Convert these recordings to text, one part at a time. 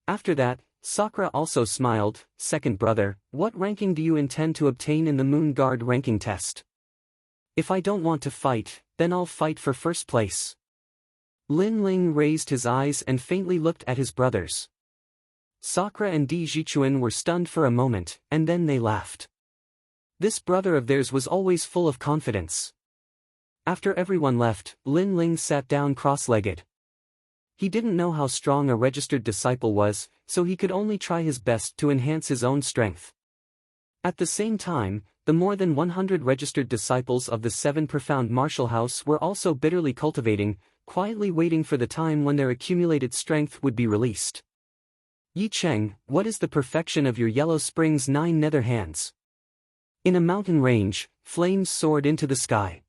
After that, Sakura also smiled. Second brother, what ranking do you intend to obtain in the Moon Guard ranking test? If I don't want to fight, then I'll fight for first place. Lin Ling raised his eyes and faintly looked at his brothers. Sakura and Di Jichuan were stunned for a moment, and then they laughed. This brother of theirs was always full of confidence. After everyone left, Lin Ling sat down cross-legged. He didn't know how strong a registered disciple was, so he could only try his best to enhance his own strength. At the same time, the more than 100 registered disciples of the 7 Profound Martial House were also bitterly cultivating, quietly waiting for the time when their accumulated strength would be released. Yi Cheng, what is the perfection of your Yellow Spring's 9 nether hands? In a mountain range, flames soared into the sky.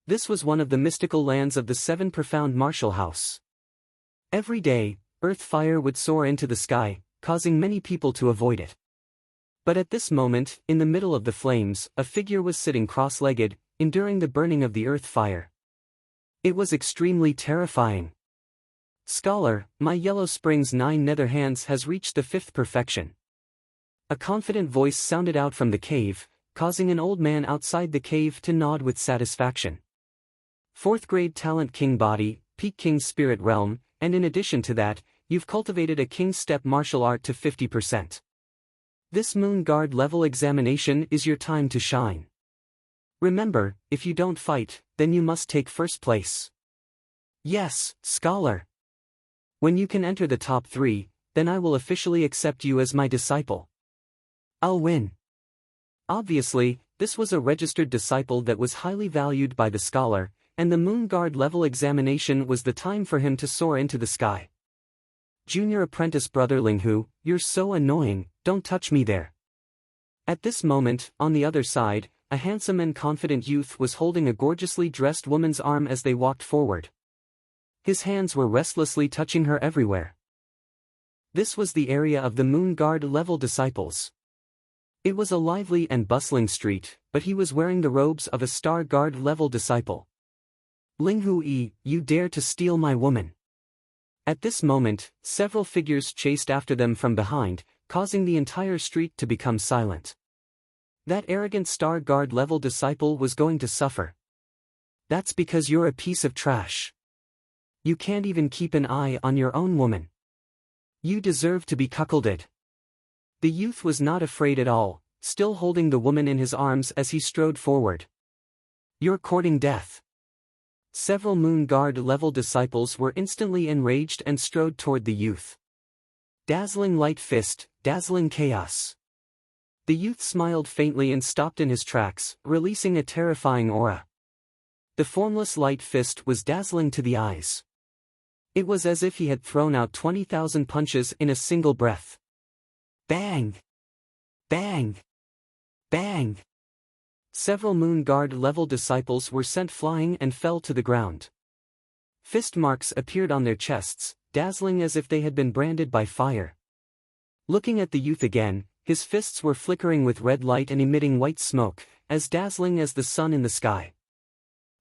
This was one of the mystical lands of the 7 Profound Martial House. Every day, earth fire would soar into the sky, causing many people to avoid it. But at this moment, in the middle of the flames, a figure was sitting cross-legged, enduring the burning of the earth fire. It was extremely terrifying. Scholar, my Yellow Spring's 9 nether hands has reached the 5th perfection. A confident voice sounded out from the cave, causing an old man outside the cave to nod with satisfaction. 4th grade talent King Body, Peak King Spirit Realm, and in addition to that, you've cultivated a King Step martial art to 50%. This Moon Guard level examination is your time to shine. Remember, if you don't fight, then you must take first place. Yes, Scholar. When you can enter the top 3, then I will officially accept you as my disciple. I'll win. Obviously, this was a registered disciple that was highly valued by the scholar, and the Moon Guard level examination was the time for him to soar into the sky. Junior apprentice brother Linghu, you're so annoying, don't touch me there. At this moment, on the other side, a handsome and confident youth was holding a gorgeously dressed woman's arm as they walked forward. His hands were restlessly touching her everywhere. This was the area of the Moon Guard level disciples. It was a lively and bustling street, but he was wearing the robes of a Star Guard level disciple. Linghu Yi, you dare to steal my woman. At this moment, several figures chased after them from behind, causing the entire street to become silent. That arrogant Star Guard level disciple was going to suffer. That's because you're a piece of trash. You can't even keep an eye on your own woman. You deserve to be cuckolded. The youth was not afraid at all, still holding the woman in his arms as he strode forward. You're courting death. Several Moon Guard level disciples were instantly enraged and strode toward the youth. Dazzling light fist, dazzling chaos. The youth smiled faintly and stopped in his tracks, releasing a terrifying aura. The formless light fist was dazzling to the eyes. It was as if he had thrown out 20,000 punches in a single breath. Bang! Bang! Bang! Several Moon Guard level disciples were sent flying and fell to the ground. Fist marks appeared on their chests, dazzling as if they had been branded by fire. Looking at the youth again, his fists were flickering with red light and emitting white smoke, as dazzling as the sun in the sky.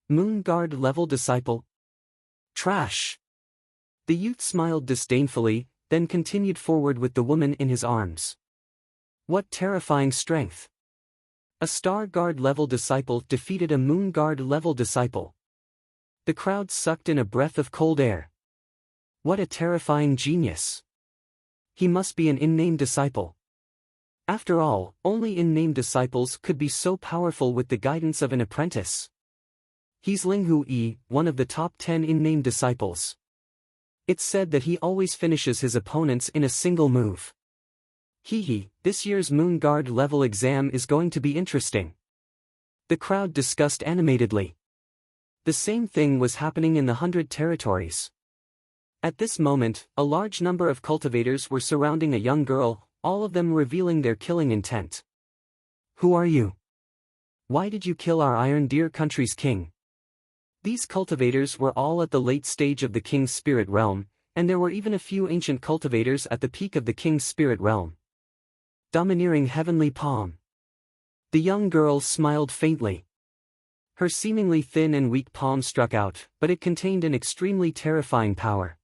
Moon Guard level disciple? Trash! The youth smiled disdainfully, then continued forward with the woman in his arms. What terrifying strength! A Star Guard level disciple defeated a Moon Guard level disciple. The crowd sucked in a breath of cold air. What a terrifying genius! He must be an in-name disciple. After all, only in-name disciples could be so powerful with the guidance of an apprentice. He's Linghu Yi, one of the top 10 in-name disciples. It's said that he always finishes his opponents in a single move. Hee, this year's Moon Guard level exam is going to be interesting. The crowd discussed animatedly. The same thing was happening in the 100 territories. At this moment, a large number of cultivators were surrounding a young girl, all of them revealing their killing intent. Who are you? Why did you kill our Iron Deer country's king? These cultivators were all at the late stage of the King's Spirit Realm, and there were even a few ancient cultivators at the peak of the King's Spirit Realm. Domineering Heavenly Palm. The young girl smiled faintly. Her seemingly thin and weak palm struck out, but it contained an extremely terrifying power.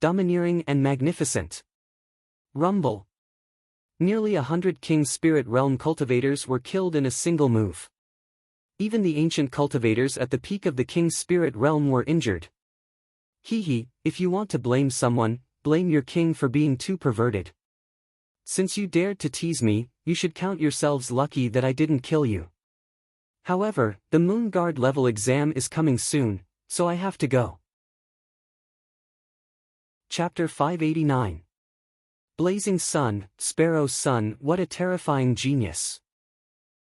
Domineering and magnificent. Rumble. Nearly 100 King Spirit Realm cultivators were killed in a single move. Even the ancient cultivators at the peak of the King Spirit Realm were injured. Hehe, if you want to blame someone, blame your king for being too perverted. Since you dared to tease me, you should count yourselves lucky that I didn't kill you. However, the Moon Guard level exam is coming soon, so I have to go. Chapter 589. Blazing Sun, Sparrow's son, what a terrifying genius.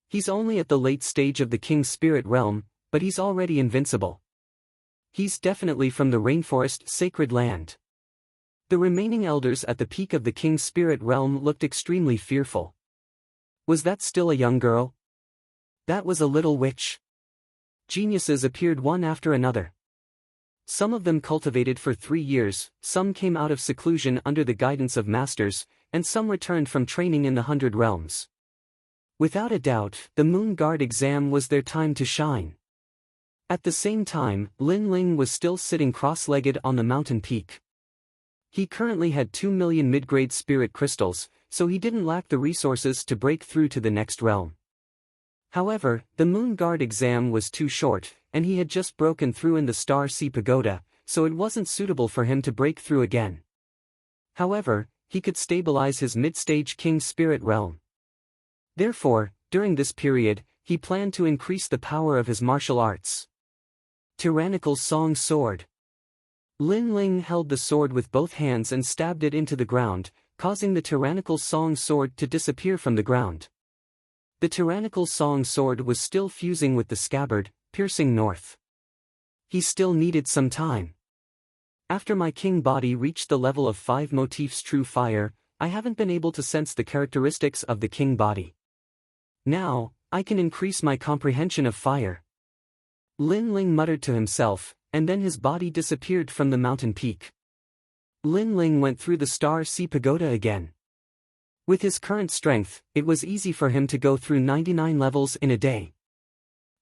He's only at the late stage of the King Spirit Realm, but he's already invincible. He's definitely from the Rainforest Sacred Land. The remaining elders at the peak of the King Spirit Realm looked extremely fearful. Was that still a young girl? That was a little witch. Geniuses appeared one after another. Some of them cultivated for 3 years, some came out of seclusion under the guidance of masters, and some returned from training in the 100 Realms. Without a doubt, the Moon Guard exam was their time to shine. At the same time, Lin Ling was still sitting cross-legged on the mountain peak. He currently had 2 million mid-grade spirit crystals, so he didn't lack the resources to break through to the next realm. However, the Moon Guard exam was too short, and he had just broken through in the Star Sea Pagoda, so it wasn't suitable for him to break through again. However, he could stabilize his mid-stage King Spirit Realm. Therefore, during this period, he planned to increase the power of his martial arts. Tyrannical Song Sword. Lin Ling held the sword with both hands and stabbed it into the ground, causing the Tyrannical Song Sword to disappear from the ground. The Tyrannical Song Sword was still fusing with the scabbard, piercing north. He still needed some time. After my king body reached the level of 5 motifs true fire, I haven't been able to sense the characteristics of the king body. Now, I can increase my comprehension of fire. Lin Ling muttered to himself, and then his body disappeared from the mountain peak. Lin Ling went through the Star Sea Pagoda again. With his current strength, it was easy for him to go through 99 levels in a day.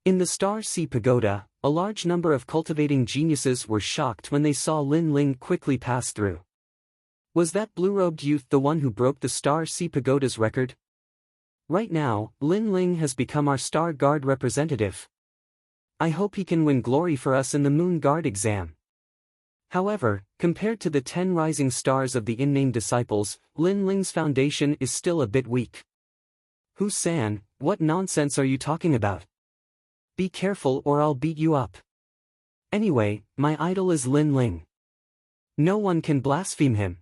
In the Star Sea Pagoda, a large number of cultivating geniuses were shocked when they saw Lin Ling quickly pass through. Was that blue-robed youth the one who broke the Star Sea Pagoda's record? Right now, Lin Ling has become our Star Guard representative. I hope he can win glory for us in the Moon Guard exam. However, compared to the 10 rising stars of the unnamed disciples, Lin Ling's foundation is still a bit weak. Hu-san, what nonsense are you talking about? Be careful or I'll beat you up. Anyway, my idol is Lin Ling. No one can blaspheme him.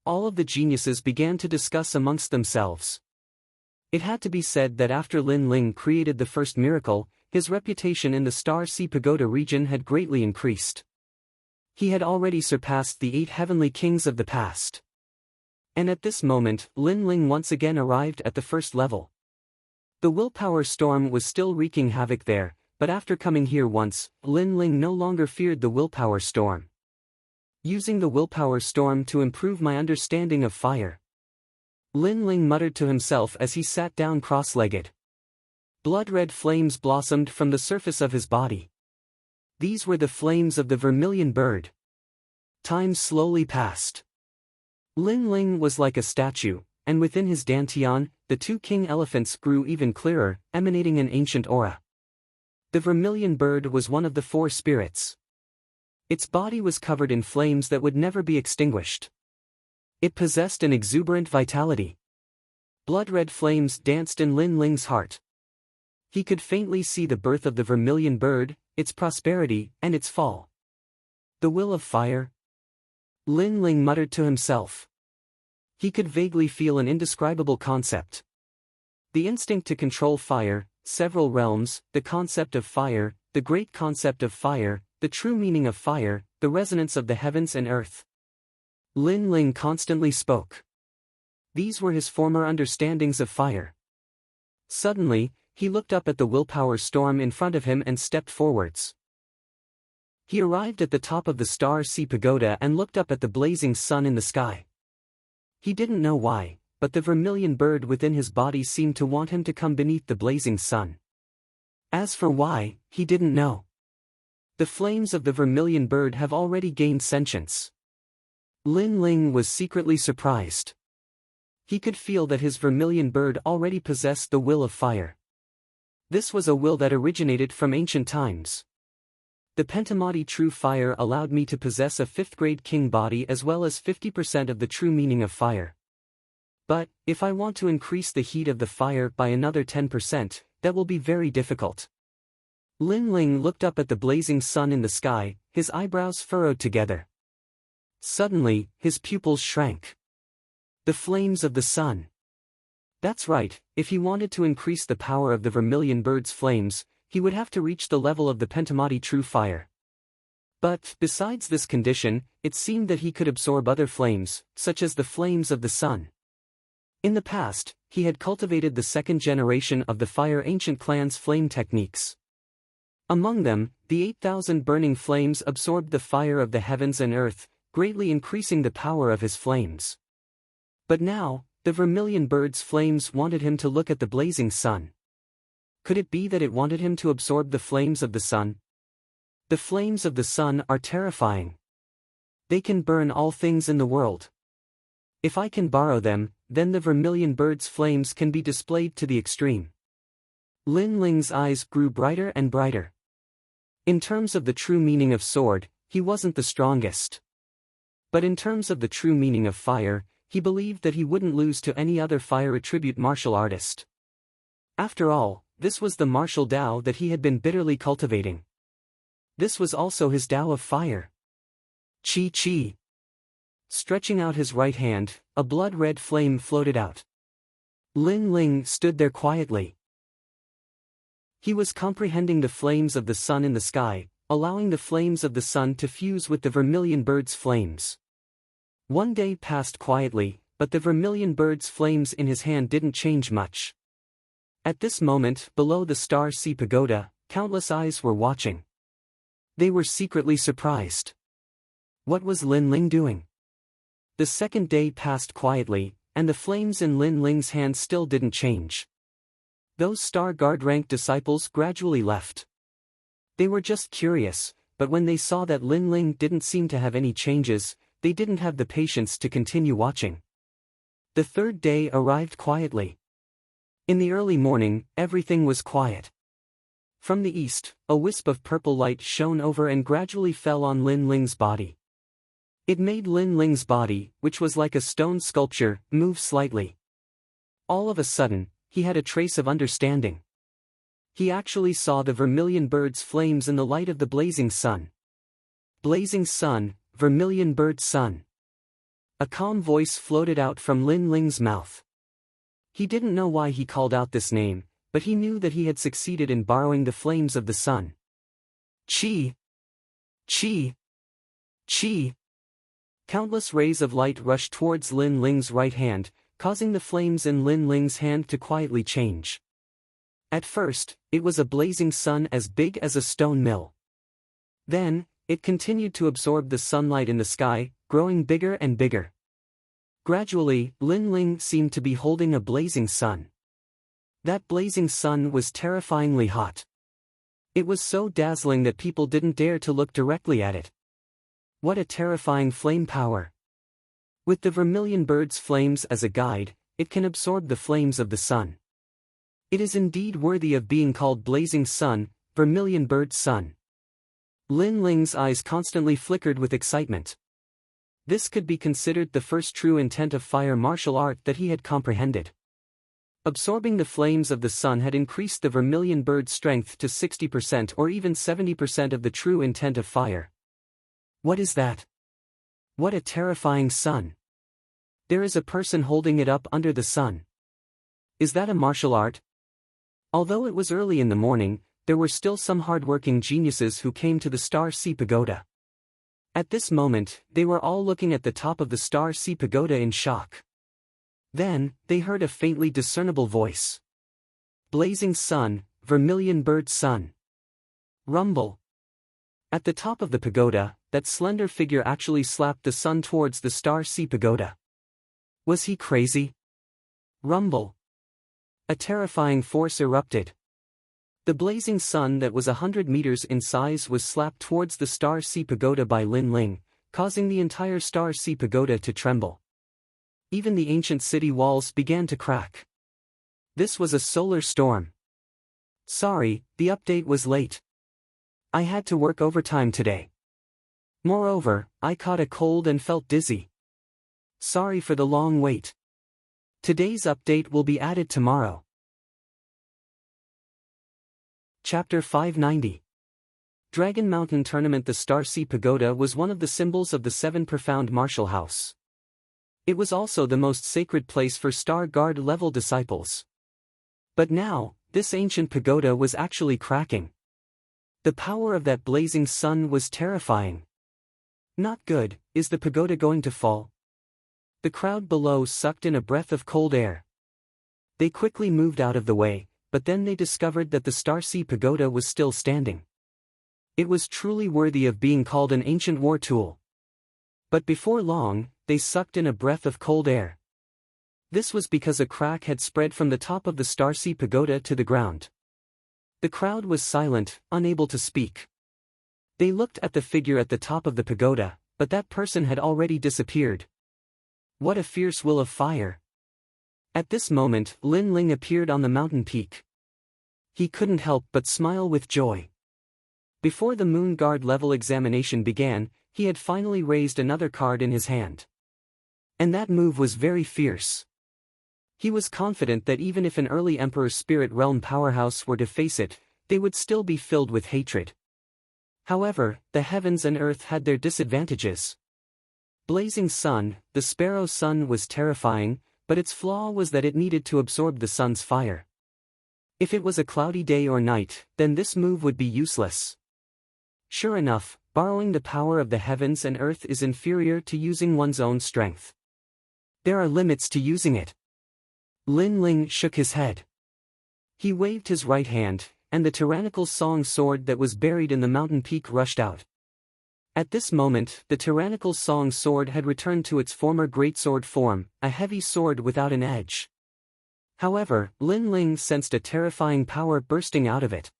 All of the geniuses began to discuss amongst themselves. It had to be said that after Lin Ling created the first miracle, his reputation in the Star Sea Pagoda region had greatly increased. He had already surpassed the 8 heavenly kings of the past. And at this moment, Lin Ling once again arrived at the first level. The willpower storm was still wreaking havoc there, but after coming here once, Lin Ling no longer feared the willpower storm. Using the willpower storm to improve my understanding of fire. Lin Ling muttered to himself as he sat down cross-legged. Blood-red flames blossomed from the surface of his body. These were the flames of the vermilion bird. Time slowly passed. Lin Ling was like a statue, and within his dantian, the 2 king elephants grew even clearer, emanating an ancient aura. The vermilion bird was one of the 4 spirits. Its body was covered in flames that would never be extinguished. It possessed an exuberant vitality. Blood-red flames danced in Lin Ling's heart. He could faintly see the birth of the vermilion bird, its prosperity, and its fall. The will of fire? Lin Ling muttered to himself. He could vaguely feel an indescribable concept. The instinct to control fire, several realms, the concept of fire, the great concept of fire, the true meaning of fire, the resonance of the heavens and earth. Lin Ling constantly spoke. These were his former understandings of fire. Suddenly, he looked up at the willpower storm in front of him and stepped forwards. He arrived at the top of the Star Sea Pagoda and looked up at the blazing sun in the sky. He didn't know why, but the vermilion bird within his body seemed to want him to come beneath the blazing sun. As for why, he didn't know. The flames of the vermilion bird have already gained sentience. Lin Ling was secretly surprised. He could feel that his vermilion bird already possessed the will of fire. This was a will that originated from ancient times. The Pentamati true fire allowed me to possess a 5th-grade king body as well as 50% of the true meaning of fire. But, if I want to increase the heat of the fire by another 10%, that will be very difficult. Lin Ling looked up at the blazing sun in the sky, his eyebrows furrowed together. Suddenly, his pupils shrank. The flames of the sun. That's right, if he wanted to increase the power of the vermilion bird's flames, he would have to reach the level of the Pentamati true fire. But, besides this condition, it seemed that he could absorb other flames, such as the flames of the sun. In the past, he had cultivated the 2nd generation of the Fire Ancient Clan's flame techniques. Among them, the 8,000 burning flames absorbed the fire of the heavens and earth, greatly increasing the power of his flames. But now, the vermilion bird's flames wanted him to look at the blazing sun. Could it be that it wanted him to absorb the flames of the sun? The flames of the sun are terrifying. They can burn all things in the world. If I can borrow them, then the vermilion bird's flames can be displayed to the extreme. Lin Ling's eyes grew brighter and brighter. In terms of the true meaning of sword, he wasn't the strongest. But in terms of the true meaning of fire, he believed that he wouldn't lose to any other fire attribute martial artist. After all, this was the martial Tao that he had been bitterly cultivating. This was also his Tao of fire. Chi Chi. Stretching out his right hand, a blood-red flame floated out. Lin Ling stood there quietly. He was comprehending the flames of the sun in the sky, allowing the flames of the sun to fuse with the vermilion bird's flames. One day passed quietly, but the vermilion bird's flames in his hand didn't change much. At this moment, below the Star Sea Pagoda, countless eyes were watching. They were secretly surprised. What was Lin Ling doing? The 2nd day passed quietly, and the flames in Lin Ling's hand still didn't change. Those Star Guard rank disciples gradually left. They were just curious, but when they saw that Lin Ling didn't seem to have any changes, they didn't have the patience to continue watching. The 3rd day arrived quietly. In the early morning, everything was quiet. From the east, a wisp of purple light shone over and gradually fell on Lin Ling's body. It made Lin Ling's body, which was like a stone sculpture, move slightly. All of a sudden, he had a trace of understanding. He actually saw the vermilion bird's flames in the light of the blazing sun. Blazing sun, vermilion bird sun. A calm voice floated out from Lin Ling's mouth. He didn't know why he called out this name, but he knew that he had succeeded in borrowing the flames of the sun. Chi! Chi! Chi! Countless rays of light rushed towards Lin Ling's right hand, causing the flames in Lin Ling's hand to quietly change. At first, it was a blazing sun as big as a stone mill. Then, it continued to absorb the sunlight in the sky, growing bigger and bigger. Gradually, Lin Ling seemed to be holding a blazing sun. That blazing sun was terrifyingly hot. It was so dazzling that people didn't dare to look directly at it. What a terrifying flame power! With the vermilion bird's flames as a guide, it can absorb the flames of the sun. It is indeed worthy of being called blazing sun, vermilion bird sun. Lin Ling's eyes constantly flickered with excitement. This could be considered the first true intent of fire martial art that he had comprehended. Absorbing the flames of the sun had increased the vermilion bird's strength to 60% or even 70% of the true intent of fire. What is that? What a terrifying sun! There is a person holding it up under the sun. Is that a martial art? Although it was early in the morning, there were still some hard-working geniuses who came to the Star Sea Pagoda. At this moment, they were all looking at the top of the Star Sea Pagoda in shock. Then, they heard a faintly discernible voice. Blazing sun, vermilion bird sun. Rumble. At the top of the pagoda, that slender figure actually slapped the sun towards the Star Sea Pagoda. Was he crazy? Rumble. A terrifying force erupted. The blazing sun that was 100 meters in size was slapped towards the Star Sea Pagoda by Lin Ling, causing the entire Star Sea Pagoda to tremble. Even the ancient city walls began to crack. This was a solar storm. Sorry, the update was late. I had to work overtime today. Moreover, I caught a cold and felt dizzy. Sorry for the long wait. Today's update will be added tomorrow. Chapter 590. Dragon Mountain Tournament. The Starseed Pagoda was one of the symbols of the Seven Profound Martial House. It was also the most sacred place for Star Guard level disciples. But now, this ancient pagoda was actually cracking. The power of that blazing sun was terrifying. Not good. Is the pagoda going to fall? The crowd below sucked in a breath of cold air. They quickly moved out of the way, but then they discovered that the Starseed Pagoda was still standing. It was truly worthy of being called an ancient war tool. But before long, they sucked in a breath of cold air. This was because a crack had spread from the top of the Starseed Pagoda to the ground. The crowd was silent, unable to speak. They looked at the figure at the top of the pagoda, but that person had already disappeared. What a fierce will of fire! At this moment, Lin Ling appeared on the mountain peak. He couldn't help but smile with joy. Before the Moon Guard level examination began, he had finally raised another card in his hand. And that move was very fierce. He was confident that even if an early Emperor's Spirit Realm powerhouse were to face it, they would still be filled with hatred. However, the heavens and earth had their disadvantages. Blazing sun, the Sparrow Sun was terrifying, but its flaw was that it needed to absorb the sun's fire. If it was a cloudy day or night, then this move would be useless. Sure enough, borrowing the power of the heavens and earth is inferior to using one's own strength. There are limits to using it. Lin Ling shook his head. He waved his right hand, and the tyrannical song sword that was buried in the mountain peak rushed out. At this moment, the tyrannical song sword had returned to its former greatsword form, a heavy sword without an edge. However, Lin Ling sensed a terrifying power bursting out of it.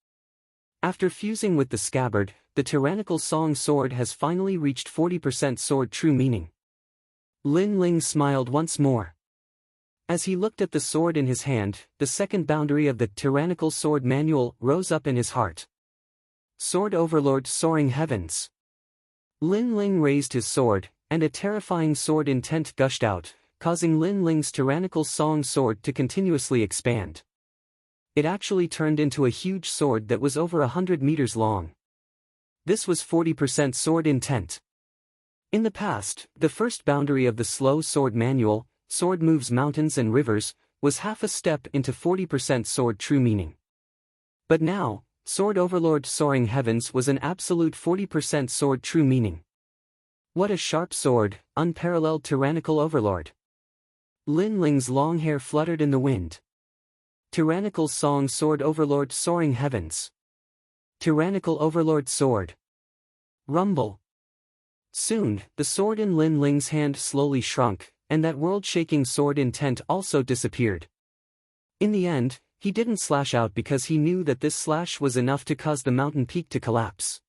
After fusing with the scabbard, the tyrannical song sword has finally reached 40% sword true meaning. Lin Ling smiled once more. As he looked at the sword in his hand, the second boundary of the tyrannical sword manual rose up in his heart. Sword Overlord Soaring Heavens. Lin Ling raised his sword, and a terrifying sword intent gushed out, causing Lin Ling's tyrannical song sword to continuously expand. It actually turned into a huge sword that was over 100 meters long. This was 40% sword intent. In the past, the first boundary of the slow sword manual, Sword Moves Mountains and Rivers, was half a step into 40% sword true meaning. But now, Sword Overlord Soaring Heavens was an absolute 40% sword true meaning. What a sharp sword, unparalleled tyrannical overlord. Lin Ling's long hair fluttered in the wind. Tyrannical Song Sword Overlord Soaring Heavens. Tyrannical Overlord Sword. Rumble. Soon, the sword in Lin Ling's hand slowly shrunk, and that world-shaking sword intent also disappeared. In the end, he didn't slash out because he knew that this slash was enough to cause the mountain peak to collapse.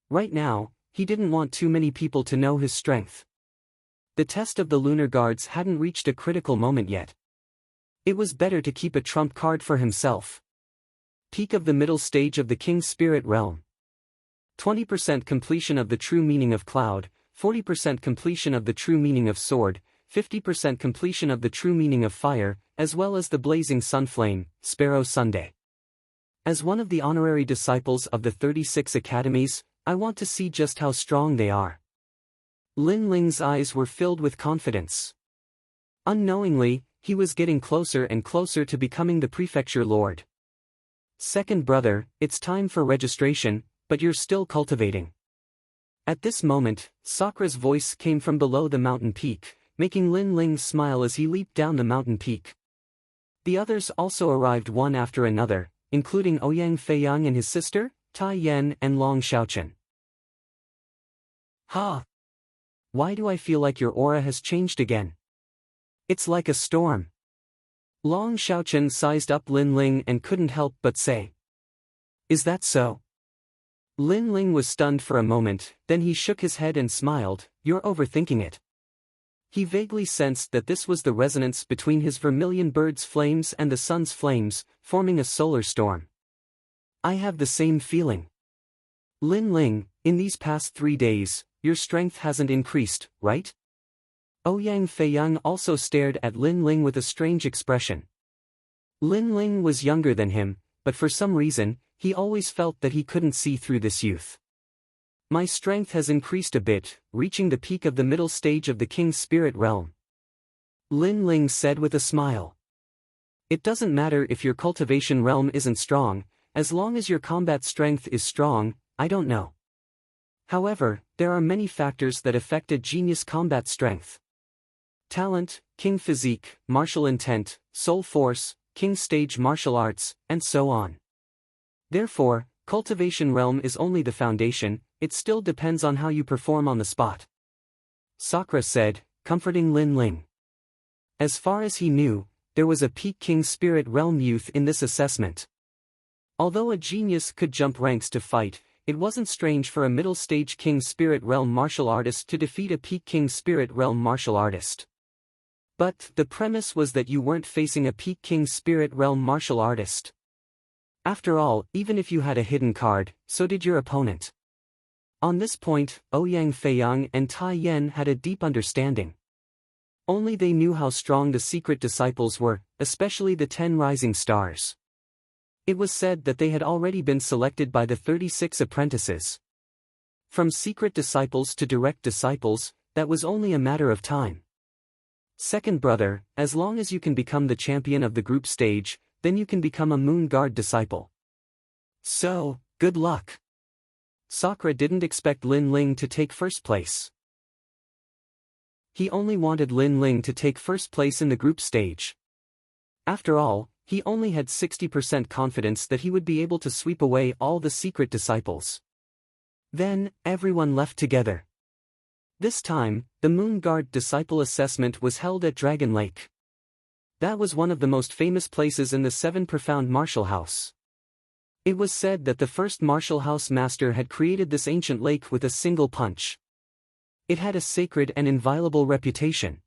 Right now, he didn't want too many people to know his strength. The test of the Lunar Guards hadn't reached a critical moment yet. It was better to keep a trump card for himself. Peak of the middle stage of the King's Spirit Realm. 20% completion of the true meaning of Cloud, 40% completion of the true meaning of Sword, 50% completion of the true meaning of Fire, as well as the blazing Sunflame, Sparrow Sunday. As one of the honorary disciples of the 36 academies, I want to see just how strong they are. Lin Ling's eyes were filled with confidence. Unknowingly, he was getting closer and closer to becoming the prefecture lord. Second brother, it's time for registration, but you're still cultivating. At this moment, Sakra's voice came from below the mountain peak, making Lin Ling smile as he leaped down the mountain peak. The others also arrived one after another, including Ouyang Feiyang and his sister, Tai Yan and Long Xiaochen. Ha! Why do I feel like your aura has changed again? It's like a storm. Long Xiaochen sized up Lin Ling and couldn't help but say. Is that so? Lin Ling was stunned for a moment, then he shook his head and smiled, you're overthinking it. He vaguely sensed that this was the resonance between his vermilion bird's flames and the sun's flames, forming a solar storm. I have the same feeling. Lin Ling, in these past 3 days, your strength hasn't increased, right? Ouyang Feiyang also stared at Lin Ling with a strange expression. Lin Ling was younger than him, but for some reason, he always felt that he couldn't see through this youth. My strength has increased a bit, reaching the peak of the middle stage of the King's Spirit Realm. Lin Ling said with a smile. It doesn't matter if your cultivation realm isn't strong, as long as your combat strength is strong, I don't know. However, there are many factors that affect a genius combat strength. Talent, king physique, martial intent, soul force, king stage martial arts, and so on. Therefore, cultivation realm is only the foundation, it still depends on how you perform on the spot. Sakura said, comforting Lin Ling. As far as he knew, there was a peak king spirit realm youth in this assessment. Although a genius could jump ranks to fight, it wasn't strange for a middle stage king spirit realm martial artist to defeat a peak king spirit realm martial artist. But the premise was that you weren't facing a peak king spirit realm martial artist. After all, even if you had a hidden card, so did your opponent. On this point, Ouyang Feiyang and Tai Yan had a deep understanding. Only they knew how strong the secret disciples were, especially the 10 rising stars. It was said that they had already been selected by the 36 apprentices. From secret disciples to direct disciples, that was only a matter of time. Second brother, as long as you can become the champion of the group stage, then you can become a Moon Guard disciple. So, good luck. Sakura didn't expect Lin Ling to take first place. He only wanted Lin Ling to take first place in the group stage. After all, he only had 60% confidence that he would be able to sweep away all the secret disciples. Then, everyone left together. This time, the Moon Guard disciple assessment was held at Dragon Lake. That was one of the most famous places in the 7 Profound Martial House. It was said that the first martial house master had created this ancient lake with a single punch. It had a sacred and inviolable reputation.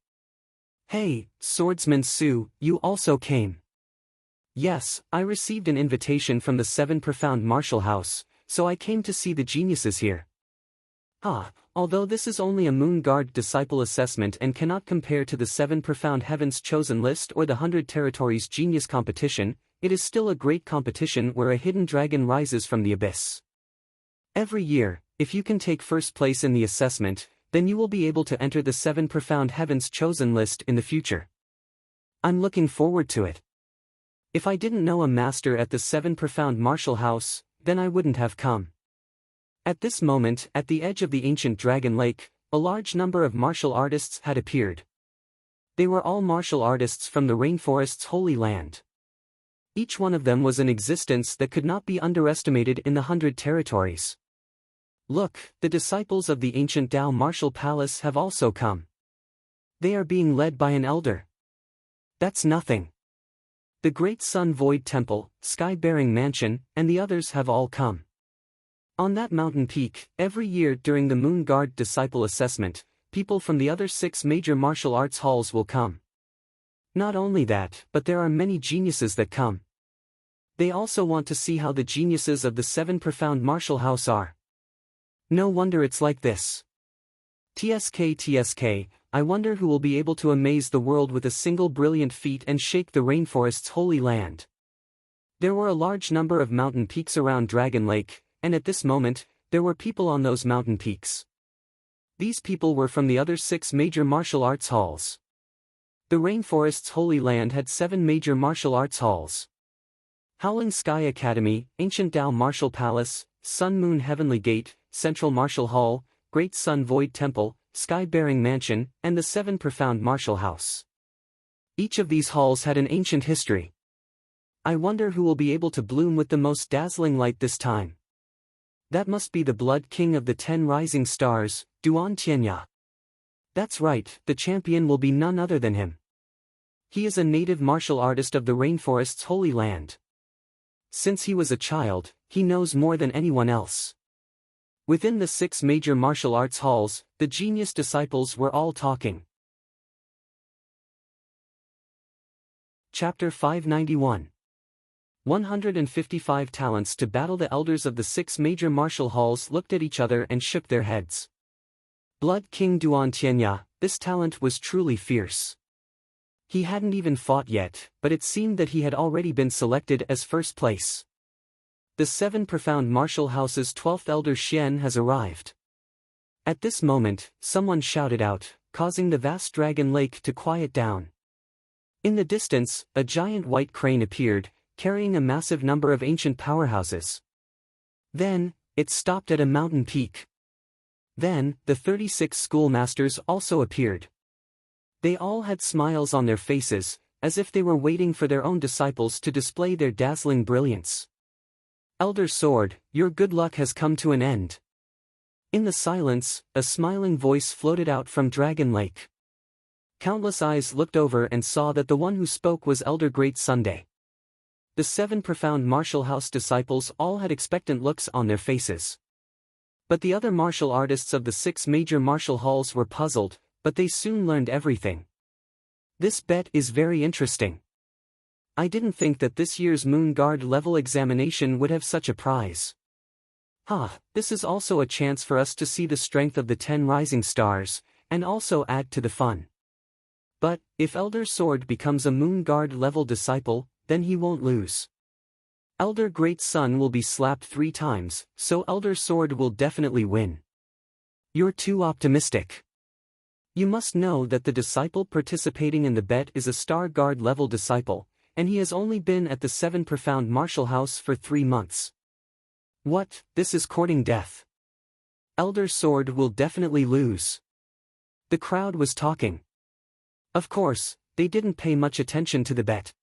Hey, Swordsman Su, you also came. Yes, I received an invitation from the 7 Profound Martial House, so I came to see the geniuses here. Although this is only a Moon Guard disciple assessment and cannot compare to the 7 Profound Heavens chosen list or the 100 Territories Genius competition, it is still a great competition where a hidden dragon rises from the abyss. Every year, if you can take first place in the assessment, then you will be able to enter the 7 Profound Heavens chosen list in the future. I'm looking forward to it. If I didn't know a master at the 7 Profound Martial House, then I wouldn't have come. At this moment, at the edge of the ancient Dragon Lake, a large number of martial artists had appeared. They were all martial artists from the rainforest's holy land. Each one of them was an existence that could not be underestimated in the 100 territories. Look, the disciples of the ancient Tao Martial Palace have also come. They are being led by an elder. That's nothing. The Great Sun Void Temple, Sky-Bearing Mansion, and the others have all come. On that mountain peak, every year during the Moon Guard Disciple Assessment, people from the other 6 major martial arts halls will come. Not only that, but there are many geniuses that come. They also want to see how the geniuses of the 7 Profound Martial House are. No wonder it's like this. TSK, I wonder who will be able to amaze the world with a single brilliant feat and shake the rainforest's holy land. There were a large number of mountain peaks around Dragon Lake, and at this moment, there were people on those mountain peaks. These people were from the other 6 major martial arts halls. The rainforest's holy land had 7 major martial arts halls. Howling Sky Academy, Ancient Tao Martial Palace, Sun Moon Heavenly Gate, Central Martial Hall, Great Sun Void Temple, Sky-Bearing Mansion, and the 7 Profound Martial House. Each of these halls had an ancient history. I wonder who will be able to bloom with the most dazzling light this time. That must be the Blood King of the 10 Rising Stars, Duan Tianya. That's right, the champion will be none other than him. He is a native martial artist of the rainforest's holy land. Since he was a child, he knows more than anyone else. Within the 6 major martial arts halls, the genius disciples were all talking. Chapter 591. 155 talents to battle. The elders of the 6 major martial halls looked at each other and shook their heads. Blood King Duan Tianya, this talent was truly fierce. He hadn't even fought yet, but it seemed that he had already been selected as first place. The 7 profound martial house's 12th elder Xian has arrived. At this moment, someone shouted out, causing the vast dragon lake to quiet down. In the distance, a giant white crane appeared, carrying a massive number of ancient powerhouses. Then, it stopped at a mountain peak. Then, the 36 schoolmasters also appeared. They all had smiles on their faces, as if they were waiting for their own disciples to display their dazzling brilliance. Elder Sword, your good luck has come to an end. In the silence, a smiling voice floated out from Dragon Lake. Countless eyes looked over and saw that the one who spoke was Elder Great Sunday. The 7 profound martial house disciples all had expectant looks on their faces. But the other martial artists of the 6 major martial halls were puzzled, but they soon learned everything. This bet is very interesting. I didn't think that this year's Moon Guard level examination would have such a prize. This is also a chance for us to see the strength of the 10 rising stars, and also add to the fun. But, if Elder Sword becomes a Moon Guard level disciple, then he won't lose. Elder Great Sun will be slapped 3 times, so Elder Sword will definitely win. You're too optimistic. You must know that the disciple participating in the bet is a Star Guard level disciple, and he has only been at the 7 profound martial house for 3 months. What, this is courting death. Elder Sword will definitely lose. The crowd was talking. Of course, they didn't pay much attention to the bet.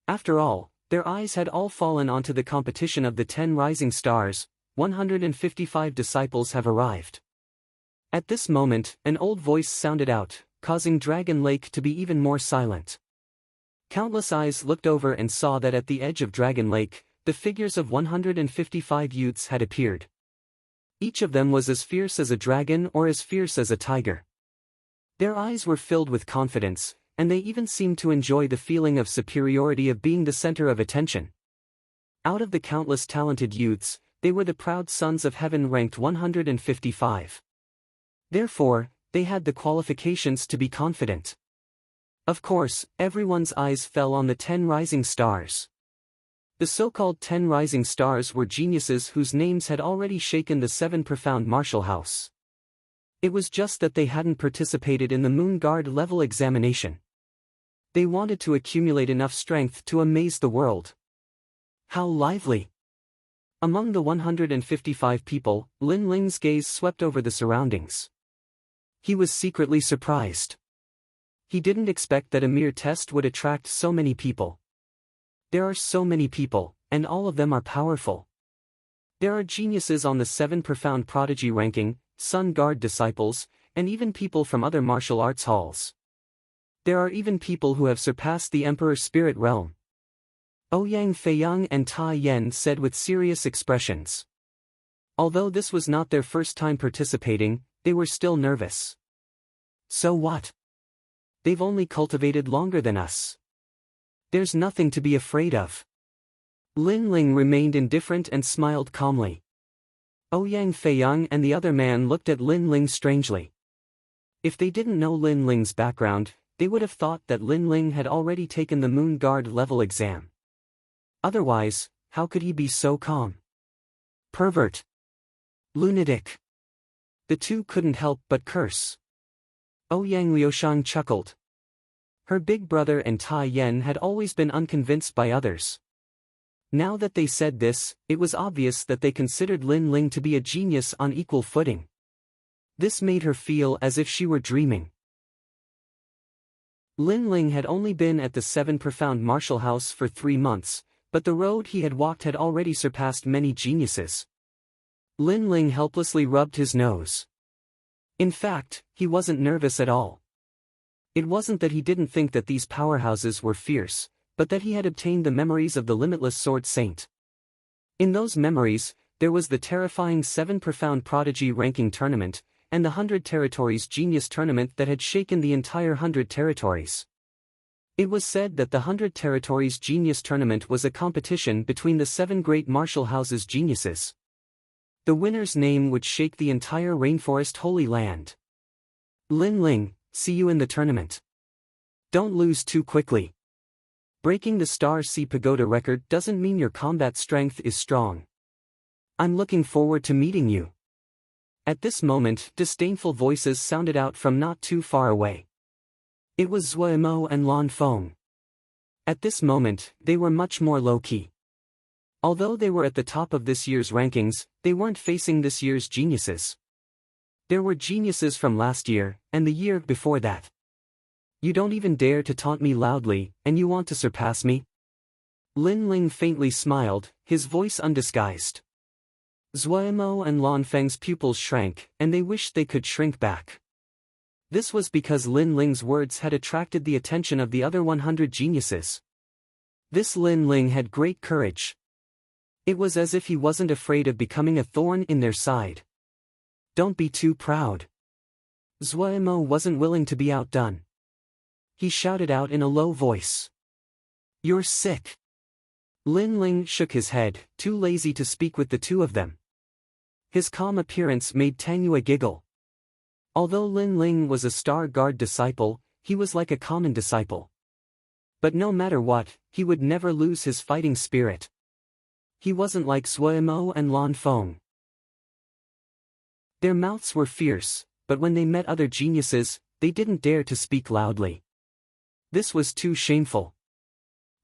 After all, their eyes had all fallen onto the competition of the 10 rising stars. 155 disciples have arrived. At this moment, an old voice sounded out, causing Dragon Lake to be even more silent. Countless eyes looked over and saw that at the edge of Dragon Lake, the figures of 155 youths had appeared. Each of them was as fierce as a dragon or as fierce as a tiger. Their eyes were filled with confidence, and they even seemed to enjoy the feeling of superiority of being the center of attention. Out of the countless talented youths, they were the proud sons of heaven ranked 155. Therefore, they had the qualifications to be confident. Of course, everyone's eyes fell on the 10 rising stars. The so-called 10 rising stars were geniuses whose names had already shaken the 7 profound martial house. It was just that they hadn't participated in the Moon Guard level examination. They wanted to accumulate enough strength to amaze the world. How lively! Among the 155 people, Lin Ling's gaze swept over the surroundings. He was secretly surprised. He didn't expect that a mere test would attract so many people. There are so many people, and all of them are powerful. There are geniuses on the 7 profound prodigy ranking, Sun Guard disciples, and even people from other martial arts halls. There are even people who have surpassed the Emperor's spirit realm. Ouyang Feiyang and Tai Yen said with serious expressions. Although this was not their first time participating, they were still nervous. So what? They've only cultivated longer than us. There's nothing to be afraid of. Lin Ling remained indifferent and smiled calmly. Ouyang Feiyang and the other man looked at Lin Ling strangely. If they didn't know Lin Ling's background, they would have thought that Lin Ling had already taken the Moon Guard level exam. Otherwise, how could he be so calm? Pervert. Lunatic. The two couldn't help but curse. Ouyang Liushang chuckled. Her big brother and Tai Yen had always been unconvinced by others. Now that they said this, it was obvious that they considered Lin Ling to be a genius on equal footing. This made her feel as if she were dreaming. Lin Ling had only been at the 7 profound martial house for 3 months, but the road he had walked had already surpassed many geniuses. Lin Ling helplessly rubbed his nose. In fact, he wasn't nervous at all. It wasn't that he didn't think that these powerhouses were fierce, but that he had obtained the memories of the limitless Sword Saint. In those memories, there was the terrifying 7 profound prodigy ranking tournament, and the 100 territories genius tournament that had shaken the entire 100 territories. It was said that the 100 Territories Genius Tournament was a competition between the 7 great martial houses' geniuses. The winner's name would shake the entire rainforest Holy Land. Lin Ling, see you in the tournament. Don't lose too quickly. Breaking the Star Sea Pagoda record doesn't mean your combat strength is strong. I'm looking forward to meeting you. At this moment, disdainful voices sounded out from not too far away. It was Zhuo Mo and Lan Feng. At this moment, they were much more low-key. Although they were at the top of this year's rankings, they weren't facing this year's geniuses. There were geniuses from last year, and the year before that. You don't even dare to taunt me loudly, and you want to surpass me? Lin Ling faintly smiled, his voice undisguised. Zhuo Mo and Lan Feng's pupils shrank, and they wished they could shrink back. This was because Lin Ling's words had attracted the attention of the other 100 geniuses. This Lin Ling had great courage. It was as if he wasn't afraid of becoming a thorn in their side. Don't be too proud. Zhuo Mo wasn't willing to be outdone. He shouted out in a low voice. You're sick. Lin Ling shook his head, too lazy to speak with the two of them. His calm appearance made Tang Yue giggle. Although Lin Ling was a Star Guard disciple, he was like a common disciple. But no matter what, he would never lose his fighting spirit. He wasn't like Zhuo Mo and Lan Feng. Their mouths were fierce, but when they met other geniuses, they didn't dare to speak loudly. This was too shameful.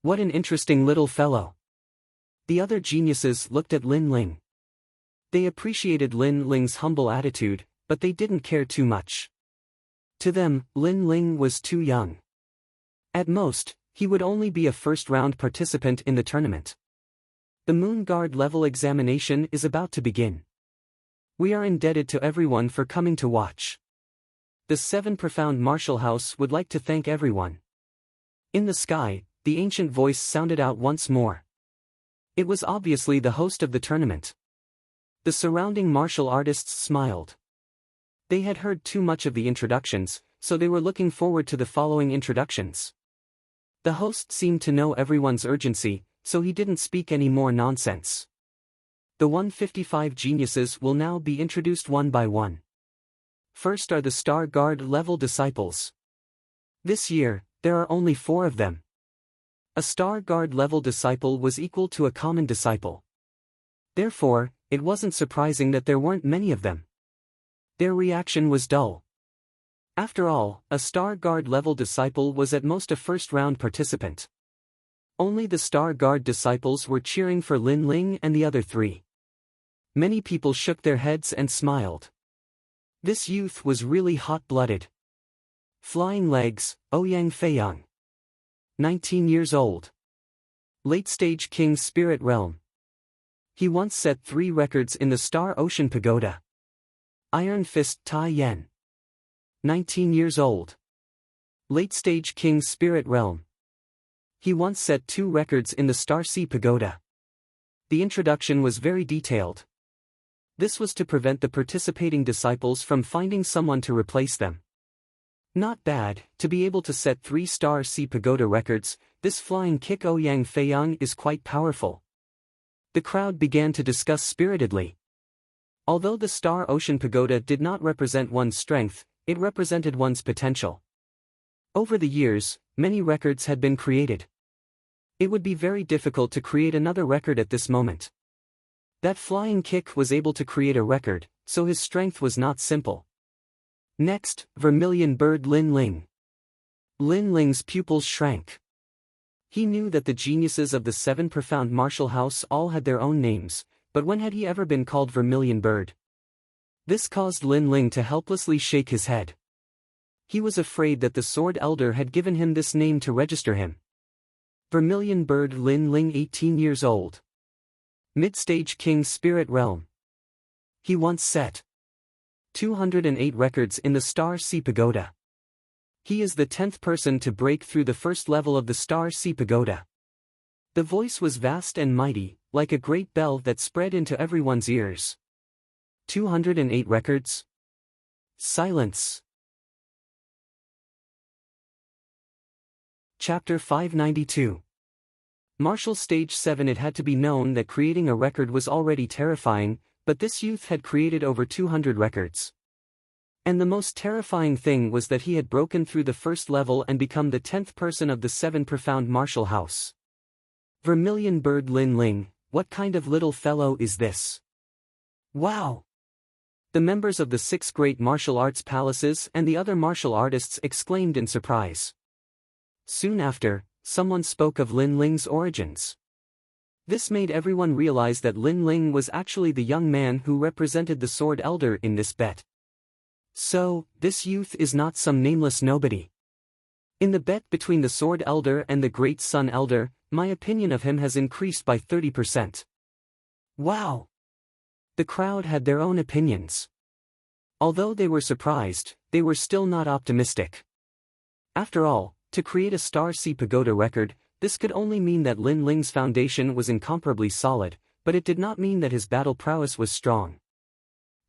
What an interesting little fellow. The other geniuses looked at Lin Ling. They appreciated Lin Ling's humble attitude, but they didn't care too much. To them, Lin Ling was too young. At most, he would only be a first-round participant in the tournament. The Moon Guard level examination is about to begin. We are indebted to everyone for coming to watch. The 7 Profound Martial House would like to thank everyone. In the sky, the ancient voice sounded out once more. It was obviously the host of the tournament. The surrounding martial artists smiled. They had heard too much of the introductions, so they were looking forward to the following introductions. The host seemed to know everyone's urgency, so he didn't speak any more nonsense. The 155 geniuses will now be introduced one by one. First are the Star Guard level disciples. This year, there are only 4 of them. A Star Guard level disciple was equal to a common disciple. Therefore, it wasn't surprising that there weren't many of them. Their reaction was dull. After all, a Star Guard level disciple was at most a first-round participant. Only the Star Guard disciples were cheering for Lin Ling and the other 3. Many people shook their heads and smiled. This youth was really hot-blooded. Flying Legs, Ouyang Feiyang. 19 years old. Late-stage King Spirit Realm. He once set 3 records in the Star Ocean Pagoda. Iron Fist Tai Yen. 19 years old. Late-stage King Spirit Realm. He once set 2 records in the Star Sea Pagoda. The introduction was very detailed. This was to prevent the participating disciples from finding someone to replace them. Not bad, to be able to set 3 Star Sea Pagoda records, this flying kick Ouyang Feiyang is quite powerful. The crowd began to discuss spiritedly. Although the Star Ocean Pagoda did not represent one's strength, it represented one's potential. Over the years, many records had been created. It would be very difficult to create another record at this moment. That flying kick was able to create a record, so his strength was not simple. Next, Vermilion Bird Lin Ling. Lin Ling's pupils shrank. He knew that the geniuses of the 7 Profound Martial House all had their own names, but when had he ever been called Vermilion Bird? This caused Lin Ling to helplessly shake his head. He was afraid that the Sword Elder had given him this name to register him. Vermilion Bird Lin Ling, 18 years old. Mid-stage King Spirit Realm. He once set 208 records in the Star Sea Pagoda. He is the 10th person to break through the first level of the Star Sea Pagoda. The voice was vast and mighty, like a great bell that spread into everyone's ears. 208 records? Silence. Chapter 592. Martial Stage 7. It had to be known that creating a record was already terrifying, but this youth had created over 200 records. And the most terrifying thing was that he had broken through the first level and become the 10th person of the 7 profound martial house. Vermilion Bird Lin Ling, what kind of little fellow is this? Wow! The members of the 6 great martial arts palaces and the other martial artists exclaimed in surprise. Soon after, someone spoke of Lin Ling's origins. This made everyone realize that Lin Ling was actually the young man who represented the Sword Elder in this bet. So, this youth is not some nameless nobody. In the bet between the Sword Elder and the Great Sun Elder, my opinion of him has increased by 30%. Wow! The crowd had their own opinions. Although they were surprised, they were still not optimistic. After all, to create a Star Sea Pagoda record, this could only mean that Lin Ling's foundation was incomparably solid, but it did not mean that his battle prowess was strong.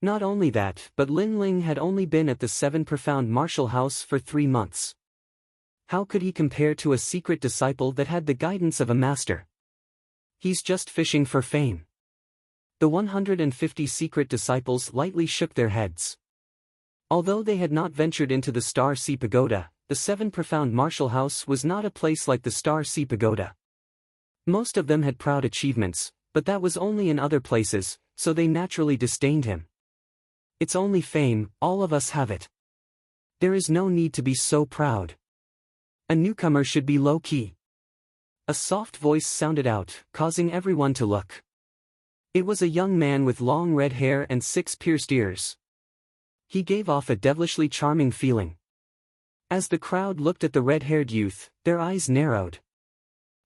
Not only that, but Lin Ling had only been at the 7 profound martial house for 3 months. How could he compare to a secret disciple that had the guidance of a master? He's just fishing for fame. The 150 secret disciples lightly shook their heads. Although they had not ventured into the Star Sea Pagoda, the 7 profound martial house was not a place like the Star Sea Pagoda. Most of them had proud achievements, but that was only in other places, so they naturally disdained him. It's only fame, all of us have it. There is no need to be so proud. A newcomer should be low-key. A soft voice sounded out, causing everyone to look. It was a young man with long red hair and 6 pierced ears. He gave off a devilishly charming feeling. As the crowd looked at the red-haired youth, their eyes narrowed.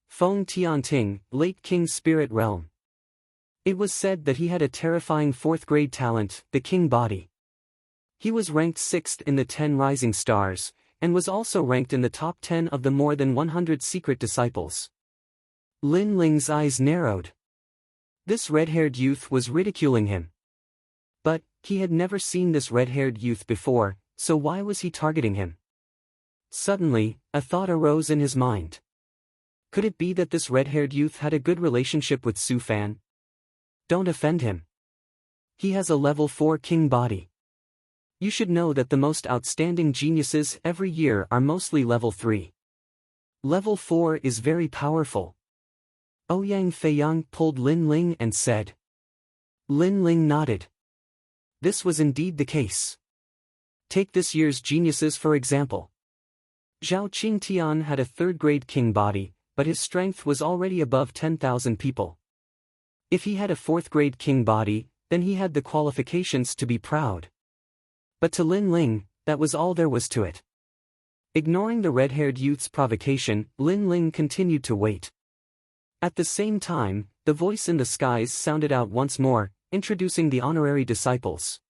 Feng Tianting, late King Spirit Realm. It was said that he had a terrifying 4th-grade talent, the King Body. He was ranked 6th in the 10 rising stars, and was also ranked in the top 10 of the more than 100 secret disciples. Lin Ling's eyes narrowed. This red-haired youth was ridiculing him. But, he had never seen this red-haired youth before, so why was he targeting him? Suddenly, a thought arose in his mind. Could it be that this red-haired youth had a good relationship with Su Fan? Don't offend him. He has a level 4 king body. You should know that the most outstanding geniuses every year are mostly level 3. Level 4 is very powerful. Ouyang Feiyang pulled Lin Ling and said. Lin Ling nodded. This was indeed the case. Take this year's geniuses for example. Zhao Qingtian had a 3rd-grade king body, but his strength was already above 10,000 people. If he had a 4th-grade king body, then he had the qualifications to be proud. But to Lin Ling, that was all there was to it. Ignoring the red-haired youth's provocation, Lin Ling continued to wait. At the same time, the voice in the skies sounded out once more, introducing the honorary disciples.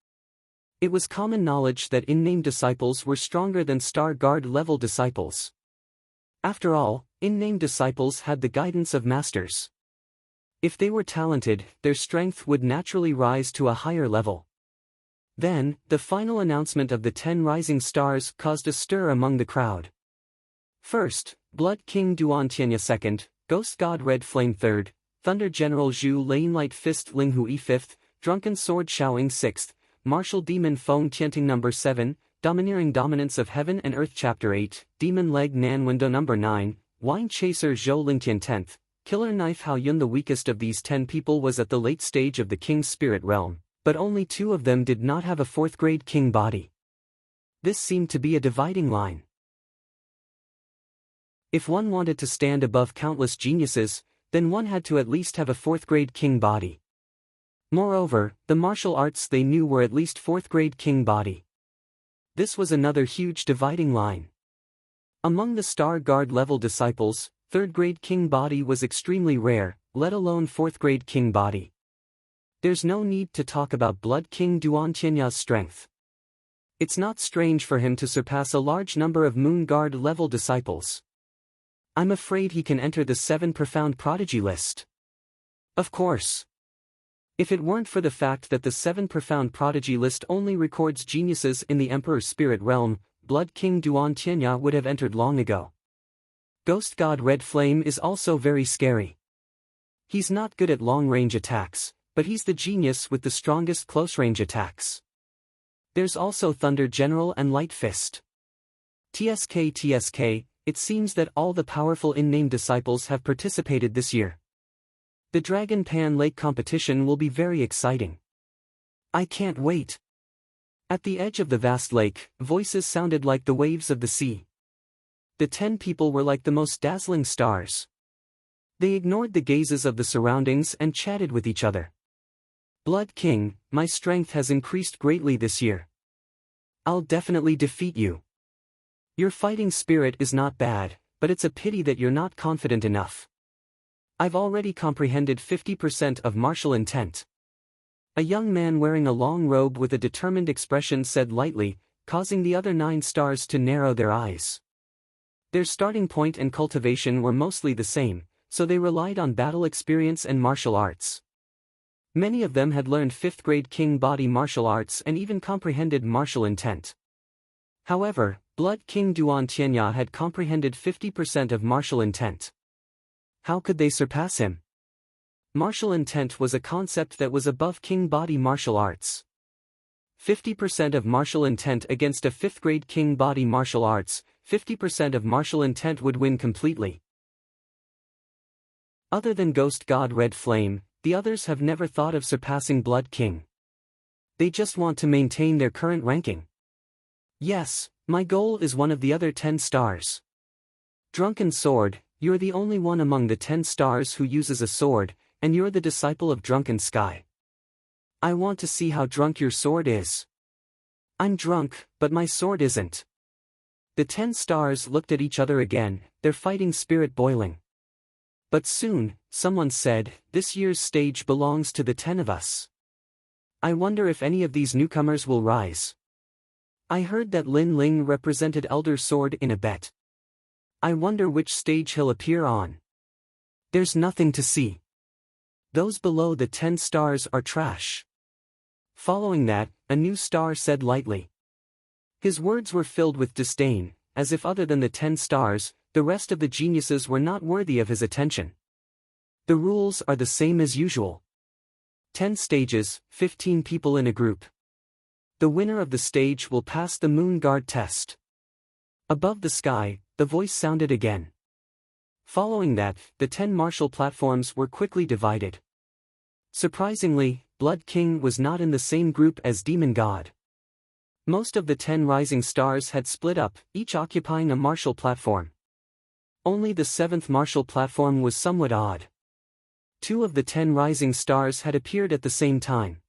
It was common knowledge that in-name disciples were stronger than Star Guard level disciples. After all, in-name disciples had the guidance of masters. If they were talented, their strength would naturally rise to a higher level. Then, the final announcement of the 10 rising stars caused a stir among the crowd. First, Blood King Duan Tianya 2nd, Ghost God Red Flame 3rd, Thunder General Zhu Lane Light Fist Ling Hui 5th, Drunken Sword Xiaoying 6th, Martial Demon Feng Tianting number 7, Domineering Dominance of Heaven and Earth Chapter 8, Demon Leg Nan Window number 9, Wine Chaser Zhou Lingtian 10th, Killer Knife Hao Yun. The weakest of these 10 people was at the late stage of the King's Spirit Realm, but only 2 of them did not have a 4th-grade king body. This seemed to be a dividing line. If one wanted to stand above countless geniuses, then one had to at least have a 4th-grade king body. Moreover, the martial arts they knew were at least 4th-grade king body. This was another huge dividing line. Among the Star Guard level disciples, 3rd-grade king body was extremely rare, let alone 4th-grade king body. There's no need to talk about Blood King Duan Tianya's strength. It's not strange for him to surpass a large number of Moon Guard level disciples. I'm afraid he can enter the 7 profound prodigy list. Of course. If it weren't for the fact that the 7 profound prodigy list only records geniuses in the Emperor's Spirit Realm, Blood King Duan Tianya would have entered long ago. Ghost God Red Flame is also very scary. He's not good at long-range attacks, but he's the genius with the strongest close-range attacks. There's also Thunder General and Light Fist. TSK, it seems that all the powerful in-name disciples have participated this year. The Dragon Pan Lake competition will be very exciting. I can't wait. At the edge of the vast lake, voices sounded like the waves of the sea. The 10 people were like the most dazzling stars. They ignored the gazes of the surroundings and chatted with each other. Blood King, my strength has increased greatly this year. I'll definitely defeat you. Your fighting spirit is not bad, but it's a pity that you're not confident enough. I've already comprehended 50% of martial intent. A young man wearing a long robe with a determined expression said lightly, causing the other 9 stars to narrow their eyes. Their starting point and cultivation were mostly the same, so they relied on battle experience and martial arts. Many of them had learned 5th grade King Body martial arts and even comprehended martial intent. However, Blood King Duan Tianya had comprehended 50% of martial intent. How could they surpass him? Martial intent was a concept that was above King Body martial arts. 50% of martial intent against a 5th grade King Body martial arts, 50% of martial intent would win completely. Other than Ghost God Red Flame, the others have never thought of surpassing Blood King. They just want to maintain their current ranking. Yes, my goal is one of the other 10 stars. Drunken Sword, you're the only one among the 10 stars who uses a sword, and you're the disciple of Drunken Sky. I want to see how drunk your sword is. I'm drunk, but my sword isn't. The 10 stars looked at each other again, their fighting spirit boiling. But soon, someone said, this year's stage belongs to the 10 of us. I wonder if any of these newcomers will rise. I heard that Lin Ling represented Elder Sword in a bet. I wonder which stage he'll appear on. There's nothing to see. Those below the 10 stars are trash. Following that, a new star said lightly. His words were filled with disdain, as if other than the 10 stars, the rest of the geniuses were not worthy of his attention. The rules are the same as usual. 10 stages, 15 people in a group. The winner of the stage will pass the Moon Guard test. Above the sky, the voice sounded again. Following that, the 10 martial platforms were quickly divided. Surprisingly, Blood King was not in the same group as Demon God. Most of the 10 rising stars had split up, each occupying a martial platform. Only the 7th martial platform was somewhat odd. 2 of the 10 rising stars had appeared at the same time.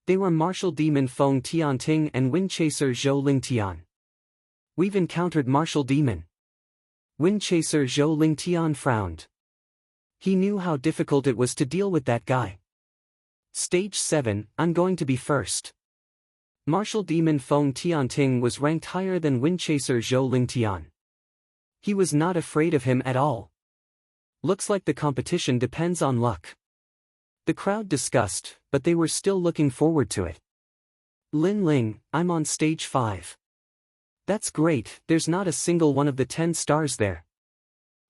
They were Martial Demon Feng Tianting and Wind Chaser Zhou Ling Tian. We've encountered Martial Demon. Wind Chaser Zhou Ling Tian frowned. He knew how difficult it was to deal with that guy. Stage 7, I'm going to be first. Martial Demon Feng Tianting was ranked higher than Wind Chaser Zhou Ling Tian. He was not afraid of him at all. Looks like the competition depends on luck. The crowd discussed, but they were still looking forward to it. Lin Ling, I'm on stage 5. That's great, there's not a single one of the 10 stars there.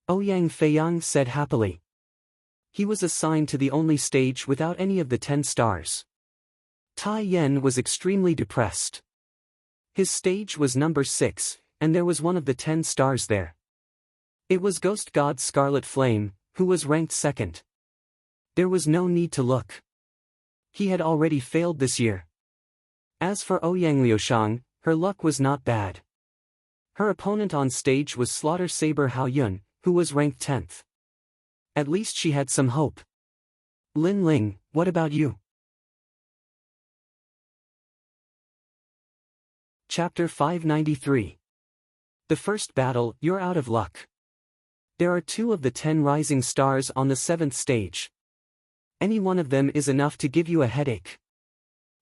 Ouyang Feiyang said happily. He was assigned to the only stage without any of the 10 stars. Tai Yen was extremely depressed. His stage was number 6, and there was one of the 10 stars there. It was Ghost God Scarlet Flame, who was ranked 2nd. There was no need to look. He had already failed this year. As for Ouyang Liushang, her luck was not bad. Her opponent on stage was Slaughter Saber Hao Yun, who was ranked 10th. At least she had some hope. Lin Ling, what about you? Chapter 593. The first battle, you're out of luck. There are 2 of the 10 rising stars on the 7th stage. Any one of them is enough to give you a headache.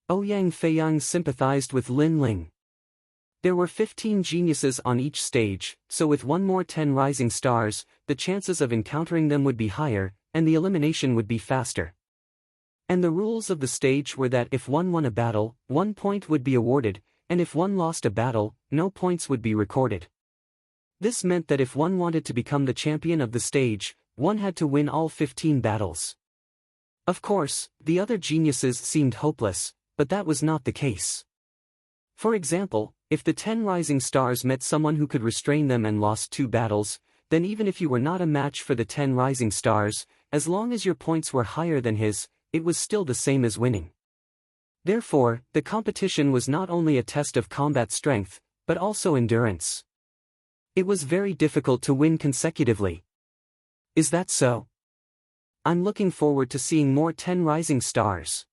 Ouyang Feiyang sympathized with Lin Ling. There were 15 geniuses on each stage, so with one more 10 rising stars, the chances of encountering them would be higher, and the elimination would be faster. And the rules of the stage were that if one won a battle, 1 point would be awarded, and if one lost a battle, no points would be recorded. This meant that if one wanted to become the champion of the stage, one had to win all 15 battles. Of course, the other geniuses seemed hopeless, but that was not the case. For example, if the 10 rising stars met someone who could restrain them and lost 2 battles, then even if you were not a match for the 10 rising stars, as long as your points were higher than his, it was still the same as winning. Therefore, the competition was not only a test of combat strength, but also endurance. It was very difficult to win consecutively. Is that so? I'm looking forward to seeing more 10 rising stars.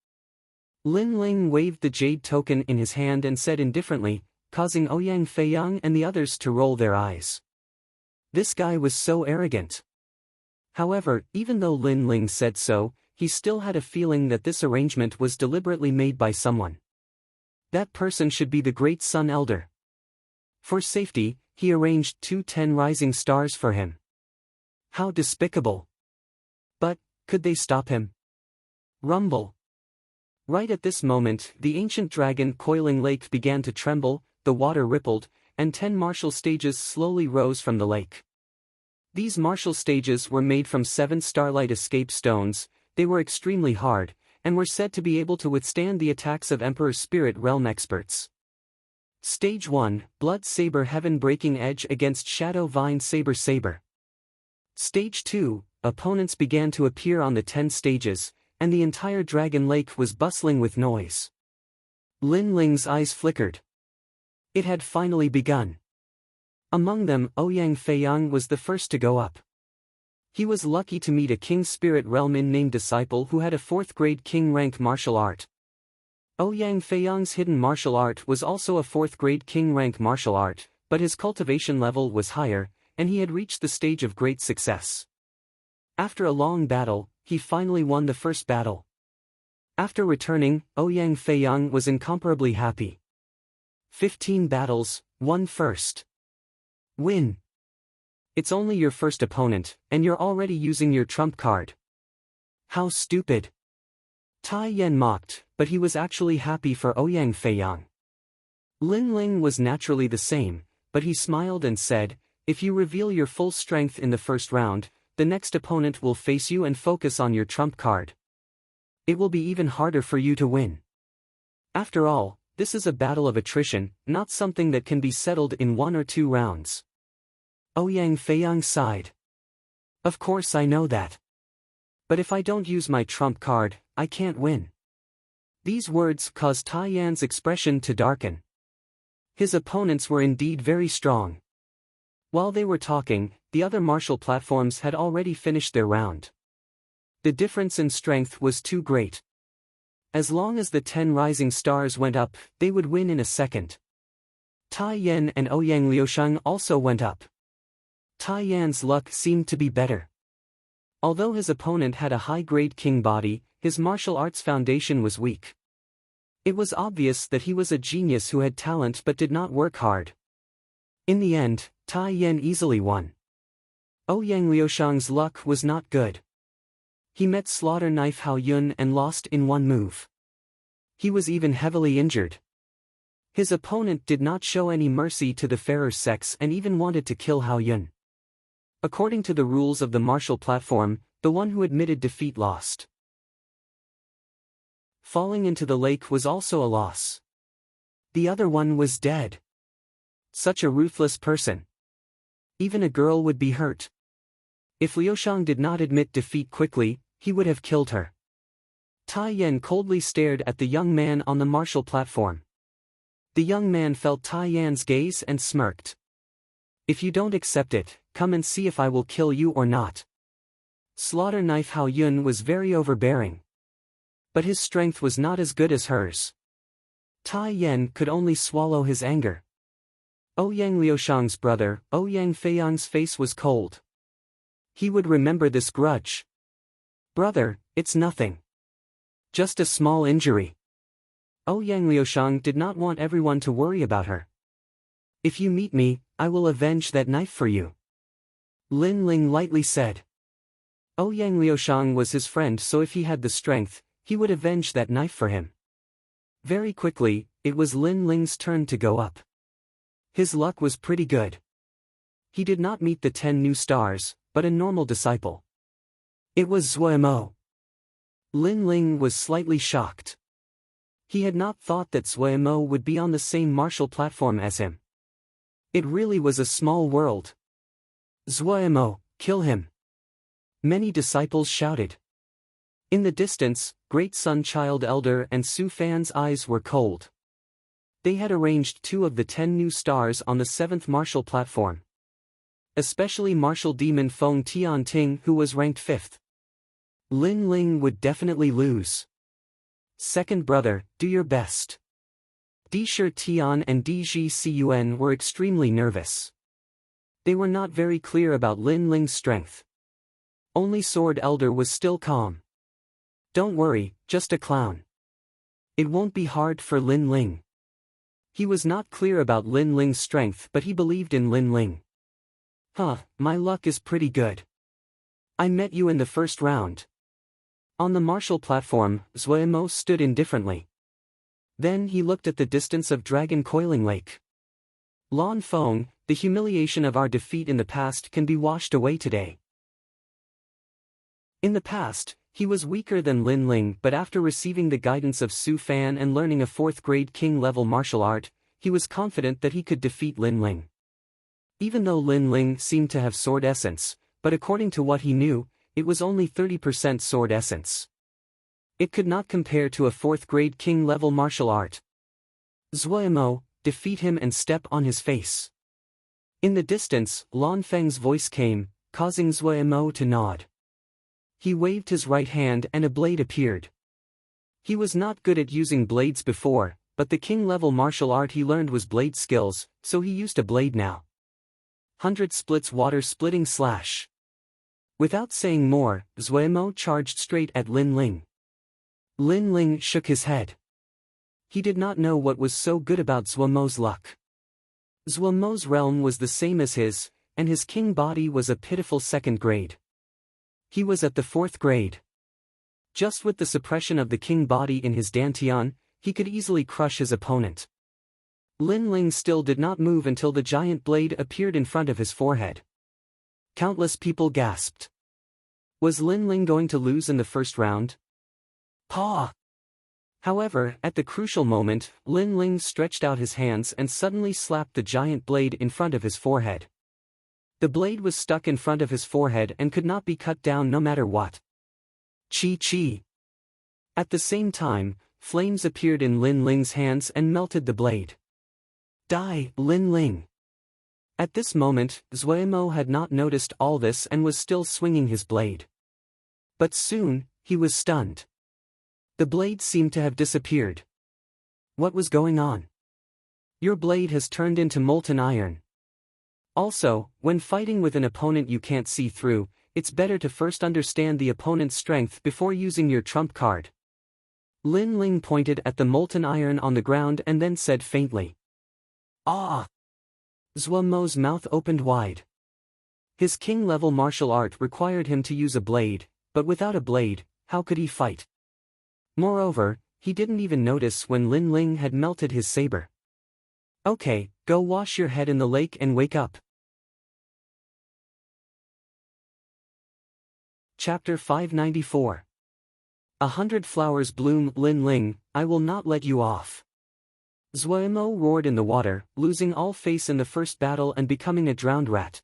Lin Ling waved the jade token in his hand and said indifferently, causing Ouyang Feiyang and the others to roll their eyes. This guy was so arrogant. However, even though Lin Ling said so, he still had a feeling that this arrangement was deliberately made by someone. That person should be the Great Sun Elder. For safety, he arranged 2 10 rising stars for him. How despicable! But, could they stop him? Rumble. Right at this moment, the ancient dragon coiling lake began to tremble, the water rippled, and 10 martial stages slowly rose from the lake. These martial stages were made from 7 starlight escape stones. They were extremely hard, and were said to be able to withstand the attacks of Emperor Spirit Realm experts. Stage 1, Blood Saber Heaven Breaking Edge against Shadow Vine Saber. Stage 2, opponents began to appear on the 10 stages, and the entire Dragon Lake was bustling with noise. Lin Ling's eyes flickered. It had finally begun. Among them, Ouyang Feiyang was the first to go up. He was lucky to meet a King Spirit Realm named disciple who had a 4th grade King rank martial art. Ouyang Feiyang's hidden martial art was also a 4th grade King rank martial art, but his cultivation level was higher, and he had reached the stage of great success. After a long battle, he finally won the first battle. After returning, Ouyang Feiyang was incomparably happy. 15 battles, won first. Win. It's only your first opponent, and you're already using your trump card. How stupid. Tai Yan mocked, but he was actually happy for Ouyang Feiyang. Lin Ling was naturally the same, but he smiled and said, if you reveal your full strength in the first round, the next opponent will face you and focus on your trump card. It will be even harder for you to win. After all, this is a battle of attrition, not something that can be settled in 1 or 2 rounds. Ouyang Feiyang sighed. Of course I know that. But if I don't use my trump card, I can't win. These words caused Tai Yan's expression to darken. His opponents were indeed very strong. While they were talking, the other martial platforms had already finished their round. The difference in strength was too great. As long as the 10 rising stars went up, they would win in a second. Tai Yan and Ouyang Liusheng also went up. Tai Yan's luck seemed to be better. Although his opponent had a high-grade king body, his martial arts foundation was weak. It was obvious that he was a genius who had talent but did not work hard. In the end, Tai Yan easily won. Ouyang Liusheng's luck was not good. He met Slaughter Knife Hao Yun and lost in 1 move. He was even heavily injured. His opponent did not show any mercy to the fairer sex and even wanted to kill Hao Yun. According to the rules of the martial platform, the one who admitted defeat lost. Falling into the lake was also a loss. The other one was dead. Such a ruthless person. Even a girl would be hurt. If Liusheng did not admit defeat quickly, he would have killed her. Tai Yan coldly stared at the young man on the martial platform. The young man felt Tai Yan's gaze and smirked. If you don't accept it, come and see if I will kill you or not. Slaughter Knife Hao Yun was very overbearing. But his strength was not as good as hers. Tai Yan could only swallow his anger. Ouyang Liusheng's brother, Ouyang Feiyang's face was cold. He would remember this grudge. Brother, it's nothing. Just a small injury. Ouyang Liusheng did not want everyone to worry about her. If you meet me, I will avenge that knife for you. Lin Ling lightly said. Ouyang Liusheng was his friend, so if he had the strength, he would avenge that knife for him. Very quickly, it was Lin Ling's turn to go up. His luck was pretty good. he did not meet the 10 new stars, but a normal disciple. It was Zuemo. Lin Ling was slightly shocked. He had not thought that Zuemo would be on the same martial platform as him. It really was a small world. Zuemo, kill him! Many disciples shouted. In the distance, Great Sun Child Elder and Su Fan's eyes were cold. They had arranged 2 of the 10 new stars on the 7th martial platform. Especially Martial Demon Feng Tian Ting, who was ranked 5th. Lin Ling would definitely lose. Second brother, do your best. Di Shi Tian and Di Ji Cun were extremely nervous. They were not very clear about Lin Ling's strength. Only Sword Elder was still calm. Don't worry, just a clown. It won't be hard for Lin Ling. He was not clear about Lin Ling's strength, but he believed in Lin Ling. My luck is pretty good. I met you in the first round. On the martial platform, Zuemo stood indifferently. Then he looked at the distance of Dragon Coiling Lake. Lan Feng, the humiliation of our defeat in the past can be washed away today. In the past, he was weaker than Lin Ling, but after receiving the guidance of Su Fan and learning a 4th-grade king-level martial art, he was confident that he could defeat Lin Ling. Even though Lin Ling seemed to have sword essence, but according to what he knew, it was only 30% sword essence. It could not compare to a 4th-grade king-level martial art. Zuemo, defeat him and step on his face. In the distance, Lan Feng's voice came, causing Zuemo to nod. He waved his right hand and a blade appeared. He was not good at using blades before, but the king-level martial art he learned was blade skills, so he used a blade now. 100 splits water splitting slash. Without saying more, Zuemo charged straight at Lin Ling. Lin Ling shook his head. He did not know what was so good about Zuemo's luck. Zuemo's realm was the same as his, and his king body was a pitiful 2nd grade. He was at the 4th grade. Just with the suppression of the king body in his dantian, he could easily crush his opponent. Lin Ling still did not move until the giant blade appeared in front of his forehead. Countless people gasped. Was Lin Ling going to lose in the first round? Paw! However, at the crucial moment, Lin Ling stretched out his hands and suddenly slapped the giant blade in front of his forehead. The blade was stuck in front of his forehead and could not be cut down no matter what. Chi. At the same time, flames appeared in Lin Ling's hands and melted the blade. Die, Lin Ling! At this moment, Zuemo had not noticed all this and was still swinging his blade. But soon, he was stunned. The blade seemed to have disappeared. What was going on? Your blade has turned into molten iron. Also, when fighting with an opponent you can't see through, it's better to first understand the opponent's strength before using your trump card. Lin Ling pointed at the molten iron on the ground and then said faintly. Ah! Zuemo's mouth opened wide. His king-level martial art required him to use a blade, but without a blade, how could he fight? Moreover, he didn't even notice when Lin Ling had melted his saber. Okay, go wash your head in the lake and wake up. Chapter 594. 100 flowers bloom. Lin Ling, I will not let you off. Zuemo roared in the water, losing all face in the first battle and becoming a drowned rat.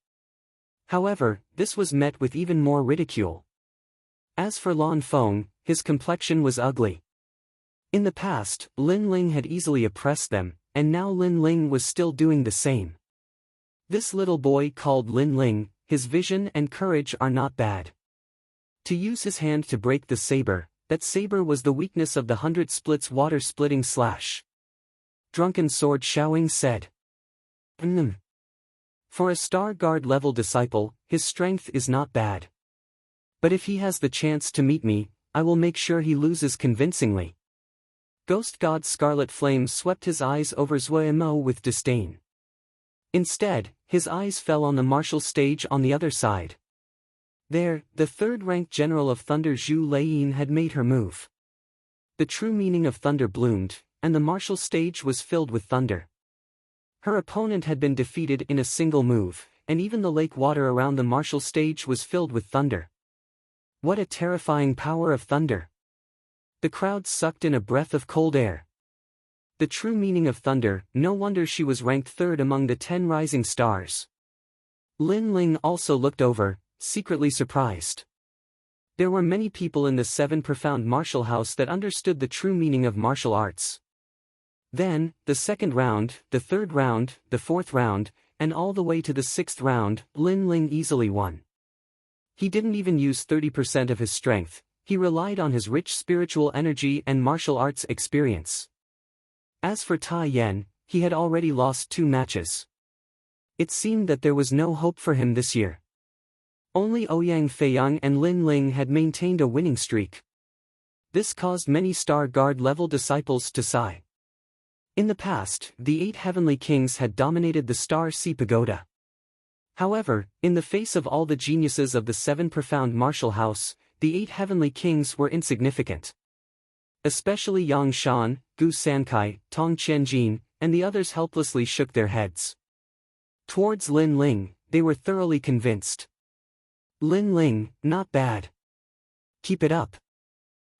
However, this was met with even more ridicule. As for Lan Feng, his complexion was ugly. In the past, Lin Ling had easily oppressed them, and now Lin Ling was still doing the same. This little boy called Lin Ling, his vision and courage are not bad. To use his hand to break the saber, that saber was the weakness of the 100 splits water splitting slash. Drunken Sword Xiaoying said. For a Star Guard level disciple, his strength is not bad. But if he has the chance to meet me, I will make sure he loses convincingly. Ghost God Scarlet Flame swept his eyes over Zuemo with disdain. Instead, his eyes fell on the martial stage on the other side. There, the 3rd-ranked General of Thunder Zhu Leiyin had made her move. The true meaning of thunder bloomed, and the martial stage was filled with thunder. Her opponent had been defeated in a single move, and even the lake water around the martial stage was filled with thunder. What a terrifying power of thunder! The crowd sucked in a breath of cold air. The true meaning of thunder, no wonder she was ranked third among the 10 rising stars. Lin Ling also looked over, secretly surprised. There were many people in the 7 profound martial house that understood the true meaning of martial arts. Then, the second round, the third round, the fourth round, and all the way to the 6th round, Lin Ling easily won. He didn't even use 30% of his strength, he relied on his rich spiritual energy and martial arts experience. As for Tai Yan, he had already lost 2 matches. It seemed that there was no hope for him this year. Only Ouyang Feiyang and Lin Ling had maintained a winning streak. This caused many Star Guard level disciples to sigh. In the past, the 8 heavenly kings had dominated the Star Sea Pagoda. However, in the face of all the geniuses of the 7 profound martial house, the 8 heavenly kings were insignificant. Especially Yang Shan, Gu Sankai, Tong Qianjin, and the others helplessly shook their heads. Towards Lin Ling, they were thoroughly convinced. Lin Ling, not bad. Keep it up.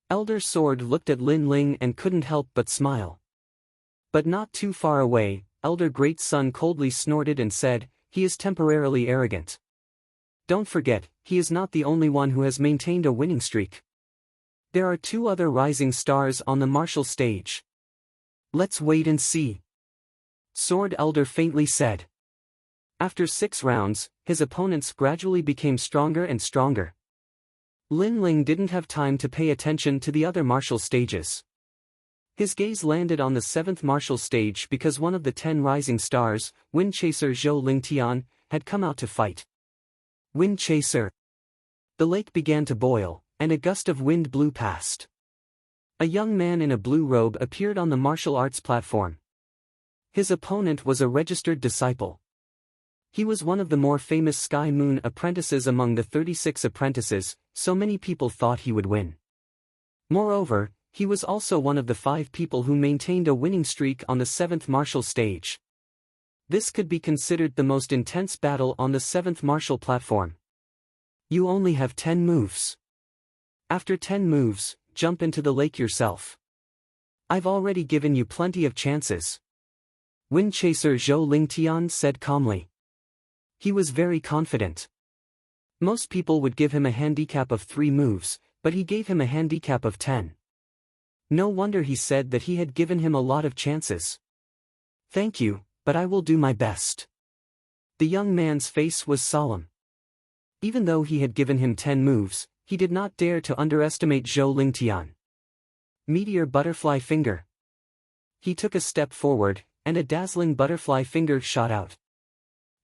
Elder Sword looked at Lin Ling and couldn't help but smile. But not too far away, Elder Great Sun coldly snorted and said, he is temporarily arrogant. Don't forget, he is not the only one who has maintained a winning streak. There are 2 other rising stars on the martial stage. Let's wait and see. Sword Elder faintly said. After 6 rounds, his opponents gradually became stronger and stronger. Lin Ling didn't have time to pay attention to the other martial stages. His gaze landed on the 7th martial stage because one of the 10 rising stars, Wind Chaser Zhou Lingtian, had come out to fight. Wind Chaser. The lake began to boil, and a gust of wind blew past. A young man in a blue robe appeared on the martial arts platform. His opponent was a registered disciple. He was one of the more famous Sky Moon apprentices among the 36 apprentices, so many people thought he would win. Moreover, he was also one of the 5 people who maintained a winning streak on the 7th martial stage. This could be considered the most intense battle on the 7th martial platform. You only have 10 moves. After 10 moves, jump into the lake yourself. I've already given you plenty of chances. Wind Chaser Zhou Lingtian said calmly. He was very confident. Most people would give him a handicap of 3 moves, but he gave him a handicap of 10. No wonder he said that he had given him a lot of chances. Thank you, but I will do my best. The young man's face was solemn. Even though he had given him 10 moves, he did not dare to underestimate Zhou Lingtian. Meteor Butterfly Finger. He took a step forward, and a dazzling butterfly finger shot out.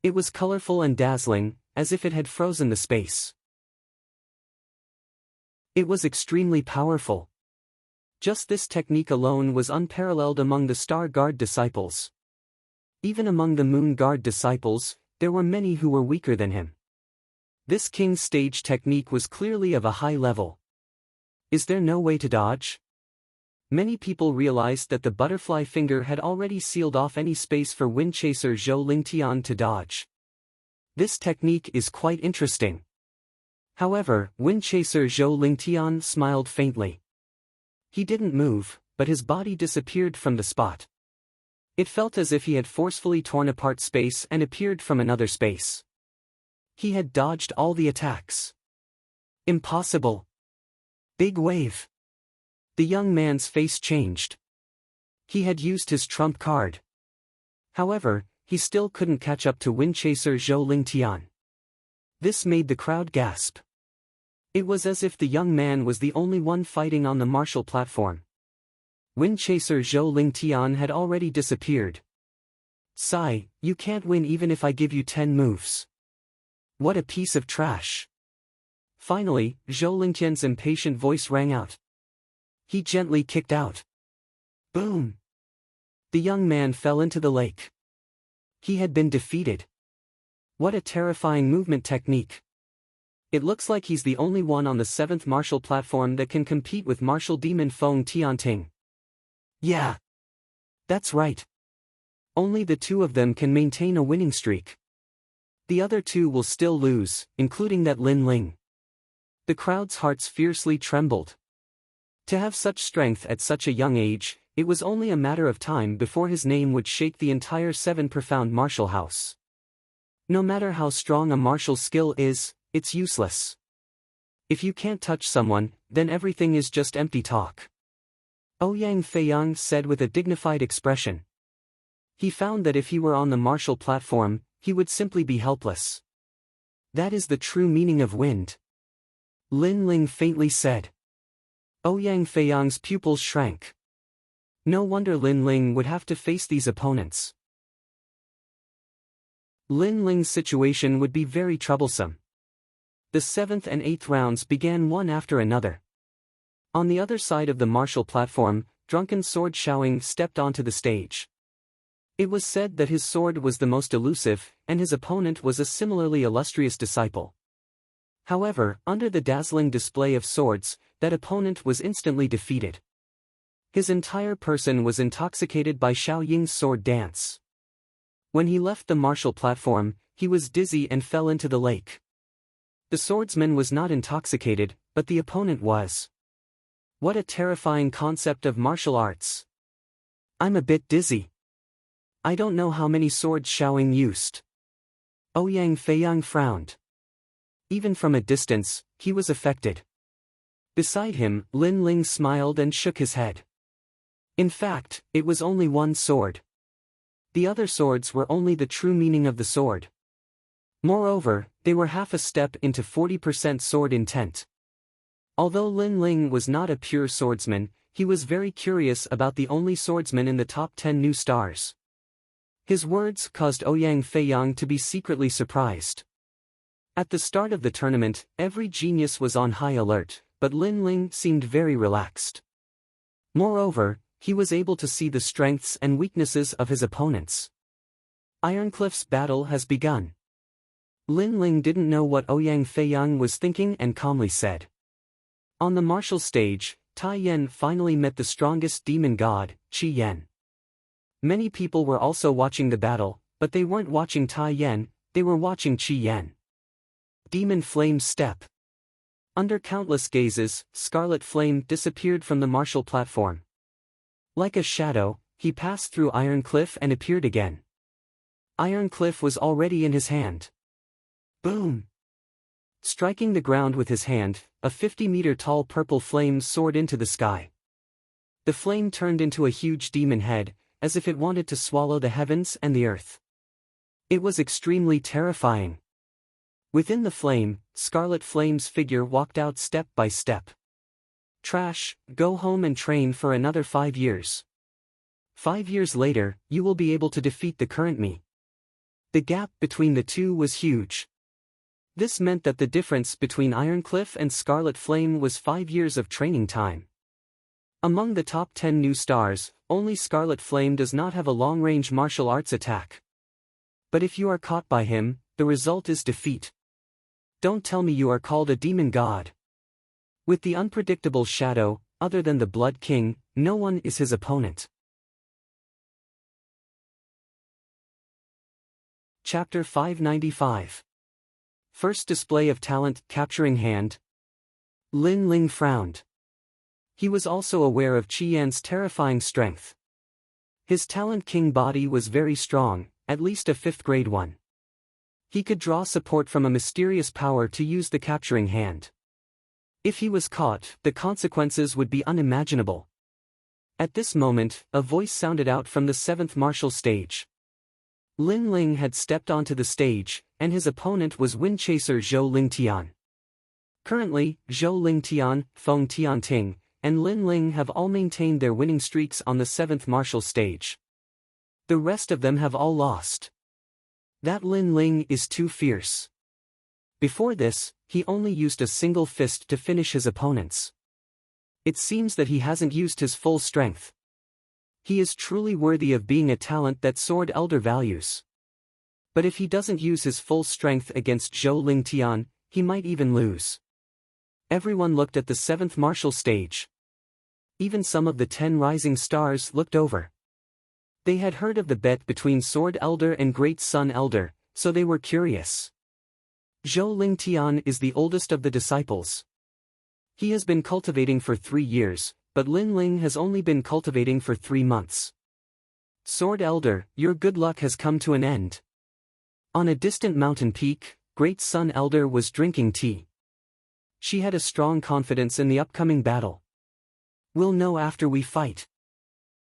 It was colorful and dazzling, as if it had frozen the space. It was extremely powerful. Just this technique alone was unparalleled among the Star Guard disciples. Even among the Moon Guard disciples, there were many who were weaker than him. This King's stage technique was clearly of a high level. Is there no way to dodge? Many people realized that the butterfly finger had already sealed off any space for Wind Chaser Zhou Lingtian to dodge. This technique is quite interesting. However, Wind Chaser Zhou Lingtian smiled faintly. He didn't move, but his body disappeared from the spot. It felt as if he had forcefully torn apart space and appeared from another space. He had dodged all the attacks. Impossible. Big wave. The young man's face changed. He had used his trump card. However, he still couldn't catch up to Wind Chaser Zhou Lingtian. This made the crowd gasp. It was as if the young man was the only one fighting on the martial platform. Wind Chaser Zhou Lingtian had already disappeared. Sigh, you can't win even if I give you 10 moves. What a piece of trash. Finally, Zhou Lingtian's impatient voice rang out. He gently kicked out. Boom! The young man fell into the lake. He had been defeated. What a terrifying movement technique. It looks like he's the only one on the 7th martial platform that can compete with martial demon Feng Tianting. Yeah. That's right. Only the 2 of them can maintain a winning streak. The other two will still lose, including that Lin Ling. The crowd's hearts fiercely trembled. To have such strength at such a young age, it was only a matter of time before his name would shake the entire Seven Profound Martial House. No matter how strong a martial skill is, it's useless. If you can't touch someone, then everything is just empty talk. Ouyang Feiyang said with a dignified expression. He found that if he were on the martial platform, he would simply be helpless. That is the true meaning of wind. Lin Ling faintly said. Ouyang Feiyang's pupils shrank. No wonder Lin Ling would have to face these opponents. Lin Ling's situation would be very troublesome. The 7th and 8th rounds began one after another. On the other side of the martial platform, drunken sword Xiaoying stepped onto the stage. It was said that his sword was the most elusive, and his opponent was a similarly illustrious disciple. However, under the dazzling display of swords, that opponent was instantly defeated. His entire person was intoxicated by Xiaoying's sword dance. When he left the martial platform, he was dizzy and fell into the lake. The swordsman was not intoxicated, but the opponent was. What a terrifying concept of martial arts. I'm a bit dizzy. I don't know how many swords Xiaoying used. Ouyang Feiyang frowned. Even from a distance, he was affected. Beside him, Lin Ling smiled and shook his head. In fact, it was only one sword. The other swords were only the true meaning of the sword. Moreover, they were half a step into 40% sword intent. Although Lin Ling was not a pure swordsman, he was very curious about the only swordsman in the top 10 new stars. His words caused Ouyang Feiyang to be secretly surprised. At the start of the tournament, every genius was on high alert, but Lin Ling seemed very relaxed. Moreover, he was able to see the strengths and weaknesses of his opponents. Ironcliff's battle has begun. Lin Ling didn't know what Ouyang Feiyang was thinking and calmly said. On the martial stage, Tai Yan finally met the strongest demon god, Qi Yan. Many people were also watching the battle, but they weren't watching Tai Yan, they were watching Qi Yan. Demon Flame Step. Under countless gazes, Scarlet Flame disappeared from the martial platform. Like a shadow, he passed through Iron Cliff and appeared again. Iron Cliff was already in his hand. Boom! Striking the ground with his hand, a 50-meter-tall purple flame soared into the sky. The flame turned into a huge demon head, as if it wanted to swallow the heavens and the earth. It was extremely terrifying. Within the flame, Scarlet Flame's figure walked out step by step. Trash, go home and train for another 5 years. 5 years later, you will be able to defeat the current me. The gap between the two was huge. This meant that the difference between Ironcliff and Scarlet Flame was 5 years of training time. Among the top 10 new stars, only Scarlet Flame does not have a long-range martial arts attack. But if you are caught by him, the result is defeat. Don't tell me you are called a demon god. With the unpredictable shadow, other than the Blood King, no one is his opponent. Chapter 595. First display of talent, capturing hand. Lin Ling frowned. He was also aware of Qi Yan's terrifying strength. His Talent King body was very strong, at least a 5th grade one. He could draw support from a mysterious power to use the capturing hand. If he was caught, the consequences would be unimaginable. At this moment, a voice sounded out from the 7th martial stage. Lin Ling had stepped onto the stage, and his opponent was Windchaser Zhou Lingtian. Currently, Zhou Lingtian, Feng Tianting, and Lin Ling have all maintained their winning streaks on the 7th martial stage. The rest of them have all lost. That Lin Ling is too fierce. Before this, he only used a single fist to finish his opponents. It seems that he hasn't used his full strength. He is truly worthy of being a talent that Sword Elder values. But if he doesn't use his full strength against Zhou Lingtian, he might even lose. Everyone looked at the 7th martial stage. Even some of the 10 rising stars looked over. They had heard of the bet between Sword Elder and Great Sun Elder, so they were curious. Zhou Lingtian is the oldest of the disciples. He has been cultivating for 3 years, but Lin Ling has only been cultivating for 3 months. Sword Elder, your good luck has come to an end. On a distant mountain peak, Great Sun Elder was drinking tea. She had a strong confidence in the upcoming battle. We'll know after we fight.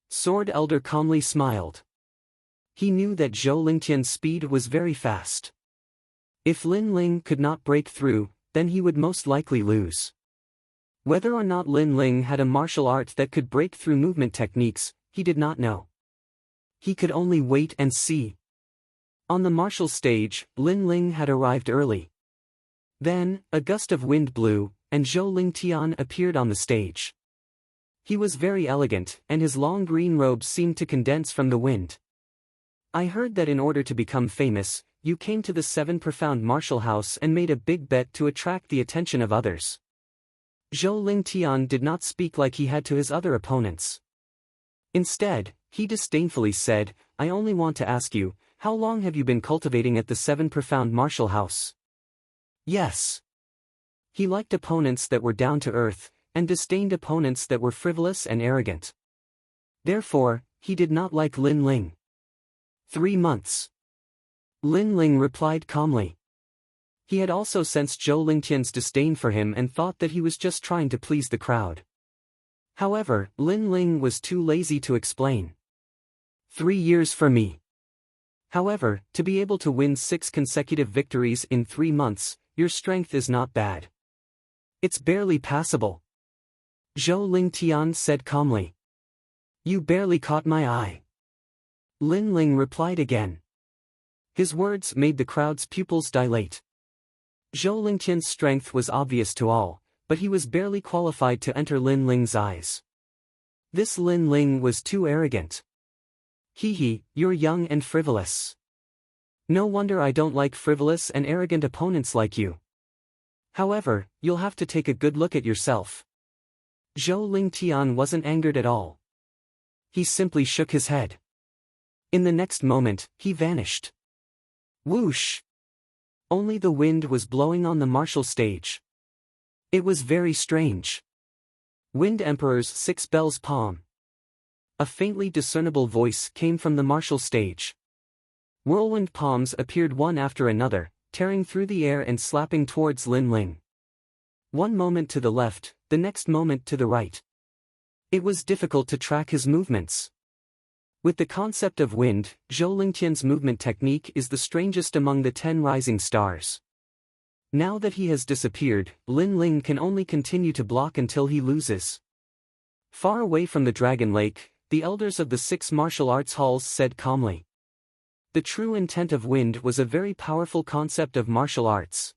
Sword Elder calmly smiled. He knew that Zhou Lingtian's speed was very fast. If Lin Ling could not break through, then he would most likely lose. Whether or not Lin Ling had a martial art that could break through movement techniques, he did not know. He could only wait and see. On the martial stage, Lin Ling had arrived early. Then, a gust of wind blew, and Zhou Lingtian appeared on the stage. He was very elegant, and his long green robes seemed to condense from the wind. I heard that in order to become famous, you came to the 7 Profound Martial House and made a big bet to attract the attention of others. Zhou Lingtian did not speak like he had to his other opponents. Instead, he disdainfully said, I only want to ask you, how long have you been cultivating at the 7 Profound Martial House? Yes. He liked opponents that were down to earth, and disdained opponents that were frivolous and arrogant. Therefore, he did not like Lin Ling. 3 months. Lin Ling replied calmly. He had also sensed Zhou Lingtian's disdain for him and thought that he was just trying to please the crowd. However, Lin Ling was too lazy to explain. 3 years for me. However, to be able to win 6 consecutive victories in 3 months, your strength is not bad. It's barely passable. Zhou Lingtian said calmly. You barely caught my eye. Lin Ling replied again. His words made the crowd's pupils dilate. Zhou Lingtian's strength was obvious to all, but he was barely qualified to enter Lin Ling's eyes. This Lin Ling was too arrogant. Hee, you're young and frivolous. No wonder I don't like frivolous and arrogant opponents like you. However, you'll have to take a good look at yourself. Zhou Lingtian wasn't angered at all. He simply shook his head. In the next moment, he vanished. Whoosh! Only the wind was blowing on the martial stage. It was very strange. Wind Emperor's 6 bells palm. A faintly discernible voice came from the martial stage. Whirlwind palms appeared one after another, tearing through the air and slapping towards Lin Ling. One moment to the left, the next moment to the right. It was difficult to track his movements. With the concept of wind, Zhou Lingtian's movement technique is the strangest among the 10 rising stars. Now that he has disappeared, Lin Ling can only continue to block until he loses. Far away from the Dragon Lake, the elders of the 6 martial arts halls said calmly. The true intent of wind was a very powerful concept of martial arts.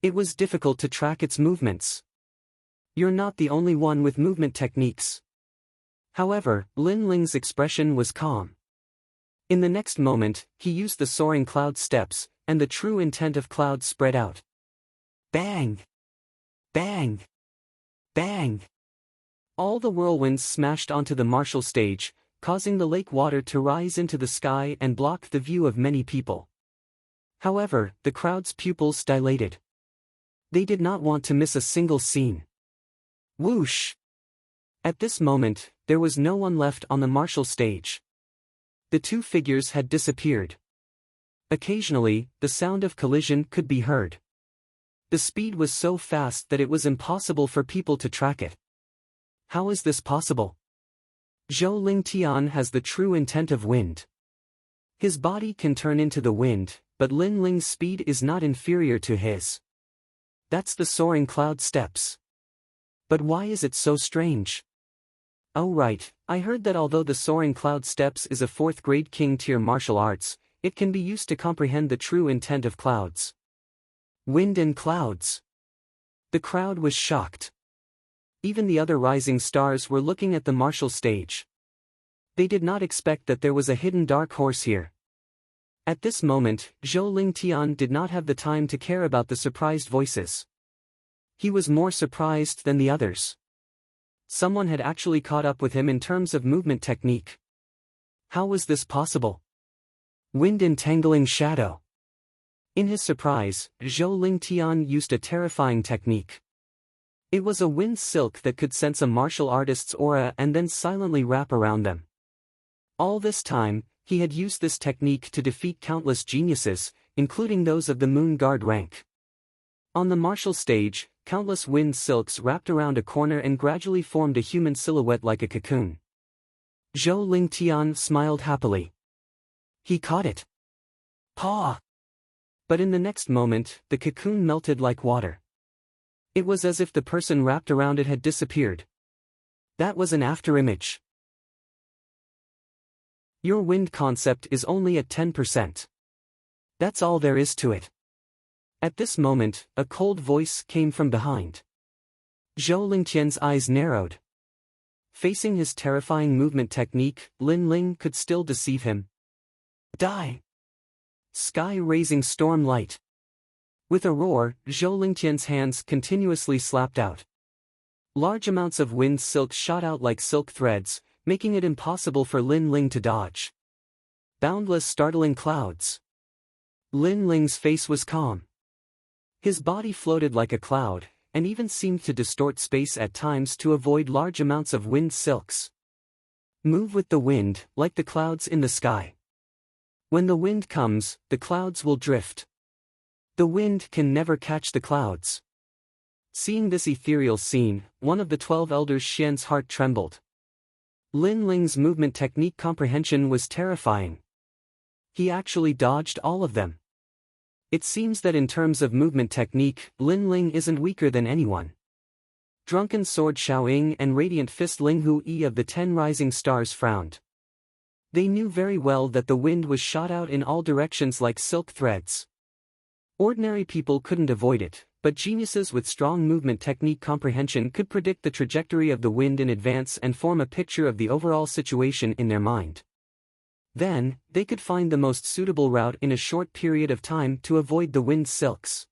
It was difficult to track its movements. You're not the only one with movement techniques. However, Lin Ling's expression was calm. In the next moment, he used the soaring cloud steps, and the true intent of clouds spread out. Bang! Bang! Bang! All the whirlwinds smashed onto the martial stage, causing the lake water to rise into the sky and block the view of many people. However, the crowd's pupils dilated. They did not want to miss a single scene. Whoosh! At this moment, there was no one left on the martial stage. The 2 figures had disappeared. Occasionally, the sound of collision could be heard. The speed was so fast that it was impossible for people to track it. How is this possible? Zhou Lingtian has the true intent of wind. His body can turn into the wind, but Lin Ling's speed is not inferior to his. That's the soaring cloud steps. But why is it so strange? Oh right, I heard that although the soaring cloud steps is a 4th grade king tier martial arts, it can be used to comprehend the true intent of clouds. Wind and clouds. The crowd was shocked. Even the other rising stars were looking at the martial stage. They did not expect that there was a hidden dark horse here. At this moment, Zhou Lingtian did not have the time to care about the surprised voices. He was more surprised than the others. Someone had actually caught up with him in terms of movement technique. How was this possible? Wind entangling shadow. In his surprise, Zhou Lingtian used a terrifying technique. It was a wind silk that could sense a martial artist's aura and then silently wrap around them. All this time, he had used this technique to defeat countless geniuses, including those of the Moon Guard rank. On the martial stage, countless wind silks wrapped around a corner and gradually formed a human silhouette like a cocoon. Zhou Lingtian smiled happily. He caught it. Paw! But in the next moment, the cocoon melted like water. It was as if the person wrapped around it had disappeared. That was an afterimage. Your wind concept is only at 10%. That's all there is to it. At this moment, a cold voice came from behind. Zhou Lingtian's eyes narrowed. Facing his terrifying movement technique, Lin Ling could still deceive him. Die! Sky-raising storm light. With a roar, Zhou Lingtian's hands continuously slapped out. Large amounts of wind silk shot out like silk threads, making it impossible for Lin Ling to dodge. Boundless startling clouds. Lin Ling's face was calm. His body floated like a cloud, and even seemed to distort space at times to avoid large amounts of wind silks. Move with the wind, like the clouds in the sky. When the wind comes, the clouds will drift. The wind can never catch the clouds. Seeing this ethereal scene, one of the 12 elders Xian's heart trembled. Lin Ling's movement technique comprehension was terrifying. He actually dodged all of them. It seems that in terms of movement technique, Lin Ling isn't weaker than anyone. Drunken Sword Xiaoying and Radiant Fist Ling Hui of the 10 Rising Stars frowned. They knew very well that the wind was shot out in all directions like silk threads. Ordinary people couldn't avoid it, but geniuses with strong movement technique comprehension could predict the trajectory of the wind in advance and form a picture of the overall situation in their mind. Then, they could find the most suitable route in a short period of time to avoid the wind silks.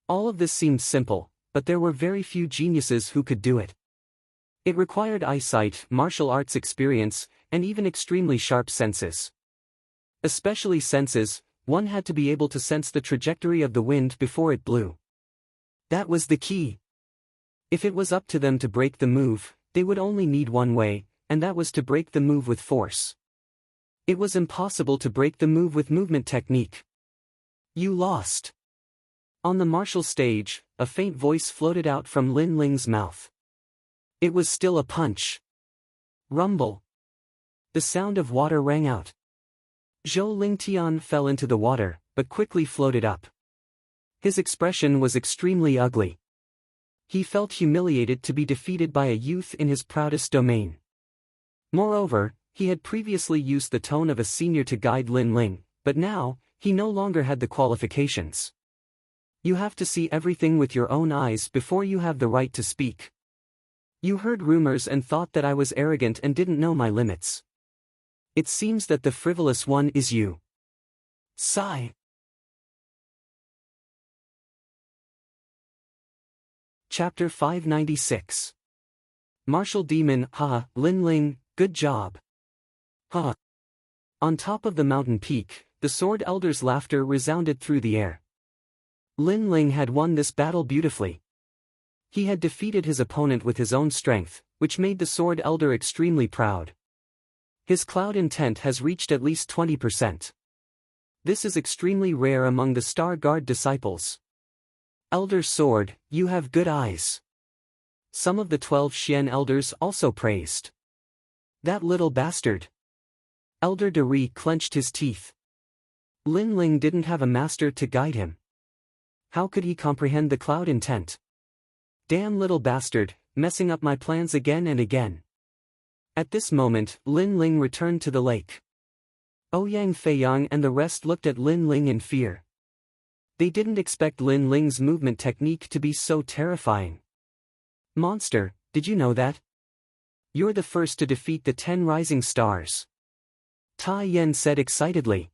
All of this seemed simple, but there were very few geniuses who could do it. It required eyesight, martial arts experience, and even extremely sharp senses. Especially senses, one had to be able to sense the trajectory of the wind before it blew. That was the key. If it was up to them to break the move, they would only need one way, and that was to break the move with force. It was impossible to break the move with movement technique. You lost. On the martial stage, a faint voice floated out from Lin Ling's mouth. It was still a punch. Rumble. The sound of water rang out. Zhou Lingtian fell into the water, but quickly floated up. His expression was extremely ugly. He felt humiliated to be defeated by a youth in his proudest domain. Moreover, he had previously used the tone of a senior to guide Lin Ling, but now, he no longer had the qualifications. You have to see everything with your own eyes before you have the right to speak. You heard rumors and thought that I was arrogant and didn't know my limits. It seems that the frivolous one is you. Sigh. Chapter 596. Martial Demon. Ha, Lin Ling, good job. Ha. On top of the mountain peak, the Sword Elder's laughter resounded through the air. Lin Ling had won this battle beautifully. He had defeated his opponent with his own strength, which made the Sword Elder extremely proud. His cloud intent has reached at least 20%. This is extremely rare among the Star Guard disciples. Elder Sword, you have good eyes. Some of the 12 Xian elders also praised. That little bastard. Elder Dari clenched his teeth. Lin Ling didn't have a master to guide him. How could he comprehend the cloud intent? Damn little bastard, messing up my plans again and again. At this moment, Lin Ling returned to the lake. Ouyang Feiyang and the rest looked at Lin Ling in fear. They didn't expect Lin Ling's movement technique to be so terrifying. Monster, did you know that? You're the first to defeat the 10 rising stars. Tai Yan said excitedly.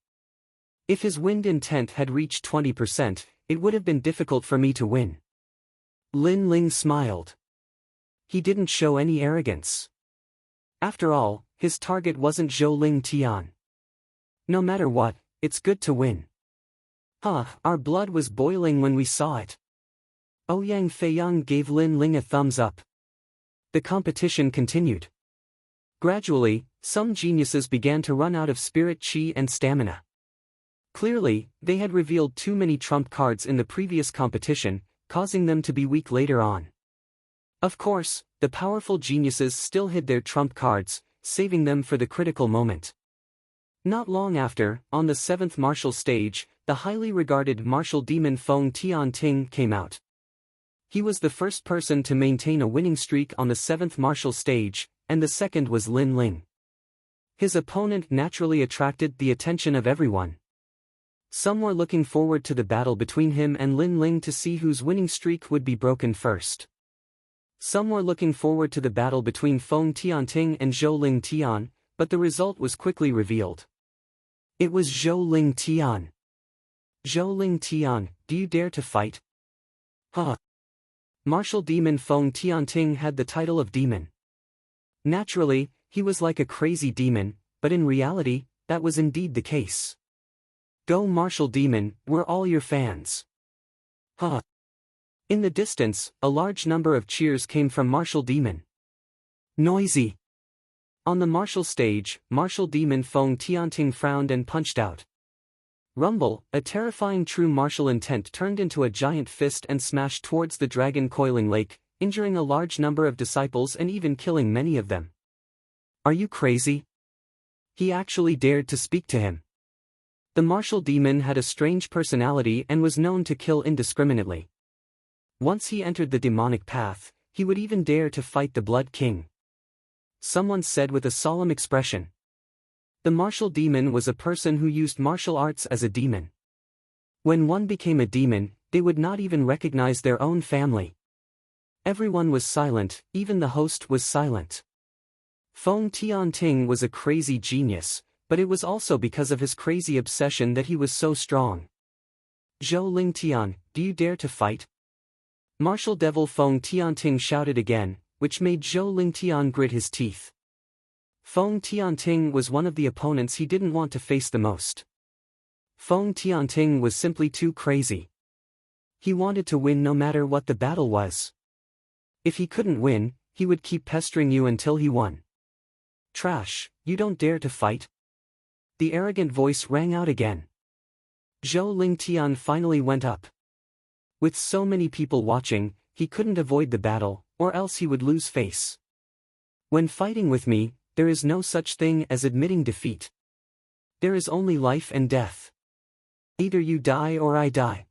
If his wind intent had reached 20%, it would have been difficult for me to win. Lin Ling smiled. He didn't show any arrogance. After all, his target wasn't Zhou Lingtian. No matter what, it's good to win. Our blood was boiling when we saw it. Ouyang Feiyang gave Lin Ling a thumbs up. The competition continued. Gradually, some geniuses began to run out of spirit chi and stamina. Clearly, they had revealed too many trump cards in the previous competition, causing them to be weak later on. Of course, the powerful geniuses still hid their trump cards, saving them for the critical moment. Not long after, on the 7th martial stage, the highly regarded martial demon Feng Tianting came out. He was the first person to maintain a winning streak on the 7th martial stage, and the second was Lin Ling. His opponent naturally attracted the attention of everyone. Some were looking forward to the battle between him and Lin Ling to see whose winning streak would be broken first. Some were looking forward to the battle between Feng Tianting and Zhou Ling Tian, but the result was quickly revealed. It was Zhou Ling Tian. Zhou Ling Tian, do you dare to fight? Martial demon Feng Tianting had the title of demon. Naturally, he was like a crazy demon, but in reality, that was indeed the case. Go martial demon, we're all your fans. In the distance, a large number of cheers came from martial demon. Noisy. On the martial stage, martial demon Feng Tianting frowned and punched out. Rumble, a terrifying true martial intent turned into a giant fist and smashed towards the dragon coiling lake, injuring a large number of disciples and even killing many of them. Are you crazy? He actually dared to speak to him. The martial demon had a strange personality and was known to kill indiscriminately. Once he entered the demonic path, he would even dare to fight the Blood King. Someone said with a solemn expression. The martial demon was a person who used martial arts as a demon. When one became a demon, they would not even recognize their own family. Everyone was silent, even the host was silent. Feng Tianting was a crazy genius, but it was also because of his crazy obsession that he was so strong. Zhou Ling Tian, do you dare to fight? Martial devil Feng Tianting shouted again, which made Zhou Ling Tian grit his teeth. Feng Tianting was one of the opponents he didn't want to face the most. Feng Tianting was simply too crazy. He wanted to win no matter what the battle was. If he couldn't win, he would keep pestering you until he won. Trash, you don't dare to fight? The arrogant voice rang out again. Zhou Ling Tian finally went up. With so many people watching, he couldn't avoid the battle, or else he would lose face. When fighting with me, there is no such thing as admitting defeat. There is only life and death. Either you die or I die.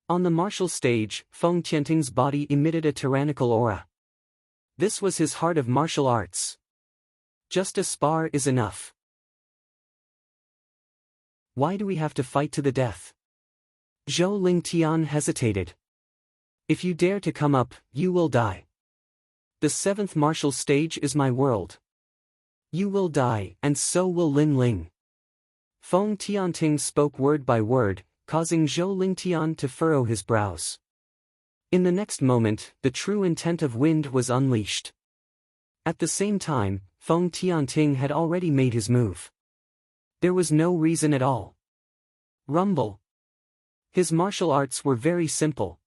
On the martial stage, Feng Tianting's body emitted a tyrannical aura. This was his heart of martial arts. Just a spar is enough. Why do we have to fight to the death? Zhou Ling Tian hesitated. If you dare to come up, you will die. The 7th martial stage is my world. You will die, and so will Lin Ling. Feng Tianting spoke word by word, causing Zhou Ling Tian to furrow his brows. In the next moment, the true intent of wind was unleashed. At the same time, Feng Tianting had already made his move. There was no reason at all. Rumble. His martial arts were very simple.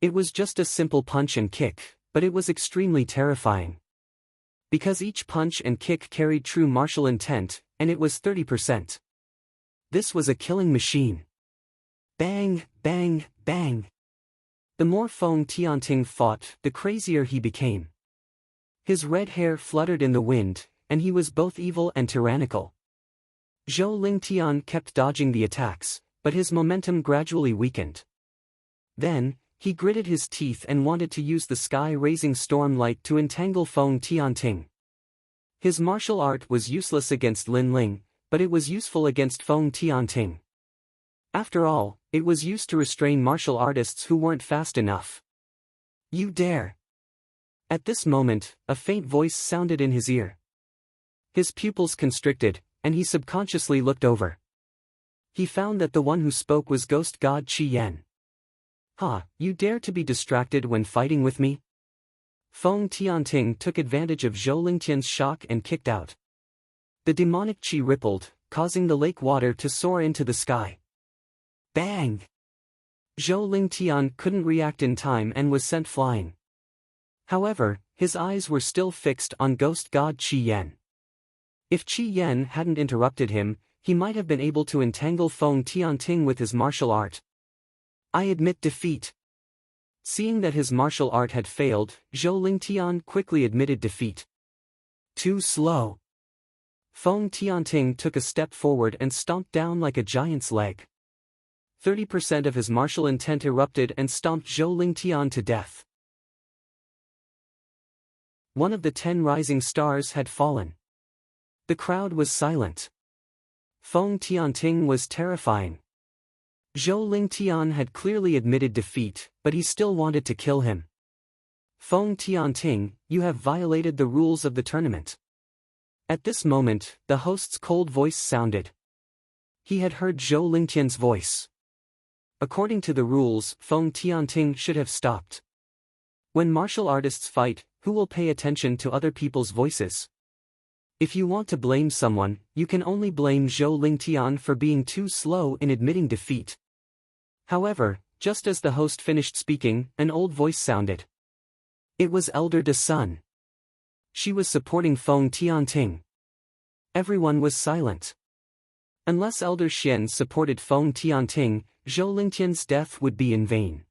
It was just a simple punch and kick, but it was extremely terrifying. Because each punch and kick carried true martial intent, and it was 30%. This was a killing machine. Bang, bang, bang. The more Feng Tianting fought, the crazier he became. His red hair fluttered in the wind, and he was both evil and tyrannical. Zhou Ling Tian kept dodging the attacks, but his momentum gradually weakened. Then, he gritted his teeth and wanted to use the sky-raising storm light to entangle Feng Tianting. His martial art was useless against Lin Ling, but it was useful against Feng Tianting. After all, it was used to restrain martial artists who weren't fast enough. You dare! At this moment, a faint voice sounded in his ear. His pupils constricted, and he subconsciously looked over. He found that the one who spoke was Ghost God Qi Yan. You dare to be distracted when fighting with me? Feng Tianting took advantage of Zhou Lingtian's shock and kicked out. The demonic qi rippled, causing the lake water to soar into the sky. Bang! Zhou Lingtian couldn't react in time and was sent flying. However, his eyes were still fixed on ghost god Qi Yan. If Qi Yan hadn't interrupted him, he might have been able to entangle Feng Tianting with his martial art. I admit defeat. Seeing that his martial art had failed, Zhou Lingtian quickly admitted defeat. Too slow. Feng Tianting took a step forward and stomped down like a giant's leg. 30% of his martial intent erupted and stomped Zhou Lingtian to death. One of the 10 rising stars had fallen. The crowd was silent. Feng Tianting was terrifying. Zhou Lingtian had clearly admitted defeat, but he still wanted to kill him. Feng Tianting, you have violated the rules of the tournament. At this moment, the host's cold voice sounded. He had heard Zhou Lingtian's voice. According to the rules, Feng Tianting should have stopped. When martial artists fight, who will pay attention to other people's voices? If you want to blame someone, you can only blame Zhou Lingtian for being too slow in admitting defeat. However, just as the host finished speaking, an old voice sounded. It was Elder De Sun. She was supporting Feng Tianting. Everyone was silent. Unless Elder Xian supported Feng Tianting, Zhou Lingtian's death would be in vain.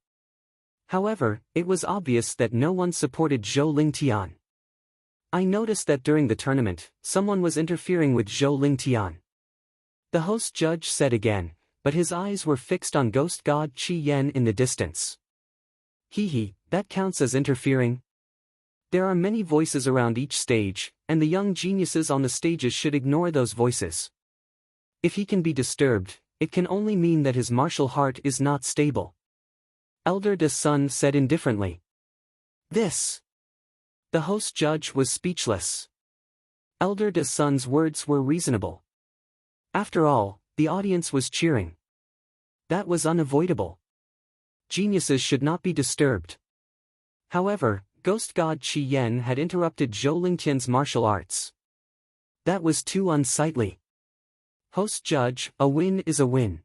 However, it was obvious that no one supported Zhou Lingtian. I noticed that during the tournament, someone was interfering with Zhou Lingtian. The host judge said again, but his eyes were fixed on ghost god Qi Yan in the distance. Hee, that counts as interfering? There are many voices around each stage, and the young geniuses on the stages should ignore those voices. If he can be disturbed, it can only mean that his martial heart is not stable. Elder De Sun said indifferently. This. The host judge was speechless. Elder De Sun's words were reasonable. After all, the audience was cheering. That was unavoidable. Geniuses should not be disturbed. However, ghost god Qi Yan had interrupted Zhou Lingtian's martial arts. That was too unsightly. Host judge, a win is a win.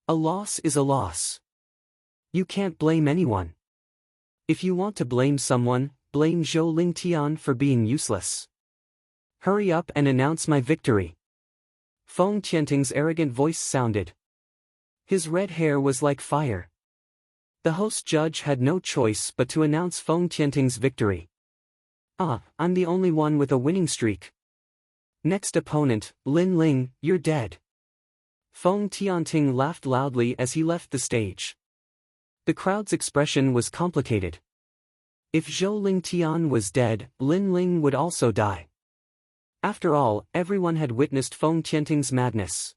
A loss is a loss. You can't blame anyone. If you want to blame someone, blame Zhou Lingtian for being useless. Hurry up and announce my victory. Feng Tianting's arrogant voice sounded. His red hair was like fire. The host judge had no choice but to announce Feng Tianting's victory. I'm the only one with a winning streak. Next opponent, Lin Ling, you're dead. Feng Tianting laughed loudly as he left the stage. The crowd's expression was complicated. If Zhou Lingtian was dead, Lin Ling would also die. After all, everyone had witnessed Feng Tianting's madness.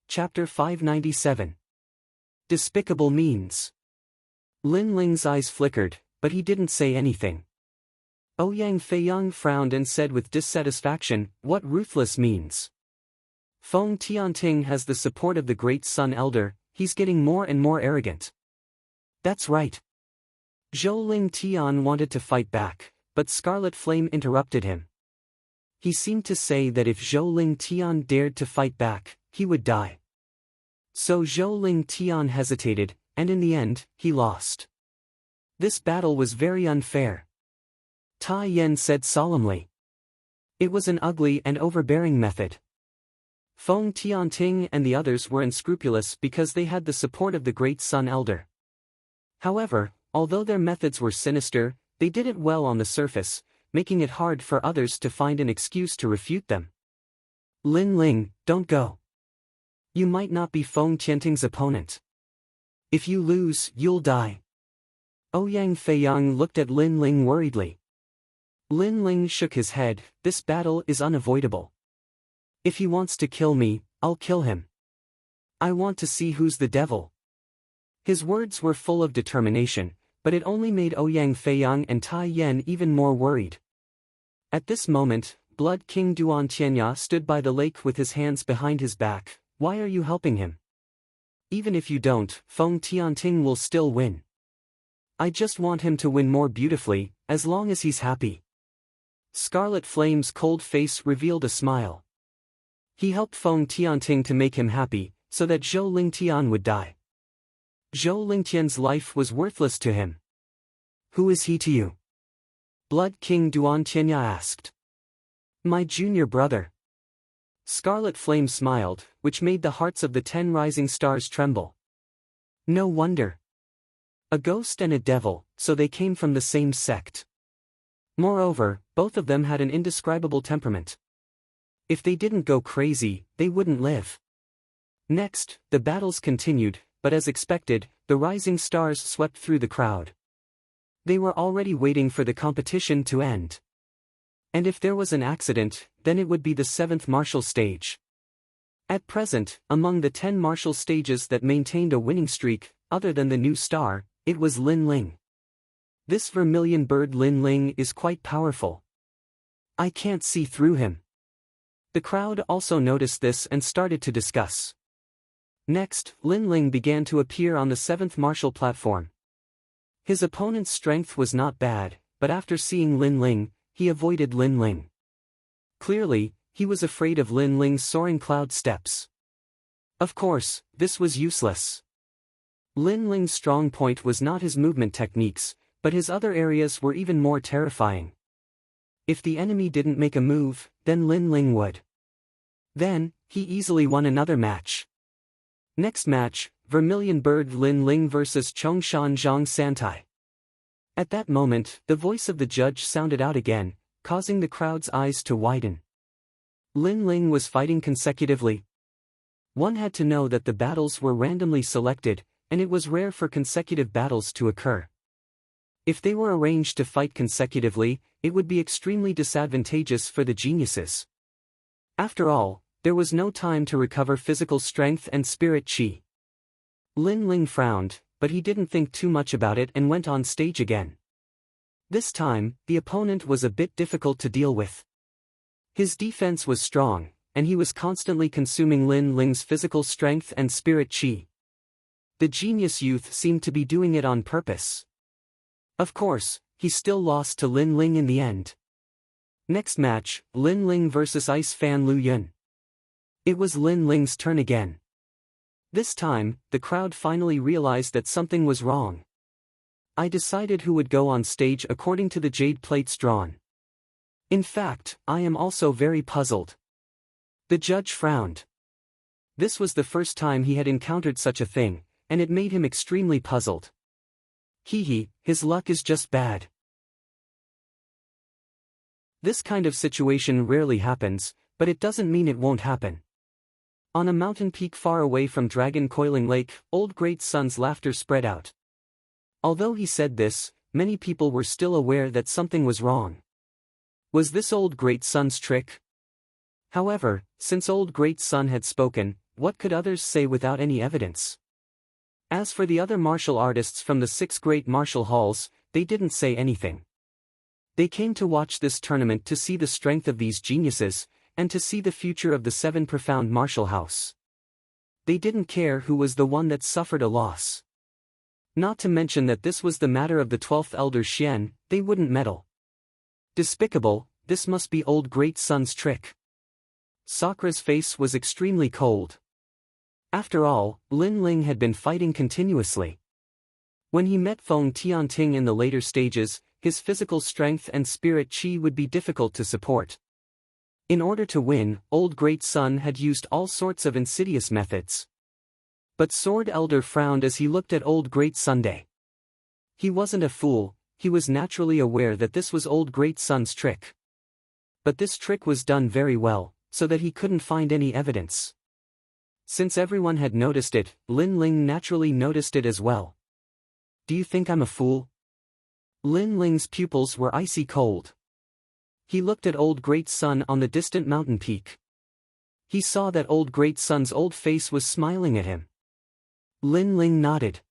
Chapter 597. Despicable Means. Lin Ling's eyes flickered, but he didn't say anything. Ouyang Feiyang frowned and said with dissatisfaction, "What ruthless means? Feng Tianting has the support of the Great Sun Elder, he's getting more and more arrogant." That's right. Zhou Lingtian wanted to fight back, but Scarlet Flame interrupted him. He seemed to say that if Zhou Lingtian dared to fight back, he would die. So Zhou Lingtian hesitated, and in the end, he lost. This battle was very unfair. Tai Yan said solemnly. It was an ugly and overbearing method. Feng Tianting and the others were unscrupulous because they had the support of the Great Sun Elder. However, although their methods were sinister, they did it well on the surface, making it hard for others to find an excuse to refute them. Lin Ling, don't go. You might not be Feng Tianting's opponent. If you lose, you'll die. Ouyang Feiyang looked at Lin Ling worriedly. Lin Ling shook his head, this battle is unavoidable. If he wants to kill me, I'll kill him. I want to see who's the devil. His words were full of determination, but it only made Ouyang Feiyang and Tai Yan even more worried. At this moment, Blood King Duan Tianya stood by the lake with his hands behind his back. Why are you helping him? Even if you don't, Feng Tianting will still win. I just want him to win more beautifully, as long as he's happy. Scarlet Flame's cold face revealed a smile. He helped Feng Tianting to make him happy, so that Zhou Lingtian would die. Zhou Lingtian's life was worthless to him. Who is he to you? Blood King Duan Tianya asked. My junior brother. Scarlet Flame smiled, which made the hearts of the 10 rising stars tremble. No wonder. A ghost and a devil, so they came from the same sect. Moreover, both of them had an indescribable temperament. If they didn't go crazy, they wouldn't live. Next, the battles continued, but as expected, the rising stars swept through the crowd. They were already waiting for the competition to end. And if there was an accident, then it would be the 7th martial stage. At present, among the 10 martial stages that maintained a winning streak, other than the new star, it was Lin Ling. This vermilion bird Lin Ling is quite powerful. I can't see through him. The crowd also noticed this and started to discuss. Next, Lin Ling began to appear on the 7th martial platform. His opponent's strength was not bad, but after seeing Lin Ling, he avoided Lin Ling. Clearly, he was afraid of Lin Ling's soaring cloud steps. Of course, this was useless. Lin Ling's strong point was not his movement techniques, but his other areas were even more terrifying. If the enemy didn't make a move, then Lin Ling would. Then, he easily won another match. Next match, Vermilion Bird Lin Ling vs Chongshan Zhang Santai. At that moment, the voice of the judge sounded out again, causing the crowd's eyes to widen. Lin Ling was fighting consecutively. One had to know that the battles were randomly selected, and it was rare for consecutive battles to occur. If they were arranged to fight consecutively, it would be extremely disadvantageous for the geniuses. After all, there was no time to recover physical strength and spirit chi. Lin Ling frowned, but he didn't think too much about it and went on stage again. This time, the opponent was a bit difficult to deal with. His defense was strong, and he was constantly consuming Lin Ling's physical strength and spirit chi. The genius youth seemed to be doing it on purpose. Of course, he still lost to Lin Ling in the end. Next match, Lin Ling vs Ice Fan Lu Yun. It was Lin Ling's turn again. This time, the crowd finally realized that something was wrong. I decided who would go on stage according to the jade plates drawn. In fact, I am also very puzzled. The judge frowned. This was the first time he had encountered such a thing, and it made him extremely puzzled. His luck is just bad. This kind of situation rarely happens, but it doesn't mean it won't happen. On a mountain peak far away from Dragon Coiling Lake, Old Great Sun's laughter spread out. Although he said this, many people were still aware that something was wrong. Was this Old Great Sun's trick? However, since Old Great Sun had spoken, what could others say without any evidence? As for the other martial artists from the 6 great martial halls, they didn't say anything. They came to watch this tournament to see the strength of these geniuses, and to see the future of the 7 profound martial house. They didn't care who was the one that suffered a loss. Not to mention that this was the matter of the 12th Elder Xian, they wouldn't meddle. Despicable, this must be Old Great Sun's trick. Sakra's face was extremely cold. After all, Lin Ling had been fighting continuously. When he met Feng Tianting in the later stages, his physical strength and spirit chi would be difficult to support. In order to win, Old Great Sun had used all sorts of insidious methods. But Sword Elder frowned as he looked at Old Great Sunday. He wasn't a fool, he was naturally aware that this was Old Great Sun's trick. But this trick was done very well, so that he couldn't find any evidence. Since everyone had noticed it, Lin Ling naturally noticed it as well. Do you think I'm a fool? Lin Ling's pupils were icy cold. He looked at Old Great Sun on the distant mountain peak. He saw that Old Great Sun's old face was smiling at him. Lin Ling nodded.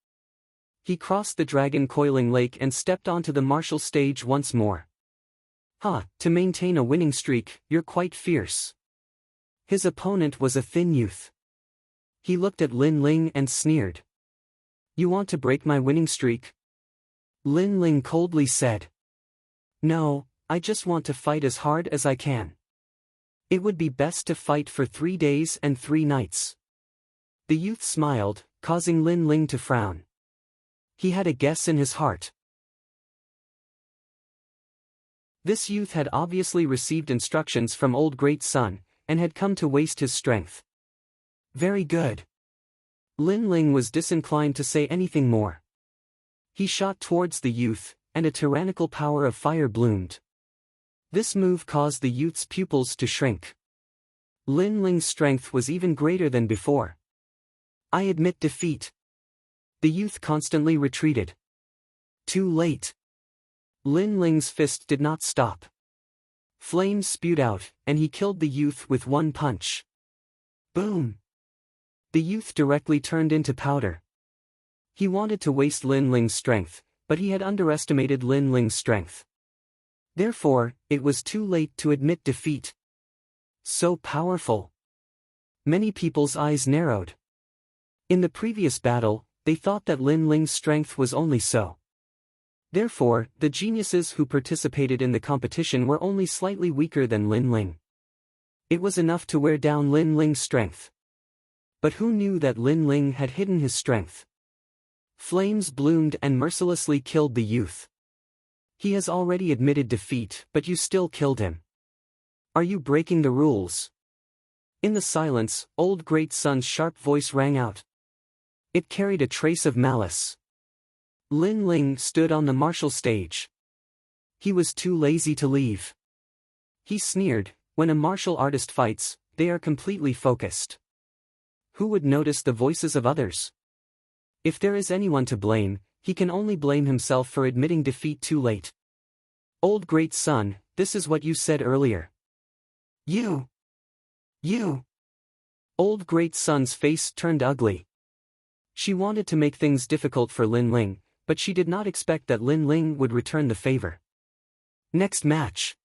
He crossed the Dragon Coiling Lake and stepped onto the martial stage once more. To maintain a winning streak, you're quite fierce. His opponent was a thin youth. He looked at Lin Ling and sneered. You want to break my winning streak? Lin Ling coldly said. No, I just want to fight as hard as I can. It would be best to fight for 3 days and 3 nights. The youth smiled, causing Lin Ling to frown. He had a guess in his heart. This youth had obviously received instructions from Old Great Sun, and had come to waste his strength. Very good. Lin Ling was disinclined to say anything more. He shot towards the youth, and a tyrannical power of fire bloomed. This move caused the youth's pupils to shrink. Lin Ling's strength was even greater than before. I admit defeat. The youth constantly retreated. Too late. Lin Ling's fist did not stop. Flames spewed out, and he killed the youth with one punch. Boom! The youth directly turned into powder. He wanted to waste Lin Ling's strength, but he had underestimated Lin Ling's strength. Therefore, it was too late to admit defeat. So powerful. Many people's eyes narrowed. In the previous battle, they thought that Lin Ling's strength was only so. Therefore, the geniuses who participated in the competition were only slightly weaker than Lin Ling. It was enough to wear down Lin Ling's strength. But who knew that Lin Ling had hidden his strength? Flames bloomed and mercilessly killed the youth. He has already admitted defeat, but you still killed him. Are you breaking the rules? In the silence, Old Great Sun's sharp voice rang out. It carried a trace of malice. Lin Ling stood on the martial stage. He was too lazy to leave. He sneered, when a martial artist fights, they are completely focused. Who would notice the voices of others? If there is anyone to blame, he can only blame himself for admitting defeat too late. Old Great Sun, this is what you said earlier. You! Old Great Sun's face turned ugly. She wanted to make things difficult for Lin Ling, but she did not expect that Lin Ling would return the favor. Next match.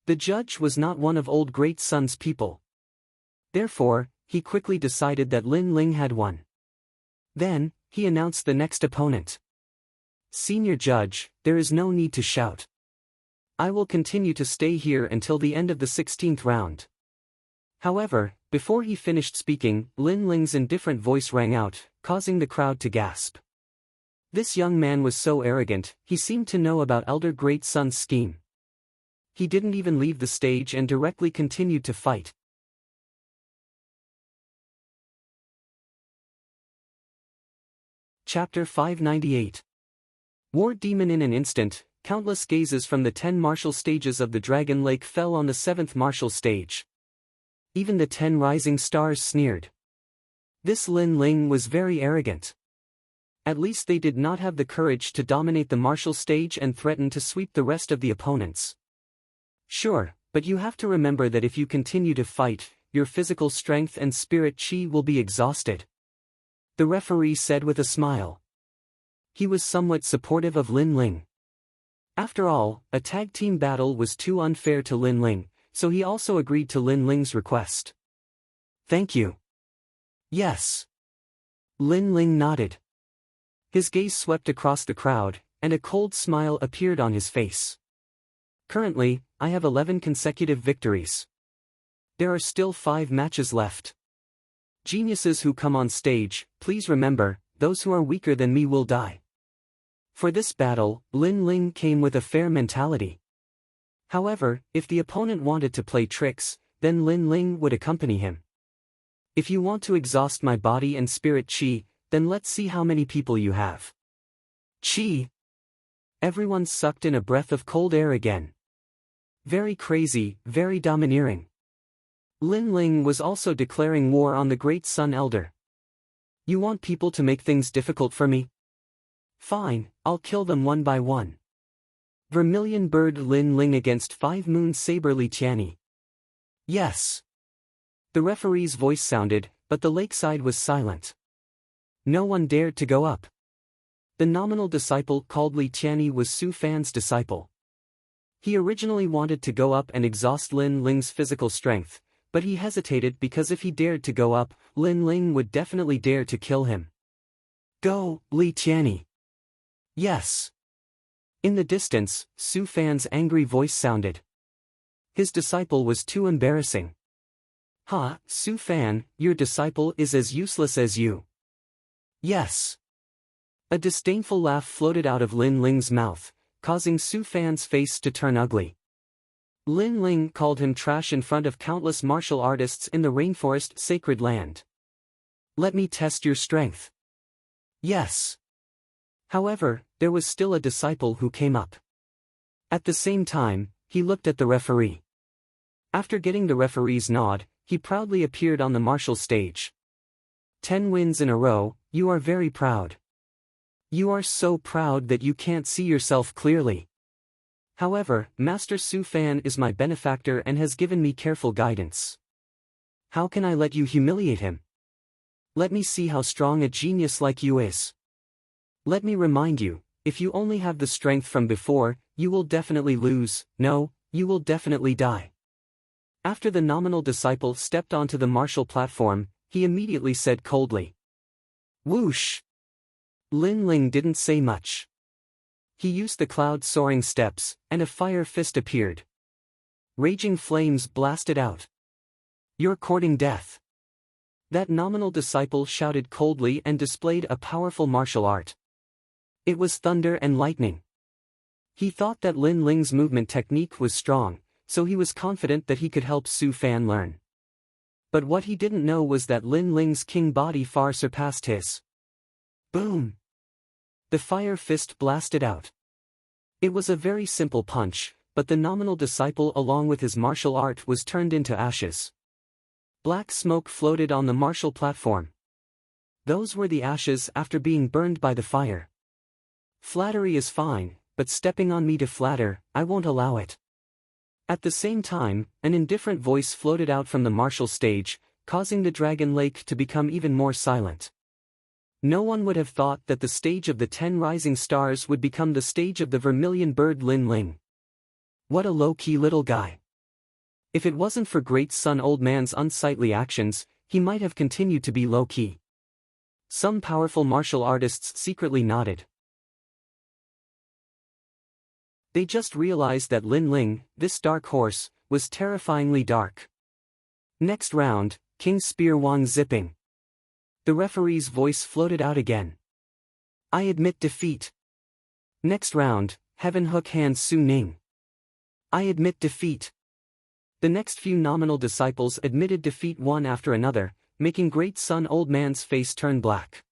The judge was not one of Old Great Sun's people. Therefore, he quickly decided that Lin Ling had won. Then, he announced the next opponent. Senior Judge, there is no need to shout. I will continue to stay here until the end of the 16th round. However, before he finished speaking, Lin Ling's indifferent voice rang out, causing the crowd to gasp. This young man was so arrogant, he seemed to know about Elder Great Sun's scheme. He didn't even leave the stage and directly continued to fight. Chapter 598. War Demon. In an instant, countless gazes from the 10 martial stages of the Dragon Lake fell on the 7th martial stage. Even the 10 rising stars sneered. This Lin Ling was very arrogant. At least they did not have the courage to dominate the martial stage and threaten to sweep the rest of the opponents. Sure, but you have to remember that if you continue to fight, your physical strength and spirit chi will be exhausted. The referee said with a smile. He was somewhat supportive of Lin Ling. After all, a tag team battle was too unfair to Lin Ling, so he also agreed to Lin Ling's request. Thank you. Yes. Lin Ling nodded. His gaze swept across the crowd, and a cold smile appeared on his face. Currently, I have 11 consecutive victories. There are still 5 matches left. Geniuses who come on stage, please remember, those who are weaker than me will die. For this battle, Lin Ling came with a fair mentality. However, if the opponent wanted to play tricks, then Lin Ling would accompany him. If you want to exhaust my body and spirit chi, then let's see how many people you have. Chi! Everyone sucked in a breath of cold air again. Very crazy, very domineering. Lin Ling was also declaring war on the Great Sun Elder. You want people to make things difficult for me? Fine, I'll kill them one by one. Vermilion Bird Lin Ling against 5 Moon Saber Li Tianyi. Yes. The referee's voice sounded, but the lakeside was silent. No one dared to go up. The nominal disciple called Li Tianyi was Su Fan's disciple. He originally wanted to go up and exhaust Lin Ling's physical strength, but he hesitated because if he dared to go up, Lin Ling would definitely dare to kill him. Go, Li Tianyi. Yes. In the distance, Su Fan's angry voice sounded. His disciple was too embarrassing. Ha, Su Fan, your disciple is as useless as you. Yes. A disdainful laugh floated out of Lin Ling's mouth, causing Su Fan's face to turn ugly. Lin Ling called him trash in front of countless martial artists in the rainforest sacred land. Let me test your strength. Yes. However, there was still a disciple who came up. At the same time, he looked at the referee. After getting the referee's nod, he proudly appeared on the martial stage. 10 wins in a row, you are very proud. You are so proud that you can't see yourself clearly. However, Master Su Fan is my benefactor and has given me careful guidance. How can I let you humiliate him? Let me see how strong a genius like you is. Let me remind you, if you only have the strength from before, you will definitely lose, no, you will definitely die. After the nominal disciple stepped onto the martial platform, he immediately said coldly. Whoosh! Lin Ling didn't say much. He used the cloud-soaring steps, and a fire fist appeared. Raging flames blasted out. You're courting death. That nominal disciple shouted coldly and displayed a powerful martial art. It was thunder and lightning. He thought that Lin Ling's movement technique was strong, so he was confident that he could help Su Fan learn. But what he didn't know was that Lin Ling's king body far surpassed his. Boom! The fire fist blasted out. It was a very simple punch, but the nominal disciple along with his martial art was turned into ashes. Black smoke floated on the martial platform. Those were the ashes after being burned by the fire. Flattery is fine, but stepping on me to flatter, I won't allow it. At the same time, an indifferent voice floated out from the martial stage, causing the Dragon Lake to become even more silent. No one would have thought that the stage of the 10 rising stars would become the stage of the vermilion bird Lin Ling. What a low-key little guy. If it wasn't for Great Sun Old Man's unsightly actions, he might have continued to be low-key. Some powerful martial artists secretly nodded. They just realized that Lin Ling, this dark horse, was terrifyingly dark. Next round, King Spear Wang zipping. The referee's voice floated out again. I admit defeat. Next round, Heaven Hook Hand Su Ning. I admit defeat. The next few nominal disciples admitted defeat one after another, making Great Sun Old Man's face turn black.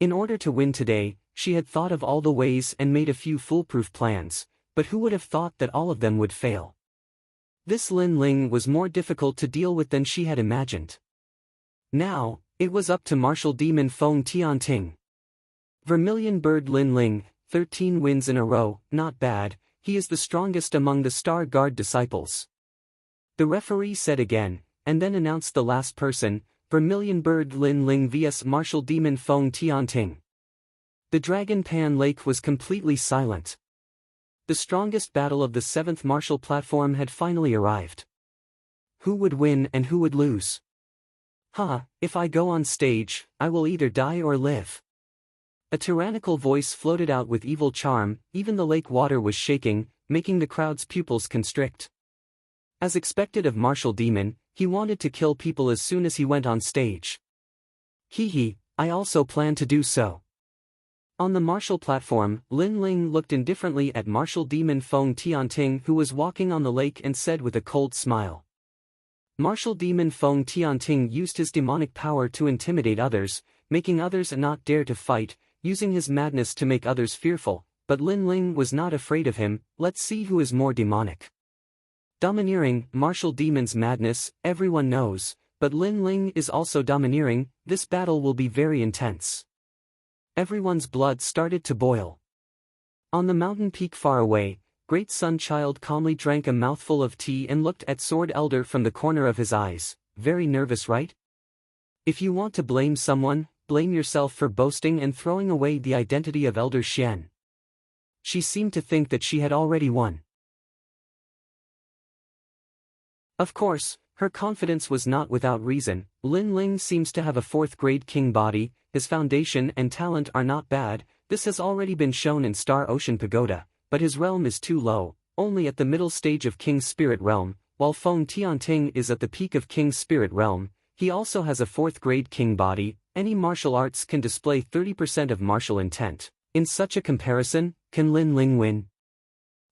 In order to win today, she had thought of all the ways and made a few foolproof plans, but who would have thought that all of them would fail? This Lin Ling was more difficult to deal with than she had imagined. Now, it was up to Martial Demon Feng Tianting. Vermilion Bird Lin Ling, 13 wins in a row, not bad, he is the strongest among the Star Guard disciples. The referee said again, and then announced the last person, Vermilion Bird Lin Ling vs Martial Demon Feng Tianting. The Dragon Pan Lake was completely silent. The strongest battle of the 7th martial platform had finally arrived. Who would win and who would lose? If I go on stage, I will either die or live. A tyrannical voice floated out with evil charm, even the lake water was shaking, making the crowd's pupils constrict. As expected of Martial Demon, he wanted to kill people as soon as he went on stage. I also plan to do so. On the martial platform, Lin Ling looked indifferently at Martial Demon Feng Tianting who was walking on the lake and said with a cold smile. Martial Demon Feng Tianting used his demonic power to intimidate others, making others not dare to fight, using his madness to make others fearful, but Lin Ling was not afraid of him. Let's see who is more demonic. Domineering, Martial Demon's madness, everyone knows, but Lin Ling is also domineering. This battle will be very intense. Everyone's blood started to boil. On the mountain peak far away, Great Sun Child calmly drank a mouthful of tea and looked at Sword Elder from the corner of his eyes. Very nervous, right? If you want to blame someone, blame yourself for boasting and throwing away the identity of Elder Xian. She seemed to think that she had already won. Of course, her confidence was not without reason. Lin Ling seems to have a 4th-grade king body, his foundation and talent are not bad, this has already been shown in Star Ocean Pagoda, but his realm is too low, only at the middle stage of King's Spirit Realm, while Feng Tianting is at the peak of King's Spirit Realm. He also has a 4th grade king body. Any martial arts can display 30% of martial intent. In such a comparison, can Lin Ling win?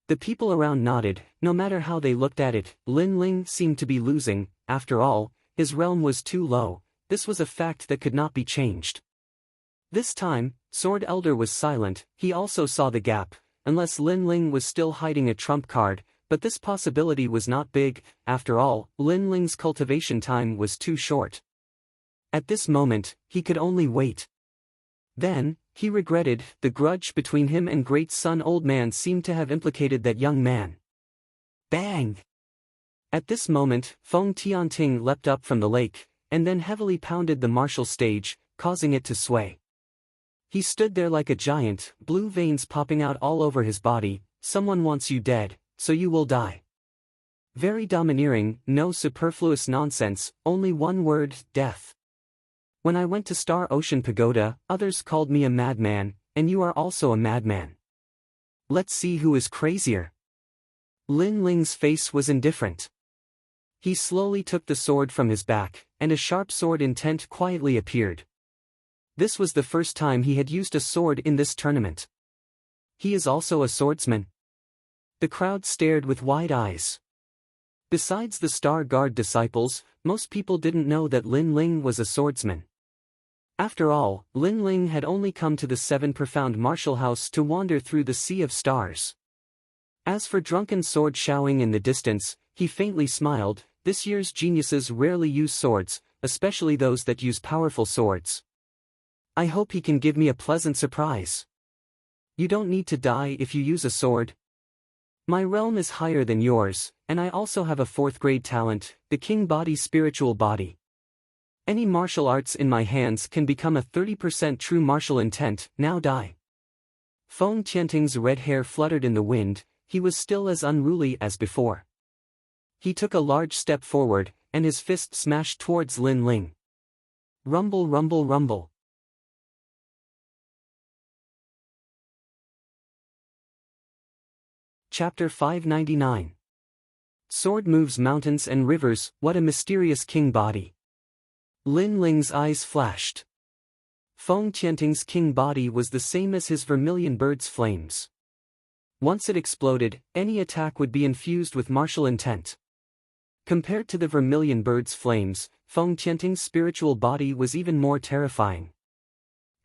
The people around nodded. No matter how they looked at it, Lin Ling seemed to be losing. After all, his realm was too low. This was a fact that could not be changed. This time, Sword Elder was silent. He also saw the gap, unless Lin Ling was still hiding a trump card, but this possibility was not big. After all, Lin Ling's cultivation time was too short. At this moment, he could only wait. Then, he regretted. The grudge between him and Great Sun Old Man seemed to have implicated that young man. Bang! At this moment, Feng Tianting leapt up from the lake, and then heavily pounded the martial stage, causing it to sway. He stood there like a giant, blue veins popping out all over his body. Someone wants you dead, so you will die. Very domineering, no superfluous nonsense, only one word, death. When I went to Star Ocean Pagoda, others called me a madman, and you are also a madman. Let's see who is crazier. Lin Ling's face was indifferent. He slowly took the sword from his back, and a sharp sword intent quietly appeared. This was the first time he had used a sword in this tournament. He is also a swordsman. The crowd stared with wide eyes. Besides the Star Guard disciples, most people didn't know that Lin Ling was a swordsman. After all, Lin Ling had only come to the 7 profound martial house to wander through the sea of stars. As for drunken sword shouting in the distance, he faintly smiled. This year's geniuses rarely use swords, especially those that use powerful swords. I hope he can give me a pleasant surprise. You don't need to die if you use a sword. My realm is higher than yours, and I also have a 4th grade talent, the king body spiritual body. Any martial arts in my hands can become a 30% true martial intent. Now die. Feng Tianting's red hair fluttered in the wind. He was still as unruly as before. He took a large step forward, and his fist smashed towards Lin Ling. Rumble, rumble, rumble. Chapter 599. Sword moves mountains and rivers. What a mysterious king body. Lin Ling's eyes flashed. Feng Tianting's king body was the same as his vermilion bird's flames. Once it exploded, any attack would be infused with martial intent. Compared to the vermilion bird's flames, Feng Tianting's spiritual body was even more terrifying.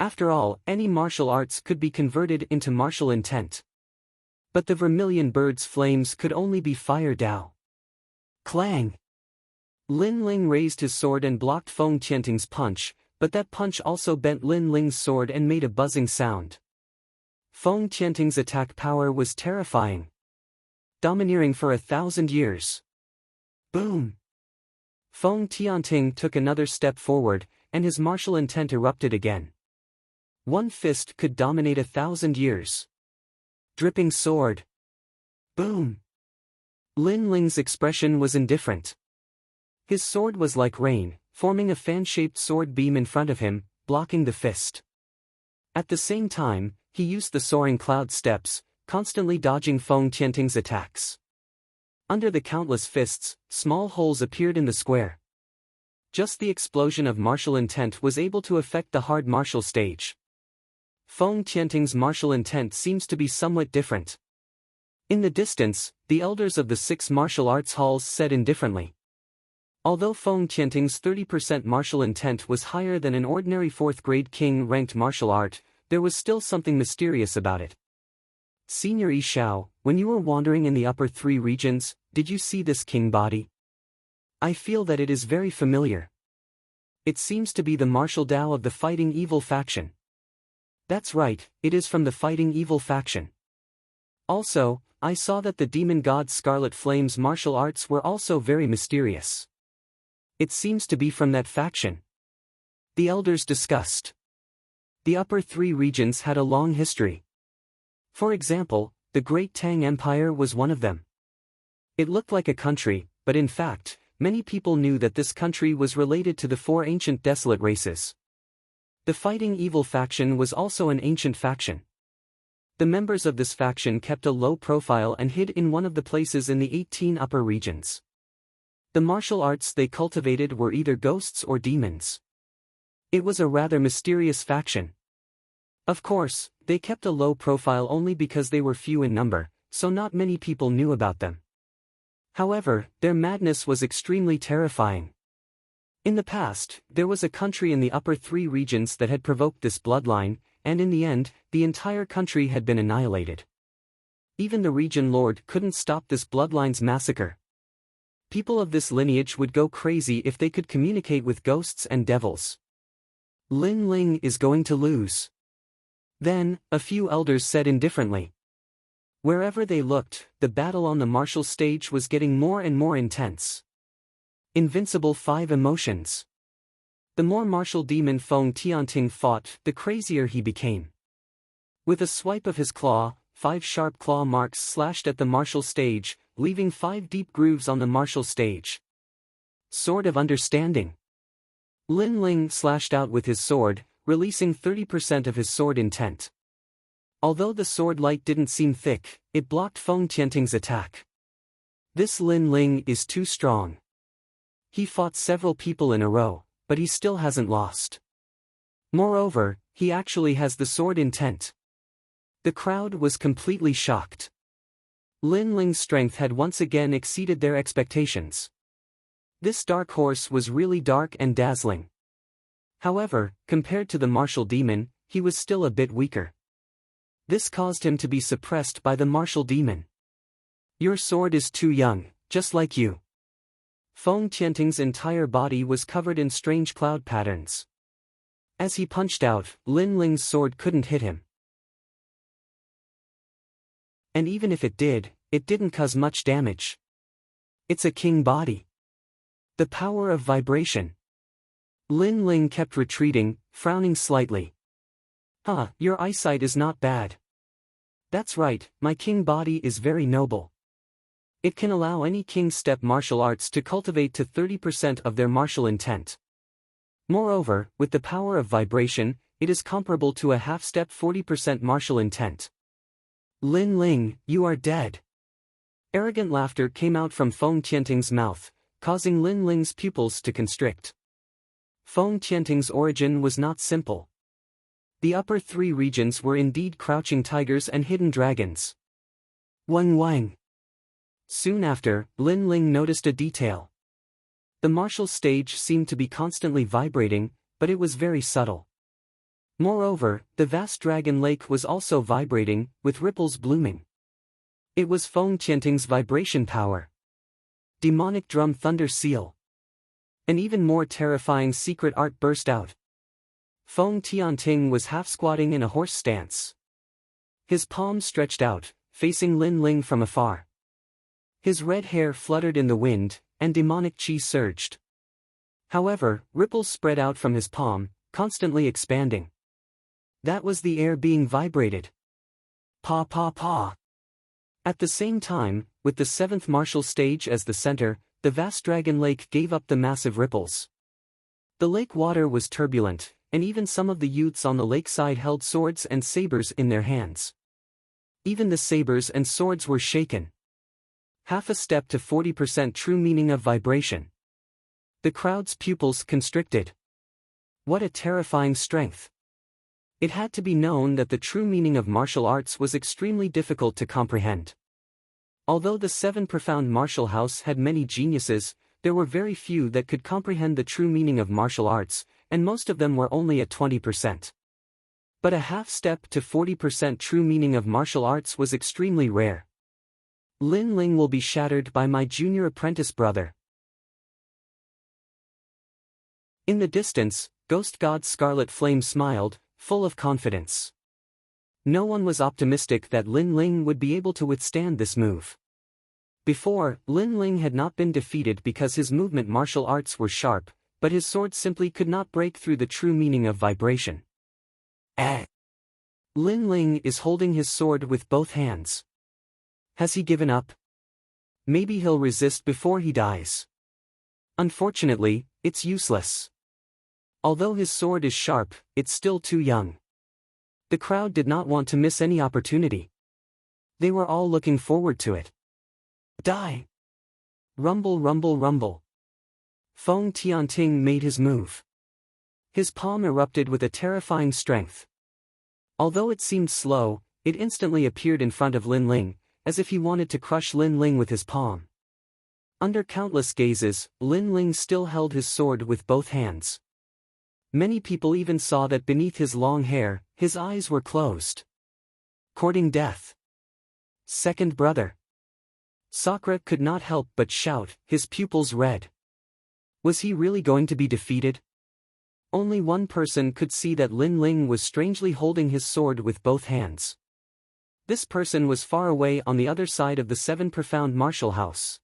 After all, any martial arts could be converted into martial intent. But the vermilion bird's flames could only be fire Dao. Clang! Lin Ling raised his sword and blocked Feng Tianting's punch, but that punch also bent Lin Ling's sword and made a buzzing sound. Feng Tianting's attack power was terrifying. Domineering for 1,000 years. Boom! Feng Tianting took another step forward, and his martial intent erupted again. One fist could dominate 1,000 years. Dripping sword. Boom! Lin Ling's expression was indifferent. His sword was like rain, forming a fan-shaped sword beam in front of him, blocking the fist. At the same time, he used the soaring cloud steps, constantly dodging Feng Tianting's attacks. Under the countless fists, small holes appeared in the square. Just the explosion of martial intent was able to affect the hard martial stage. Feng Tianting's martial intent seems to be somewhat different. In the distance, the elders of the 6 martial arts halls said indifferently. Although Feng Tianting's 30% martial intent was higher than an ordinary 4th grade king-ranked martial art, there was still something mysterious about it. Senior Yi Xiao, when you were wandering in the upper 3 regions, did you see this king body? I feel that it is very familiar. It seems to be the martial Dao of the Fighting Evil faction. That's right, it is from the Fighting Evil faction. Also, I saw that the demon god Scarlet Flame's martial arts were also very mysterious. It seems to be from that faction. The elders discussed. The upper 3 regions had a long history. For example, the Great Tang Empire was one of them. It looked like a country, but in fact, many people knew that this country was related to the 4 ancient desolate races. The Fighting Evil faction was also an ancient faction. The members of this faction kept a low profile and hid in one of the places in the 18 upper regions. The martial arts they cultivated were either ghosts or demons. It was a rather mysterious faction. Of course, they kept a low profile only because they were few in number, so not many people knew about them. However, their madness was extremely terrifying. In the past, there was a country in the upper 3 regions that had provoked this bloodline, and in the end, the entire country had been annihilated. Even the region lord couldn't stop this bloodline's massacre. People of this lineage would go crazy if they could communicate with ghosts and devils. Lin Ling is going to lose. Then, a few elders said indifferently. Wherever they looked, the battle on the martial stage was getting more and more intense. Invincible 5 emotions. The more martial demon Feng Tianting fought, the crazier he became. With a swipe of his claw, 5 sharp claw marks slashed at the martial stage, leaving 5 deep grooves on the martial stage. Sword of Understanding. Lin Ling slashed out with his sword, releasing 30% of his sword intent. Although the sword light didn't seem thick, it blocked Feng Tianting's attack. This Lin Ling is too strong. He fought several people in a row, but he still hasn't lost. Moreover, he actually has the sword intent. The crowd was completely shocked. Lin Ling's strength had once again exceeded their expectations. This dark horse was really dark and dazzling. However, compared to the martial demon, he was still a bit weaker. This caused him to be suppressed by the martial demon. Your sword is too young, just like you. Feng Tianting's entire body was covered in strange cloud patterns. As he punched out, Lin Ling's sword couldn't hit him. And even if it didn't cause much damage. It's a king body. The power of vibration. Lin Ling kept retreating, frowning slightly. Your eyesight is not bad. That's right, my king body is very noble. It can allow any king step martial arts to cultivate to 30% of their martial intent. Moreover, with the power of vibration, it is comparable to a half-step 40% martial intent. Lin Ling, you are dead. Arrogant laughter came out from Feng Tianting's mouth, causing Lin Ling's pupils to constrict. Feng Tianting's origin was not simple. The upper 3 regions were indeed crouching tigers and hidden dragons. Wang Wang. Soon after, Lin Ling noticed a detail. The martial stage seemed to be constantly vibrating, but it was very subtle. Moreover, the vast dragon lake was also vibrating, with ripples blooming. It was Feng Tianting's vibration power. Demonic drum thunder seal. An even more terrifying secret art burst out. Feng Tianting was half-squatting in a horse stance. His palms stretched out, facing Lin Ling from afar. His red hair fluttered in the wind, and demonic chi surged. However, ripples spread out from his palm, constantly expanding. That was the air being vibrated. Pa pa pa. At the same time, with the 7th martial stage as the center, the vast dragon lake gave up the massive ripples. The lake water was turbulent, and even some of the youths on the lakeside held swords and sabers in their hands. Even the sabers and swords were shaken. Half a step to 40% true meaning of vibration. The crowd's pupils constricted. What a terrifying strength. It had to be known that the true meaning of martial arts was extremely difficult to comprehend. Although the 7 profound martial house had many geniuses, there were very few that could comprehend the true meaning of martial arts, and most of them were only at 20%. But a half-step to 40% true meaning of martial arts was extremely rare. Lin Ling will be shattered by my junior apprentice brother. In the distance, Ghost God Scarlet Flame smiled, full of confidence. No one was optimistic that Lin Ling would be able to withstand this move. Before, Lin Ling had not been defeated because his movement martial arts were sharp, but his sword simply could not break through the true meaning of vibration. Lin Ling is holding his sword with both hands. Has he given up? Maybe he'll resist before he dies. Unfortunately, it's useless. Although his sword is sharp, it's still too young. The crowd did not want to miss any opportunity. They were all looking forward to it. Die! Rumble, rumble, rumble. Feng Tianting made his move. His palm erupted with a terrifying strength. Although it seemed slow, it instantly appeared in front of Lin Ling, as if he wanted to crush Lin Ling with his palm. Under countless gazes, Lin Ling still held his sword with both hands. Many people even saw that beneath his long hair, his eyes were closed. Courting death. Second brother. Sakura could not help but shout, his pupils red. Was he really going to be defeated? Only one person could see that Lin Ling was strangely holding his sword with both hands. This person was far away on the other side of the seven profound martial house.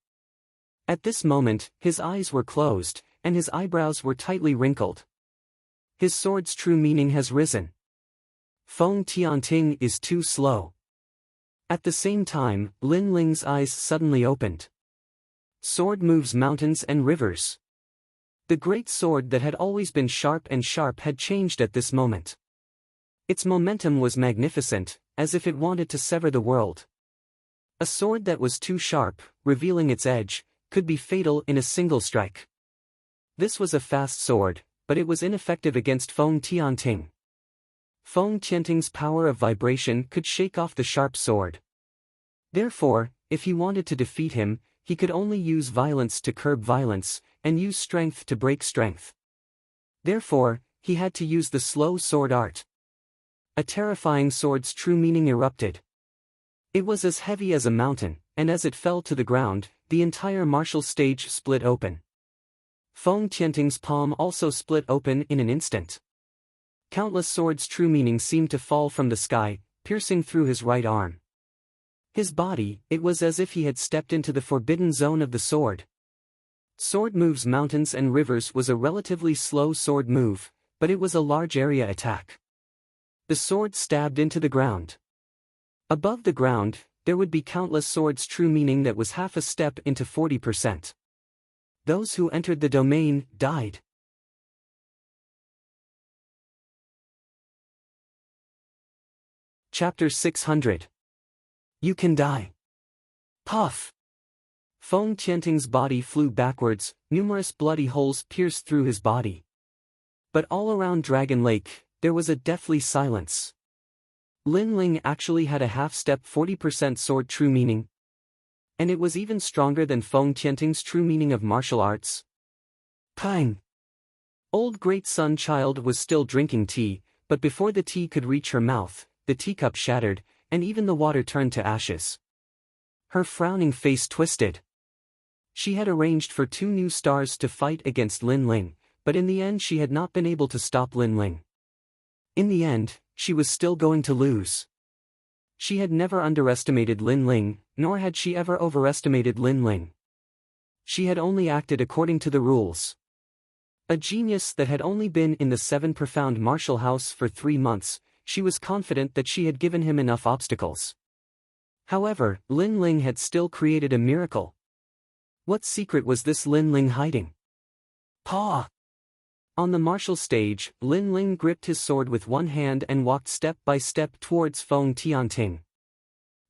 At this moment, his eyes were closed, and his eyebrows were tightly wrinkled. His sword's true meaning has risen. Feng Tianting is too slow. At the same time, Lin Ling's eyes suddenly opened. Sword moves mountains and rivers. The great sword that had always been sharp had changed at this moment. Its momentum was magnificent, as if it wanted to sever the world. A sword that was too sharp, revealing its edge, could be fatal in a single strike. This was a fast sword, but it was ineffective against Feng Tianting. Feng Tianting's power of vibration could shake off the sharp sword. Therefore, if he wanted to defeat him, he could only use violence to curb violence, and use strength to break strength. Therefore, he had to use the slow sword art. A terrifying sword's true meaning erupted. It was as heavy as a mountain, and as it fell to the ground, the entire martial stage split open. Feng Tianting's palm also split open in an instant. Countless swords' true meaning seemed to fall from the sky, piercing through his right arm. His body, it was as if he had stepped into the forbidden zone of the sword. Sword moves mountains and rivers was a relatively slow sword move, but it was a large area attack. The sword stabbed into the ground. Above the ground, there would be countless swords' true meaning that was half a step into 40%. Those who entered the domain died. Chapter 600. You can die. Puff. Feng Tianting's body flew backwards, numerous bloody holes pierced through his body. But all around Dragon Lake, there was a deathly silence. Lin Ling actually had a half-step 40% sword true meaning. And it was even stronger than Feng Tianting's true meaning of martial arts. Pang! Old Great Sun Child was still drinking tea, but before the tea could reach her mouth, the teacup shattered, and even the water turned to ashes. Her frowning face twisted. She had arranged for 2 new stars to fight against Lin Ling, but in the end she had not been able to stop Lin Ling. In the end, she was still going to lose. She had never underestimated Lin Ling, nor had she ever overestimated Lin Ling. She had only acted according to the rules. A genius that had only been in the 7 profound martial house for 3 months, she was confident that she had given him enough obstacles. However, Lin Ling had still created a miracle. What secret was this Lin Ling hiding? Paw! On the martial stage, Lin Ling gripped his sword with one hand and walked step by step towards Feng Tianting.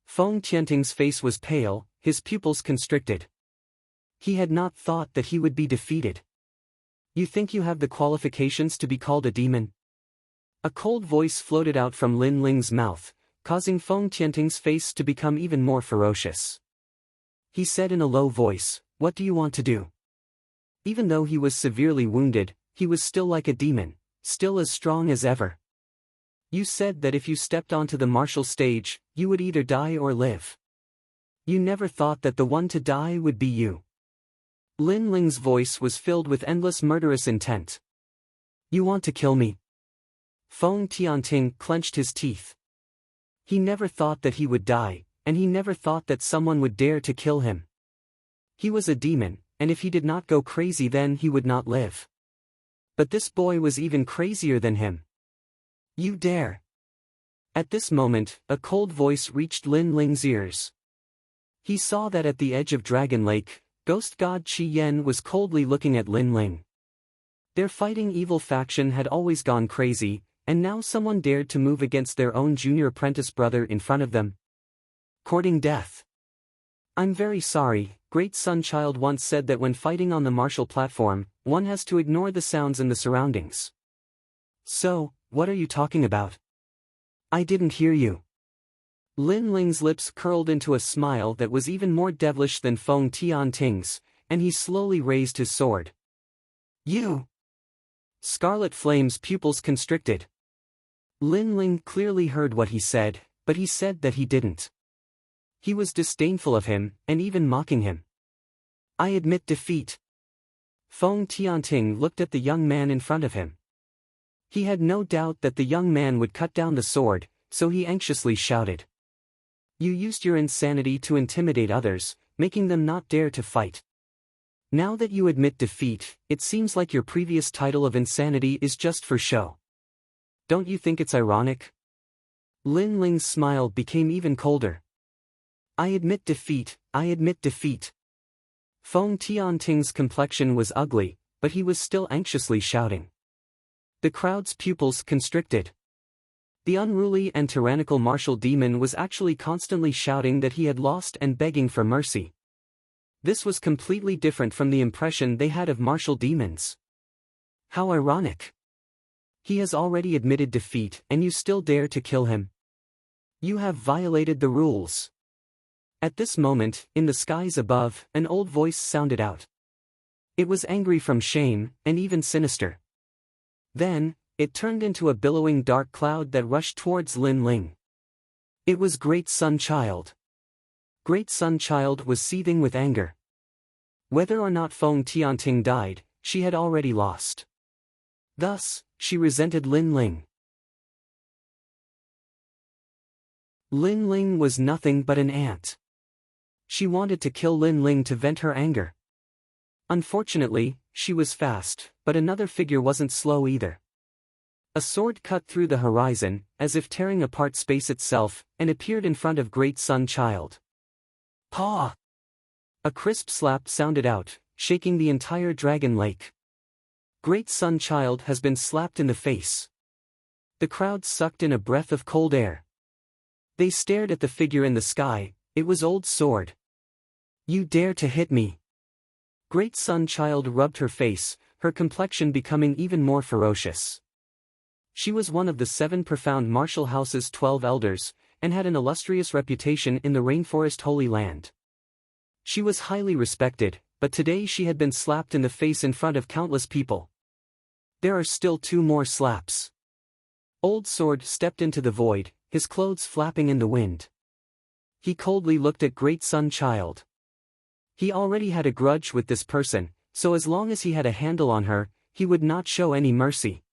Feng Tianting's face was pale, his pupils constricted. He had not thought that he would be defeated. You think you have the qualifications to be called a demon? A cold voice floated out from Lin Ling's mouth, causing Feng Tianting's face to become even more ferocious. He said in a low voice, "What do you want to do?" Even though he was severely wounded, he was still like a demon, still as strong as ever. You said that if you stepped onto the martial stage, you would either die or live. You never thought that the one to die would be you. Lin Ling's voice was filled with endless murderous intent. You want to kill me? Feng Tianting clenched his teeth. He never thought that he would die, and he never thought that someone would dare to kill him. He was a demon, and if he did not go crazy then he would not live. But this boy was even crazier than him. You dare! At this moment, a cold voice reached Lin Ling's ears. He saw that at the edge of Dragon Lake, Ghost God Qi Yen was coldly looking at Lin Ling. Their fighting evil faction had always gone crazy, and now someone dared to move against their own junior apprentice brother in front of them. Courting death. I'm very sorry, Great Sunchild once said that when fighting on the martial platform, one has to ignore the sounds in the surroundings. So, what are you talking about? I didn't hear you. Lin Ling's lips curled into a smile that was even more devilish than Feng Tianting's, and he slowly raised his sword. You! Scarlet Flame's pupils constricted. Lin Ling clearly heard what he said, but he said that he didn't. He was disdainful of him, and even mocking him. I admit defeat. Feng Tianting looked at the young man in front of him. He had no doubt that the young man would cut down the sword, so he anxiously shouted. You used your insanity to intimidate others, making them not dare to fight. Now that you admit defeat, it seems like your previous title of insanity is just for show. Don't you think it's ironic? Lin Ling's smile became even colder. I admit defeat, I admit defeat. Feng Tianting's complexion was ugly, but he was still anxiously shouting. The crowd's pupils constricted. The unruly and tyrannical martial demon was actually constantly shouting that he had lost and begging for mercy. This was completely different from the impression they had of martial demons. How ironic. He has already admitted defeat and you still dare to kill him. You have violated the rules. At this moment, in the skies above, an old voice sounded out. It was angry from shame, and even sinister. Then, it turned into a billowing dark cloud that rushed towards Lin Ling. It was Great Sunchild. Great Sunchild was seething with anger. Whether or not Feng Tianting died, she had already lost. Thus, she resented Lin Ling. Lin Ling was nothing but an ant. She wanted to kill Lin Ling to vent her anger. Unfortunately, she was fast, but another figure wasn't slow either. A sword cut through the horizon, as if tearing apart space itself, and appeared in front of Great Sunchild. Paw! A crisp slap sounded out, shaking the entire dragon lake. Great Sunchild has been slapped in the face. The crowd sucked in a breath of cold air. They stared at the figure in the sky. It was Old Sword. You dare to hit me? Great Sunchild rubbed her face, her complexion becoming even more ferocious. She was one of the 7 profound martial house's 12 elders, and had an illustrious reputation in the rainforest Holy Land. She was highly respected, but today she had been slapped in the face in front of countless people. There are still 2 more slaps. Old Sword stepped into the void, his clothes flapping in the wind. He coldly looked at Great Sunchild. He already had a grudge with this person, so as long as he had a handle on her, he would not show any mercy.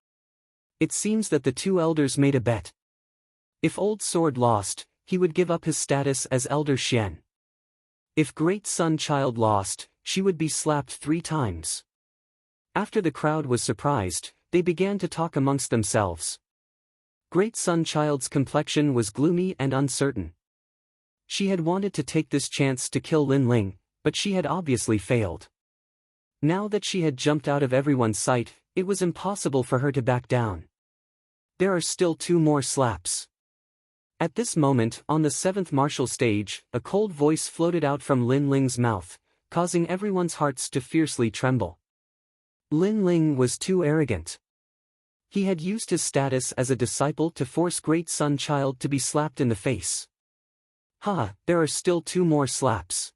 It seems that the 2 elders made a bet. If Old Sword lost, he would give up his status as Elder Xian. If Great Sunchild lost, she would be slapped 3 times. After the crowd was surprised, they began to talk amongst themselves. Great Sunchild's complexion was gloomy and uncertain. She had wanted to take this chance to kill Lin Ling, but she had obviously failed. Now that she had jumped out of everyone's sight, it was impossible for her to back down. There are still 2 more slaps. At this moment, on the 7th martial stage, a cold voice floated out from Lin Ling's mouth, causing everyone's hearts to fiercely tremble. Lin Ling was too arrogant. He had used his status as a disciple to force Great Sunchild to be slapped in the face. There are still 2 more slaps.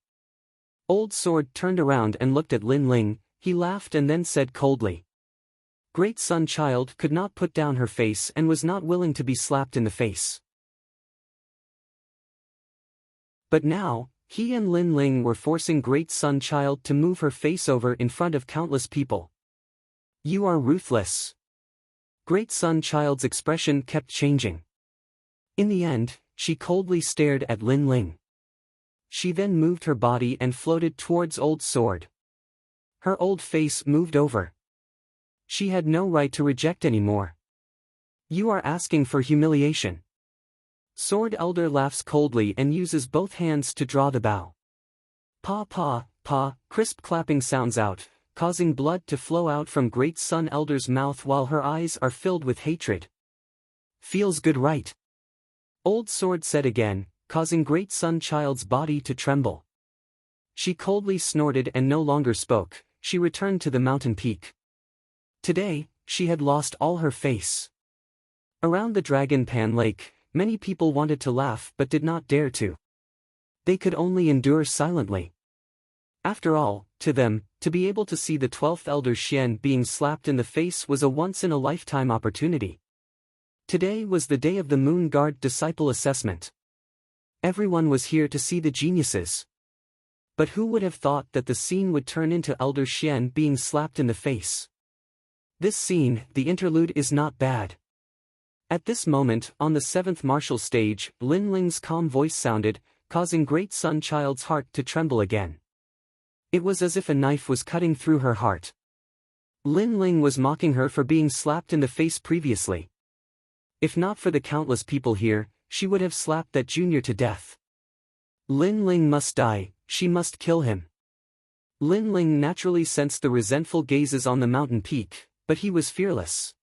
Old Sword turned around and looked at Lin Ling. He laughed and then said coldly. Great Sunchild could not put down her face and was not willing to be slapped in the face. But now, he and Lin Ling were forcing Great Sunchild to move her face over in front of countless people. You are ruthless. Great Sunchild's expression kept changing. In the end, she coldly stared at Lin Ling. She then moved her body and floated towards Old Sword. Her old face moved over. She had no right to reject anymore. You are asking for humiliation. Sword Elder laughs coldly and uses both hands to draw the bow. Pa pa, pa, crisp clapping sounds out, causing blood to flow out from Great Sun Elder's mouth while her eyes are filled with hatred. Feels good, right? Old Sword said again, causing Great Sun Child's body to tremble. She coldly snorted and no longer spoke. She returned to the mountain peak. Today, she had lost all her face. Around the Dragon Pan Lake, many people wanted to laugh but did not dare to. They could only endure silently. After all, to them, to be able to see the 12th Elder Xian being slapped in the face was a once-in-a-lifetime opportunity. Today was the day of the Moon Guard Disciple Assessment. Everyone was here to see the geniuses. But who would have thought that the scene would turn into Elder Xian being slapped in the face? This scene, the interlude, is not bad. At this moment, on the 7th martial stage, Lin Ling's calm voice sounded, causing Great Sun Child's heart to tremble again. It was as if a knife was cutting through her heart. Lin Ling was mocking her for being slapped in the face previously. If not for the countless people here, she would have slapped that junior to death. Lin Ling must die, she must kill him. Lin Ling naturally sensed the resentful gazes on the mountain peak, but he was fearless.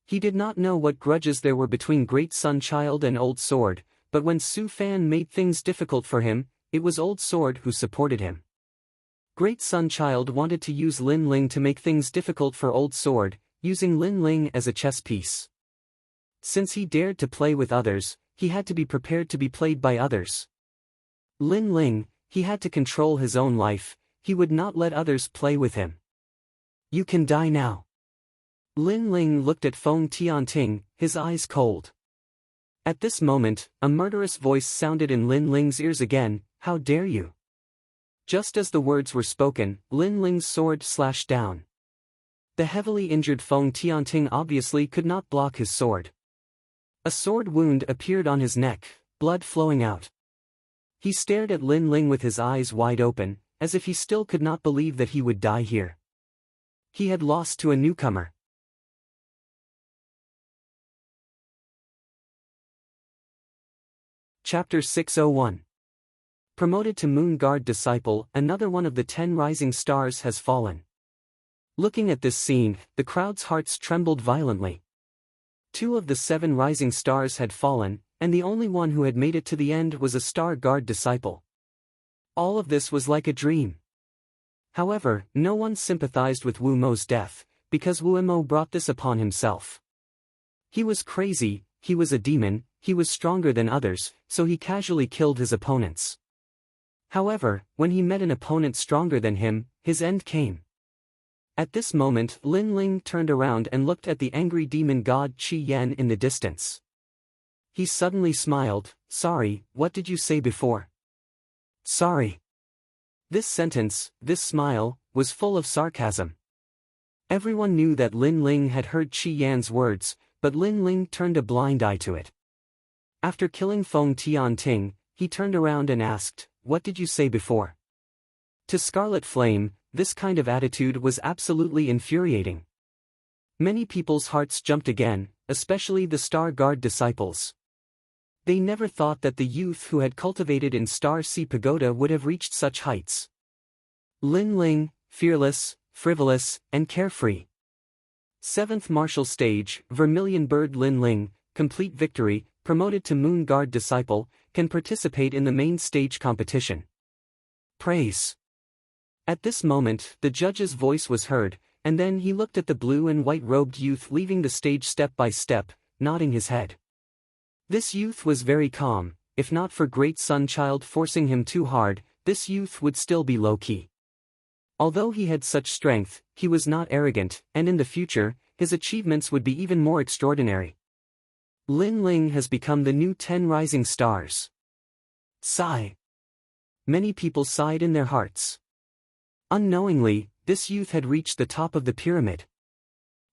He did not know what grudges there were between Great Sun Child and Old Sword, but when Su Fan made things difficult for him, it was Old Sword who supported him. Great Sun Child wanted to use Lin Ling to make things difficult for Old Sword, using Lin Ling as a chess piece. Since he dared to play with others, he had to be prepared to be played by others. Lin Ling, he had to control his own life, he would not let others play with him. You can die now. Lin Ling looked at Feng Tianting, his eyes cold. At this moment, a murderous voice sounded in Lin Ling's ears again, how dare you? Just as the words were spoken, Lin Ling's sword slashed down. The heavily injured Feng Tianting obviously could not block his sword. A sword wound appeared on his neck, blood flowing out. He stared at Lin Ling with his eyes wide open, as if he still could not believe that he would die here. He had lost to a newcomer. Chapter 601. Promoted to Moon Guard Disciple, another one of the 10 rising stars has fallen. Looking at this scene, the crowd's hearts trembled violently. 2 of the 7 rising stars had fallen, and the only one who had made it to the end was a Star Guard disciple. All of this was like a dream. However, no one sympathized with Wu Mo's death, because Wu Mo brought this upon himself. He was crazy, he was a demon, he was stronger than others, so he casually killed his opponents. However, when he met an opponent stronger than him, his end came. At this moment, Lin Ling turned around and looked at the angry demon god Qi Yan in the distance. He suddenly smiled, "Sorry, what did you say before?" "Sorry." This sentence, this smile, was full of sarcasm. Everyone knew that Lin Ling had heard Qi Yan's words, but Lin Ling turned a blind eye to it. After killing Feng Tianting, he turned around and asked, "What did you say before?" To Scarlet Flame, this kind of attitude was absolutely infuriating. Many people's hearts jumped again, especially the Star Guard disciples. They never thought that the youth who had cultivated in Star Sea Pagoda would have reached such heights. Lin Ling, fearless, frivolous, and carefree. 7th martial stage, Vermilion Bird Lin Ling, complete victory, promoted to Moon Guard disciple, can participate in the main stage competition. Praise. At this moment, the judge's voice was heard, and then he looked at the blue and white-robed youth leaving the stage step by step, nodding his head. This youth was very calm. If not for Great Sun Child forcing him too hard, this youth would still be low-key. Although he had such strength, he was not arrogant, and in the future, his achievements would be even more extraordinary. Lin Ling has become the new 10 rising stars. Sigh. Many people sighed in their hearts. Unknowingly, this youth had reached the top of the pyramid.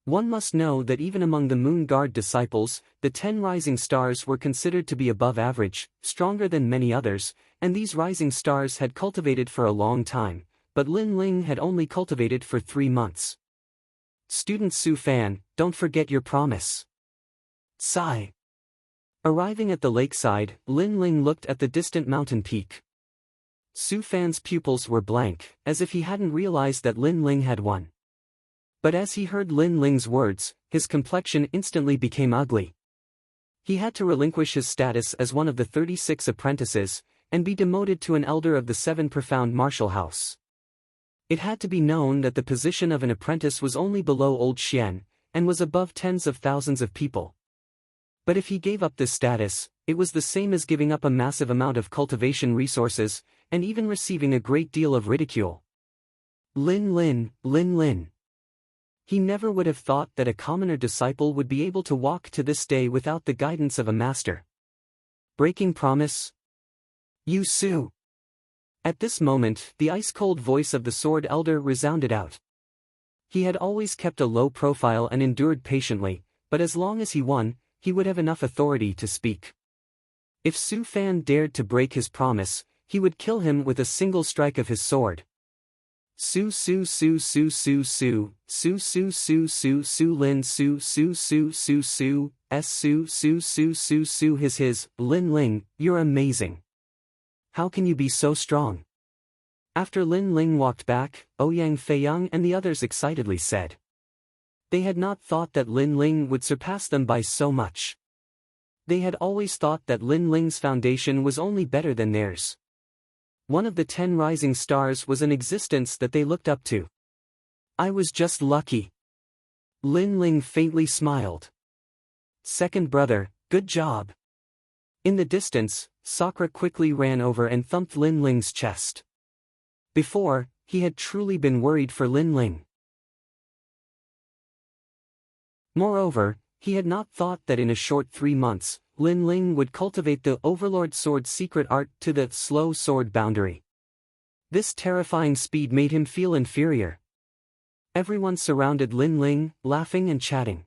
One must know that even among the Moon Guard disciples, the 10 rising stars were considered to be above average, stronger than many others, and these rising stars had cultivated for a long time, but Lin Ling had only cultivated for 3 months. Student Su Fan, don't forget your promise. Sigh. Arriving at the lakeside, Lin Ling looked at the distant mountain peak. Su Fan's pupils were blank, as if he hadn't realized that Lin Ling had won. But as he heard Lin Ling's words, his complexion instantly became ugly. He had to relinquish his status as one of the 36 apprentices, and be demoted to an elder of the 7 profound martial house. It had to be known that the position of an apprentice was only below Old Xian, and was above tens of thousands of people. But if he gave up this status, it was the same as giving up a massive amount of cultivation resources, and even receiving a great deal of ridicule. Lin Lin. He never would have thought that a commoner disciple would be able to walk to this day without the guidance of a master. Breaking promise? You Su! At this moment, the ice-cold voice of the sword elder resounded out. He had always kept a low profile and endured patiently, but as long as he won, he would have enough authority to speak. If Su Fan dared to break his promise, he would kill him with a single strike of his sword. Su Lin his Lin Ling, you're amazing. How can you be so strong? After Lin Ling walked back, Ouyang Feiyang and the others excitedly said. They had not thought that Lin Ling would surpass them by so much. They had always thought that Lin Ling's foundation was only better than theirs. One of the 10 rising stars was an existence that they looked up to. I was just lucky. Lin Ling faintly smiled. Second brother, good job. In the distance, Sakura quickly ran over and thumped Lin Ling's chest. Before, he had truly been worried for Lin Ling. Moreover, he had not thought that in a short 3 months, Lin Ling would cultivate the Overlord Sword's secret art to the slow sword boundary. This terrifying speed made him feel inferior. Everyone surrounded Lin Ling, laughing and chatting.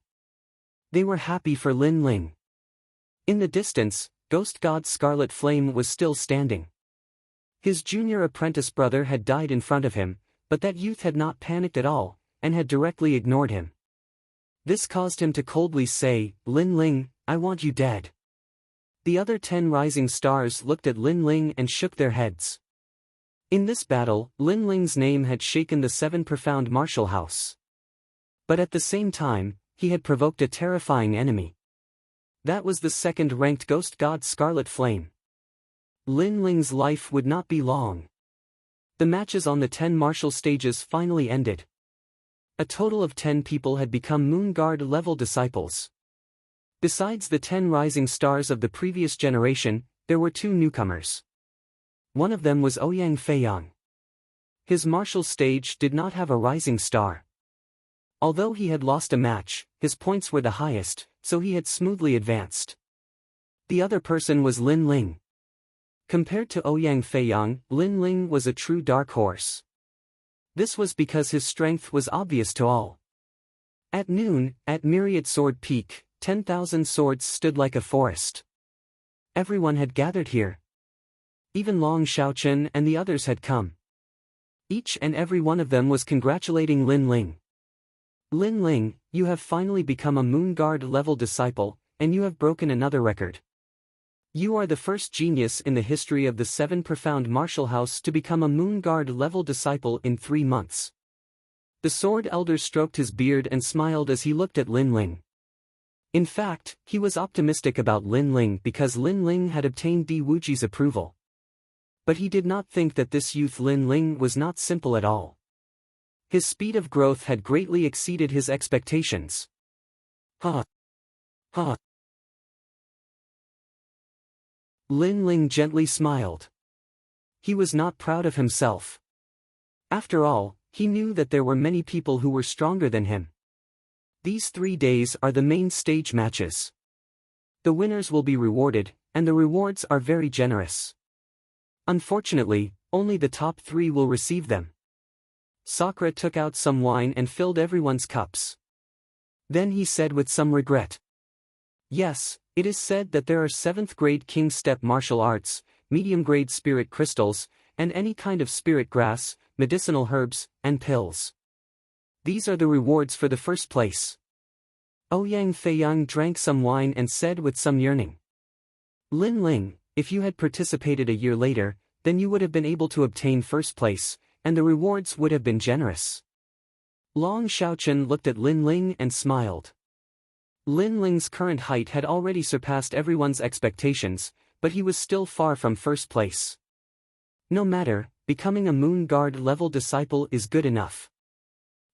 They were happy for Lin Ling. In the distance, Ghost God Scarlet Flame was still standing. His junior apprentice brother had died in front of him, but that youth had not panicked at all, and had directly ignored him. This caused him to coldly say, Lin Ling, I want you dead. The other 10 rising stars looked at Lin Ling and shook their heads. In this battle, Lin Ling's name had shaken the 7 profound martial house. But at the same time, he had provoked a terrifying enemy. That was the second-ranked ghost god Scarlet Flame. Lin Ling's life would not be long. The matches on the 10 martial stages finally ended. A total of 10 people had become Moon Guard level disciples. Besides the 10 rising stars of the previous generation, there were 2 newcomers. One of them was Ouyang Feiyang. His martial stage did not have a rising star. Although he had lost a match, his points were the highest, so he had smoothly advanced. The other person was Lin Ling. Compared to Ouyang Feiyang, Lin Ling was a true dark horse. This was because his strength was obvious to all. At noon, at Myriad Sword Peak, 10,000 swords stood like a forest. Everyone had gathered here. Even Long Xiaochen and the others had come. Each and every one of them was congratulating Lin Ling. Lin Ling, you have finally become a Moon Guard level disciple, and you have broken another record. You are the first genius in the history of the 7 profound martial house to become a Moon Guard level disciple in 3 months. The sword elder stroked his beard and smiled as he looked at Lin Ling. In fact, he was optimistic about Lin Ling because Lin Ling had obtained Di Wuji's approval. But he did not think that this youth Lin Ling was not simple at all. His speed of growth had greatly exceeded his expectations. Ha! Lin Ling gently smiled. He was not proud of himself. After all, he knew that there were many people who were stronger than him. These 3 days are the main stage matches. The winners will be rewarded, and the rewards are very generous. Unfortunately, only the top 3 will receive them. Sakura took out some wine and filled everyone's cups. Then he said with some regret. Yes, it is said that there are 7th grade King Step martial arts, medium grade spirit crystals, and any kind of spirit grass, medicinal herbs, and pills. These are the rewards for the first place. Ouyang Feiyang drank some wine and said with some yearning. Lin Ling, if you had participated a year later, then you would have been able to obtain first place, and the rewards would have been generous. Long Xiaochen looked at Lin Ling and smiled. Lin Ling's current height had already surpassed everyone's expectations, but he was still far from first place. No matter, becoming a Moon Guard level disciple is good enough.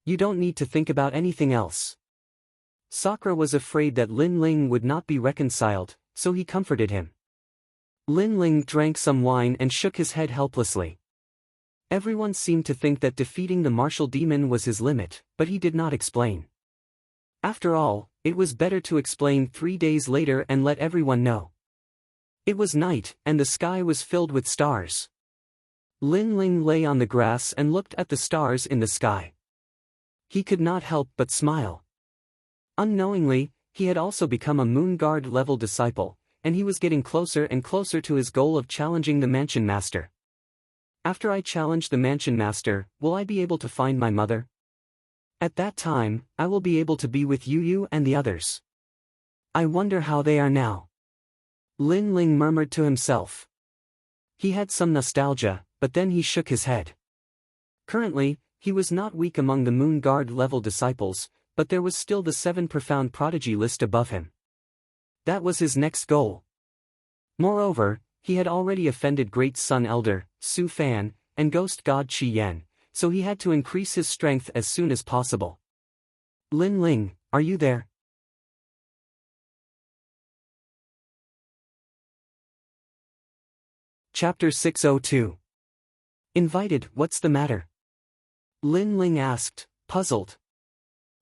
You don't need to think about anything else. Sakura was afraid that Lin Ling would not be reconciled, so he comforted him. Lin Ling drank some wine and shook his head helplessly. Everyone seemed to think that defeating the martial demon was his limit, but he did not explain. After all, it was better to explain 3 days later and let everyone know. It was night, and the sky was filled with stars. Lin Ling lay on the grass and looked at the stars in the sky. He could not help but smile. Unknowingly, he had also become a Moon Guard level disciple, and he was getting closer and closer to his goal of challenging the Mansion Master. After I challenge the Mansion Master, will I be able to find my mother? At that time, I will be able to be with Yu and the others. I wonder how they are now. Lin Ling murmured to himself. He had some nostalgia, but then he shook his head. Currently, he was not weak among the Moon Guard level disciples, but there was still the 7 profound prodigy list above him. That was his next goal. Moreover, he had already offended Great Sun Elder, Su Fan, and Ghost God Qi Yan, so he had to increase his strength as soon as possible. Lin Ling, are you there? Chapter 602. Invited, what's the matter? Lin Ling asked, puzzled.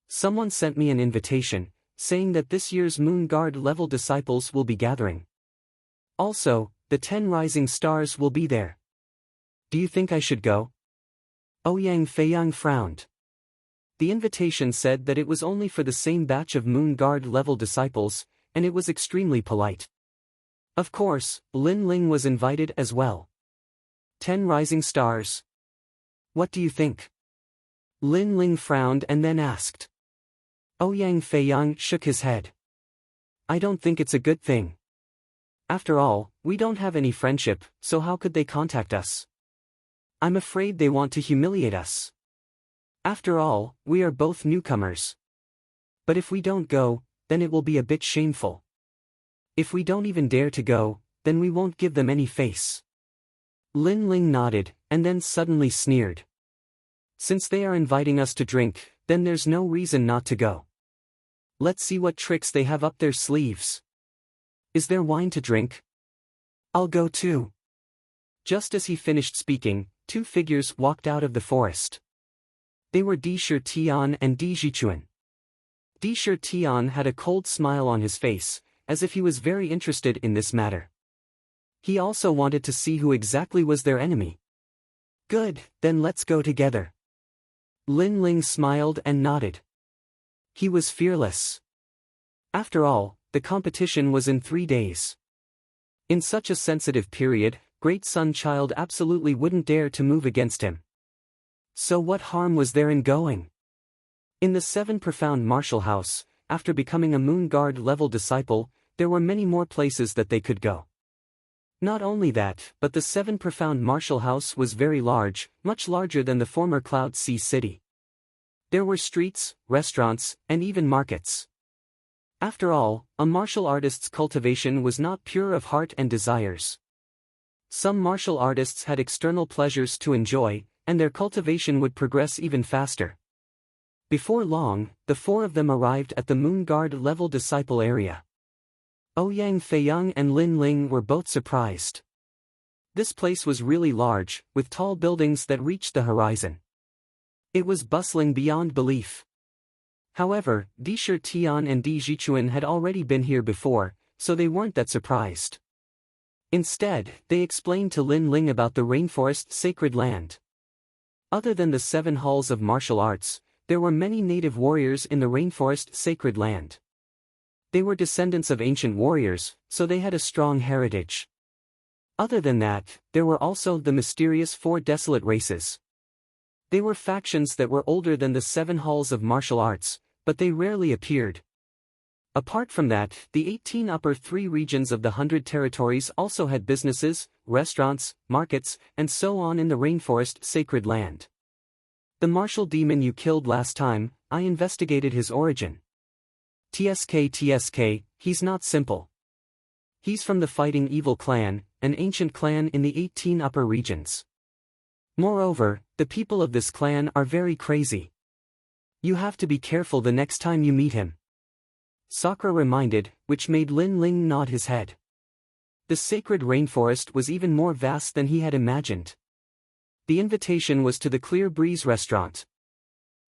Someone sent me an invitation, saying that this year's Moon Guard level disciples will be gathering. Also, the 10 rising stars will be there. Do you think I should go? Ouyang Feiyang frowned. The invitation said that it was only for the same batch of Moon Guard level disciples, and it was extremely polite. Of course, Lin Ling was invited as well. 10 rising stars. What do you think? Lin Ling frowned and then asked. Ouyang Feiyang shook his head. I don't think it's a good thing. After all, we don't have any friendship, so how could they contact us? I'm afraid they want to humiliate us. After all, we are both newcomers. But if we don't go, then it will be a bit shameful. If we don't even dare to go, then we won't give them any face. Lin Ling nodded, and then suddenly sneered. Since they are inviting us to drink, then there's no reason not to go. Let's see what tricks they have up their sleeves. Is there wine to drink? I'll go too. Just as he finished speaking, 2 figures walked out of the forest. They were Di Shi Tian and Di Jichuan. Di Shi Tian had a cold smile on his face, as if he was very interested in this matter. He also wanted to see who exactly was their enemy. Good, then let's go together. Lin Ling smiled and nodded. He was fearless. After all, the competition was in 3 days. In such a sensitive period, Great Sun Child absolutely wouldn't dare to move against him. So what harm was there in going? In the 7 profound martial house, after becoming a Moon Guard level disciple, there were many more places that they could go. Not only that, but the 7 profound martial house was very large, much larger than the former Cloud Sea City. There were streets, restaurants, and even markets. After all, a martial artist's cultivation was not pure of heart and desires. Some martial artists had external pleasures to enjoy, and their cultivation would progress even faster. Before long, the 4 of them arrived at the Moon Guard level disciple area. Ouyang Feiyang and Lin Ling were both surprised. This place was really large, with tall buildings that reached the horizon. It was bustling beyond belief. However, Di Shi Tian and Di Jichuan had already been here before, so they weren't that surprised. Instead, they explained to Lin Ling about the rainforest sacred land. Other than the 7 halls of martial arts, there were many native warriors in the rainforest sacred land. They were descendants of ancient warriors, so they had a strong heritage. Other than that, there were also the mysterious 4 desolate races. They were factions that were older than the 7 halls of martial arts, but they rarely appeared. Apart from that, the 18 upper 3 regions of the 100 territories also had businesses, restaurants, markets, and so on in the rainforest sacred land. The martial demon you killed last time, I investigated his origin. TSK, he's not simple. He's from the Fighting Evil clan, an ancient clan in the 18 upper regions. Moreover, the people of this clan are very crazy. You have to be careful the next time you meet him. Sakura reminded, which made Lin Ling nod his head. The sacred rainforest was even more vast than he had imagined. The invitation was to the Clear Breeze restaurant.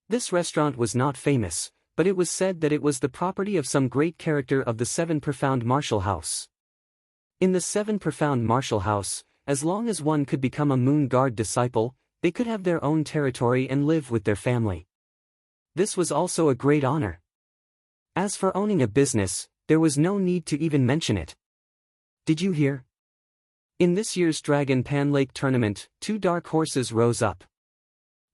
This restaurant was not famous, but it was said that it was the property of some great character of the Seven Profound Martial House. In the Seven Profound Martial House, as long as one could become a Moon Guard disciple, they could have their own territory and live with their family. This was also a great honor. As for owning a business, there was no need to even mention it. Did you hear? In this year's Dragon Pan Lake tournament, 2 dark horses rose up.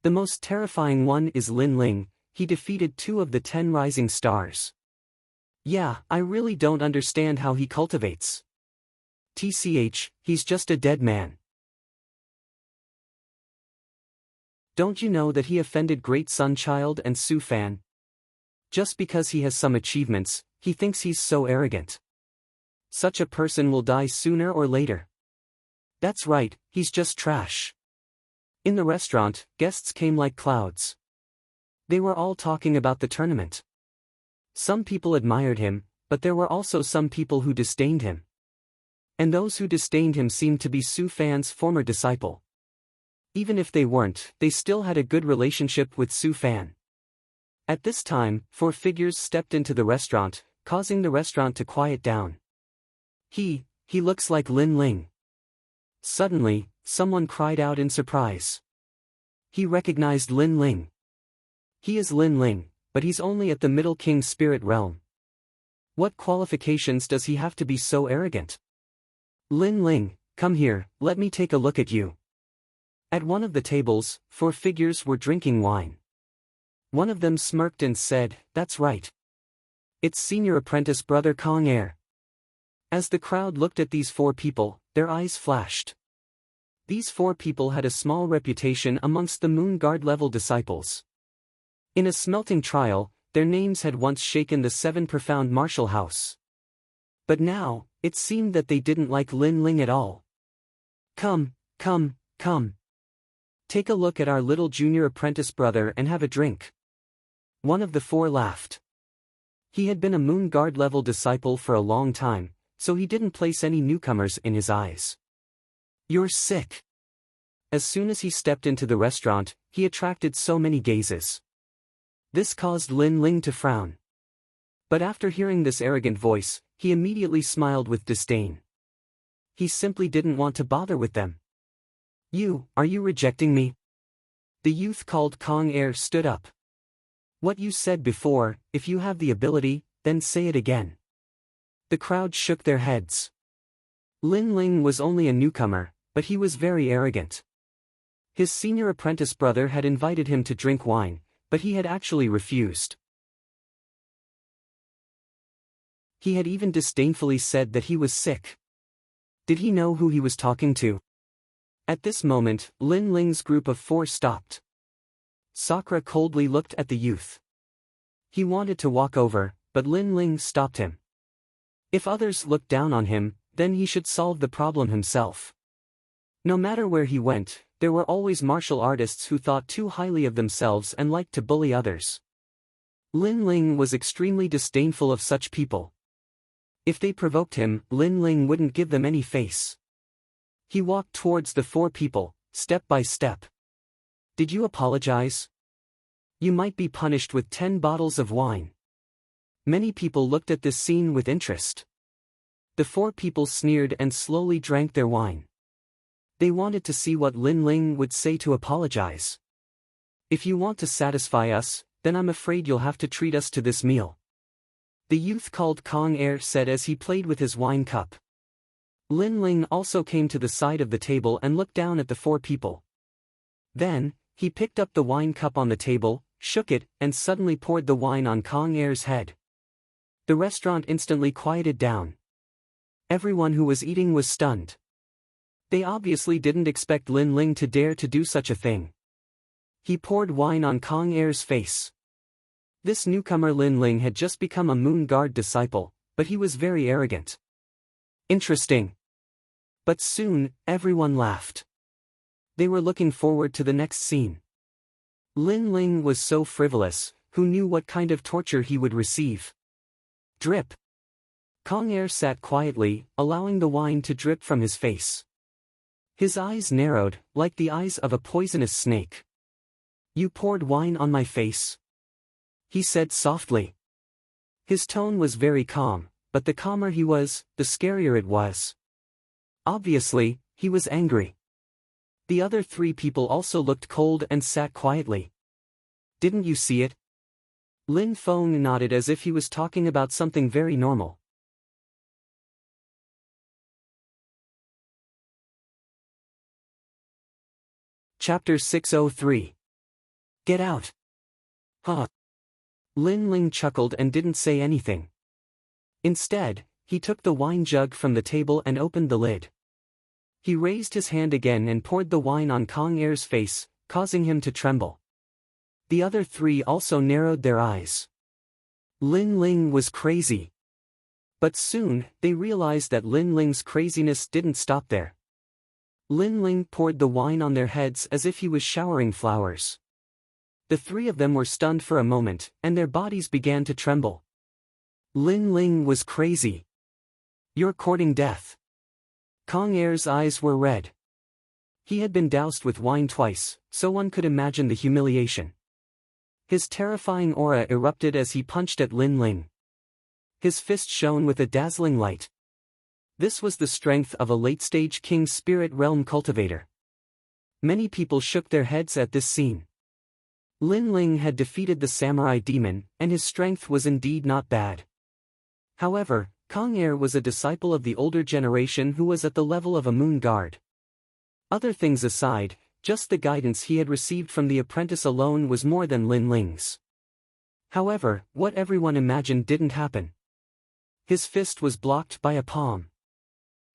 The most terrifying one is Lin Ling. He defeated 2 of the 10 rising stars. Yeah, I really don't understand how he cultivates. TCH, he's just a dead man. Don't you know that he offended Great Sun Child and Su Fan? Just because he has some achievements, he thinks he's so arrogant. Such a person will die sooner or later. That's right, he's just trash. In the restaurant, guests came like clouds. They were all talking about the tournament. Some people admired him, but there were also some people who disdained him. And those who disdained him seemed to be Su Fan's former disciple. Even if they weren't, they still had a good relationship with Su Fan. At this time, 4 figures stepped into the restaurant, causing the restaurant to quiet down. He looks like Lin Ling. Suddenly, someone cried out in surprise. He recognized Lin Ling. He is Lin Ling, but he's only at the Middle King Spirit Realm. What qualifications does he have to be so arrogant? Lin Ling, come here, let me take a look at you. At one of the tables, 4 figures were drinking wine. One of them smirked and said, "That's right. It's senior apprentice brother Kong Air." As the crowd looked at these 4 people, their eyes flashed. These 4 people had a small reputation amongst the Moon Guard level disciples. In a smelting trial, their names had once shaken the 7 Profound Martial House. But now, it seemed that they didn't like Lin Ling at all. Come. Take a look at our little junior apprentice brother and have a drink. One of the 4 laughed. He had been a Moon Guard level disciple for a long time, so he didn't place any newcomers in his eyes. You're sick. As soon as he stepped into the restaurant, he attracted so many gazes. This caused Lin Ling to frown. But after hearing this arrogant voice, he immediately smiled with disdain. He simply didn't want to bother with them. Are you rejecting me? The youth called Kong Air stood up. What you said before, if you have the ability, then say it again. The crowd shook their heads. Lin Ling was only a newcomer, but he was very arrogant. His senior apprentice brother had invited him to drink wine, but he had actually refused. He had even disdainfully said that he was sick. Did he know who he was talking to? At this moment, Lin Ling's group of 4 stopped. Sakura coldly looked at the youth. He wanted to walk over, but Lin Ling stopped him. If others looked down on him, then he should solve the problem himself. No matter where he went, there were always martial artists who thought too highly of themselves and liked to bully others. Lin Ling was extremely disdainful of such people. If they provoked him, Lin Ling wouldn't give them any face. He walked towards the 4 people, step by step. Did you apologize? You might be punished with 10 bottles of wine. Many people looked at this scene with interest. The 4 people sneered and slowly drank their wine. They wanted to see what Lin Ling would say to apologize. If you want to satisfy us, then I'm afraid you'll have to treat us to this meal. The youth called Kong Air said as he played with his wine cup. Lin Ling also came to the side of the table and looked down at the 4 people. Then, he picked up the wine cup on the table, shook it, and suddenly poured the wine on Kong Air's head. The restaurant instantly quieted down. Everyone who was eating was stunned. They obviously didn't expect Lin Ling to dare to do such a thing. He poured wine on Kong Air's face. This newcomer Lin Ling had just become a Moon Guard disciple, but he was very arrogant. Interesting. But soon, everyone laughed. They were looking forward to the next scene. Lin Ling was so frivolous, who knew what kind of torture he would receive? Drip. Kong Er sat quietly, allowing the wine to drip from his face. His eyes narrowed, like the eyes of a poisonous snake. You poured wine on my face? He said softly. His tone was very calm, but the calmer he was, the scarier it was. Obviously, he was angry. The other three people also looked cold and sat quietly. Didn't you see it? Lin Feng nodded as if he was talking about something very normal. Chapter 603. Get out. Huh. Lin Ling chuckled and didn't say anything. Instead, he took the wine jug from the table and opened the lid. He raised his hand again and poured the wine on Kong Er's face, causing him to tremble. The other three also narrowed their eyes. Lin Ling was crazy. But soon, they realized that Lin Ling's craziness didn't stop there. Lin Ling poured the wine on their heads as if he was showering flowers. The three of them were stunned for a moment, and their bodies began to tremble. Lin Ling was crazy. You're courting death. Kong Er's eyes were red. He had been doused with wine twice, so one could imagine the humiliation. His terrifying aura erupted as he punched at Lin Ling. His fist shone with a dazzling light. This was the strength of a late-stage King Spirit Realm cultivator. Many people shook their heads at this scene. Lin Ling had defeated the samurai demon, and his strength was indeed not bad. However, Kong Er was a disciple of the older generation who was at the level of a Moon Guard. Other things aside, just the guidance he had received from the apprentice alone was more than Lin Ling's. However, what everyone imagined didn't happen. His fist was blocked by a palm.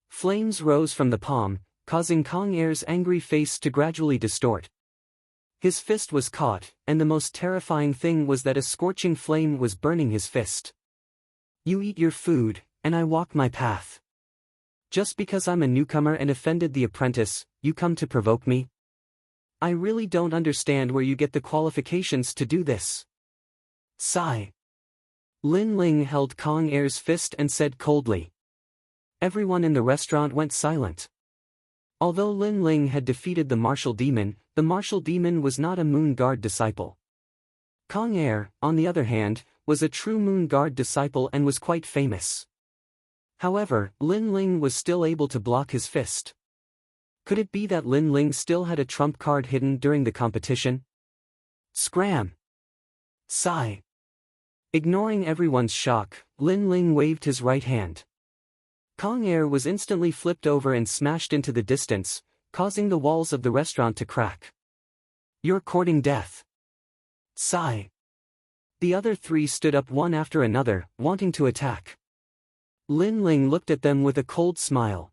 Flames rose from the palm, causing Kong Er's angry face to gradually distort. His fist was caught, and the most terrifying thing was that a scorching flame was burning his fist. You eat your food, and I walk my path. Just because I'm a newcomer and offended the apprentice, you come to provoke me? I really don't understand where you get the qualifications to do this. Sigh. Lin Ling held Kong Er's fist and said coldly. Everyone in the restaurant went silent. Although Lin Ling had defeated the martial demon was not a Moon Guard disciple. Kong Er, on the other hand, was a true Moon Guard disciple and was quite famous. However, Lin Ling was still able to block his fist. Could it be that Lin Ling still had a trump card hidden during the competition? Scram! Sigh. Ignoring everyone's shock, Lin Ling waved his right hand. Kong Er was instantly flipped over and smashed into the distance, causing the walls of the restaurant to crack. You're courting death. Sigh. The other three stood up one after another, wanting to attack. Lin Ling looked at them with a cold smile.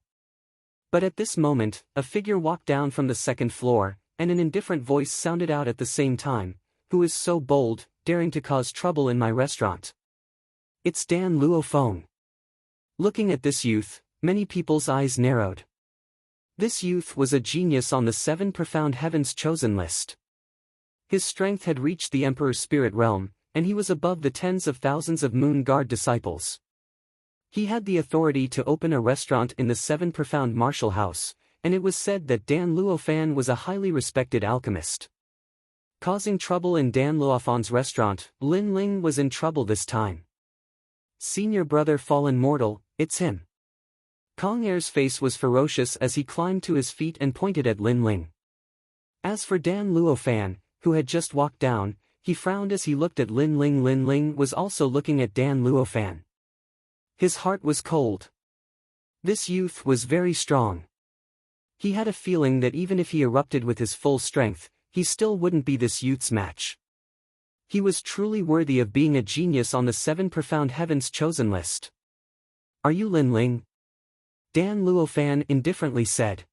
But at this moment, a figure walked down from the second floor, and an indifferent voice sounded out at the same time. Who is so bold, daring to cause trouble in my restaurant? It's Dan Luofeng. Looking at this youth, many people's eyes narrowed. This youth was a genius on the 7 Profound Heavens chosen list. His strength had reached the Emperor's spirit realm, and he was above the tens of thousands of Moon Guard disciples. He had the authority to open a restaurant in the 7 Profound Martial House, and it was said that Dan Luofeng was a highly respected alchemist. Causing trouble in Dan Luofeng's restaurant, Lin Ling was in trouble this time. Senior brother fallen mortal, it's him. Kong Er's face was ferocious as he climbed to his feet and pointed at Lin Ling. As for Dan Luofeng, who had just walked down, he frowned as he looked at Lin Ling. Lin Ling was also looking at Dan Luofeng. His heart was cold. This youth was very strong. He had a feeling that even if he erupted with his full strength, he still wouldn't be this youth's match. He was truly worthy of being a genius on the 7 Profound Heavens chosen list. Are you Lin Ling? Dan Luofeng indifferently said.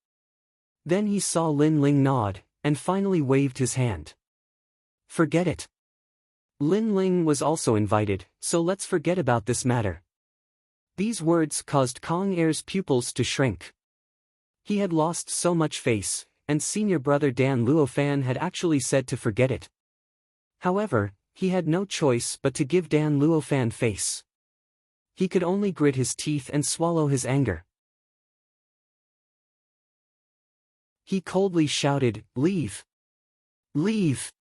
Then he saw Lin Ling nod, and finally waved his hand. Forget it. Lin Ling was also invited, so let's forget about this matter. These words caused Kong Air's pupils to shrink. He had lost so much face, and senior brother Dan Luofan had actually said to forget it. However, he had no choice but to give Dan Luofan face. He could only grit his teeth and swallow his anger. He coldly shouted, "Leave! Leave!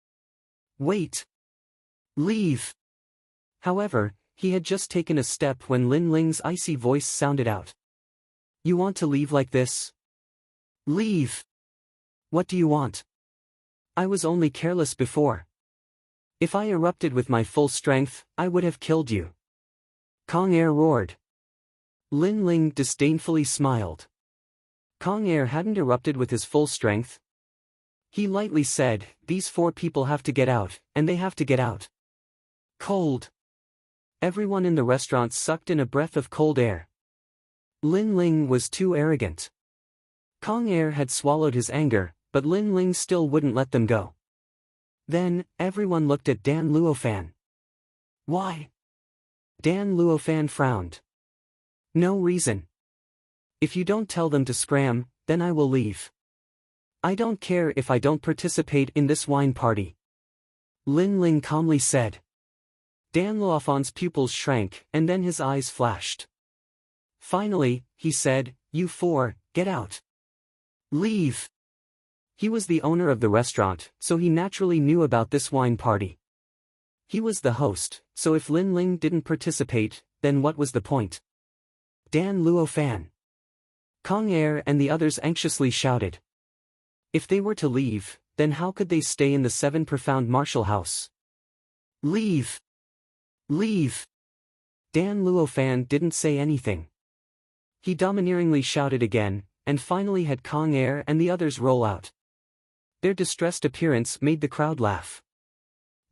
Wait! Leave!" However, he had just taken a step when Lin Ling's icy voice sounded out. "You want to leave like this? Leave! What do you want? I was only careless before. If I erupted with my full strength, I would have killed you." Kong Air roared. Lin Ling disdainfully smiled. Kong Air hadn't erupted with his full strength. He lightly said, "These 4 people have to get out, and they have to get out." Cold. Everyone in the restaurant sucked in a breath of cold air. Lin Ling was too arrogant. Kong Air had swallowed his anger, but Lin Ling still wouldn't let them go. Then, everyone looked at Dan Luofan. "Why?" Dan Luofan frowned. "No reason. If you don't tell them to scram, then I will leave. I don't care if I don't participate in this wine party," Lin Ling calmly said. Dan Luofan's pupils shrank, and then his eyes flashed. Finally, he said, "You 4, get out. Leave." He was the owner of the restaurant, so he naturally knew about this wine party. He was the host, so if Lin Ling didn't participate, then what was the point? Dan Luofan. Kong Air and the others anxiously shouted. If they were to leave, then how could they stay in the 7 Profound Martial House? "Leave! Leave!" Dan Luofan didn't say anything. He domineeringly shouted again, and finally had Kong Air and the others roll out. Their distressed appearance made the crowd laugh.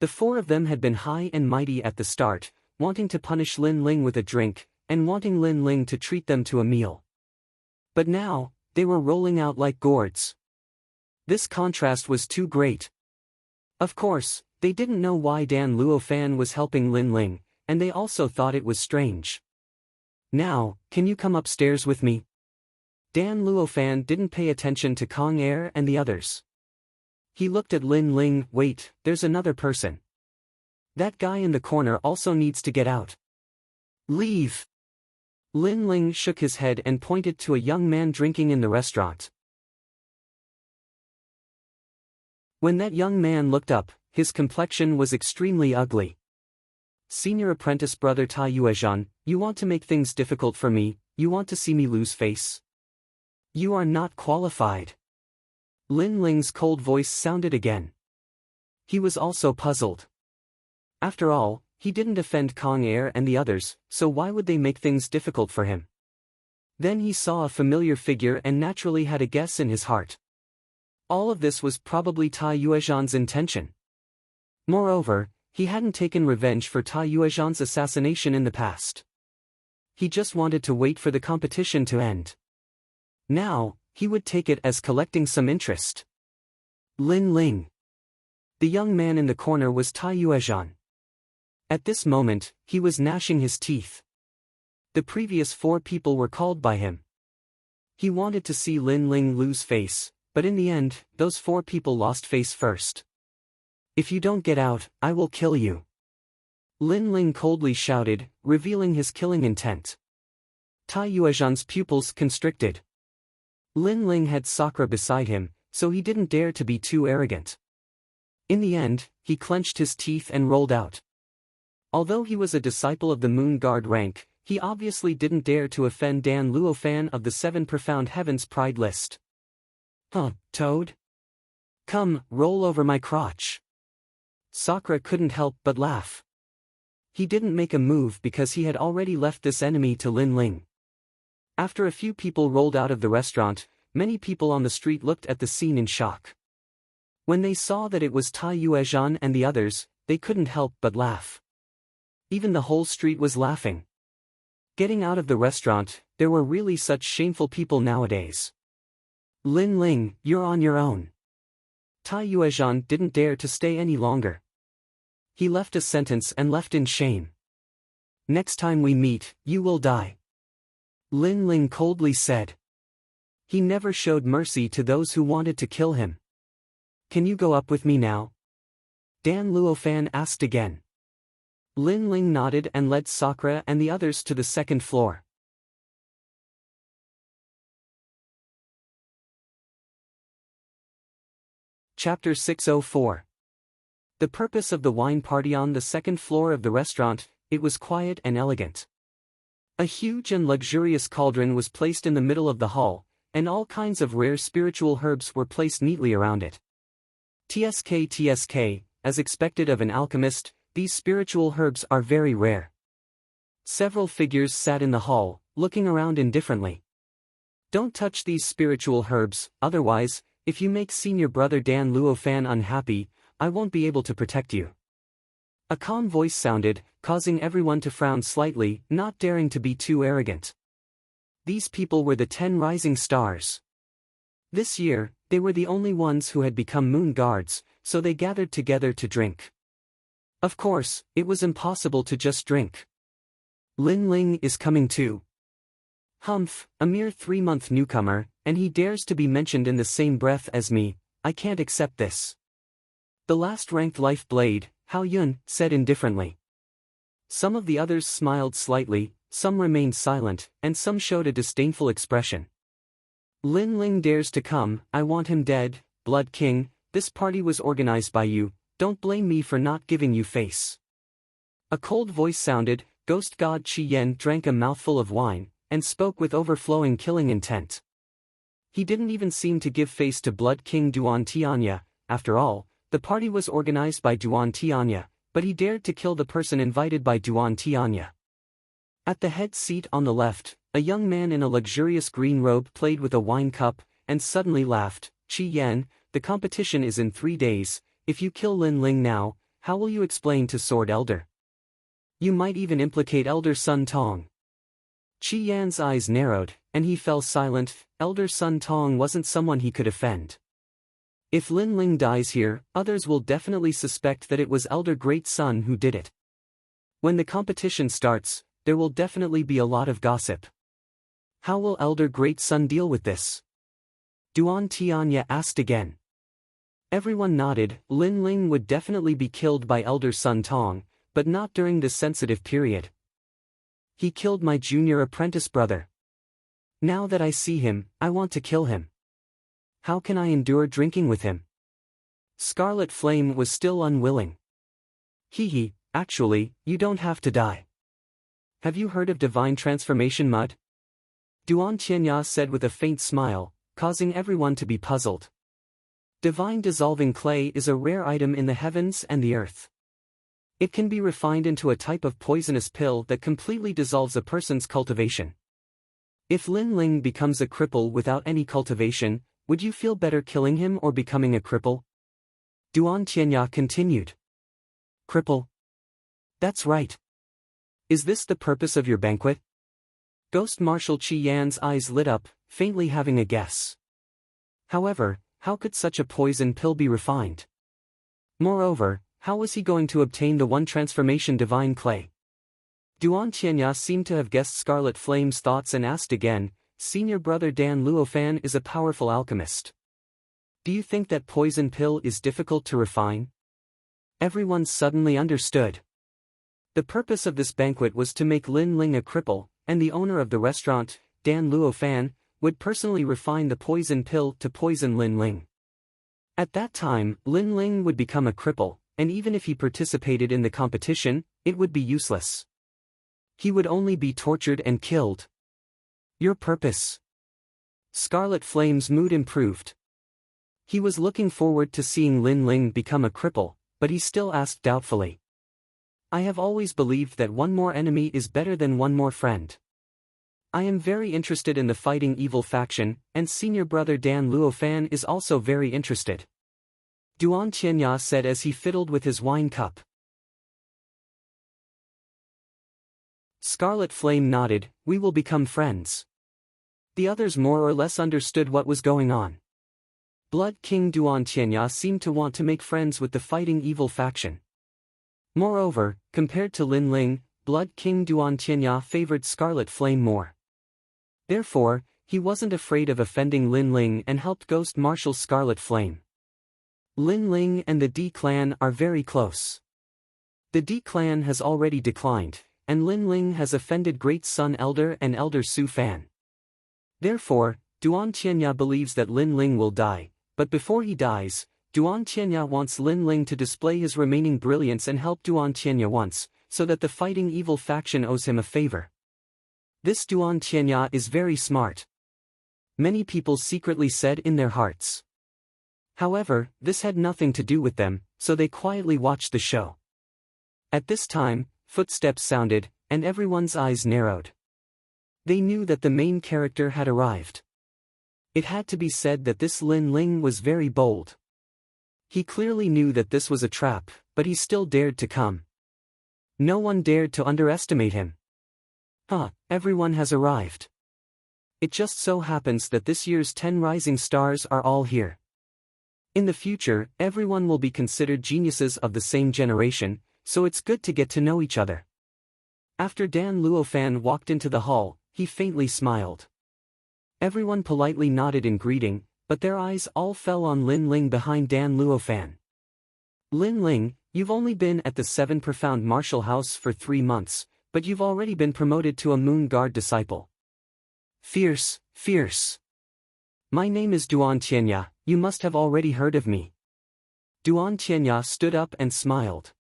The 4 of them had been high and mighty at the start, wanting to punish Lin Ling with a drink, and wanting Lin Ling to treat them to a meal. But now, they were rolling out like gourds. This contrast was too great. Of course, they didn't know why Dan Luofan was helping Lin Ling, and they also thought it was strange. "Now, can you come upstairs with me?" Dan Luofan didn't pay attention to Kong Air and the others. He looked at Lin Ling. "Wait, there's another person. That guy in the corner also needs to get out. Leave!" Lin Ling shook his head and pointed to a young man drinking in the restaurant. When that young man looked up, his complexion was extremely ugly. "Senior apprentice brother Tai Yuezhan, you want to make things difficult for me, you want to see me lose face? You are not qualified." Lin Ling's cold voice sounded again. He was also puzzled. After all, he didn't offend Kong Air and the others, so why would they make things difficult for him? Then he saw a familiar figure and naturally had a guess in his heart. All of this was probably Tai Yuezhan's intention. Moreover, he hadn't taken revenge for Tai Yuezhan's assassination in the past. He just wanted to wait for the competition to end. Now, he would take it as collecting some interest. Lin Ling. The young man in the corner was Tai Yuezhan. At this moment, he was gnashing his teeth. The previous 4 people were called by him. He wanted to see Lin Ling lose face, but in the end, those 4 people lost face first. "If you don't get out, I will kill you," Lin Ling coldly shouted, revealing his killing intent. Tai Yuezhan's pupils constricted. Lin Ling had Sakura beside him, so he didn't dare to be too arrogant. In the end, he clenched his teeth and rolled out. Although he was a disciple of the Moon Guard rank, he obviously didn't dare to offend Dan Luofan of the 7 Profound Heavens Pride list. "Huh, Toad? Come, roll over my crotch." Sakura couldn't help but laugh. He didn't make a move because he had already left this enemy to Lin Ling. After a few people rolled out of the restaurant, many people on the street looked at the scene in shock. When they saw that it was Tai Yuezhan and the others, they couldn't help but laugh. Even the whole street was laughing. Getting out of the restaurant, there were really such shameful people nowadays. "Lin Ling, you're on your own." Tai Yuezhan didn't dare to stay any longer. He left a sentence and left in shame. Next time we meet, you will die. Lin Ling coldly said. He never showed mercy to those who wanted to kill him. Can you go up with me now? Dan Luofan asked again. Lin Ling nodded and led Sakura and the others to the second floor. Chapter 604. The purpose of the wine party on the second floor of the restaurant. It was quiet and elegant. A huge and luxurious cauldron was placed in the middle of the hall, and all kinds of rare spiritual herbs were placed neatly around it. TSK, as expected of an alchemist, these spiritual herbs are very rare. Several figures sat in the hall, looking around indifferently. Don't touch these spiritual herbs, otherwise, if you make senior brother Dan Luofan unhappy, I won't be able to protect you. A calm voice sounded, causing everyone to frown slightly, not daring to be too arrogant. These people were the 10 rising stars. This year, they were the only ones who had become moon guards, so they gathered together to drink. Of course, it was impossible to just drink. Lin Ling is coming too. Humph, a mere 3-month newcomer, and he dares to be mentioned in the same breath as me. I can't accept this. The last ranked life blade, Hao Yun, said indifferently. Some of the others smiled slightly, some remained silent, and some showed a disdainful expression. Lin Ling dares to come, I want him dead. Blood King, this party was organized by you, don't blame me for not giving you face. A cold voice sounded. Ghost god Qi Yen drank a mouthful of wine, and spoke with overflowing killing intent. He didn't even seem to give face to Blood King Duan Tianya. After all, the party was organized by Duan Tianya, but he dared to kill the person invited by Duan Tianya. At the head seat on the left, a young man in a luxurious green robe played with a wine cup, and suddenly laughed. Qi Yen, the competition is in 3 days, if you kill Lin Ling now, how will you explain to Sword Elder? You might even implicate Elder Sun Tong. Qi Yan's eyes narrowed, and he fell silent. Elder Sun Tong wasn't someone he could offend. If Lin Ling dies here, others will definitely suspect that it was Elder Great Sun who did it. When the competition starts, there will definitely be a lot of gossip. How will Elder Great Sun deal with this? Duan Tianya asked again. Everyone nodded. Lin Ling would definitely be killed by Elder Sun Tong, but not during this sensitive period. He killed my junior apprentice brother. Now that I see him, I want to kill him. How can I endure drinking with him? Scarlet Flame was still unwilling. Hee, actually, you don't have to die. Have you heard of divine transformation mud? Duan Tianya said with a faint smile, causing everyone to be puzzled. Divine dissolving clay is a rare item in the heavens and the earth. It can be refined into a type of poisonous pill that completely dissolves a person's cultivation. If Lin Ling becomes a cripple without any cultivation, would you feel better killing him or becoming a cripple? Duan Tianya continued. Cripple? That's right. Is this the purpose of your banquet? Ghost Marshal Qi Yan's eyes lit up, faintly having a guess. However, how could such a poison pill be refined? Moreover, how was he going to obtain the one transformation divine clay? Duan Tianya seemed to have guessed Scarlet Flame's thoughts and asked again, Senior brother Dan Luofan is a powerful alchemist. Do you think that poison pill is difficult to refine? Everyone suddenly understood. The purpose of this banquet was to make Lin Ling a cripple, and the owner of the restaurant, Dan Luofan, would personally refine the poison pill to poison Lin Ling. At that time, Lin Ling would become a cripple, and even if he participated in the competition, it would be useless. He would only be tortured and killed. Your purpose? Scarlet Flame's mood improved. He was looking forward to seeing Lin Ling become a cripple, but he still asked doubtfully. I have always believed that one more enemy is better than one more friend. I am very interested in the fighting evil faction, and senior brother Dan Luofan is also very interested. Duan Tianya said as he fiddled with his wine cup. Scarlet Flame nodded, we will become friends. The others more or less understood what was going on. Blood King Duan Tianya seemed to want to make friends with the fighting evil faction. Moreover, compared to Lin Ling, Blood King Duan Qianya favored Scarlet Flame more. Therefore, he wasn't afraid of offending Lin Ling and helped ghost marshal Scarlet Flame. Lin Ling and the D clan are very close. The D clan has already declined, and Lin Ling has offended Great Sun Elder and Elder Su Fan. Therefore, Duan Qianya believes that Lin Ling will die, but before he dies, Duan Qianya wants Lin Ling to display his remaining brilliance and help Duan Qianya once, so that the fighting evil faction owes him a favor. This Duan Qianya is very smart. Many people secretly said in their hearts. However, this had nothing to do with them, so they quietly watched the show. At this time, footsteps sounded, and everyone's eyes narrowed. They knew that the main character had arrived. It had to be said that this Lin Ling was very bold. He clearly knew that this was a trap, but he still dared to come. No one dared to underestimate him. Everyone has arrived. It just so happens that this year's 10 rising stars are all here. In the future, everyone will be considered geniuses of the same generation, so it's good to get to know each other. After Dan Luofan walked into the hall, he faintly smiled. Everyone politely nodded in greeting, but their eyes all fell on Lin Ling behind Dan Luofan. Lin Ling, you've only been at the 7 Profound Martial House for 3 months, but you've already been promoted to a Moon Guard disciple. Fierce, fierce. My name is Duan Qianya, you must have already heard of me. Duan Qianya stood up and smiled.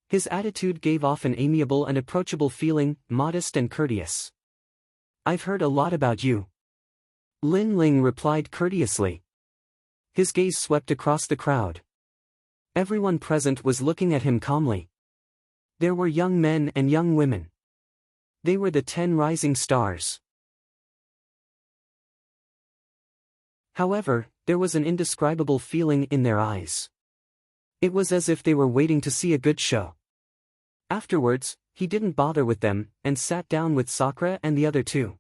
His attitude gave off an amiable and approachable feeling, modest and courteous. I've heard a lot about you. Lin Ling replied courteously. His gaze swept across the crowd. Everyone present was looking at him calmly. There were young men and young women. They were the 10 rising stars. However, there was an indescribable feeling in their eyes. It was as if they were waiting to see a good show. Afterwards, he didn't bother with them, and sat down with Sakura and the other 2.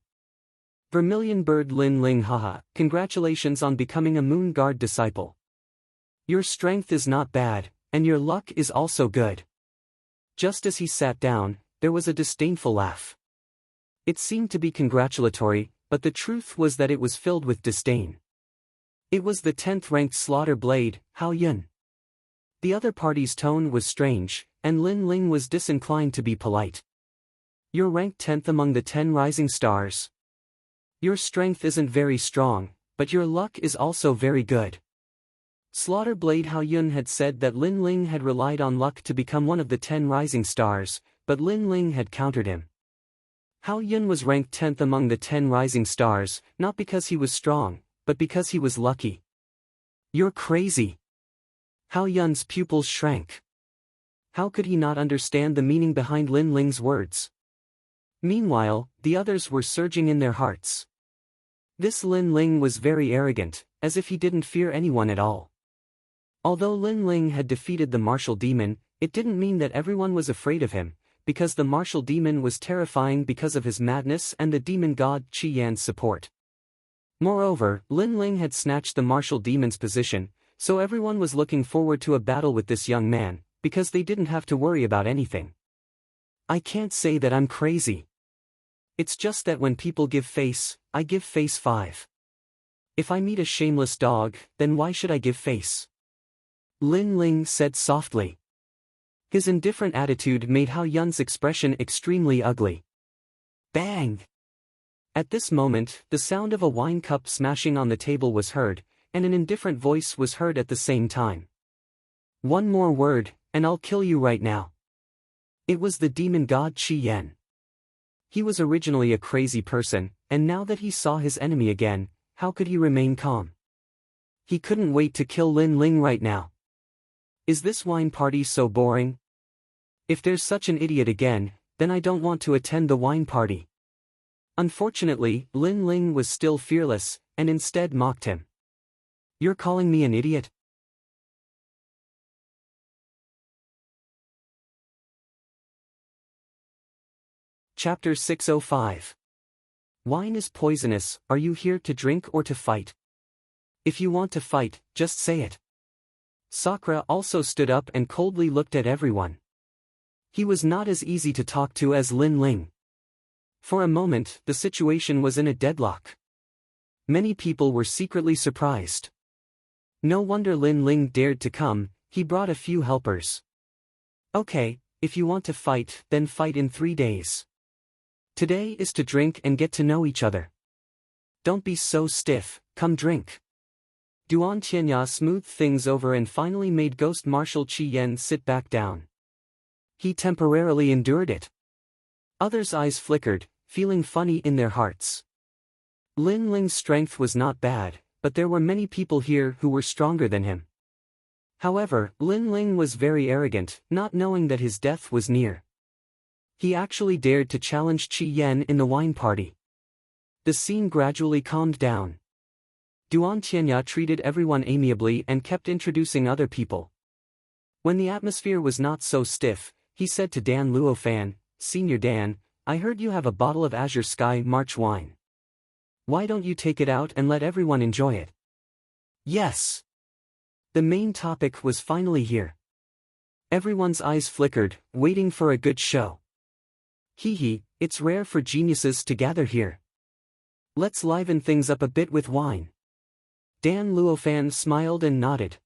Vermilion Bird Lin Ling, haha, congratulations on becoming a Moon Guard disciple. Your strength is not bad, and your luck is also good. Just as he sat down, there was a disdainful laugh. It seemed to be congratulatory, but the truth was that it was filled with disdain. It was the 10th ranked Slaughter Blade, Hao Yun. The other party's tone was strange, and Lin Ling was disinclined to be polite. You're ranked 10th among the 10 rising stars. Your strength isn't very strong, but your luck is also very good. Slaughter Blade Hao Yun had said that Lin Ling had relied on luck to become one of the 10 rising stars, but Lin Ling had countered him. Hao Yun was ranked 10th among the 10 rising stars, not because he was strong, but because he was lucky. You're crazy. Hao Yun's pupils shrank. How could he not understand the meaning behind Lin Ling's words? Meanwhile, the others were surging in their hearts. This Lin Ling was very arrogant, as if he didn't fear anyone at all. Although Lin Ling had defeated the martial demon, it didn't mean that everyone was afraid of him, because the martial demon was terrifying because of his madness and the demon god Qi Yan's support. Moreover, Lin Ling had snatched the martial demon's position, so everyone was looking forward to a battle with this young man, because they didn't have to worry about anything. I can't say that I'm crazy. It's just that when people give face, I give face 5. If I meet a shameless dog, then why should I give face? Lin Ling said softly. His indifferent attitude made Hao Yun's expression extremely ugly. Bang! At this moment, the sound of a wine cup smashing on the table was heard, and an indifferent voice was heard at the same time. One more word, and I'll kill you right now. It was the demon god Qi Yan. He was originally a crazy person, and now that he saw his enemy again, how could he remain calm? He couldn't wait to kill Lin Ling right now. Is this wine party so boring? If there's such an idiot again, then I don't want to attend the wine party. Unfortunately, Lin Ling was still fearless, and instead mocked him. You're calling me an idiot? Chapter 605. Wine is poisonous, are you here to drink or to fight? If you want to fight, just say it. Sakura also stood up and coldly looked at everyone. He was not as easy to talk to as Lin Ling. For a moment, the situation was in a deadlock. Many people were secretly surprised. No wonder Lin Ling dared to come, he brought a few helpers. Okay, if you want to fight, then fight in 3 days. Today is to drink and get to know each other. Don't be so stiff, come drink. Duan Qianya smoothed things over and finally made Ghost Marshal Qi Yan sit back down. He temporarily endured it. Others' eyes flickered, feeling funny in their hearts. Lin Ling's strength was not bad, but there were many people here who were stronger than him. However, Lin Ling was very arrogant, not knowing that his death was near. He actually dared to challenge Qi Yan in the wine party. The scene gradually calmed down. Duan Qianya treated everyone amiably and kept introducing other people. When the atmosphere was not so stiff, he said to Dan Luofan, "Senior Dan, I heard you have a bottle of Azure Sky March wine. Why don't you take it out and let everyone enjoy it?" Yes. The main topic was finally here. Everyone's eyes flickered, waiting for a good show. Hee, it's rare for geniuses to gather here. Let's liven things up a bit with wine. Dan Luofan smiled and nodded.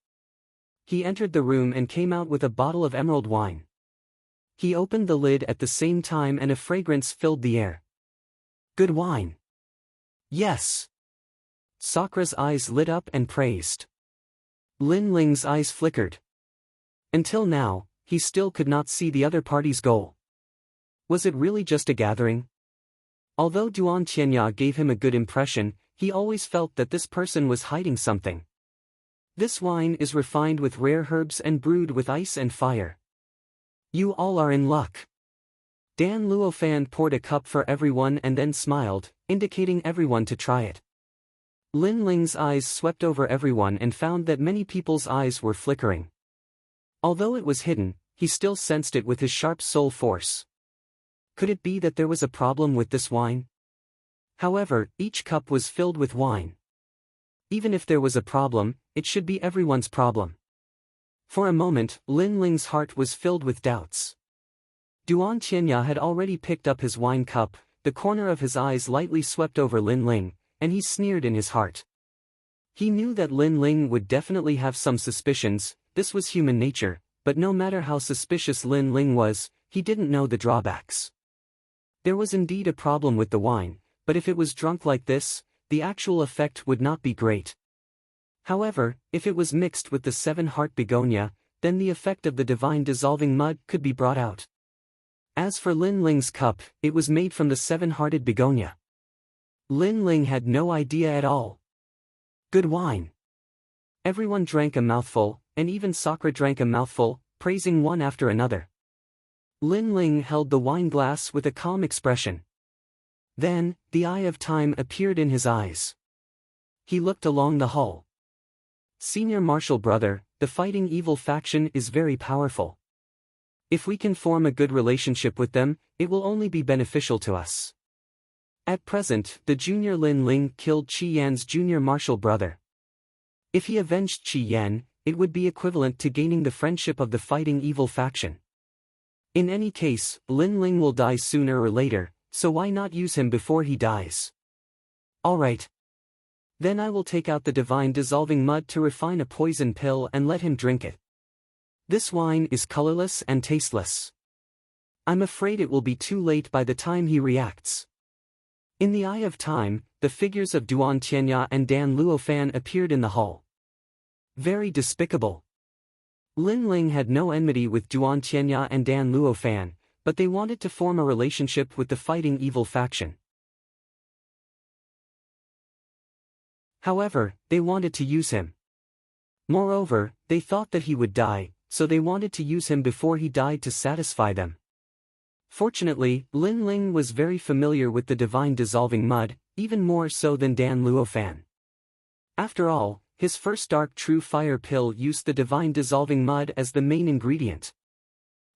He entered the room and came out with a bottle of emerald wine. He opened the lid at the same time and a fragrance filled the air. Good wine. Yes. Sakra's eyes lit up and praised. Lin Ling's eyes flickered. Until now, he still could not see the other party's goal. Was it really just a gathering? Although Duan Qianya gave him a good impression, he always felt that this person was hiding something. This wine is refined with rare herbs and brewed with ice and fire. You all are in luck. Dan Luofan poured a cup for everyone and then smiled, indicating everyone to try it. Lin Ling's eyes swept over everyone and found that many people's eyes were flickering. Although it was hidden, he still sensed it with his sharp soul force. Could it be that there was a problem with this wine? However, each cup was filled with wine. Even if there was a problem, it should be everyone's problem. For a moment, Lin Ling's heart was filled with doubts. Duan Qianya had already picked up his wine cup, the corner of his eyes lightly swept over Lin Ling, and he sneered in his heart. He knew that Lin Ling would definitely have some suspicions, this was human nature, but no matter how suspicious Lin Ling was, he didn't know the drawbacks. There was indeed a problem with the wine, but if it was drunk like this, the actual effect would not be great. However, if it was mixed with the 7-heart begonia, then the effect of the divine dissolving mud could be brought out. As for Lin Ling's cup, it was made from the 7-hearted begonia. Lin Ling had no idea at all. Good wine. Everyone drank a mouthful, and even Sakra drank a mouthful, praising one after another. Lin Ling held the wine glass with a calm expression. Then, the eye of time appeared in his eyes. He looked along the hall. Senior Marshal Brother, the fighting evil faction is very powerful. If we can form a good relationship with them, it will only be beneficial to us. At present, the junior Lin Ling killed Qi Yan's junior Marshal Brother. If he avenged Qi Yan, it would be equivalent to gaining the friendship of the fighting evil faction. In any case, Lin Ling will die sooner or later, so why not use him before he dies? Alright. Then I will take out the divine dissolving mud to refine a poison pill and let him drink it. This wine is colorless and tasteless. I'm afraid it will be too late by the time he reacts. In the eye of time, the figures of Duan Qianya and Dan Luofan appeared in the hall. Very despicable. Lin Ling had no enmity with Duan Qianya and Dan Luofan, but they wanted to form a relationship with the fighting evil faction. However, they wanted to use him. Moreover, they thought that he would die, so they wanted to use him before he died to satisfy them. Fortunately, Lin Ling was very familiar with the divine dissolving mud, even more so than Dan Luofan. After all, his first dark true fire pill used the divine dissolving mud as the main ingredient.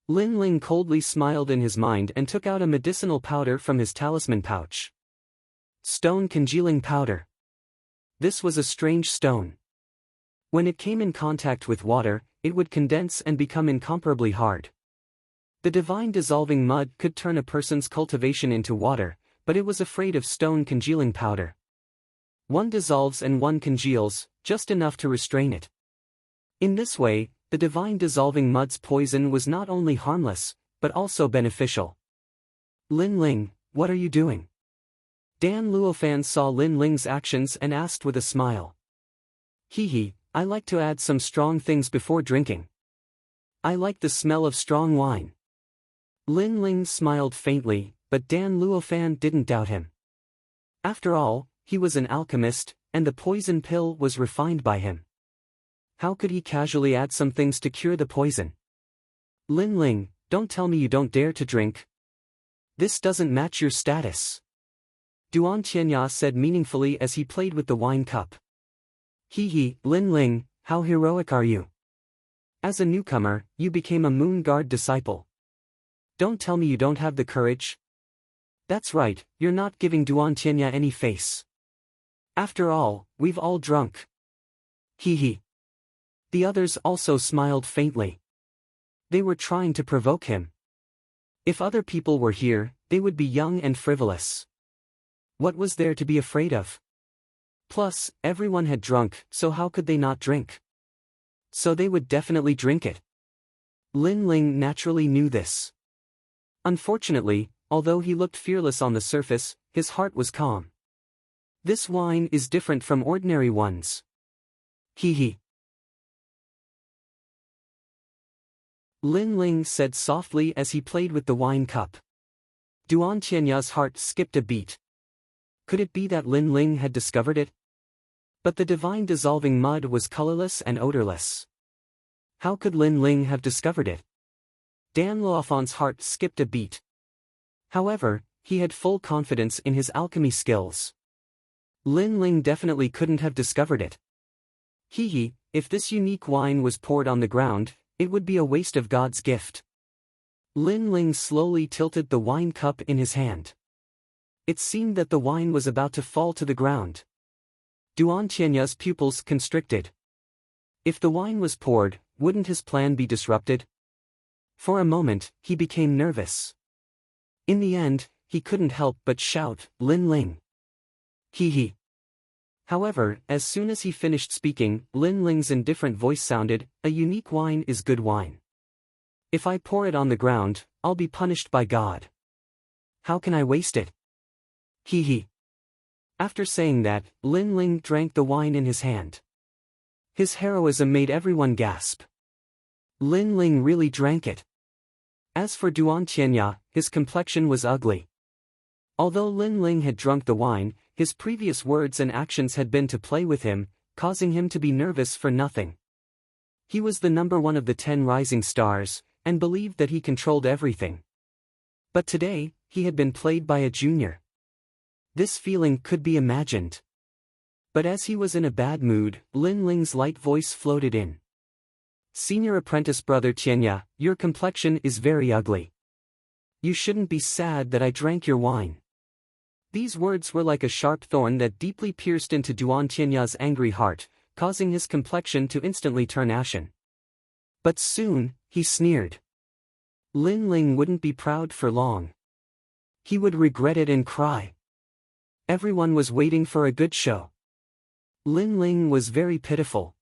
Lin Ling coldly smiled in his mind and took out a medicinal powder from his talisman pouch. Stone congealing powder. This was a strange stone. When it came in contact with water, it would condense and become incomparably hard. The divine dissolving mud could turn a person's cultivation into water, but it was afraid of stone congealing powder. One dissolves and one congeals, just enough to restrain it. In this way, the divine dissolving mud's poison was not only harmless, but also beneficial. Lin Ling, what are you doing? Dan Luofan saw Lin Ling's actions and asked with a smile. Hee, I like to add some strong things before drinking. I like the smell of strong wine. Lin Ling smiled faintly, but Dan Luofan didn't doubt him. After all, he was an alchemist, and the poison pill was refined by him. How could he casually add some things to cure the poison? Lin Ling, don't tell me you don't dare to drink. This doesn't match your status. Duan Qianya said meaningfully as he played with the wine cup. Hee, Lin Ling, how heroic are you? As a newcomer, you became a Moon Guard disciple. Don't tell me you don't have the courage. That's right, you're not giving Duan Qianya any face. After all, we've all drunk. Hee. The others also smiled faintly. They were trying to provoke him. If other people were here, they would be young and frivolous. What was there to be afraid of? Plus, everyone had drunk, so how could they not drink? So they would definitely drink it. Lin Ling naturally knew this. Unfortunately, although he looked fearless on the surface, his heart was calm. This wine is different from ordinary ones. Hee. Lin Ling said softly as he played with the wine cup. Duan Qianya's heart skipped a beat. Could it be that Lin Ling had discovered it? But the divine dissolving mud was colorless and odorless. How could Lin Ling have discovered it? Dan Luofan's heart skipped a beat. However, he had full confidence in his alchemy skills. Lin Ling definitely couldn't have discovered it. Hee, if this unique wine was poured on the ground, it would be a waste of God's gift. Lin Ling slowly tilted the wine cup in his hand. It seemed that the wine was about to fall to the ground. Duan Qianya's pupils constricted. If the wine was poured, wouldn't his plan be disrupted? For a moment, he became nervous. In the end, he couldn't help but shout, Lin Ling. Hee. However, as soon as he finished speaking, Lin Ling's indifferent voice sounded, a unique wine is good wine. If I pour it on the ground, I'll be punished by God. How can I waste it? Hee. After saying that, Lin Ling drank the wine in his hand. His heroism made everyone gasp. Lin Ling really drank it. As for Duan Qianya, his complexion was ugly. Although Lin Ling had drunk the wine, his previous words and actions had been to play with him, causing him to be nervous for nothing. He was the number one of the 10 rising stars, and believed that he controlled everything. But today, he had been played by a junior. This feeling could be imagined. But as he was in a bad mood, Lin Ling's light voice floated in. Senior apprentice brother Qianya, your complexion is very ugly. You shouldn't be sad that I drank your wine. These words were like a sharp thorn that deeply pierced into Duan Qianya's angry heart, causing his complexion to instantly turn ashen. But soon, he sneered. Lin Ling wouldn't be proud for long. He would regret it and cry. Everyone was waiting for a good show. Lin Ling was very pitiful.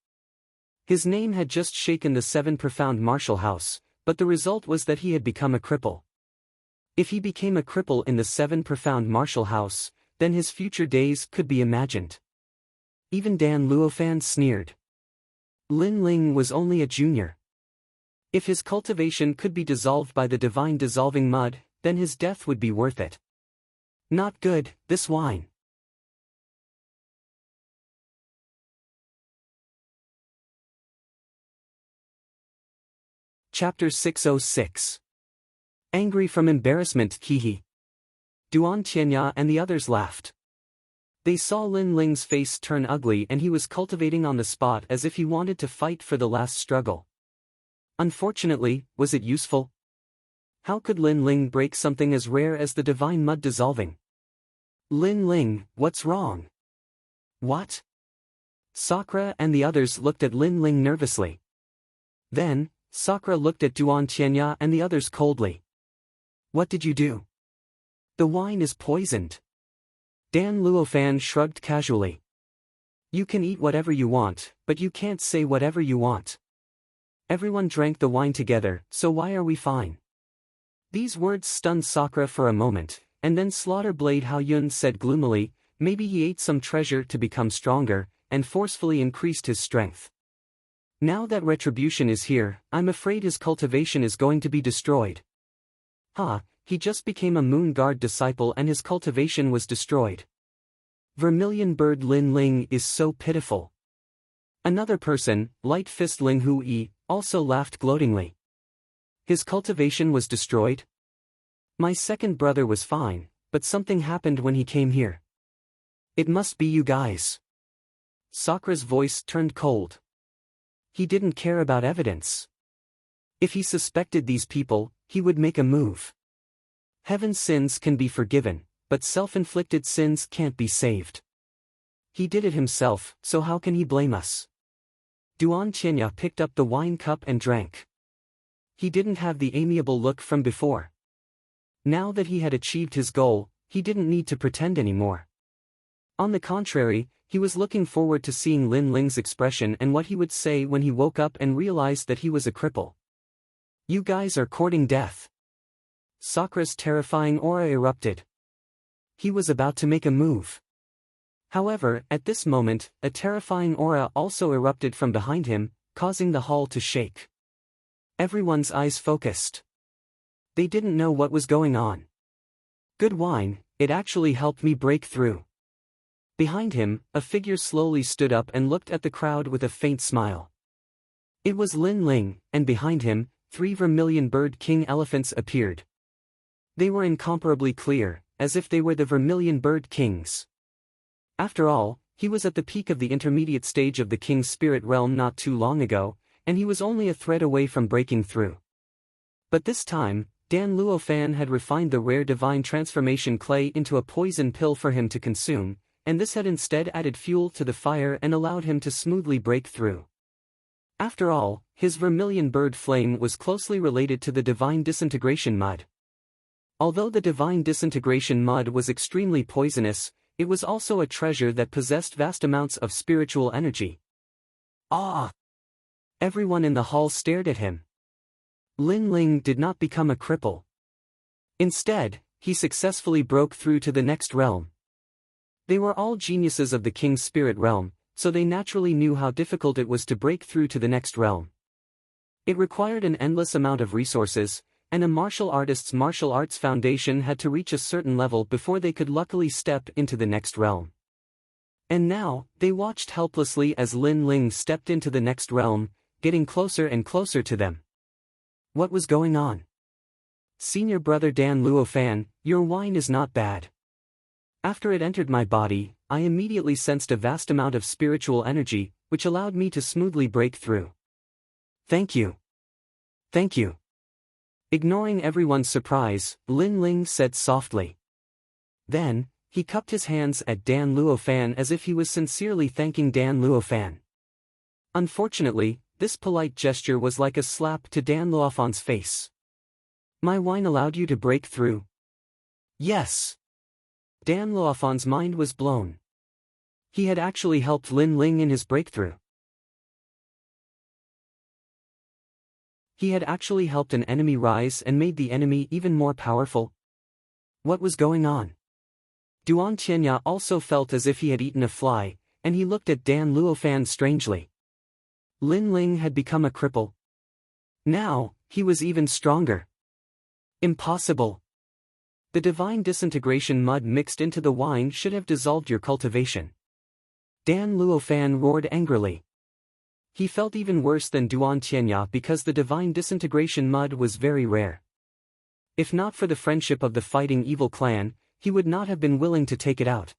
His name had just shaken the 7 profound martial house, but the result was that he had become a cripple. If he became a cripple in the 7 profound martial house, then his future days could be imagined. Even Dan Luofan sneered. Lin Ling was only a junior. If his cultivation could be dissolved by the divine dissolving mud, then his death would be worth it. Not good, this wine. Chapter 606. Angry from embarrassment, Hee. Duan Qianya and the others laughed. They saw Lin Ling's face turn ugly and he was cultivating on the spot as if he wanted to fight for the last struggle. Unfortunately, was it useful? How could Lin Ling break something as rare as the divine mud dissolving? Lin Ling, what's wrong? What? Sakura and the others looked at Lin Ling nervously. Then, Sakura looked at Duan Qianya and the others coldly. What did you do? The wine is poisoned. Dan Luofan shrugged casually. You can eat whatever you want, but you can't say whatever you want. Everyone drank the wine together, so why are we fine? These words stunned Sakura for a moment, and then Slaughter Blade Hao Yun said gloomily, maybe he ate some treasure to become stronger, and forcefully increased his strength. Now that retribution is here, I'm afraid his cultivation is going to be destroyed. He just became a Moon Guard disciple and his cultivation was destroyed. Vermilion Bird Lin Ling is so pitiful. Another person, Light Fist Ling Hui, also laughed gloatingly. His cultivation was destroyed? My second brother was fine, but something happened when he came here. It must be you guys. Sakura's voice turned cold. He didn't care about evidence. If he suspected these people, he would make a move. Heaven's sins can be forgiven, but self-inflicted sins can't be saved. He did it himself, so how can he blame us? Duan Qianya picked up the wine cup and drank. He didn't have the amiable look from before. Now that he had achieved his goal, he didn't need to pretend anymore. On the contrary, he was looking forward to seeing Lin Ling's expression and what he would say when he woke up and realized that he was a cripple. You guys are courting death. Sakura's terrifying aura erupted. He was about to make a move. However, at this moment, a terrifying aura also erupted from behind him, causing the hall to shake. Everyone's eyes focused. They didn't know what was going on. Good wine, it actually helped me break through. Behind him, a figure slowly stood up and looked at the crowd with a faint smile. It was Lin Ling, and behind him, 3 Vermilion Bird King elephants appeared. They were incomparably clear, as if they were the Vermilion Bird Kings. After all, he was at the peak of the intermediate stage of the King's spirit realm not too long ago, and he was only a thread away from breaking through. But this time, Dan Luofan had refined the rare divine transformation clay into a poison pill for him to consume, and this had instead added fuel to the fire and allowed him to smoothly break through. After all, his Vermilion Bird Flame was closely related to the divine disintegration mud. Although the divine disintegration mud was extremely poisonous, it was also a treasure that possessed vast amounts of spiritual energy. Ah! Everyone in the hall stared at him. Lin Ling did not become a cripple. Instead, he successfully broke through to the next realm. They were all geniuses of the King's spirit realm, so they naturally knew how difficult it was to break through to the next realm. It required an endless amount of resources, and a martial artist's martial arts foundation had to reach a certain level before they could luckily step into the next realm. And now, they watched helplessly as Lin Ling stepped into the next realm, getting closer and closer to them. What was going on? Senior brother Dan Luofan, your wine is not bad. After it entered my body, I immediately sensed a vast amount of spiritual energy, which allowed me to smoothly break through. Thank you. Thank you. Ignoring everyone's surprise, Lin Ling said softly. Then, he cupped his hands at Dan Luofan as if he was sincerely thanking Dan Luofan. Unfortunately, this polite gesture was like a slap to Dan Luofan's face. My wine allowed you to break through? Yes. Dan Luofan's mind was blown. He had actually helped Lin Ling in his breakthrough. He had actually helped an enemy rise and made the enemy even more powerful. What was going on? Duan Qianya also felt as if he had eaten a fly, and he looked at Dan Luofan strangely. Lin Ling had become a cripple. Now, he was even stronger. Impossible. The divine disintegration mud mixed into the wine should have dissolved your cultivation. Dan Luofan roared angrily. He felt even worse than Duan Qianya because the divine disintegration mud was very rare. If not for the friendship of the fighting evil clan, he would not have been willing to take it out.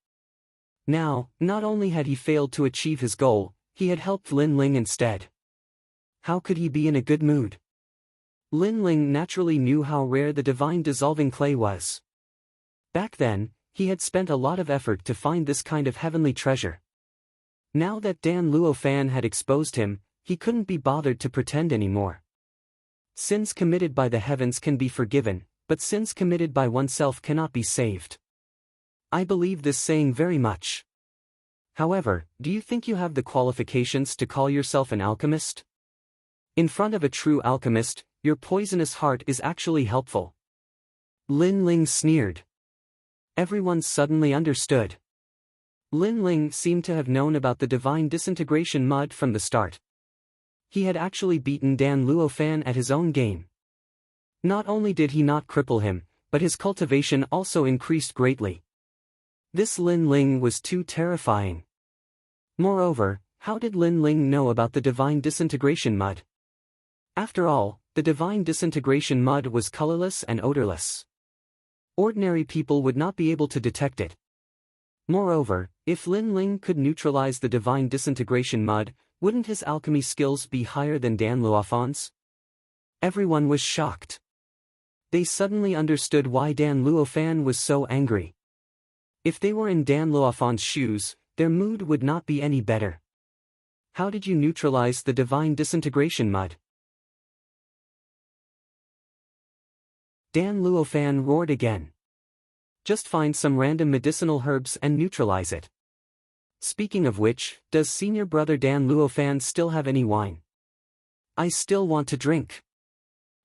Now, not only had he failed to achieve his goal, he had helped Lin Ling instead. How could he be in a good mood? Lin Ling naturally knew how rare the divine dissolving clay was. Back then, he had spent a lot of effort to find this kind of heavenly treasure. Now that Dan Luofan had exposed him, he couldn't be bothered to pretend anymore. Sins committed by the heavens can be forgiven, but sins committed by oneself cannot be saved. I believe this saying very much. However, do you think you have the qualifications to call yourself an alchemist? In front of a true alchemist, your poisonous heart is actually helpful. Lin Ling sneered. Everyone suddenly understood. Lin Ling seemed to have known about the divine disintegration mud from the start. He had actually beaten Dan Luofan at his own game. Not only did he not cripple him, but his cultivation also increased greatly. This Lin Ling was too terrifying. Moreover, how did Lin Ling know about the divine disintegration mud? After all, the divine disintegration mud was colorless and odorless. Ordinary people would not be able to detect it. Moreover, if Lin Ling could neutralize the divine disintegration mud, wouldn't his alchemy skills be higher than Dan Luofan's? Everyone was shocked. They suddenly understood why Dan Luofan was so angry. If they were in Dan Luofan's shoes, their mood would not be any better. How did you neutralize the divine disintegration mud? Dan Luofan roared again. Just find some random medicinal herbs and neutralize it. Speaking of which, does senior brother Dan Luofan still have any wine? I still want to drink.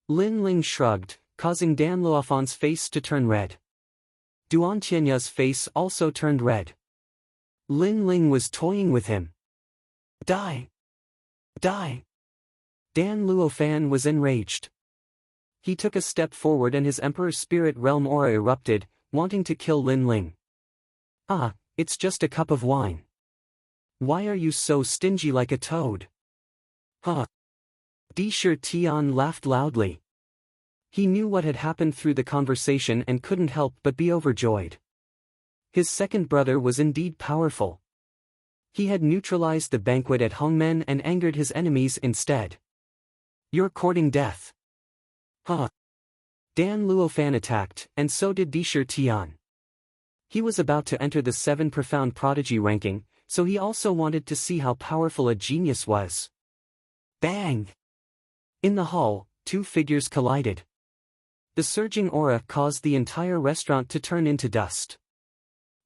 Lin Ling shrugged, causing Dan Luofan's face to turn red. Duan Tianya's face also turned red. Lin Ling was toying with him. Die! Die! Dan Luofan was enraged. He took a step forward and his Emperor's Spirit Realm aura erupted, wanting to kill Lin Ling. Ah, it's just a cup of wine. Why are you so stingy like a toad? Huh. Disher Tian laughed loudly. He knew what had happened through the conversation and couldn't help but be overjoyed. His second brother was indeed powerful. He had neutralized the banquet at Hongmen and angered his enemies instead. You're courting death. Huh. Dan Luofan attacked, and so did Disher Tian. He was about to enter the 7 profound prodigy ranking, so he also wanted to see how powerful a genius was. Bang! In the hall, 2 figures collided. The surging aura caused the entire restaurant to turn into dust.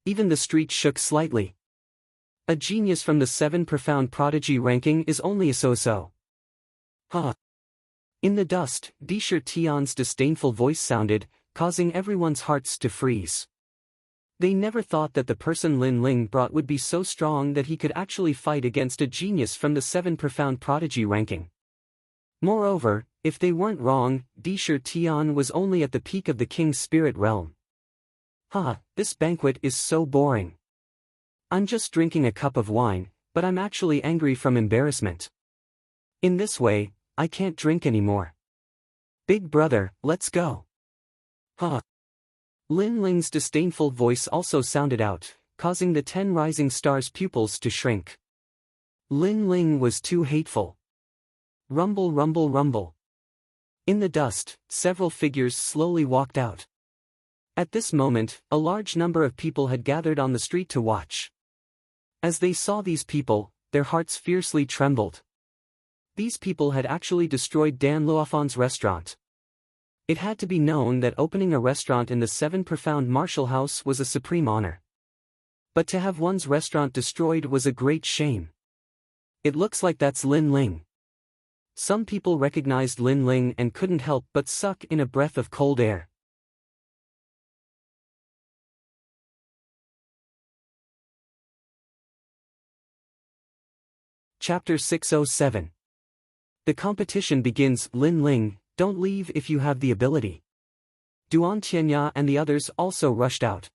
Even the street shook slightly. A genius from the 7 profound prodigy ranking is only a so-so. Huh. In the dust, Disher Tian's disdainful voice sounded, causing everyone's hearts to freeze. They never thought that the person Lin Ling brought would be so strong that he could actually fight against a genius from the 7 profound prodigy ranking. Moreover, if they weren't wrong, Disher Tian was only at the peak of the king's spirit realm. This banquet is so boring. I'm just drinking a cup of wine, but I'm actually angry from embarrassment. In this way, I can't drink anymore. Big brother, let's go. Lin Ling's disdainful voice also sounded out, causing the 10 rising stars' pupils to shrink. Lin Ling was too hateful. Rumble, rumble, rumble. In the dust, several figures slowly walked out. At this moment, a large number of people had gathered on the street to watch. As they saw these people, their hearts fiercely trembled. These people had actually destroyed Dan Luofan's restaurant. It had to be known that opening a restaurant in the 7 profound martial house was a supreme honor. But to have one's restaurant destroyed was a great shame. It looks like that's Lin Ling. Some people recognized Lin Ling and couldn't help but suck in a breath of cold air. Chapter 607. The competition begins. Lin Ling, don't leave if you have the ability. Duan Tianya and the others also rushed out.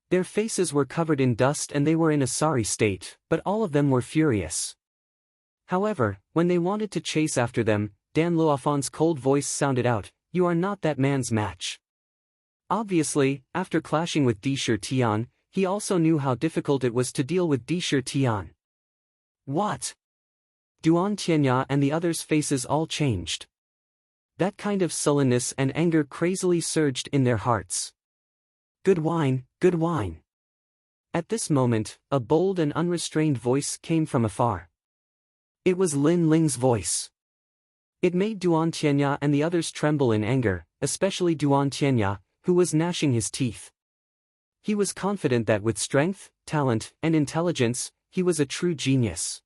Their faces were covered in dust and they were in a sorry state, but all of them were furious. However, when they wanted to chase after them, Dan Luofan's cold voice sounded out, "You are not that man's match." Obviously, after clashing with Disher Tian, he also knew how difficult it was to deal with Disher Tian. What? Duan Tianya and the others' faces all changed. That kind of sullenness and anger crazily surged in their hearts. Good wine, good wine. At this moment, a bold and unrestrained voice came from afar. It was Lin Ling's voice. It made Duan Tianya and the others tremble in anger, especially Duan Tianya, who was gnashing his teeth. He was confident that with strength, talent, and intelligence, he was a true genius.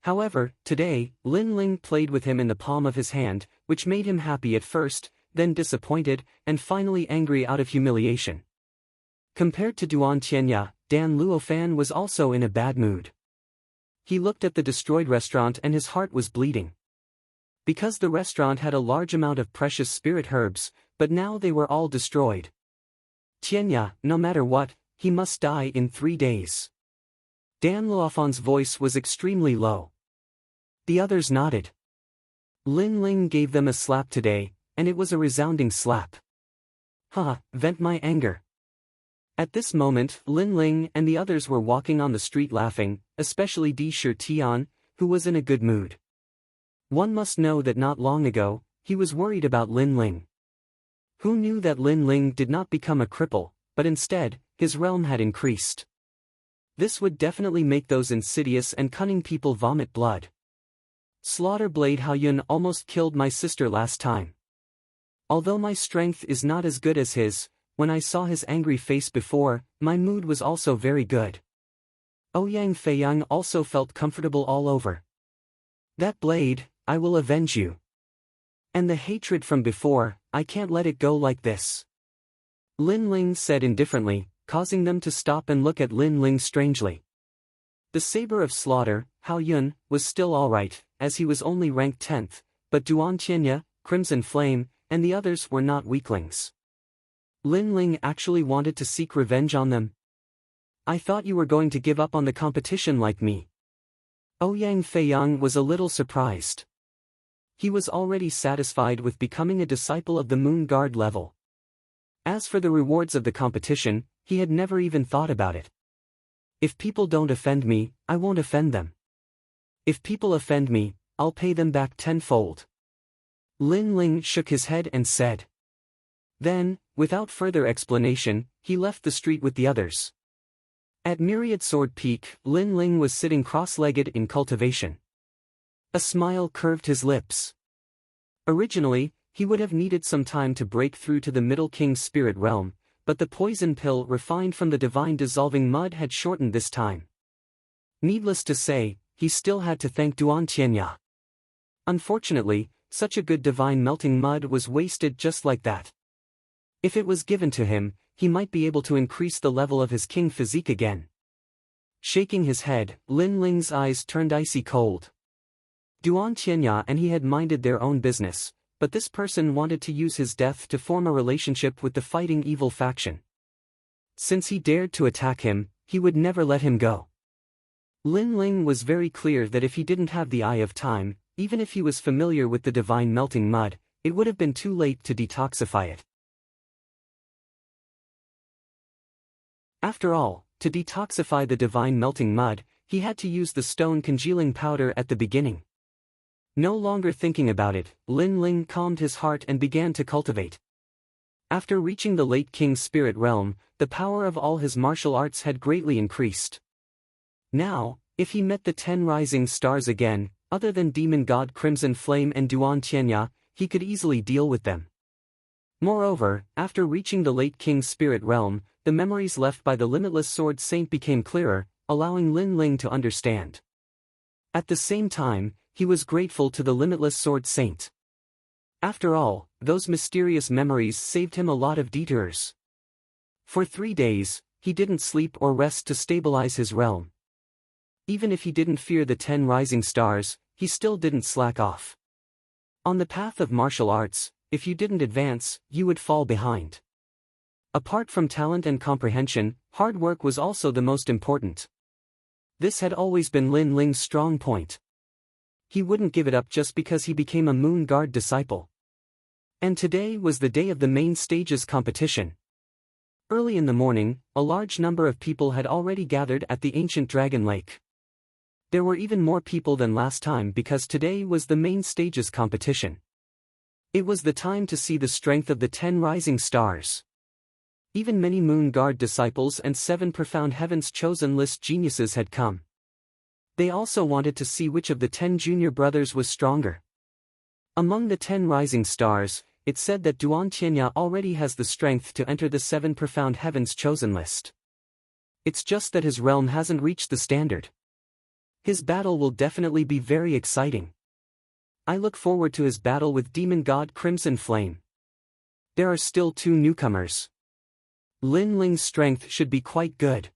However, today, Lin Ling played with him in the palm of his hand, which made him happy at first, then disappointed, and finally angry out of humiliation. Compared to Duan Tianya, Dan Luofan was also in a bad mood. He looked at the destroyed restaurant and his heart was bleeding. Because the restaurant had a large amount of precious spirit herbs, but now they were all destroyed. Tianya, no matter what, he must die in 3 days. Dan Luofan's voice was extremely low. The others nodded. Lin Ling gave them a slap today, and it was a resounding slap. Vent my anger. At this moment, Lin Ling and the others were walking on the street laughing, especially Di Shi Tian, who was in a good mood. One must know that not long ago, he was worried about Lin Ling. Who knew that Lin Ling did not become a cripple, but instead, his realm had increased. This would definitely make those insidious and cunning people vomit blood. Slaughter Blade Haoyun almost killed my sister last time. Although my strength is not as good as his, when I saw his angry face before, my mood was also very good. Ouyang Feiyang also felt comfortable all over. That blade, I will avenge you. And the hatred from before, I can't let it go like this. Lin Ling said indifferently, causing them to stop and look at Lin Ling strangely. The Saber of Slaughter, Haoyun, was still alright, as he was only ranked 10th, but Duan Tianya, Crimson Flame, and the others were not weaklings. Lin Ling actually wanted to seek revenge on them. I thought you were going to give up on the competition like me. Ouyang Feiyang was a little surprised. He was already satisfied with becoming a disciple of the Moon Guard level. As for the rewards of the competition, he had never even thought about it. If people don't offend me, I won't offend them. If people offend me, I'll pay them back tenfold. Lin Ling shook his head and said. Then, without further explanation, he left the street with the others. At Myriad Sword Peak, Lin Ling was sitting cross-legged in cultivation. A smile curved his lips. Originally, he would have needed some time to break through to the Middle King's spirit realm, but the poison pill refined from the divine dissolving mud had shortened this time. Needless to say, he still had to thank Duan Tianya. Unfortunately, such a good divine melting mud was wasted just like that. If it was given to him, he might be able to increase the level of his king physique again. Shaking his head, Lin Ling's eyes turned icy cold. Duan Tianya and he had minded their own business, but this person wanted to use his death to form a relationship with the fighting evil faction. Since he dared to attack him, he would never let him go. Lin Ling was very clear that if he didn't have the Eye of Time, even if he was familiar with the divine melting mud, it would have been too late to detoxify it. After all, to detoxify the divine melting mud, he had to use the stone congealing powder at the beginning. No longer thinking about it, Lin Ling calmed his heart and began to cultivate. After reaching the late king's spirit realm, the power of all his martial arts had greatly increased. Now, if he met the 10 rising stars again, other than demon god Crimson Flame and Duan Tianya, he could easily deal with them. Moreover, after reaching the late king's spirit realm, the memories left by the limitless sword saint became clearer, allowing Lin Ling to understand. At the same time, he was grateful to the limitless sword saint. After all, those mysterious memories saved him a lot of detours. For 3 days, he didn't sleep or rest to stabilize his realm. Even if he didn't fear the 10 rising stars, he still didn't slack off. On the path of martial arts, if you didn't advance, you would fall behind. Apart from talent and comprehension, hard work was also the most important. This had always been Lin Ling's strong point. He wouldn't give it up just because he became a Moon Guard disciple. And today was the day of the main stage's competition. Early in the morning, a large number of people had already gathered at the ancient Dragon Lake. There were even more people than last time because today was the main stage's competition. It was the time to see the strength of the 10 rising stars. Even many Moon Guard disciples and 7 Profound Heaven's chosen list geniuses had come. They also wanted to see which of the 10 junior brothers was stronger. Among the 10 rising stars, it said that Duan Tianya already has the strength to enter the 7 profound heavens chosen list. It's just that his realm hasn't reached the standard. His battle will definitely be very exciting. I look forward to his battle with demon god Crimson Flame. There are still 2 newcomers. Lin Ling's strength should be quite good.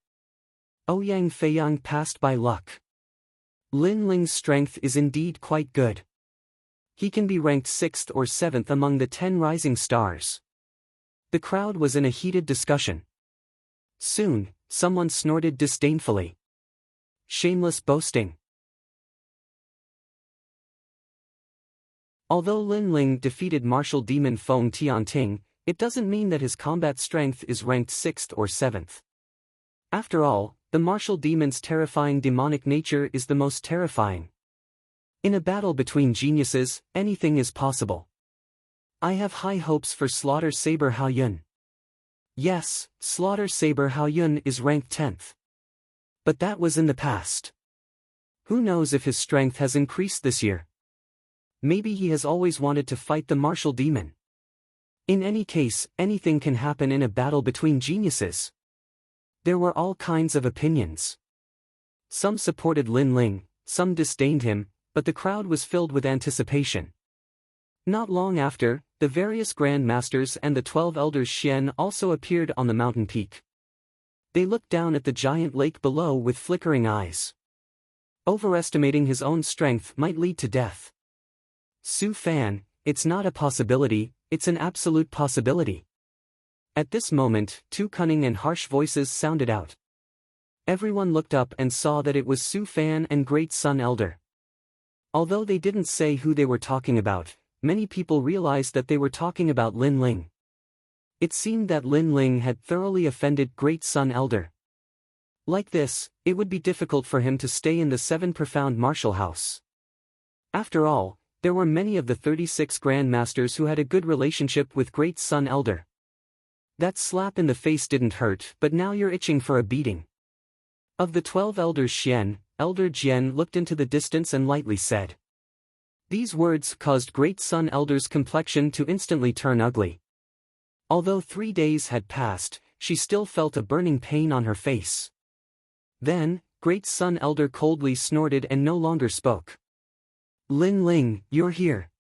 Ouyang Feiyang passed by luck. Lin Ling's strength is indeed quite good. He can be ranked 6th or 7th among the 10 rising stars. The crowd was in a heated discussion. Soon, someone snorted disdainfully. Shameless boasting. Although Lin Ling defeated martial demon Feng Tianting, it doesn't mean that his combat strength is ranked 6th or 7th. After all, the martial demon's terrifying demonic nature is the most terrifying. In a battle between geniuses, anything is possible. I have high hopes for Slaughter Saber Haoyun. Yes, Slaughter Saber Haoyun is ranked 10th. But that was in the past. Who knows if his strength has increased this year? Maybe he has always wanted to fight the martial demon. In any case, anything can happen in a battle between geniuses. There were all kinds of opinions. Some supported Lin Ling, some disdained him, but the crowd was filled with anticipation. Not long after, the various Grand Masters and the 12 Elders Xian also appeared on the mountain peak. They looked down at the giant lake below with flickering eyes. Overestimating his own strength might lead to death. Su Fan, it's not a possibility, it's an absolute possibility. At this moment, 2 cunning and harsh voices sounded out. Everyone looked up and saw that it was Su Fan and Great Sun Elder. Although they didn't say who they were talking about, many people realized that they were talking about Lin Ling. It seemed that Lin Ling had thoroughly offended Great Sun Elder. Like this, it would be difficult for him to stay in the 7 profound martial house. After all, there were many of the 36 Grand Masters who had a good relationship with Great Sun Elder. That slap in the face didn't hurt, but now you're itching for a beating. Of the 12 Elders Xian, Elder Jian looked into the distance and lightly said. These words caused Great Sun Elder's complexion to instantly turn ugly. Although 3 days had passed, she still felt a burning pain on her face. Then, Great Sun Elder coldly snorted and no longer spoke. Lin Ling, you're here.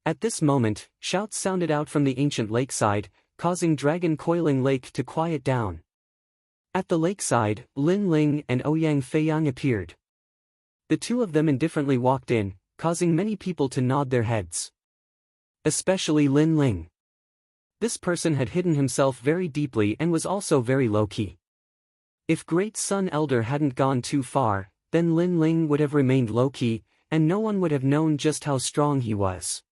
At this moment, shouts sounded out from the ancient lakeside, causing Dragon Coiling Lake to quiet down. At the lakeside, Lin Ling and Ouyang Feiyang appeared. The 2 of them indifferently walked in, causing many people to nod their heads. Especially Lin Ling. This person had hidden himself very deeply and was also very low-key. If Great Sun Elder hadn't gone too far, then Lin Ling would have remained low-key, and no one would have known just how strong he was.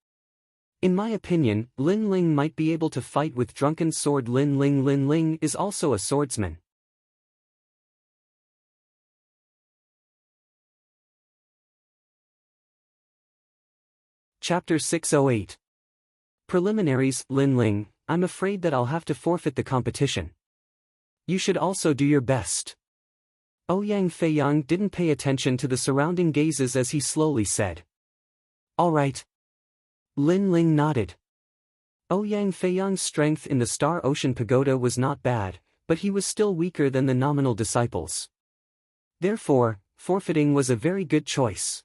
In my opinion, Lin Ling might be able to fight with Drunken Sword Lin Ling. Lin Ling is also a swordsman. Chapter 608. Preliminaries. Lin Ling, I'm afraid that I'll have to forfeit the competition. You should also do your best. Ouyang Feiyang didn't pay attention to the surrounding gazes as he slowly said. All right. Lin Ling nodded. Ouyang Feiyang's strength in the Star Ocean Pagoda was not bad, but he was still weaker than the nominal disciples. Therefore, forfeiting was a very good choice.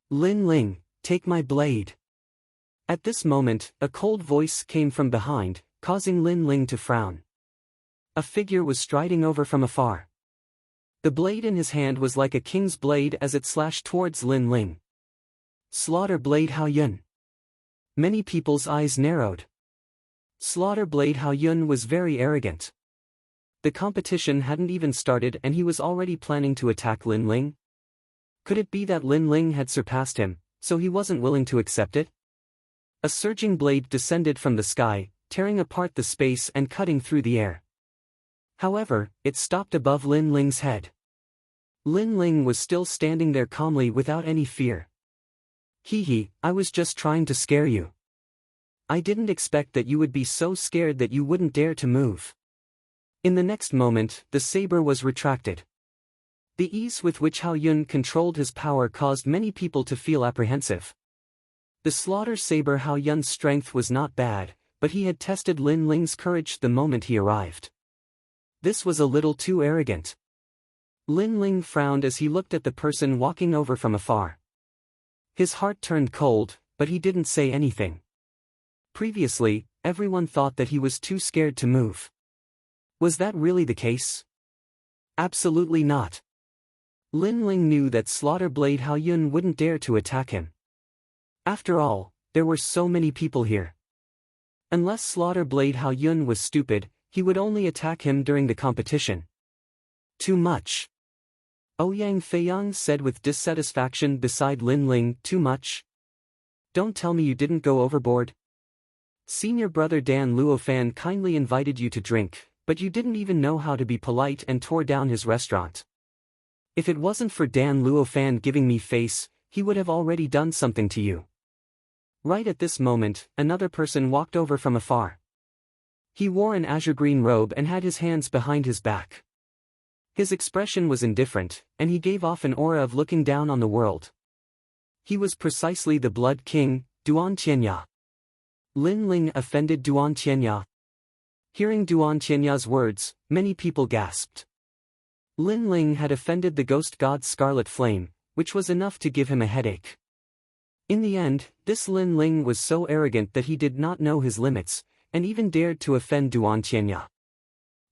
Lin Ling, take my blade. At this moment, a cold voice came from behind, causing Lin Ling to frown. A figure was striding over from afar. The blade in his hand was like a king's blade as it slashed towards Lin Ling. Slaughter Blade Haoyun. Many people's eyes narrowed. Slaughter Blade Haoyun was very arrogant. The competition hadn't even started and he was already planning to attack Lin Ling. Could it be that Lin Ling had surpassed him, so he wasn't willing to accept it? A surging blade descended from the sky, tearing apart the space and cutting through the air. However, it stopped above Lin Ling's head. Lin Ling was still standing there calmly without any fear. Hee, I was just trying to scare you. I didn't expect that you would be so scared that you wouldn't dare to move. In the next moment, the saber was retracted. The ease with which Haoyun controlled his power caused many people to feel apprehensive. The slaughter saber Hao Yun's strength was not bad, but he had tested Lin Ling's courage the moment he arrived. This was a little too arrogant. Lin Ling frowned as he looked at the person walking over from afar. His heart turned cold, but he didn't say anything. Previously, everyone thought that he was too scared to move. Was that really the case? Absolutely not. Lin Ling knew that Slaughter Blade Hao Yun wouldn't dare to attack him. After all, there were so many people here. Unless Slaughter Blade Hao Yun was stupid, he would only attack him during the competition. Too much. Ouyang Feiyang said with dissatisfaction beside Lin Ling. Too much? Don't tell me you didn't go overboard. Senior brother Dan Luofan kindly invited you to drink, but you didn't even know how to be polite and tore down his restaurant. If it wasn't for Dan Luofan giving me face, he would have already done something to you. Right at this moment, another person walked over from afar. He wore an azure green robe and had his hands behind his back. His expression was indifferent, and he gave off an aura of looking down on the world. He was precisely the Blood King, Duan Tianya. Lin Ling offended Duan Tianya. Hearing Duan Tianya's words, many people gasped. Lin Ling had offended the ghost god Scarlet Flame, which was enough to give him a headache. In the end, this Lin Ling was so arrogant that he did not know his limits, and even dared to offend Duan Tianya.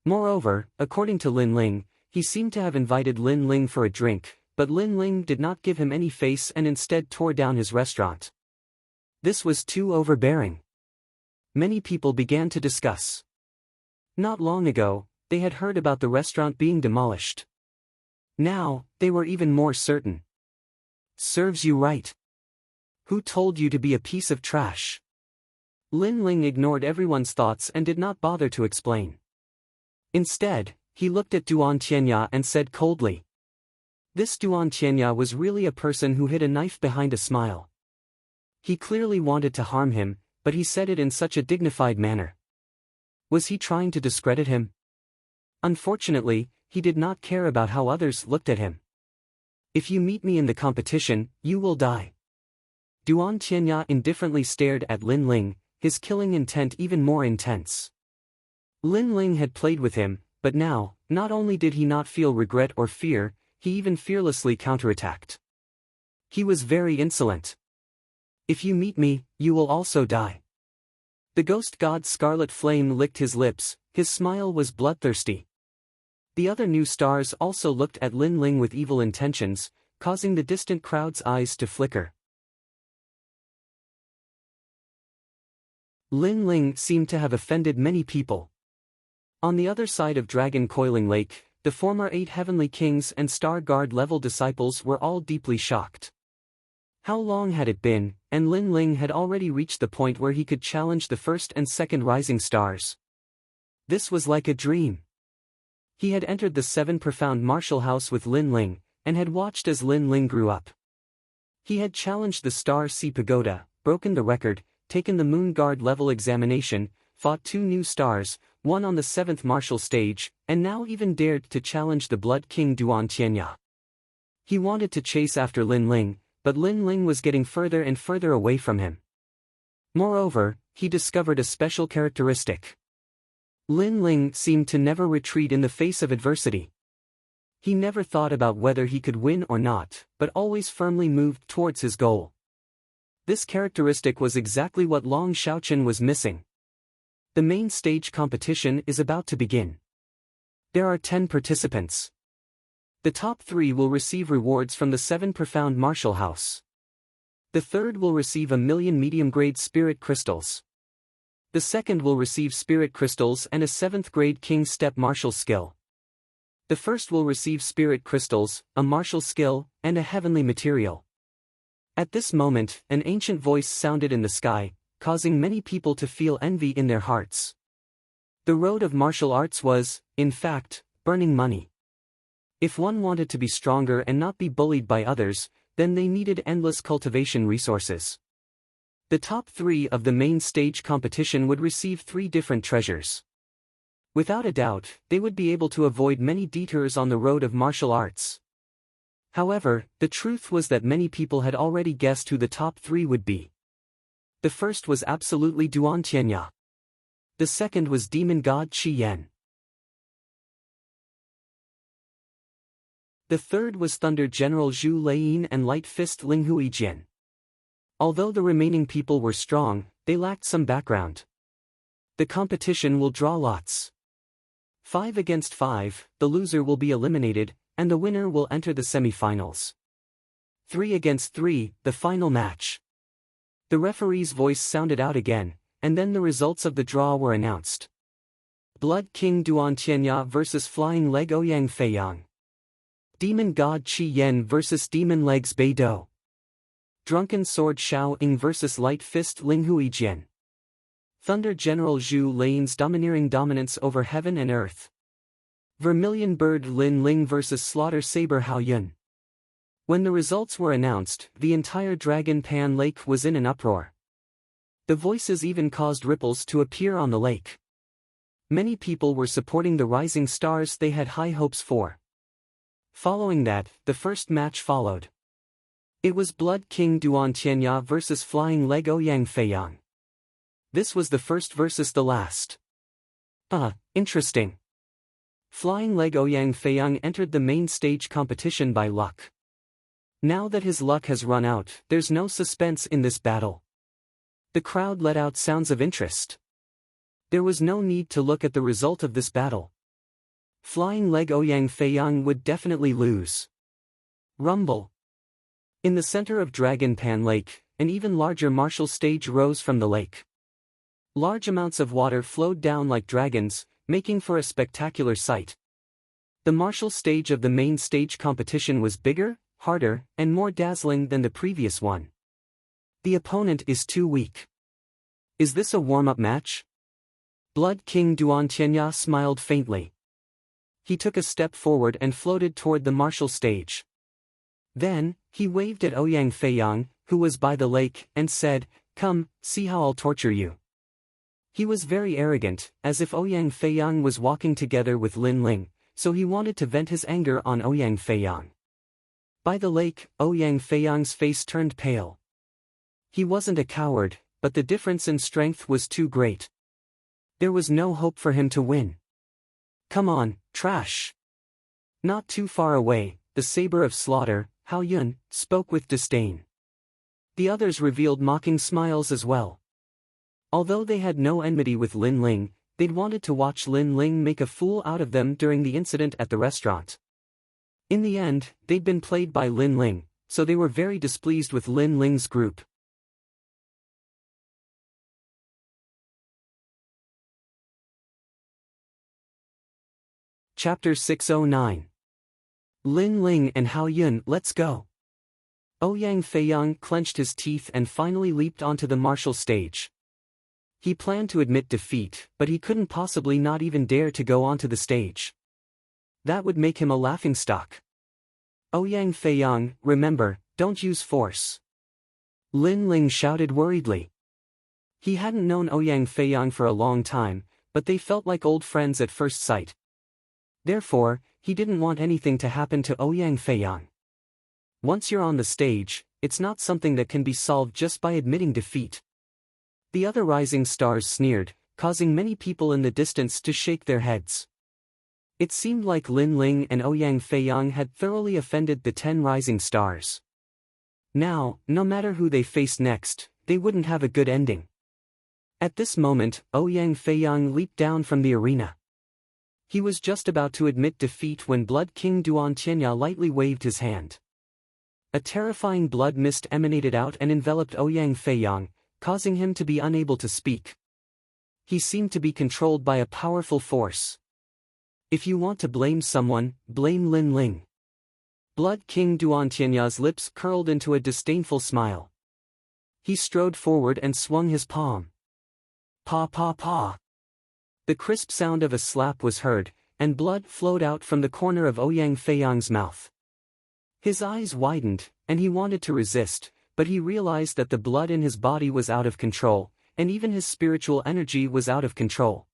Moreover, according to Lin Ling, he seemed to have invited Lin Ling for a drink, but Lin Ling did not give him any face and instead tore down his restaurant. This was too overbearing. Many people began to discuss. Not long ago, they had heard about the restaurant being demolished. Now, they were even more certain. Serves you right. Who told you to be a piece of trash? Lin Ling ignored everyone's thoughts and did not bother to explain. Instead, he looked at Duan Tianya and said coldly. This Duan Tianya was really a person who hid a knife behind a smile. He clearly wanted to harm him, but he said it in such a dignified manner. Was he trying to discredit him? Unfortunately, he did not care about how others looked at him. If you meet me in the competition, you will die. Duan Tianya indifferently stared at Lin Ling, his killing intent even more intense. Lin Ling had played with him, but now, not only did he not feel regret or fear, he even fearlessly counterattacked. He was very insolent. If you meet me, you will also die. The ghost god Scarlet Flame licked his lips, his smile was bloodthirsty. The other new stars also looked at Lin Ling with evil intentions, causing the distant crowd's eyes to flicker. Lin Ling seemed to have offended many people. On the other side of Dragon Coiling Lake, the former 8 heavenly kings and Star Guard level disciples were all deeply shocked. How long had it been, and Lin Ling had already reached the point where he could challenge the first and second rising stars. This was like a dream. He had entered the 7 profound martial house with Lin Ling, and had watched as Lin Ling grew up. He had challenged the Star Sea Pagoda, broken the record, taken the Moon Guard level examination, fought 2 new stars, one on the 7th martial stage, and now even dared to challenge the Blood King Duan Tianya. He wanted to chase after Lin Ling, but Lin Ling was getting further and further away from him. Moreover, he discovered a special characteristic. Lin Ling seemed to never retreat in the face of adversity. He never thought about whether he could win or not, but always firmly moved towards his goal. This characteristic was exactly what Long Xiaochen was missing. The main stage competition is about to begin. There are 10 participants. The top 3 will receive rewards from the 7 profound martial house. The third will receive 1,000,000 medium-grade spirit crystals. The second will receive spirit crystals and a 7th-grade king step martial skill. The first will receive spirit crystals, a martial skill, and a heavenly material. At this moment, an ancient voice sounded in the sky, causing many people to feel envy in their hearts. The road of martial arts was, in fact, burning money. If one wanted to be stronger and not be bullied by others, then they needed endless cultivation resources. The top 3 of the main stage competition would receive 3 different treasures. Without a doubt, they would be able to avoid many detours on the road of martial arts. However, the truth was that many people had already guessed who the top 3 would be. The first was absolutely Duan Tianya. The second was demon god Qi Yan. The third was Thunder General Zhu Laiyin and Light Fist Ling Huijian. Although the remaining people were strong, they lacked some background. The competition will draw lots. 5 against 5, the loser will be eliminated, and the winner will enter the semi-finals. 3 against 3, the final match. The referee's voice sounded out again, and then the results of the draw were announced. Blood King Duan Tianya vs Flying Leg Ouyang Feiyang. Demon God Qi Yan vs Demon Legs Beidou. Drunken Sword Shao Ying vs Light Fist Ling Huijian. Thunder General Zhu Lain's domineering dominance over heaven and earth. Vermilion Bird Lin Ling vs Slaughter Saber Hao Yun. When the results were announced, the entire Dragon Pan Lake was in an uproar. The voices even caused ripples to appear on the lake. Many people were supporting the rising stars they had high hopes for. Following that, the first match followed. It was Blood King Duan Tianya vs Flying Leg Ouyang Feiyang. This was the first versus the last. Interesting. Flying Leg Ouyang Feiyang entered the main stage competition by luck. Now that his luck has run out, there's no suspense in this battle. The crowd let out sounds of interest. There was no need to look at the result of this battle. Flying Leg Ouyang Feiyang would definitely lose. Rumble. In the center of Dragon Pan Lake, an even larger martial stage rose from the lake. Large amounts of water flowed down like dragons, making for a spectacular sight. The martial stage of the main stage competition was bigger, harder, and more dazzling than the previous one. The opponent is too weak. Is this a warm-up match? Blood King Duan Tianya smiled faintly. He took a step forward and floated toward the martial stage. Then, he waved at Ouyang Feiyang, who was by the lake, and said, "Come, see how I'll torture you." He was very arrogant, as if Ouyang Feiyang was walking together with Lin Ling, so he wanted to vent his anger on Ouyang Feiyang. By the lake, Ouyang Feiyang's face turned pale. He wasn't a coward, but the difference in strength was too great. There was no hope for him to win. "Come on, trash." Not too far away, the saber of slaughter, Hao Yun, spoke with disdain. The others revealed mocking smiles as well. Although they had no enmity with Lin Ling, they'd wanted to watch Lin Ling make a fool out of them during the incident at the restaurant. In the end, they'd been played by Lin Ling, so they were very displeased with Lin Ling's group. Chapter 609. Lin Ling and Hao Yun, let's go. Ouyang Feiyang clenched his teeth and finally leaped onto the martial stage. He planned to admit defeat, but he couldn't possibly not even dare to go onto the stage. That would make him a laughingstock. "Ouyang Feiyang, remember, don't use force." Lin Ling shouted worriedly. He hadn't known Ouyang Feiyang for a long time, but they felt like old friends at first sight. Therefore, he didn't want anything to happen to Ouyang Feiyang. Once you're on the stage, it's not something that can be solved just by admitting defeat. The other rising stars sneered, causing many people in the distance to shake their heads. It seemed like Lin Ling and Ouyang Feiyang had thoroughly offended the 10 rising stars. Now, no matter who they faced next, they wouldn't have a good ending. At this moment, Ouyang Feiyang leaped down from the arena. He was just about to admit defeat when Blood King Duan Tianya lightly waved his hand. A terrifying blood mist emanated out and enveloped Ouyang Feiyang, causing him to be unable to speak. He seemed to be controlled by a powerful force. If you want to blame someone, blame Lin Ling. Blood King Duan Tianya's lips curled into a disdainful smile. He strode forward and swung his palm. Pa pa pa. The crisp sound of a slap was heard, and blood flowed out from the corner of Ouyang Feiyang's mouth. His eyes widened, and he wanted to resist, but he realized that the blood in his body was out of control, and even his spiritual energy was out of control.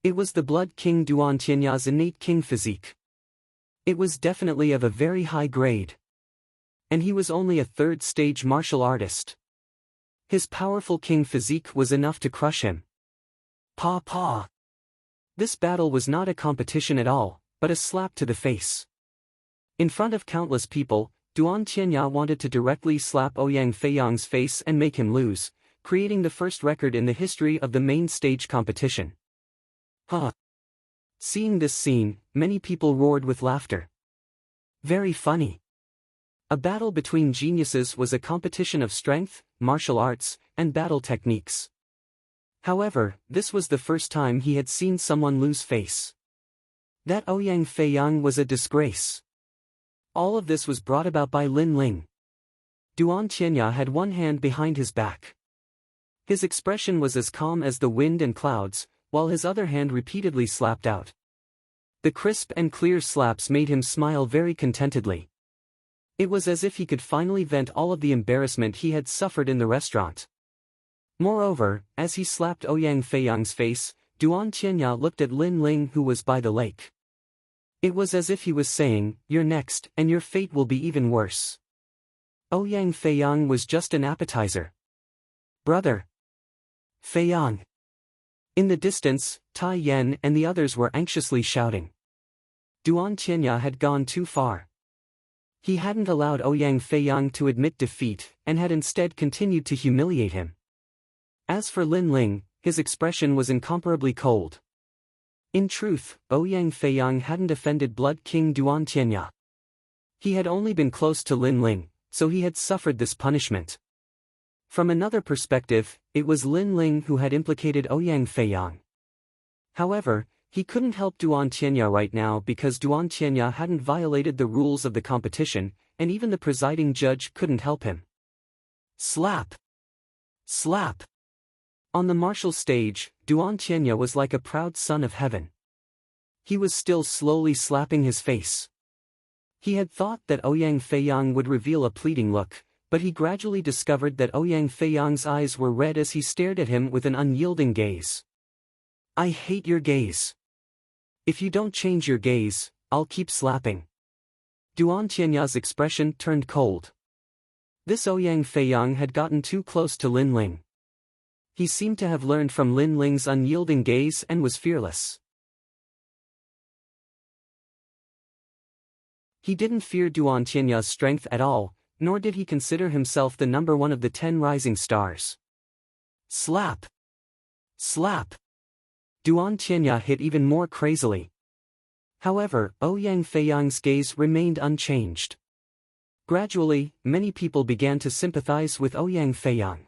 It was the Blood King Duan Tianya's innate king physique. It was definitely of a very high grade. And he was only a third-stage martial artist. His powerful king physique was enough to crush him. Paw paw. This battle was not a competition at all, but a slap to the face. In front of countless people, Duan Qianya wanted to directly slap Ouyang Feiyang's face and make him lose, creating the first record in the history of the main stage competition. Huh. Seeing this scene, many people roared with laughter. Very funny. A battle between geniuses was a competition of strength, martial arts, and battle techniques. However, this was the first time he had seen someone lose face. That Ouyang Feiyang was a disgrace. All of this was brought about by Lin Ling. Duan Qianya had one hand behind his back. His expression was as calm as the wind and clouds, while his other hand repeatedly slapped out. The crisp and clear slaps made him smile very contentedly. It was as if he could finally vent all of the embarrassment he had suffered in the restaurant. Moreover, as he slapped Ouyang Feiyang's face, Duan Qianya looked at Lin Ling, who was by the lake. It was as if he was saying, "You're next, and your fate will be even worse." Ouyang Feiyang was just an appetizer. "Brother! Feiyang!" In the distance, Tai Yan and the others were anxiously shouting. Duan Qianya had gone too far. He hadn't allowed Ouyang Feiyang to admit defeat, and had instead continued to humiliate him. As for Lin Ling, his expression was incomparably cold. In truth, Ouyang Feiyang hadn't offended Blood King Duan Qianya. He had only been close to Lin Ling, so he had suffered this punishment. From another perspective, it was Lin Ling who had implicated Ouyang Feiyang. However, he couldn't help Duan Qianya right now because Duan Qianya hadn't violated the rules of the competition, and even the presiding judge couldn't help him. Slap! Slap! On the martial stage, Duan Qianya was like a proud son of heaven. He was still slowly slapping his face. He had thought that Ouyang Feiyang would reveal a pleading look, but he gradually discovered that Ouyang Feiyang's eyes were red as he stared at him with an unyielding gaze. "I hate your gaze. If you don't change your gaze, I'll keep slapping." Duan Qianya's expression turned cold. This Ouyang Feiyang had gotten too close to Lin Ling. He seemed to have learned from Lin Ling's unyielding gaze and was fearless. He didn't fear Duan Qianya's strength at all, nor did he consider himself the number one of the 10 rising stars. Slap! Slap! Duan Qianya hit even more crazily. However, Ouyang Feiyang's gaze remained unchanged. Gradually, many people began to sympathize with Ouyang Feiyang.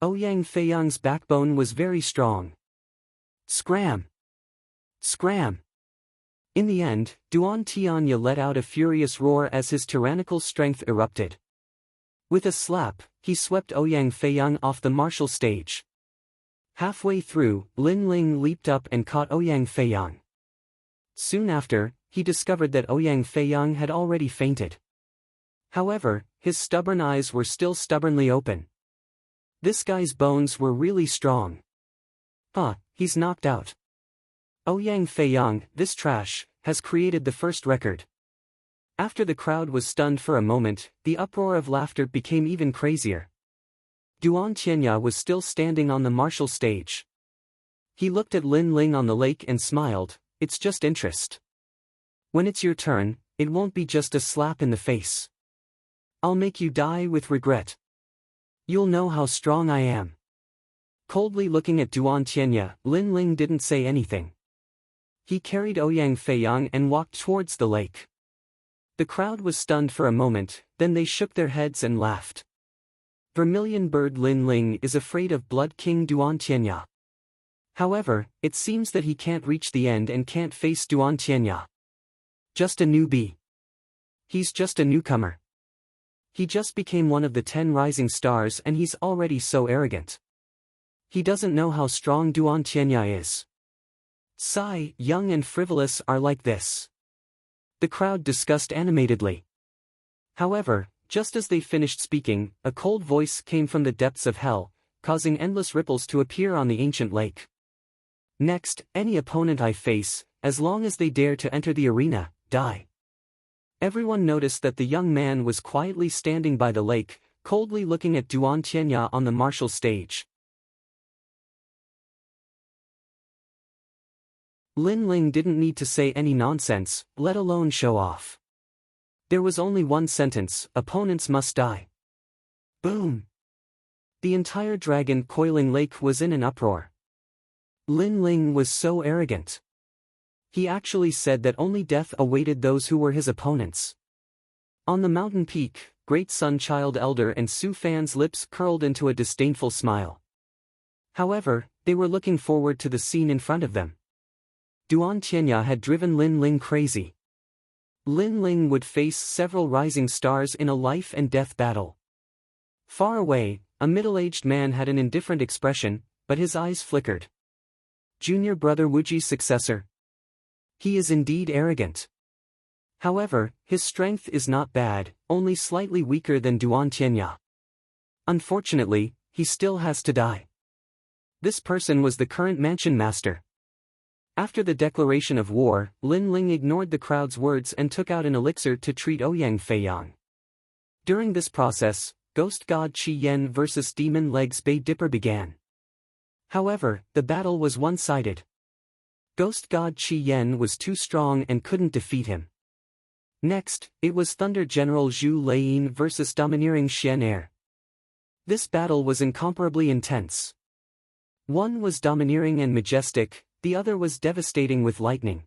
Ouyang Feiyang's backbone was very strong. Scram! Scram! In the end, Duan Qianya let out a furious roar as his tyrannical strength erupted. With a slap, he swept Ouyang Feiyang off the martial stage. Halfway through, Lin Ling leaped up and caught Ouyang Feiyang. Soon after, he discovered that Ouyang Feiyang had already fainted. However, his stubborn eyes were still stubbornly open. This guy's bones were really strong. He's knocked out. Ouyang Feiyang, this trash, has created the first record. After the crowd was stunned for a moment, the uproar of laughter became even crazier. Duan Qianya was still standing on the martial stage. He looked at Lin Ling on the lake and smiled, "It's just interest. When it's your turn, it won't be just a slap in the face. I'll make you die with regret. You'll know how strong I am." Coldly looking at Duan Qianya, Lin Ling didn't say anything. He carried Ouyang Feiyang and walked towards the lake. The crowd was stunned for a moment, then they shook their heads and laughed. Vermilion Bird Lin Ling is afraid of Blood King Duan Qianya. However, it seems that he can't reach the end and can't face Duan Qianya. Just a newbie. He's just a newcomer. He just became one of the 10 rising stars and he's already so arrogant. He doesn't know how strong Duan Qianya is. Sigh, young and frivolous are like this. The crowd discussed animatedly. However, just as they finished speaking, a cold voice came from the depths of hell, causing endless ripples to appear on the ancient lake. Next, any opponent I face, as long as they dare to enter the arena, die. Everyone noticed that the young man was quietly standing by the lake, coldly looking at Duan Tianya on the martial stage. Lin Ling didn't need to say any nonsense, let alone show off. There was only one sentence: opponents must die. Boom! The entire dragon coiling lake was in an uproar. Lin Ling was so arrogant. He actually said that only death awaited those who were his opponents. On the mountain peak, Great Sun Child Elder and Su Fan's lips curled into a disdainful smile. However, they were looking forward to the scene in front of them. Duan Tianya had driven Lin Ling crazy. Lin Ling would face several rising stars in a life and death battle. Far away, a middle-aged man had an indifferent expression, but his eyes flickered. Junior brother Wuji's successor. He is indeed arrogant. However, his strength is not bad, only slightly weaker than Duan Tianya. Unfortunately, he still has to die. This person was the current mansion master. After the declaration of war, Lin Ling ignored the crowd's words and took out an elixir to treat Ouyang Feiyang. During this process, Ghost God Qi Yen vs Demon Legs Bay Dipper began. However, the battle was one-sided. Ghost God Qi Yen was too strong and couldn't defeat him. Next, it was Thunder General Zhu Laiyin vs Domineering Xian Air. This battle was incomparably intense. One was domineering and majestic, the other was devastating with lightning.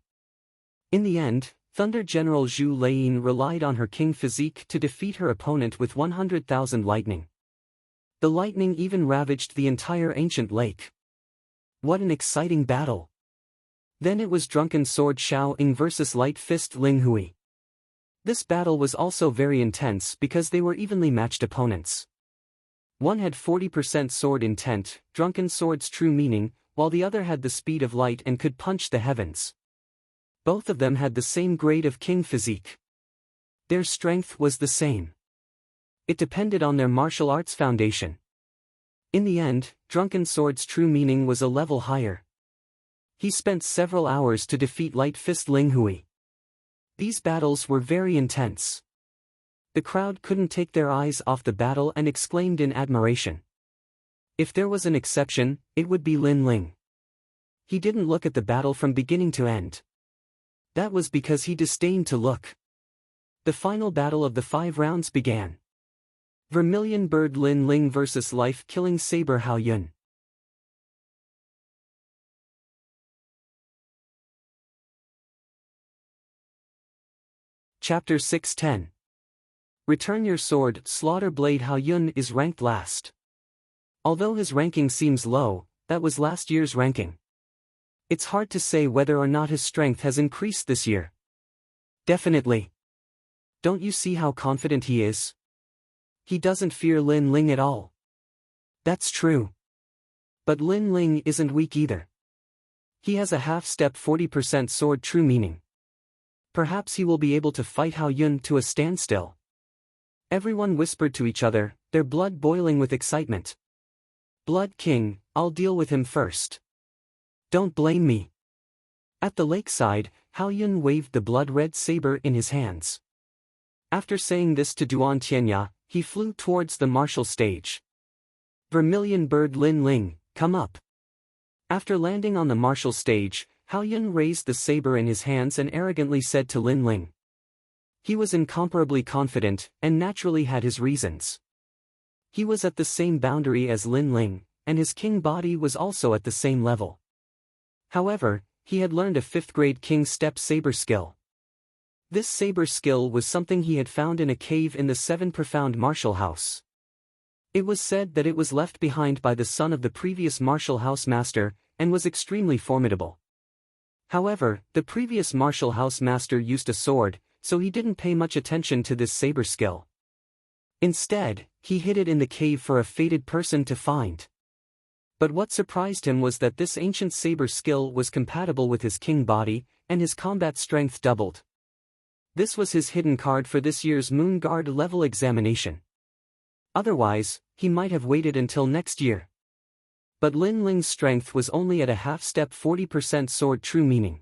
In the end, Thunder General Zhu Laiyin relied on her king physique to defeat her opponent with 100,000 lightning. The lightning even ravaged the entire ancient lake. What an exciting battle! Then it was Drunken Sword Xiao Ying vs Light Fist Ling Hui. This battle was also very intense because they were evenly matched opponents. One had 40% sword intent, Drunken Sword's true meaning, while the other had the speed of light and could punch the heavens. Both of them had the same grade of king physique. Their strength was the same. It depended on their martial arts foundation. In the end, Drunken Sword's true meaning was a level higher. He spent several hours to defeat Light Fist Ling Hui. These battles were very intense. The crowd couldn't take their eyes off the battle and exclaimed in admiration. If there was an exception, it would be Lin Ling. He didn't look at the battle from beginning to end. That was because he disdained to look. The final battle of the 5 rounds began. Vermilion Bird Lin Ling vs Life-Killing Saber Hao Yun. Chapter 610. Return Your Sword. Slaughter Blade Hao Yun is ranked last. Although his ranking seems low, that was last year's ranking. It's hard to say whether or not his strength has increased this year. Definitely. Don't you see how confident he is? He doesn't fear Lin Ling at all. That's true. But Lin Ling isn't weak either. He has a half-step 40% sword true meaning. Perhaps he will be able to fight Hao Yun to a standstill. Everyone whispered to each other, their blood boiling with excitement. Blood King, I'll deal with him first. Don't blame me. At the lakeside, Hao Yun waved the blood-red saber in his hands. After saying this to Duan Tianya, he flew towards the martial stage. Vermilion Bird Lin Ling, come up. After landing on the martial stage, Hao Yun raised the saber in his hands and arrogantly said to Lin Ling. He was incomparably confident, and naturally had his reasons. He was at the same boundary as Lin Ling, and his king body was also at the same level. However, he had learned a 5th-grade king step saber skill. This saber skill was something he had found in a cave in the 7 Profound Martial House. It was said that it was left behind by the son of the previous martial house master, and was extremely formidable. However, the previous martial house master used a sword, so he didn't pay much attention to this saber skill. Instead, he hid it in the cave for a fated person to find. But what surprised him was that this ancient saber skill was compatible with his king body, and his combat strength doubled. This was his hidden card for this year's Moon Guard level examination. Otherwise, he might have waited until next year. But Lin Ling's strength was only at a half-step 40% sword true meaning.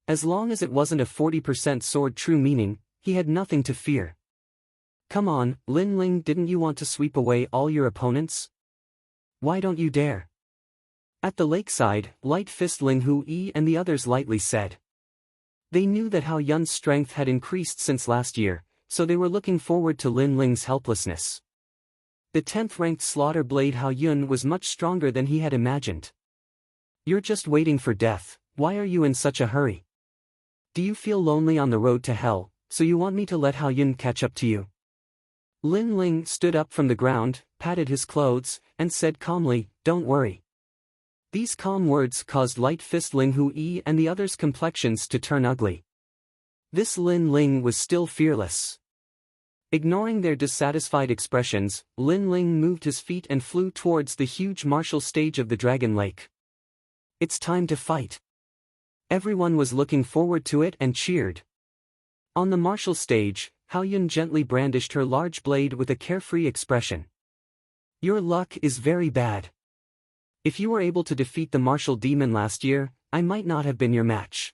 As long as it wasn't a 40% sword true meaning, he had nothing to fear. Come on, Lin Ling, didn't you want to sweep away all your opponents? Why don't you dare? At the lakeside, Light Fist Ling Hui and the others lightly said. They knew that Hao Yun's strength had increased since last year, so they were looking forward to Lin Ling's helplessness. The 10th-ranked Slaughter Blade Hao Yun was much stronger than he had imagined. You're just waiting for death, why are you in such a hurry? Do you feel lonely on the road to hell, so you want me to let Hao Yun catch up to you? Lin Ling stood up from the ground, patted his clothes, and said calmly, don't worry. These calm words caused Light Fist Ling Hui and the others' complexions to turn ugly. This Lin Ling was still fearless. Ignoring their dissatisfied expressions, Lin Ling moved his feet and flew towards the huge martial stage of the Dragon Lake. It's time to fight. Everyone was looking forward to it and cheered. On the martial stage, Hao Yun gently brandished her large blade with a carefree expression. Your luck is very bad. If you were able to defeat the martial demon last year, I might not have been your match.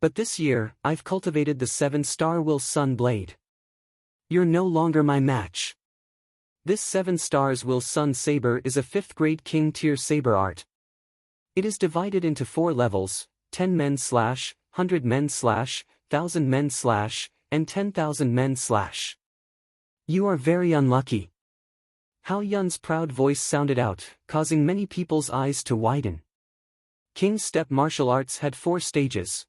But this year, I've cultivated the 7-star Will Sun blade. You're no longer my match. This 7 stars Will Sun saber is a 5th-grade King tier saber art. It is divided into 4 levels, 10 men / 100 men / 1000 men / and 10,000 men /. You are very unlucky. Hao Yun's proud voice sounded out, causing many people's eyes to widen. King Step martial arts had 4 stages.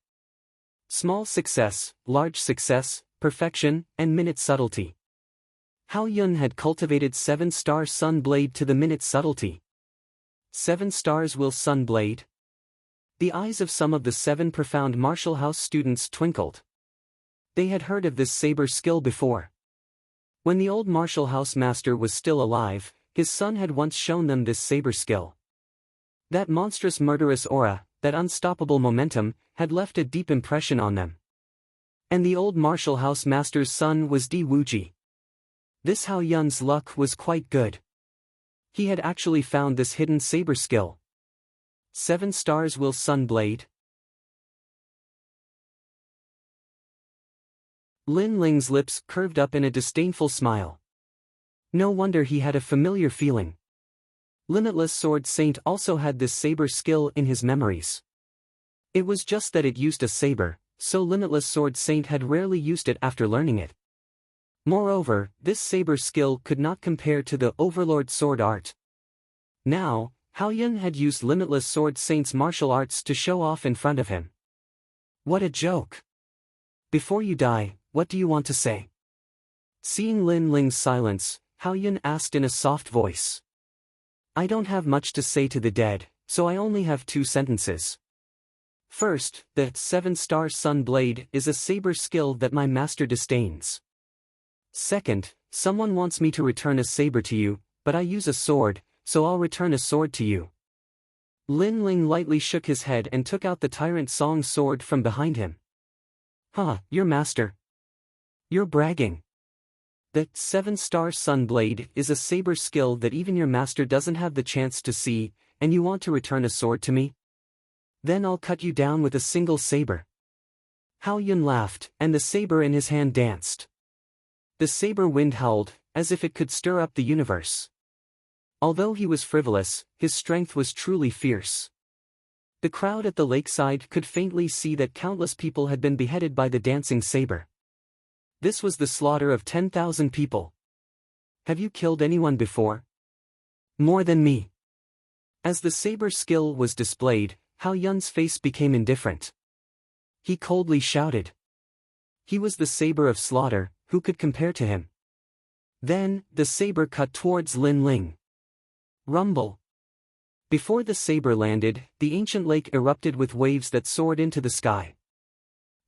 Small success, large success, perfection, and minute subtlety. Hao Yun had cultivated 7-star Sun Blade to the minute subtlety. 7 stars Will Sun Blade? The eyes of some of the 7 profound martial house students twinkled. They had heard of this saber skill before. When the old martial house master was still alive, his son had once shown them this saber skill. That monstrous murderous aura, that unstoppable momentum, had left a deep impression on them. And the old martial house master's son was Di Wuji. This Hao Yun's luck was quite good. He had actually found this hidden saber skill. 7 stars Will Sun Blade? Lin Ling's lips curved up in a disdainful smile. No wonder he had a familiar feeling. Limitless Sword Saint also had this saber skill in his memories. It was just that it used a saber, so Limitless Sword Saint had rarely used it after learning it. Moreover, this saber skill could not compare to the Overlord Sword Art. Now, Hao Yun had used Limitless Sword Saint's martial arts to show off in front of him. What a joke! Before you die, what do you want to say? Seeing Lin Ling's silence, Hao Yun asked in a soft voice. I don't have much to say to the dead, so I only have 2 sentences. First, the 7-star Sun Blade is a saber skill that my master disdains. Second, someone wants me to return a saber to you, but I use a sword, so I'll return a sword to you. Lin Ling lightly shook his head and took out the Tyrant Song sword from behind him. Huh, your master. You're bragging. The 7-star Sun Blade is a saber skill that even your master doesn't have the chance to see, and you want to return a sword to me? Then I'll cut you down with a single saber. Hao Yun laughed, and the saber in his hand danced. The saber wind howled, as if it could stir up the universe. Although he was frivolous, his strength was truly fierce. The crowd at the lakeside could faintly see that countless people had been beheaded by the dancing saber. This was the slaughter of 10,000 people. Have you killed anyone before? More than me. As the saber skill was displayed, Hao Yun's face became indifferent. He coldly shouted. He was the saber of slaughter, who could compare to him? Then, the saber cut towards Lin Ling. Rumble. Before the saber landed, the ancient lake erupted with waves that soared into the sky.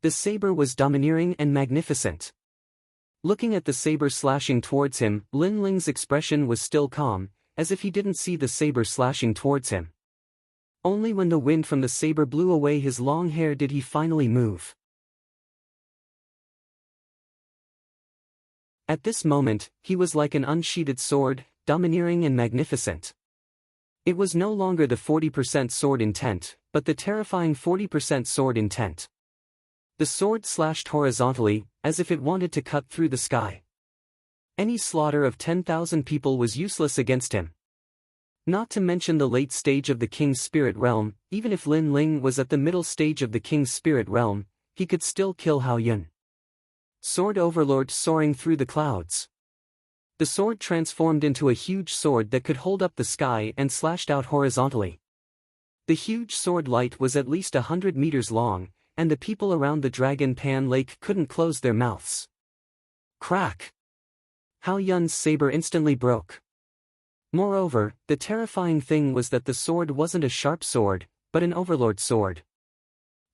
The saber was domineering and magnificent. Looking at the saber slashing towards him, Lin Ling's expression was still calm, as if he didn't see the saber slashing towards him. Only when the wind from the saber blew away his long hair did he finally move. At this moment, he was like an unsheathed sword, domineering and magnificent. It was no longer the 40% sword intent, but the terrifying 40% sword intent. The sword slashed horizontally, as if it wanted to cut through the sky. Any slaughter of 10,000 people was useless against him. Not to mention the late stage of the king's spirit realm, even if Lin Ling was at the middle stage of the king's spirit realm, he could still kill Hao Yun. Sword Overlord soaring through the clouds. The sword transformed into a huge sword that could hold up the sky and slashed out horizontally. The huge sword light was at least 100 meters long, and the people around the Dragon Pan Lake couldn't close their mouths. Crack! Hao Yun's saber instantly broke. Moreover, the terrifying thing was that the sword wasn't a sharp sword, but an overlord sword.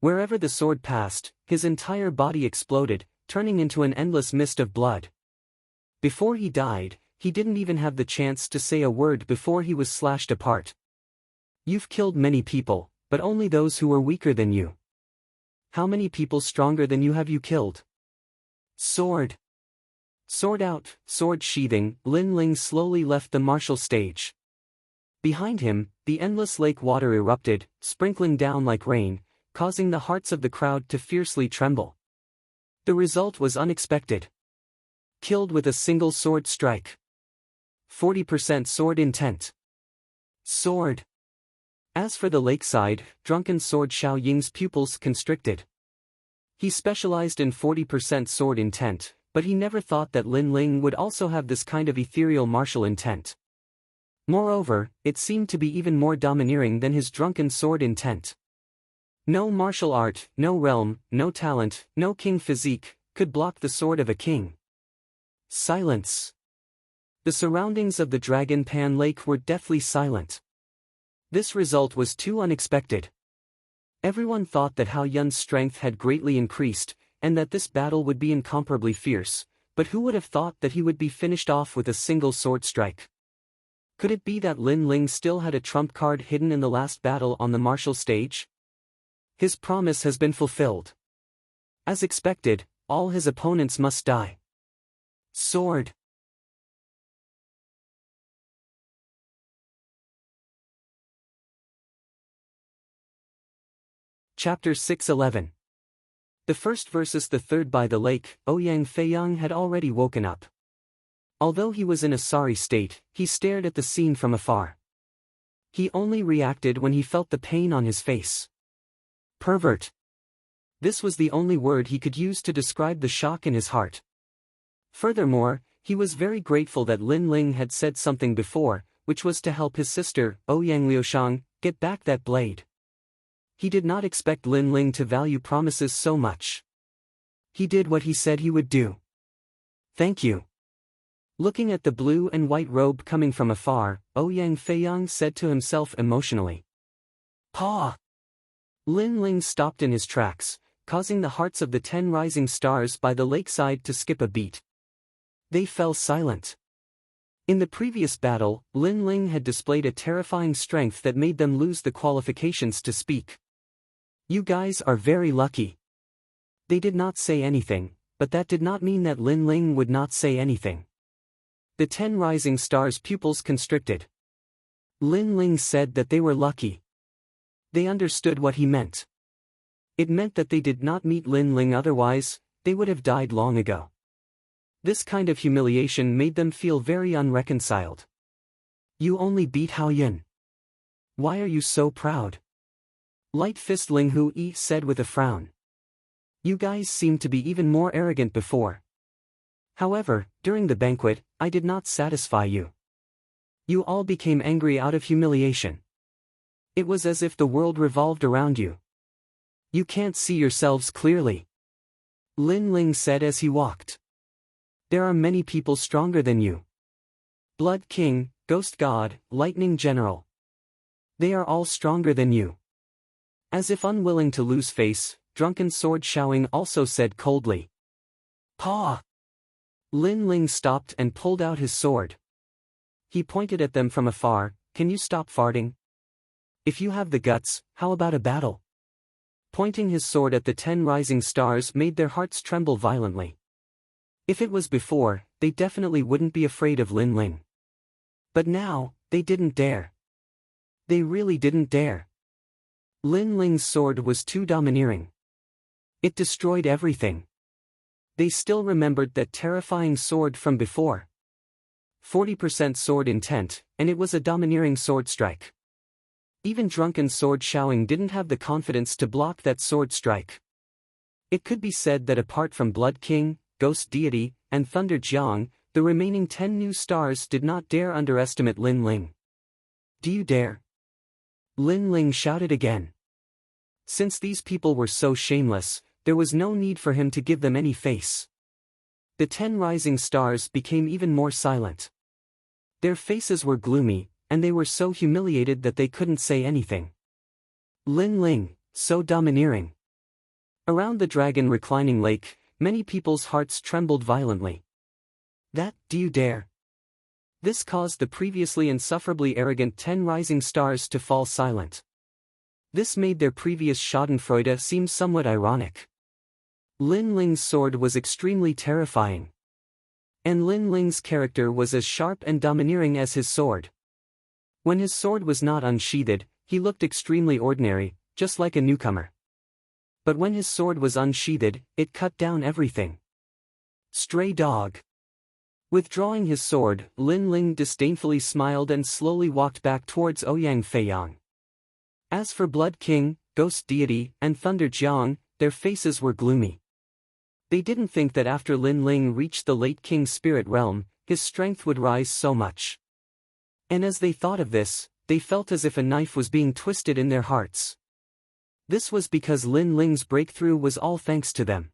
Wherever the sword passed, his entire body exploded, turning into an endless mist of blood. Before he died, he didn't even have the chance to say a word before he was slashed apart. You've killed many people, but only those who were weaker than you. How many people stronger than you have you killed? Sword. Sword out, sword sheathing, Lin Ling slowly left the martial stage. Behind him, the endless lake water erupted, sprinkling down like rain, causing the hearts of the crowd to fiercely tremble. The result was unexpected. Killed with a single sword strike. 40% sword intent. Sword. As for the lakeside, drunken sword Xiao Ying's pupils constricted. He specialized in 40% sword intent, but he never thought that Lin Ling would also have this kind of ethereal martial intent. Moreover, it seemed to be even more domineering than his drunken sword intent. No martial art, no realm, no talent, no king physique, could block the sword of a king. Silence. The surroundings of the Dragon Pan Lake were deathly silent. This result was too unexpected. Everyone thought that Hao Yun's strength had greatly increased, and that this battle would be incomparably fierce, but who would have thought that he would be finished off with a single sword strike? Could it be that Lin Ling still had a trump card hidden in the last battle on the martial stage? His promise has been fulfilled. As expected, all his opponents must die. Sword. Chapter 611. The first versus the third. By the lake, Ouyang Feiyang had already woken up. Although he was in a sorry state, he stared at the scene from afar. He only reacted when he felt the pain on his face. Pervert. This was the only word he could use to describe the shock in his heart. Furthermore, he was very grateful that Lin Ling had said something before, which was to help his sister, Ouyang Liushang, get back that blade. He did not expect Lin Ling to value promises so much. He did what he said he would do. Thank you. Looking at the blue and white robe coming from afar, Ouyang Feiyang said to himself emotionally. Pa! Lin Ling stopped in his tracks, causing the hearts of the 10 rising stars by the lakeside to skip a beat. They fell silent. In the previous battle, Lin Ling had displayed a terrifying strength that made them lose the qualifications to speak. You guys are very lucky. They did not say anything, but that did not mean that Lin Ling would not say anything. The 10 rising stars' pupils constricted. Lin Ling said that they were lucky. They understood what he meant. It meant that they did not meet Lin Ling, otherwise, they would have died long ago. This kind of humiliation made them feel very unreconciled. You only beat Hao Yun. Why are you so proud? Light Fist Ling Hui said with a frown. You guys seemed to be even more arrogant before. However, during the banquet, I did not satisfy you. You all became angry out of humiliation. It was as if the world revolved around you. You can't see yourselves clearly. Lin Ling said as he walked. There are many people stronger than you. Blood King, Ghost God, Lightning General. They are all stronger than you. As if unwilling to lose face, Drunken Sword Xiaoying also said coldly. Pa! Lin Ling stopped and pulled out his sword. He pointed at them from afar. Can you stop farting? If you have the guts, how about a battle? Pointing his sword at the 10 rising stars made their hearts tremble violently. If it was before, they definitely wouldn't be afraid of Lin Ling. But now, they didn't dare. They really didn't dare. Lin Ling's sword was too domineering. It destroyed everything. They still remembered that terrifying sword from before. 40% sword intent, and it was a domineering sword strike. Even drunken sword Xiaoying didn't have the confidence to block that sword strike. It could be said that apart from Blood King, Ghost Deity, and Thunder Jiang, the remaining 10 new stars did not dare underestimate Lin Ling. Do you dare? Lin Ling shouted again. Since these people were so shameless, there was no need for him to give them any face. The 10 rising stars became even more silent. Their faces were gloomy, and they were so humiliated that they couldn't say anything. Lin Ling, so domineering. Around the dragon reclining lake, many people's hearts trembled violently. Do you dare? This caused the previously insufferably arrogant 10 rising stars to fall silent. This made their previous schadenfreude seem somewhat ironic. Lin Ling's sword was extremely terrifying. And Lin Ling's character was as sharp and domineering as his sword. When his sword was not unsheathed, he looked extremely ordinary, just like a newcomer. But when his sword was unsheathed, it cut down everything. Stray dog. Withdrawing his sword, Lin Ling disdainfully smiled and slowly walked back towards Ouyang Feiyang. As for Blood King, Ghost Deity, and Thunder Jiang, their faces were gloomy. They didn't think that after Lin Ling reached the late King's spirit realm, his strength would rise so much. And as they thought of this, they felt as if a knife was being twisted in their hearts. This was because Lin Ling's breakthrough was all thanks to them.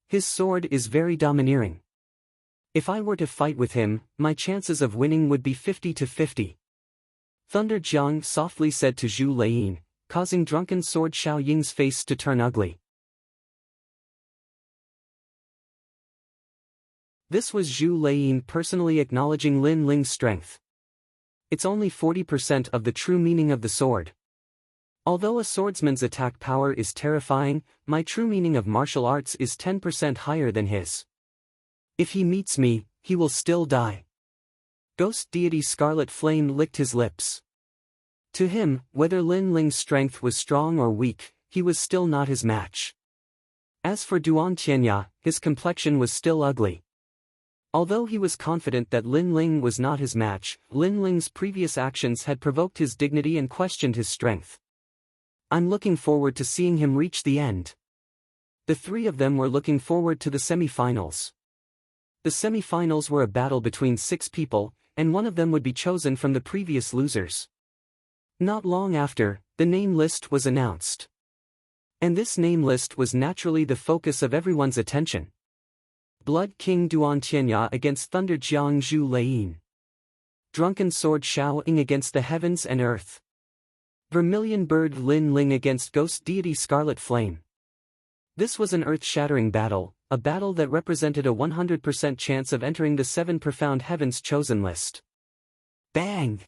His sword is very domineering. If I were to fight with him, my chances of winning would be 50-50. Thunder Jiang softly said to Zhu Lei, causing drunken sword Xiao Ying's face to turn ugly. This was Zhu Lei personally acknowledging Lin Ling's strength. It's only 40% of the true meaning of the sword. Although a swordsman's attack power is terrifying, my true meaning of martial arts is 10% higher than his. If he meets me, he will still die. Ghost Deity Scarlet Flame licked his lips. To him, whether Lin Ling's strength was strong or weak, he was still not his match. As for Duan Tianya, his complexion was still ugly. Although he was confident that Lin Ling was not his match, Lin Ling's previous actions had provoked his dignity and questioned his strength. I'm looking forward to seeing him reach the end. The three of them were looking forward to the semi-finals. The semi-finals were a battle between 6 people, and one of them would be chosen from the previous losers. Not long after, the name list was announced. And this name list was naturally the focus of everyone's attention. Blood King Duan Tianya against Thunder Jiang Zhu Lei. Drunken Sword Xiao Ying against the heavens and earth. Vermilion Bird Lin Ling against Ghost Deity Scarlet Flame. This was an earth-shattering battle, a battle that represented a 100% chance of entering the 7 profound heavens chosen list. Bang!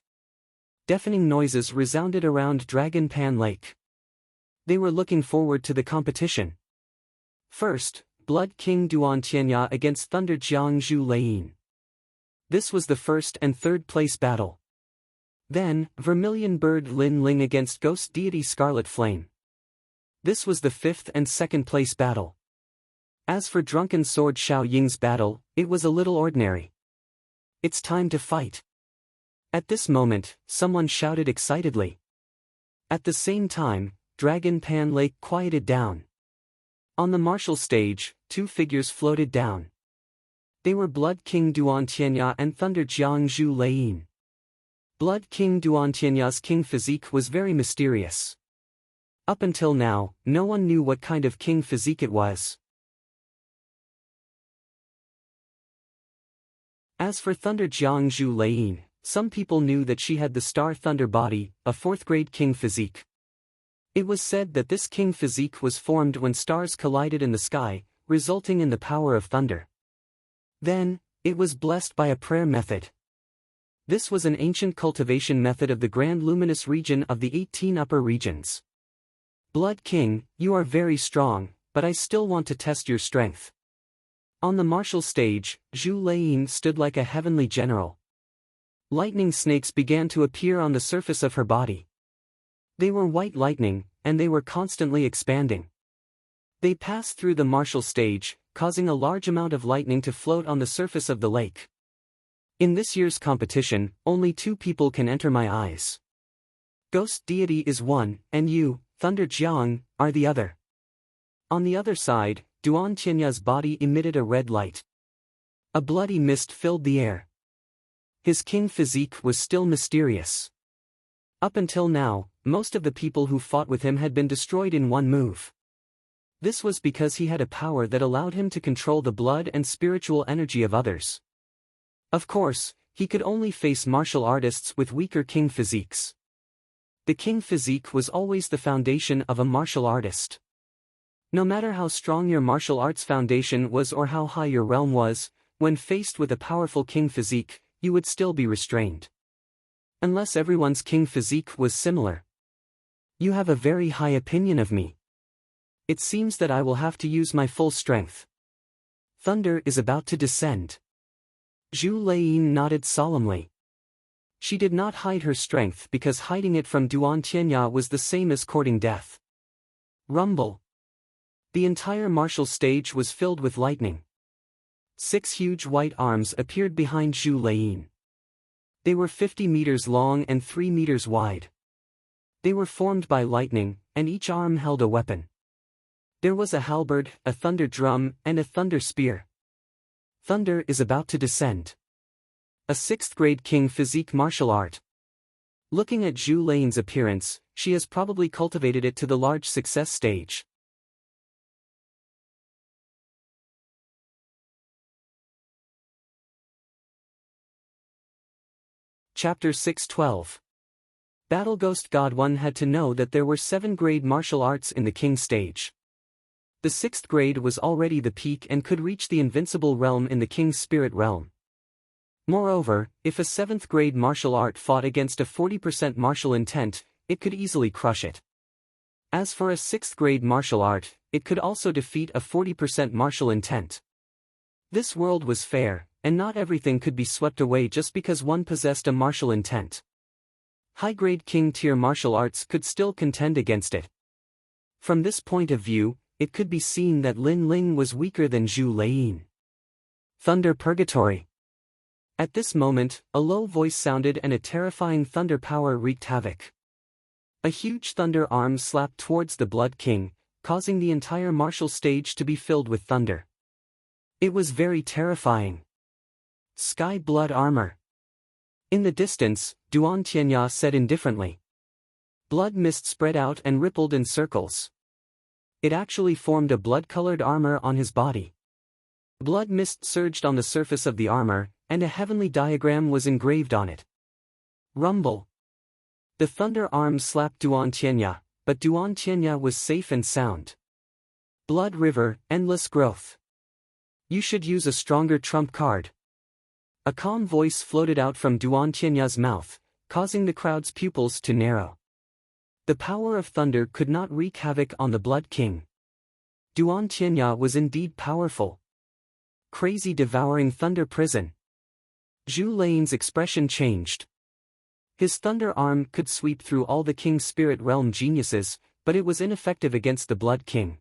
Deafening noises resounded around Dragon Pan Lake. They were looking forward to the competition. First, Blood King Duan Tianya against Thunder Jiang Zhu Lei. This was the first and third place battle. Then, Vermilion Bird Lin Ling against Ghost Deity Scarlet Flame. This was the 5th and 2nd place battle. As for Drunken Sword Xiao Ying's battle, it was a little ordinary. It's time to fight. At this moment, someone shouted excitedly. At the same time, Dragon Pan Lake quieted down. On the martial stage, 2 figures floated down. They were Blood King Duan Tianya and Thunder Jiang Zhu Lei. Blood King Duan Tianya's king physique was very mysterious. Up until now, no one knew what kind of king physique it was. As for Thunder Jiang Zhu Lei, some people knew that she had the Star Thunder body, a 4th-grade king physique. It was said that this king physique was formed when stars collided in the sky, resulting in the power of thunder. Then, it was blessed by a prayer method. This was an ancient cultivation method of the Grand Luminous region of the 18 upper regions. Blood King, you are very strong, but I still want to test your strength. On the martial stage, Zhu Lei stood like a heavenly general. Lightning snakes began to appear on the surface of her body. They were white lightning, and they were constantly expanding. They passed through the martial stage, causing a large amount of lightning to float on the surface of the lake. In this year's competition, only 2 people can enter my eyes. Ghost deity is one, and you, Thunder Jiang, are the other. On the other side, Duan Tianya's body emitted a red light. A bloody mist filled the air. His king physique was still mysterious. Up until now, most of the people who fought with him had been destroyed in one move. This was because he had a power that allowed him to control the blood and spiritual energy of others. Of course, he could only face martial artists with weaker king physiques. The king physique was always the foundation of a martial artist. No matter how strong your martial arts foundation was or how high your realm was, when faced with a powerful king physique, you would still be restrained. Unless everyone's king physique was similar. You have a very high opinion of me. It seems that I will have to use my full strength. Thunder is about to descend. Zhu Leying nodded solemnly. She did not hide her strength because hiding it from Duan Tianya was the same as courting death. Rumble. The entire martial stage was filled with lightning. 6 huge white arms appeared behind Zhu Leying. They were 50 meters long and 3 meters wide. They were formed by lightning, and each arm held a weapon. There was a halberd, a thunder drum, and a thunder spear. Thunder is about to descend. A 6th grade king physique martial art. Looking at Zhu Leying's appearance, she has probably cultivated it to the large success stage. Chapter 612. Battle Ghost God 1 had to know that there were 7 grade martial arts in the king stage. The 6th grade was already the peak and could reach the invincible realm in the king's spirit realm. Moreover, if a 7th grade martial art fought against a 40% martial intent, it could easily crush it. As for a 6th grade martial art, it could also defeat a 40% martial intent. This world was fair, and not everything could be swept away just because one possessed a martial intent. High-grade king-tier martial arts could still contend against it. From this point of view, it could be seen that Lin Ling was weaker than Zhu Leying. Thunder Purgatory. At this moment, a low voice sounded and a terrifying thunder power wreaked havoc. A huge thunder arm slapped towards the Blood King, causing the entire martial stage to be filled with thunder. It was very terrifying. Sky Blood Armor. In the distance, Duan Tianya said indifferently. Blood mist spread out and rippled in circles. It actually formed a blood-colored armor on his body. Blood mist surged on the surface of the armor, and a heavenly diagram was engraved on it. Rumble. The thunder arm slapped Duan Tianya, but Duan Tianya was safe and sound. Blood River, Endless Growth. You should use a stronger trump card. A calm voice floated out from Duan Tianya's mouth, causing the crowd's pupils to narrow. The power of thunder could not wreak havoc on the Blood King. Duan Tianya was indeed powerful. Crazy devouring thunder prison. Zhu Leying's expression changed. His thunder arm could sweep through all the king's spirit realm geniuses, but it was ineffective against the Blood King.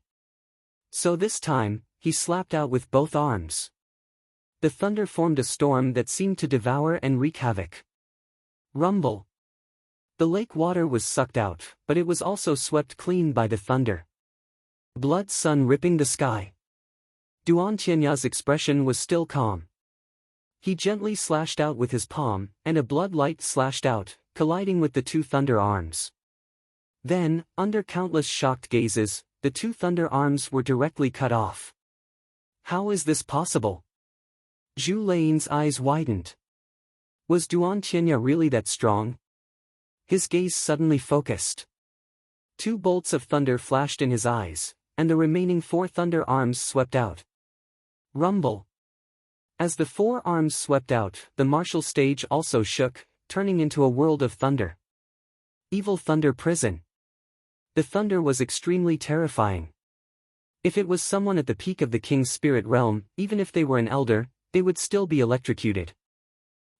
So this time, he slapped out with both arms. The thunder formed a storm that seemed to devour and wreak havoc. Rumble. The lake water was sucked out, but it was also swept clean by the thunder. Blood sun ripping the sky. Duan Tianya's expression was still calm. He gently slashed out with his palm, and a blood light slashed out, colliding with the 2 thunder arms. Then, under countless shocked gazes, the 2 thunder arms were directly cut off. How is this possible? Zhu Leying's eyes widened. Was Duan Tianya really that strong? His gaze suddenly focused. 2 bolts of thunder flashed in his eyes, and the remaining 4 thunder arms swept out. Rumble. As the 4 arms swept out, the martial stage also shook, turning into a world of thunder. Evil Thunder Prison. The thunder was extremely terrifying. If it was someone at the peak of the king's spirit realm, even if they were an elder, they would still be electrocuted.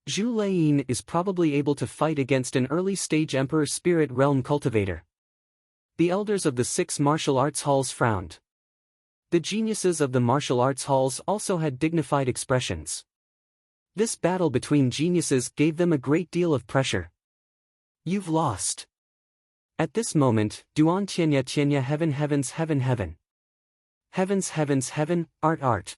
Zhu Leying is probably able to fight against an early-stage Emperor Spirit Realm cultivator. The elders of the 6 martial arts halls frowned. The geniuses of the martial arts halls also had dignified expressions. This battle between geniuses gave them a great deal of pressure. You've lost. At this moment, Duan Tianya Tianya heaven heavens heaven heaven. Heavens heavens heaven, art art.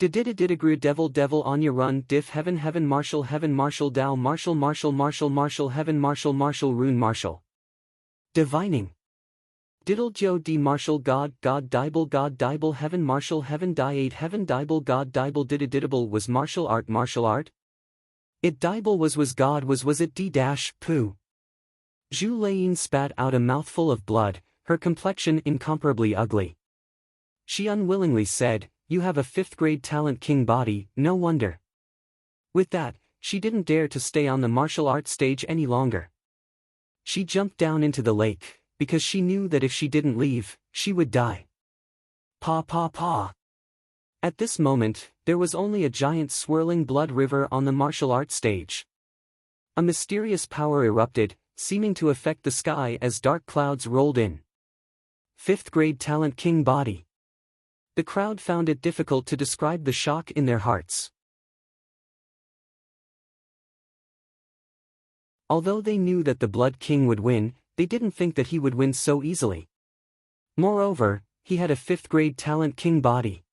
Dididididagru devil devil on your run diff heaven heaven marshal Dao marshal heaven rune marshal. Divining. Diddle Joe D marshal God Dibble heaven die heaven Dibble God Dibble didididable was martial art. It Dibble was God was it D dash poo. Zhu Leying spat out a mouthful of blood, her complexion incomparably ugly. She unwillingly said, "You have a 5th grade talent king body, no wonder." With that, she didn't dare to stay on the martial arts stage any longer. She jumped down into the lake, because she knew that if she didn't leave, she would die. Pa. At this moment, there was only a giant swirling blood river on the martial arts stage. A mysterious power erupted, seeming to affect the sky as dark clouds rolled in. 5th grade talent king body. The crowd found it difficult to describe the shock in their hearts. Although they knew that the Blood King would win, they didn't think that he would win so easily. Moreover, he had a 5th grade talent king body.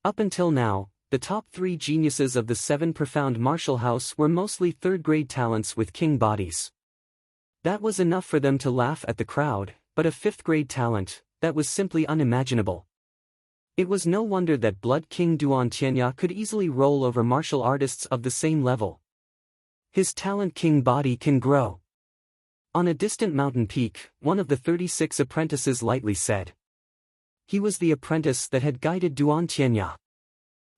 Up until now, the top 3 geniuses of the 7 profound martial house were mostly 3rd grade talents with king bodies. That was enough for them to laugh at the crowd, but a 5th grade talent, that was simply unimaginable. It was no wonder that Blood King Duan Tianya could easily roll over martial artists of the same level. His talent king body can grow. On a distant mountain peak, one of the 36 apprentices lightly said. He was the apprentice that had guided Duan Tianya.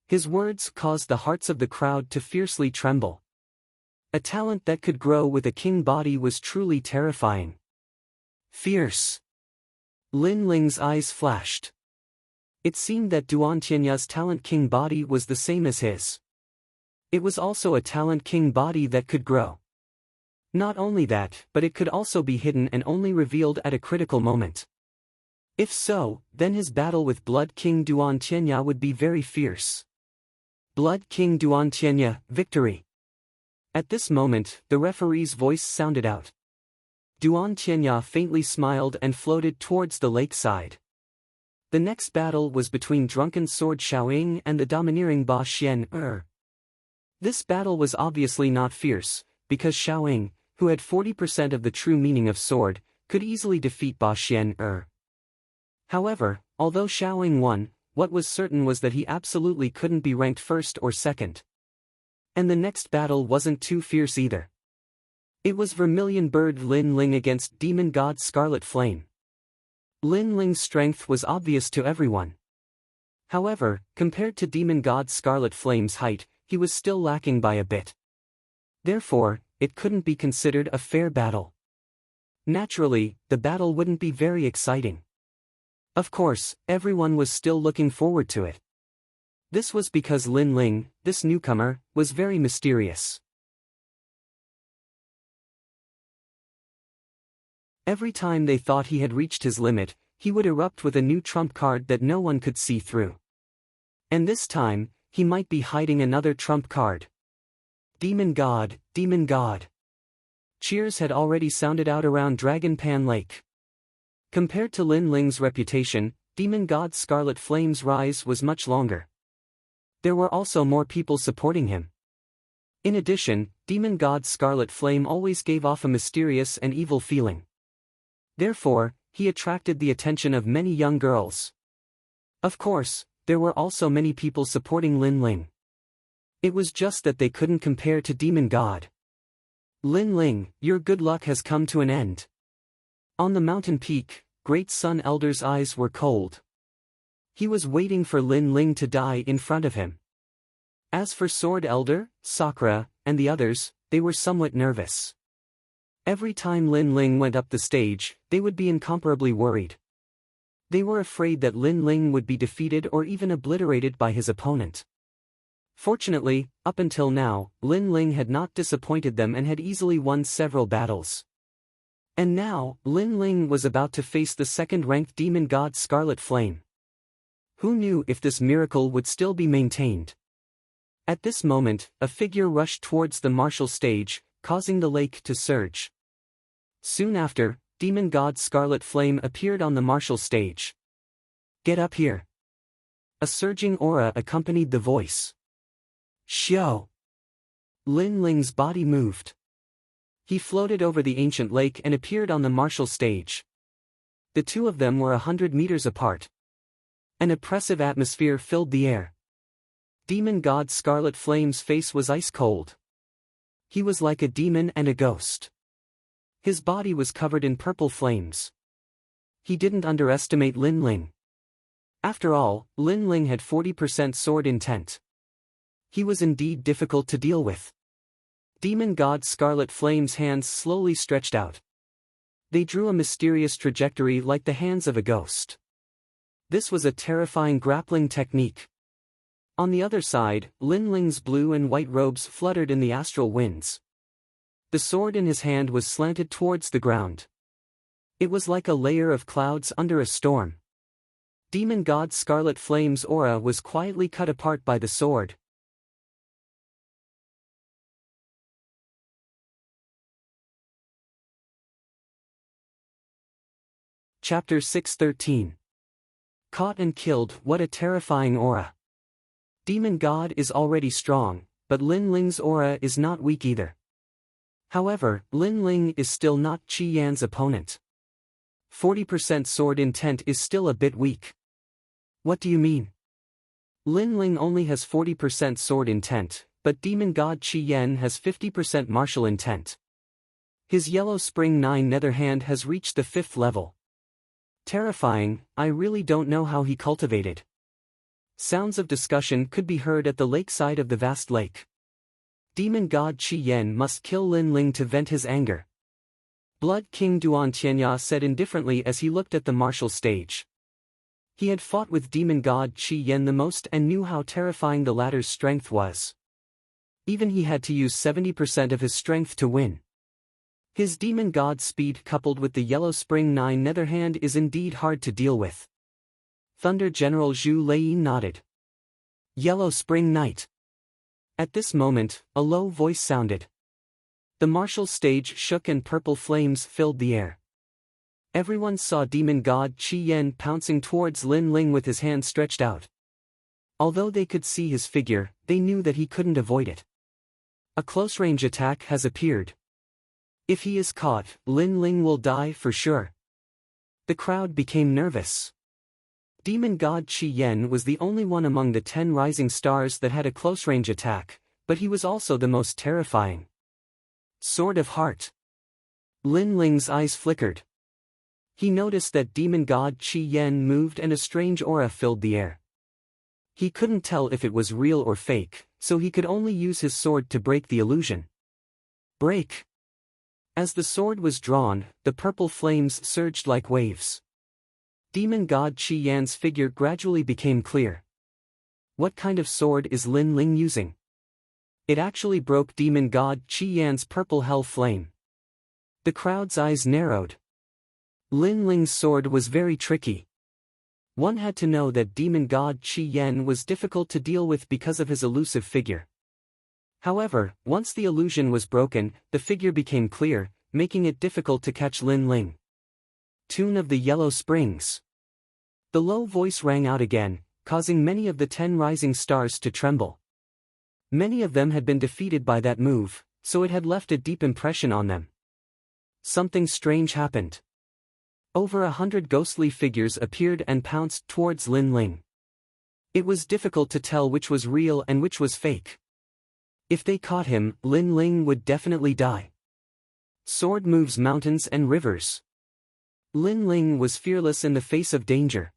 His words caused the hearts of the crowd to fiercely tremble. A talent that could grow with a king body was truly terrifying. Fierce. Lin Ling's eyes flashed. It seemed that Duan Tianya's talent king body was the same as his. It was also a talent king body that could grow. Not only that, but it could also be hidden and only revealed at a critical moment. If so, then his battle with Blood King Duan Tianya would be very fierce. Blood King Duan Tianya, victory. At this moment, the referee's voice sounded out. Duan Tianya faintly smiled and floated towards the lakeside. The next battle was between drunken sword Xiaoying and the domineering Ba Xian. This battle was obviously not fierce, because Xiaoying, who had 40% of the true meaning of sword, could easily defeat Ba Xian. However, although Xiaoying won, what was certain was that he absolutely couldn't be ranked 1st or 2nd. And the next battle wasn't too fierce either. It was Vermilion Bird Lin Ling against Demon God Scarlet Flame. Lin Ling's strength was obvious to everyone. However, compared to Demon God Scarlet Flame's height, he was still lacking by a bit. Therefore, it couldn't be considered a fair battle. Naturally, the battle wouldn't be very exciting. Of course, everyone was still looking forward to it. This was because Lin Ling, this newcomer, was very mysterious. Every time they thought he had reached his limit, he would erupt with a new trump card that no one could see through. And this time, he might be hiding another trump card. Demon God, Demon God. Cheers had already sounded out around Dragon Pan Lake. Compared to Lin Ling's reputation, Demon God Scarlet Flame's rise was much longer. There were also more people supporting him. In addition, Demon God Scarlet Flame always gave off a mysterious and evil feeling. Therefore, he attracted the attention of many young girls. Of course, there were also many people supporting Lin Ling. It was just that they couldn't compare to Demon God. Lin Ling, your good luck has come to an end. On the mountain peak, Great Sun Elder's eyes were cold. He was waiting for Lin Ling to die in front of him. As for Sword Elder, Sakura, and the others, they were somewhat nervous. Every time Lin Ling went up the stage, they would be incomparably worried. They were afraid that Lin Ling would be defeated or even obliterated by his opponent. Fortunately, up until now, Lin Ling had not disappointed them and had easily won several battles. And now, Lin Ling was about to face the second-ranked demon god Scarlet Flame. Who knew if this miracle would still be maintained? At this moment, a figure rushed towards the martial stage, causing the lake to surge. Soon after, demon god Scarlet Flame appeared on the martial stage. "Get up here." A surging aura accompanied the voice. "Xiao." Lin Ling's body moved. He floated over the ancient lake and appeared on the martial stage. The two of them were 100 meters apart. An oppressive atmosphere filled the air. Demon god Scarlet Flame's face was ice cold. He was like a demon and a ghost. His body was covered in purple flames. He didn't underestimate Lin Ling. After all, Lin Ling had 40% sword intent. He was indeed difficult to deal with. Demon god Scarlet Flame's hands slowly stretched out. They drew a mysterious trajectory like the hands of a ghost. This was a terrifying grappling technique. On the other side, Lin Ling's blue and white robes fluttered in the astral winds. The sword in his hand was slanted towards the ground. It was like a layer of clouds under a storm. Demon god Scarlet Flame's aura was quietly cut apart by the sword. Chapter 613. Caught and killed. What a terrifying aura. Demon God is already strong, but Lin Ling's aura is not weak either. However, Lin Ling is still not Qi Yan's opponent. 40% sword intent is still a bit weak. What do you mean? Lin Ling only has 40% sword intent, but Demon God Qi Yan has 50% martial intent. His Yellow Spring 9 Nether Hand has reached the 5th level. Terrifying. I really don't know how he cultivated. Sounds of discussion could be heard at the lakeside of the vast lake. Demon God Qi Yan must kill Lin Ling to vent his anger. Blood King Duan Tianya said indifferently as he looked at the martial stage. He had fought with Demon God Qi Yan the most and knew how terrifying the latter's strength was. Even he had to use 70% of his strength to win. His Demon God speed coupled with the Yellow Spring 9 Netherhand is indeed hard to deal with. Thunder General Zhu Lei nodded. Yellow Spring Knight. At this moment, a low voice sounded. The martial stage shook and purple flames filled the air. Everyone saw Demon God Qi Yan pouncing towards Lin Ling with his hand stretched out. Although they could see his figure, they knew that he couldn't avoid it. A close-range attack has appeared. If he is caught, Lin Ling will die for sure. The crowd became nervous. Demon God Qi Yan was the only one among the 10 rising stars that had a close-range attack, but he was also the most terrifying. Sword of Heart. Lin Ling's eyes flickered. He noticed that Demon God Qi Yan moved and a strange aura filled the air. He couldn't tell if it was real or fake, so he could only use his sword to break the illusion. Break! As the sword was drawn, the purple flames surged like waves. Demon God Qi Yan's figure gradually became clear. What kind of sword is Lin Ling using? It actually broke Demon God Qi Yan's purple hell flame. The crowd's eyes narrowed. Lin Ling's sword was very tricky. One had to know that Demon God Qi Yan was difficult to deal with because of his elusive figure. However, once the illusion was broken, the figure became clear, making it difficult to catch Lin Ling. Tune of the Yellow Springs. The low voice rang out again, causing many of the 10 rising stars to tremble. Many of them had been defeated by that move, so it had left a deep impression on them. Something strange happened. Over 100 ghostly figures appeared and pounced towards Lin Ling. It was difficult to tell which was real and which was fake. If they caught him, Lin Ling would definitely die. Sword moves mountains and rivers. Lin Ling was fearless in the face of danger.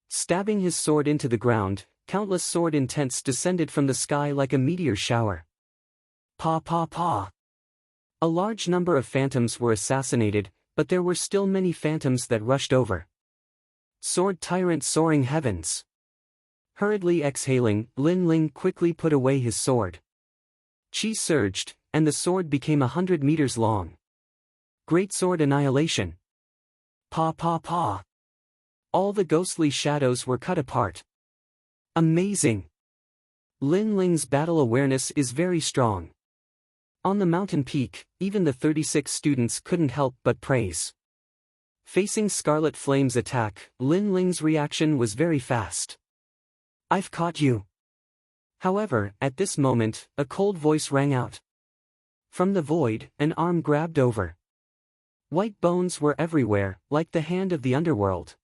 Stabbing his sword into the ground, countless sword intents descended from the sky like a meteor shower. Pa pa pa. A large number of phantoms were assassinated, but there were still many phantoms that rushed over. Sword Tyrant soaring heavens. Hurriedly exhaling, Lin Ling quickly put away his sword. Qi surged, and the sword became 100 meters long. Great Sword Annihilation. Pa pa pa. All the ghostly shadows were cut apart. Amazing. Lin Ling's battle awareness is very strong. On the mountain peak, even the 36 students couldn't help but praise. Facing Scarlet Flame's attack, Lin Ling's reaction was very fast. "I've caught you." However, at this moment, a cold voice rang out. From the void, an arm grabbed over. White bones were everywhere, like the hand of the underworld.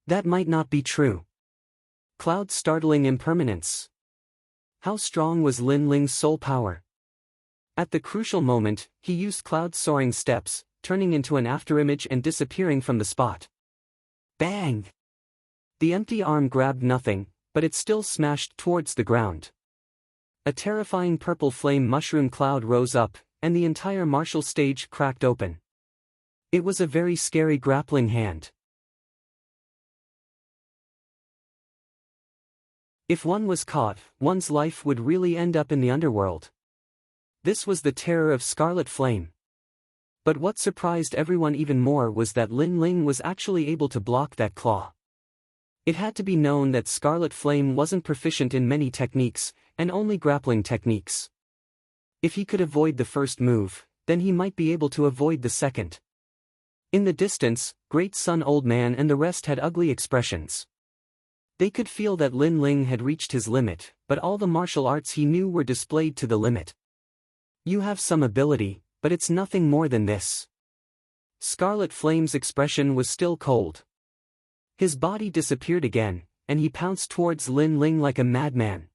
That might not be true. Cloud's startling impermanence. How strong was Lin Ling's soul power? At the crucial moment, he used Cloud's soaring steps, turning into an afterimage and disappearing from the spot. Bang! The empty arm grabbed nothing, but it still smashed towards the ground. A terrifying purple flame mushroom cloud rose up, and the entire martial stage cracked open. It was a very scary grappling hand. If one was caught, one's life would really end up in the underworld. This was the terror of Scarlet Flame. But what surprised everyone even more was that Lin Ling was actually able to block that claw. It had to be known that Scarlet Flame wasn't proficient in many techniques, and only grappling techniques. If he could avoid the first move, then he might be able to avoid the second. In the distance, Great Sun Old Man and the rest had ugly expressions. They could feel that Lin Ling had reached his limit, but all the martial arts he knew were displayed to the limit. "You have some ability, but it's nothing more than this." Scarlet Flame's expression was still cold. His body disappeared again, and he pounced towards Lin Ling like a madman.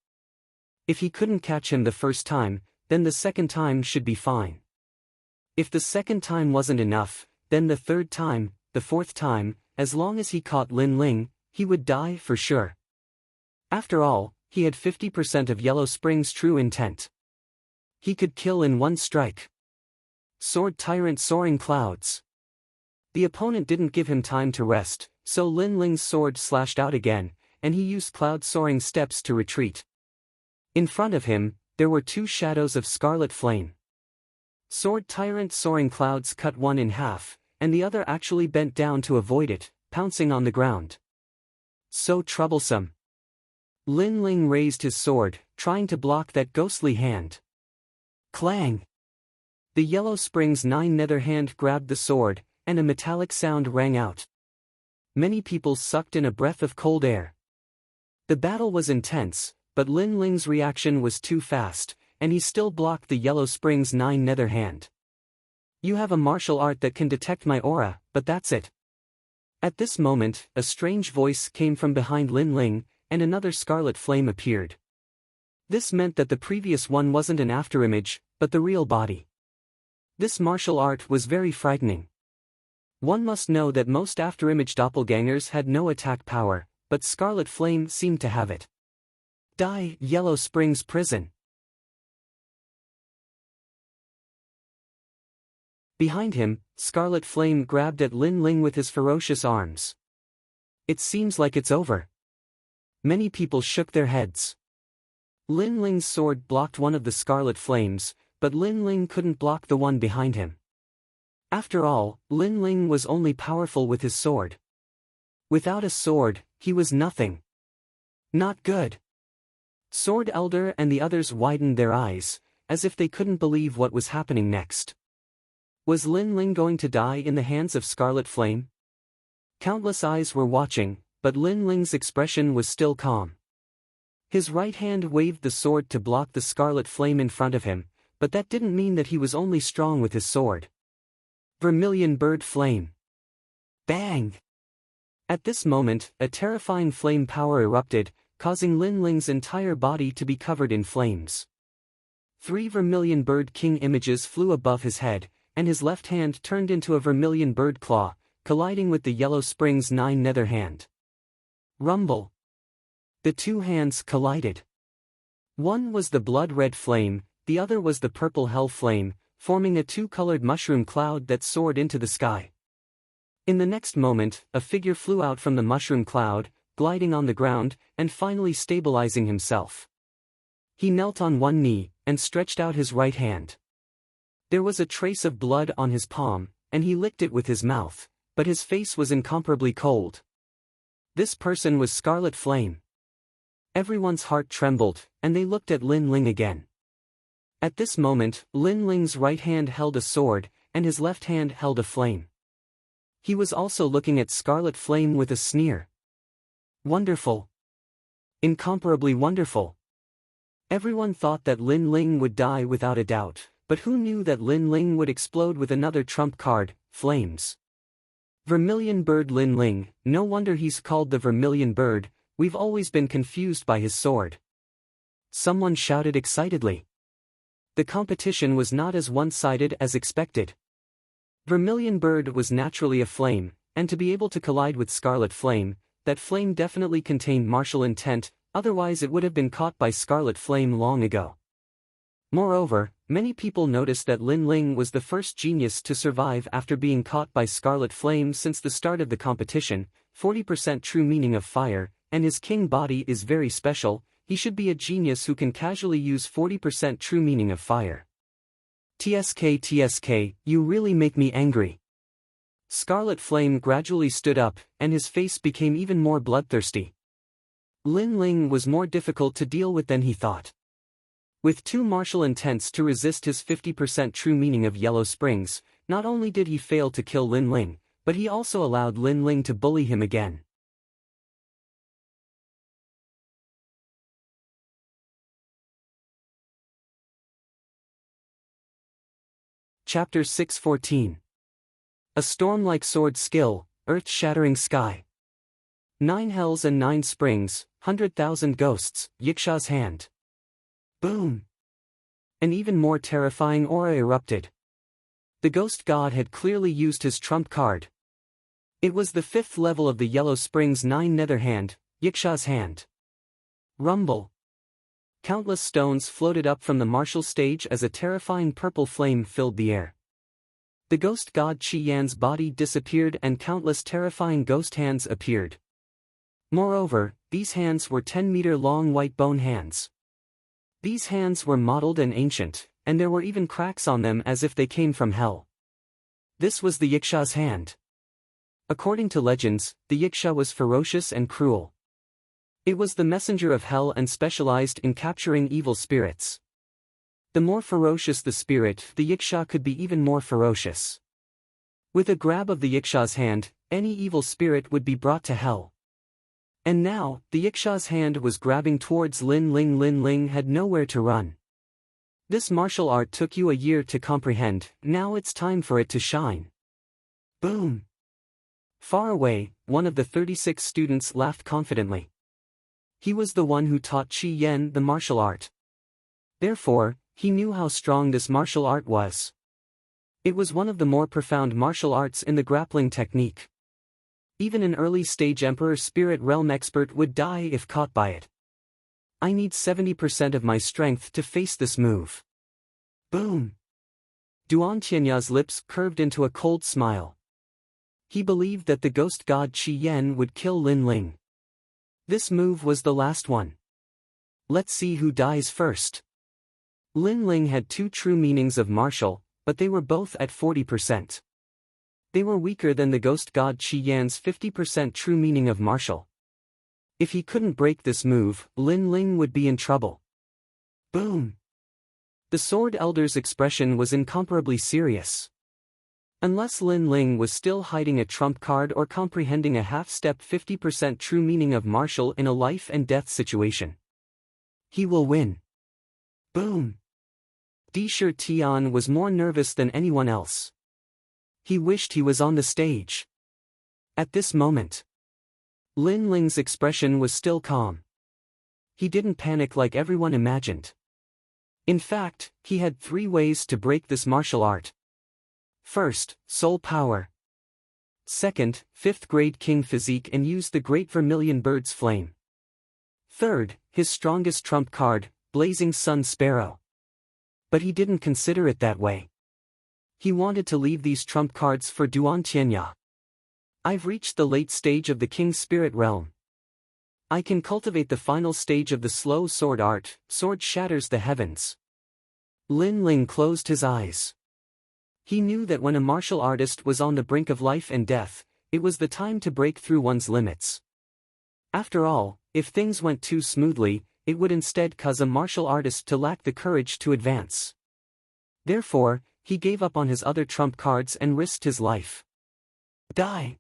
If he couldn't catch him the first time, then the second time should be fine. If the second time wasn't enough, then the third time, the fourth time, as long as he caught Lin Ling, he would die for sure. After all, he had 50% of Yellow Spring's true intent. He could kill in one strike. Sword Tyrant Soaring Clouds. The opponent didn't give him time to rest, so Lin Ling's sword slashed out again, and he used Cloud Soaring Steps to retreat. In front of him, there were two shadows of Scarlet Flame. Sword Tyrant Soaring Clouds cut one in half, and the other actually bent down to avoid it, pouncing on the ground. So troublesome. Lin Ling raised his sword, trying to block that ghostly hand. Clang! The Yellow Spring's 9 nether hand grabbed the sword, and a metallic sound rang out. Many people sucked in a breath of cold air. The battle was intense, but Lin Ling's reaction was too fast, and he still blocked the Yellow Spring's 9 nether hand. "You have a martial art that can detect my aura, but that's it." At this moment, a strange voice came from behind Lin Ling, and another Scarlet Flame appeared. This meant that the previous one wasn't an afterimage, but the real body. This martial art was very frightening. One must know that most afterimage doppelgangers had no attack power, but Scarlet Flame seemed to have it. Die, Yellow Spring's prison. Behind him, Scarlet Flame grabbed at Lin Ling with his ferocious arms. "It seems like it's over." Many people shook their heads. Lin Ling's sword blocked one of the Scarlet Flames, but Lin Ling couldn't block the one behind him. After all, Lin Ling was only powerful with his sword. Without a sword, he was nothing. Not good. Sword Elder and the others widened their eyes, as if they couldn't believe what was happening next. Was Lin Ling going to die in the hands of Scarlet Flame? Countless eyes were watching, but Lin Ling's expression was still calm. His right hand waved the sword to block the Scarlet Flame in front of him, but that didn't mean that he was only strong with his sword. Vermilion Bird Flame. Bang! At this moment, a terrifying flame power erupted, causing Lin Ling's entire body to be covered in flames. 3 Vermilion Bird King images flew above his head, and his left hand turned into a vermilion bird claw, colliding with the Yellow Spring's 9 nether hand. Rumble. The two hands collided. One was the blood-red flame, the other was the purple hell flame, forming a two-colored mushroom cloud that soared into the sky. In the next moment, a figure flew out from the mushroom cloud, gliding on the ground, and finally stabilizing himself. He knelt on one knee, and stretched out his right hand. There was a trace of blood on his palm, and he licked it with his mouth, but his face was incomparably cold. This person was Scarlet Flame. Everyone's heart trembled, and they looked at Lin Ling again. At this moment, Lin Ling's right hand held a sword, and his left hand held a flame. He was also looking at Scarlet Flame with a sneer. Wonderful. Incomparably wonderful. Everyone thought that Lin Ling would die without a doubt, but who knew that Lin Ling would explode with another trump card, flames. Vermilion Bird Lin Ling, no wonder he's called the Vermilion Bird, we've always been confused by his sword. Someone shouted excitedly. The competition was not as one-sided as expected. Vermilion Bird was naturally a flame, and to be able to collide with Scarlet Flame, that flame definitely contained martial intent, otherwise it would have been caught by Scarlet Flame long ago. Moreover, many people noticed that Lin Ling was the first genius to survive after being caught by Scarlet Flame since the start of the competition, 40% true meaning of fire, and his king body is very special, he should be a genius who can casually use 40% true meaning of fire. TSK, you really make me angry. Scarlet Flame gradually stood up, and his face became even more bloodthirsty. Lin Ling was more difficult to deal with than he thought. With two martial intents to resist his 50% true meaning of Yellow Springs, not only did he fail to kill Lin Ling, but he also allowed Lin Ling to bully him again. Chapter 6:14. A storm-like sword skill, earth-shattering sky. 9 hells and 9 springs, 100,000 ghosts, Yiksha's hand. Boom! An even more terrifying aura erupted. The ghost god had clearly used his trump card. It was the 5th level of the Yellow Springs 9 nether hand, Yiksha's hand. Rumble. Countless stones floated up from the martial stage as a terrifying purple flame filled the air. The ghost god Qi Yan's body disappeared and countless terrifying ghost hands appeared. Moreover, these hands were 10-meter-long white bone hands. These hands were mottled and ancient, and there were even cracks on them as if they came from hell. This was the Yiksha's hand. According to legends, the Yiksha was ferocious and cruel. It was the messenger of hell and specialized in capturing evil spirits. The more ferocious the spirit, the Yiksha could be even more ferocious. With a grab of the Yiksha's hand, any evil spirit would be brought to hell. And now, the Yiksha's hand was grabbing towards Lin Ling. Lin Ling had nowhere to run. This martial art took you a year to comprehend, now it's time for it to shine. Boom! Far away, one of the 36 students laughed confidently. He was the one who taught Qi Yan the martial art. Therefore, he knew how strong this martial art was. It was one of the more profound martial arts in the grappling technique. Even an early-stage Emperor Spirit Realm expert would die if caught by it. I need 70% of my strength to face this move. Boom! Duan Tianya's lips curved into a cold smile. He believed that the ghost god Qi Yan would kill Lin Ling. This move was the last one. Let's see who dies first. Lin Ling had 2 true meanings of martial, but they were both at 40%. They were weaker than the ghost god Qi Yan's 50% true meaning of martial. If he couldn't break this move, Lin Ling would be in trouble. Boom! The Sword Elder's expression was incomparably serious. Unless Lin Ling was still hiding a trump card or comprehending a half-step 50% true meaning of martial in a life-and-death situation, he will win. Boom! Disher Tian was more nervous than anyone else. He wished he was on the stage. At this moment, Lin Ling's expression was still calm. He didn't panic like everyone imagined. In fact, he had 3 ways to break this martial art. First, soul power. Second, 5th grade king physique and use the great Vermilion Bird's flame. Third, his strongest trump card, Blazing Sun Sparrow. But he didn't consider it that way. He wanted to leave these trump cards for Duan Tianya. I've reached the late stage of the King's Spirit Realm. I can cultivate the final stage of the slow sword art, sword shatters the heavens. Lin Ling closed his eyes. He knew that when a martial artist was on the brink of life and death, it was the time to break through one's limits. After all, If things went too smoothly, it would instead cause a martial artist to lack the courage to advance. Therefore, he gave up on his other trump cards and risked his life. Die!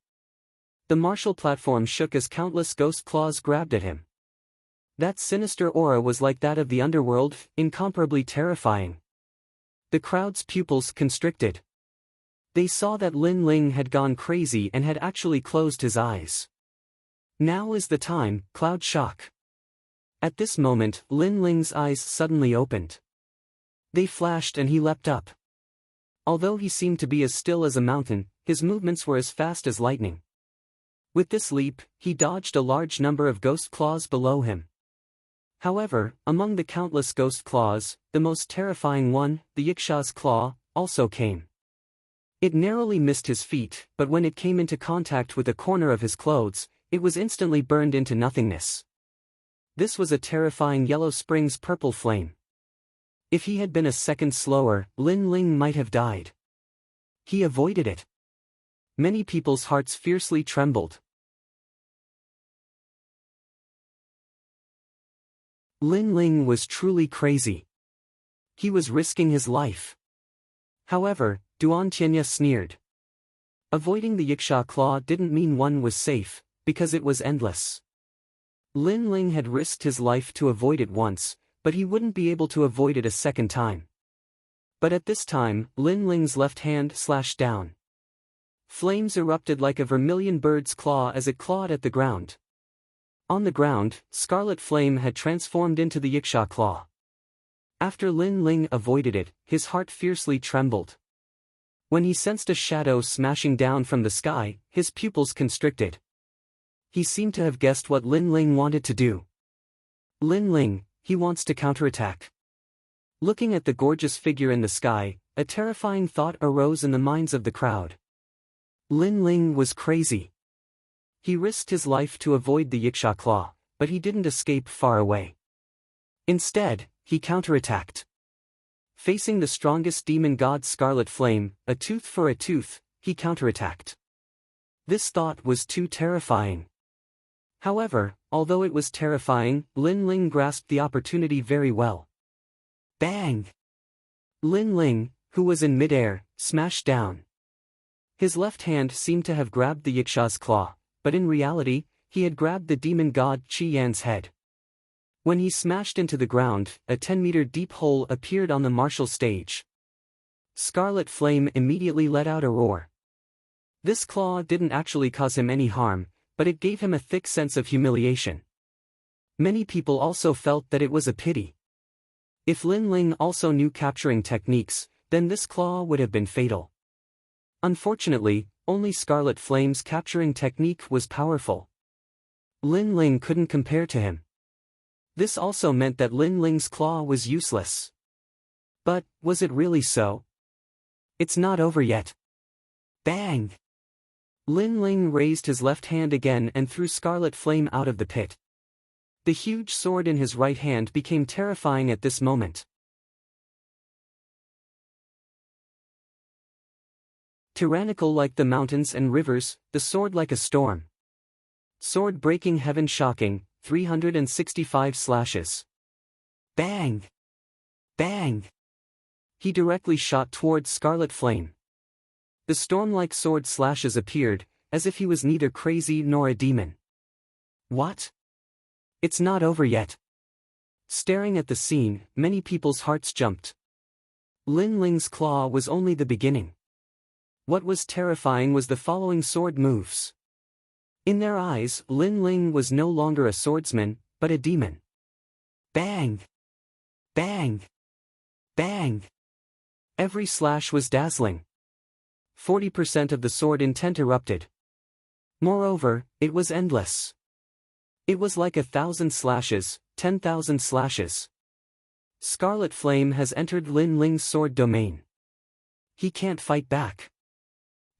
The martial platform shook as countless ghost claws grabbed at him. That sinister aura was like that of the underworld, incomparably terrifying. The crowd's pupils constricted. They saw that Lin Ling had gone crazy and had actually closed his eyes. Now is the time, Cloud shock. At this moment, Lin Ling's eyes suddenly opened. They flashed and he leapt up. Although he seemed to be as still as a mountain, his movements were as fast as lightning. With this leap, he dodged a large number of ghost claws below him. However, among the countless ghost claws, the most terrifying one, the Yiksha's claw, also came. It narrowly missed his feet, but when it came into contact with a corner of his clothes, it was instantly burned into nothingness. This was a terrifying Yellow Spring's purple flame. If he had been a second slower, Lin Ling might have died. He avoided it. Many people's hearts fiercely trembled. Lin Ling was truly crazy. He was risking his life. However, Duan Tianya sneered. Avoiding the Yiksha claw didn't mean one was safe, because it was endless. Lin Ling had risked his life to avoid it once, but he wouldn't be able to avoid it a second time. But at this time, Lin Ling's left hand slashed down. Flames erupted like a vermilion bird's claw as it clawed at the ground. On the ground, Scarlet Flame had transformed into the Yiksha claw. After Lin Ling avoided it, his heart fiercely trembled. When he sensed a shadow smashing down from the sky, his pupils constricted. He seemed to have guessed what Lin Ling wanted to do. Lin Ling, he wants to counterattack. Looking at the gorgeous figure in the sky, a terrifying thought arose in the minds of the crowd. Lin Ling was crazy. He risked his life to avoid the Yiksha claw, but he didn't escape far away. Instead, he counterattacked. Facing the strongest demon god Scarlet Flame, a tooth for a tooth, he counterattacked. This thought was too terrifying. However, although it was terrifying, Lin Ling grasped the opportunity very well. Bang! Lin Ling, who was in midair, smashed down. His left hand seemed to have grabbed the Yiksha's claw, but in reality, he had grabbed the demon god Qi Yan's head. When he smashed into the ground, a 10-meter deep hole appeared on the martial stage. Scarlet Flame immediately let out a roar. This claw didn't actually cause him any harm, but it gave him a thick sense of humiliation. Many people also felt that it was a pity. If Lin Ling also knew capturing techniques, then this claw would have been fatal. Unfortunately, only Scarlet Flame's capturing technique was powerful. Lin Ling couldn't compare to him. This also meant that Lin Ling's claw was useless. But, was it really so? It's not over yet. Bang! Lin Ling raised his left hand again and threw Scarlet Flame out of the pit. The huge sword in his right hand became terrifying at this moment. Tyrannical like the mountains and rivers, the sword like a storm. Sword breaking heaven shocking, 365 slashes. Bang! Bang! He directly shot towards Scarlet Flame. The storm-like sword slashes appeared, as if he was neither crazy nor a demon. What? It's not over yet. Staring at the scene, many people's hearts jumped. Lin Ling's claw was only the beginning. What was terrifying was the following sword moves. In their eyes, Lin Ling was no longer a swordsman, but a demon. Bang! Bang! Bang! Every slash was dazzling. 40% of the sword intent erupted. Moreover, it was endless. It was like 1,000 slashes, 10,000 slashes. Scarlet Flame has entered Lin Ling's sword domain. He can't fight back.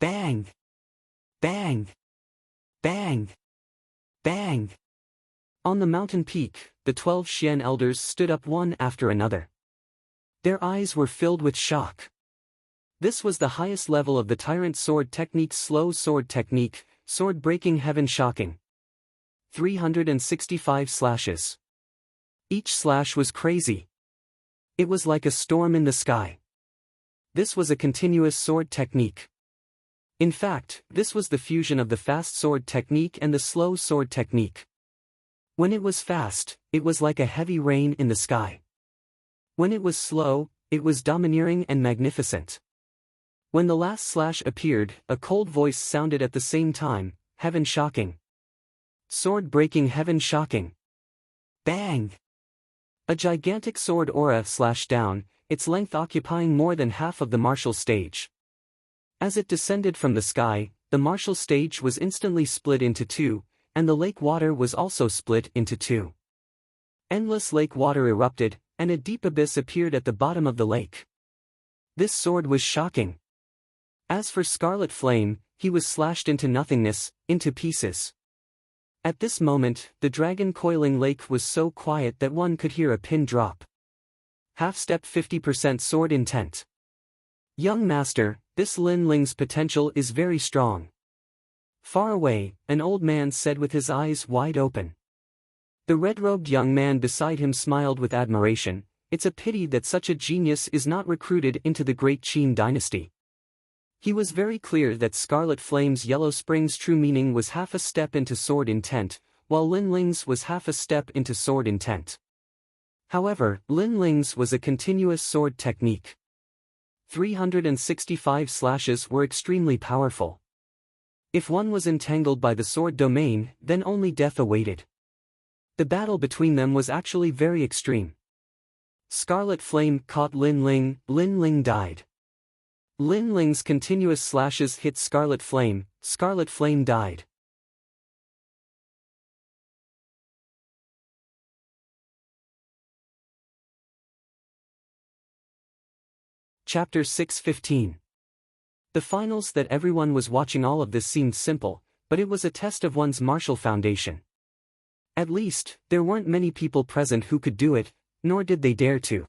Bang! Bang! Bang! Bang! On the mountain peak, the 12 Xian elders stood up one after another. Their eyes were filled with shock. This was the highest level of the Tyrant Sword Technique's slow sword technique, sword breaking heaven shocking. 365 slashes. Each slash was crazy. It was like a storm in the sky. This was a continuous sword technique. In fact, this was the fusion of the fast sword technique and the slow sword technique. When it was fast, it was like a heavy rain in the sky. When it was slow, it was domineering and magnificent. When the last slash appeared, a cold voice sounded at the same time, "Heaven shocking. Sword breaking, heaven shocking." Bang! A gigantic sword aura slashed down, its length occupying more than half of the martial stage. As it descended from the sky, the martial stage was instantly split into two, and the lake water was also split into two. Endless lake water erupted, and a deep abyss appeared at the bottom of the lake. This sword was shocking. As for Scarlet Flame, he was slashed into nothingness, into pieces. At this moment, the dragon coiling lake was so quiet that one could hear a pin drop. Half-step 50% sword intent. Young master, this Lin Ling's potential is very strong. Far away, an old man said with his eyes wide open. The red-robed young man beside him smiled with admiration. It's a pity that such a genius is not recruited into the great Qin dynasty. He was very clear that Scarlet Flame's Yellow Spring's true meaning was half a step into sword intent, while Lin Ling's was half a step into sword intent. However, Lin Ling's was a continuous sword technique. 365 slashes were extremely powerful. If one was entangled by the sword domain, then only death awaited. The battle between them was actually very extreme. Scarlet Flame caught Lin Ling died. Lin Ling's continuous slashes hit Scarlet Flame died. Chapter 6:15. The finals that everyone was watching. All of this seemed simple, but it was a test of one's martial foundation. At least, there weren't many people present who could do it, nor did they dare to.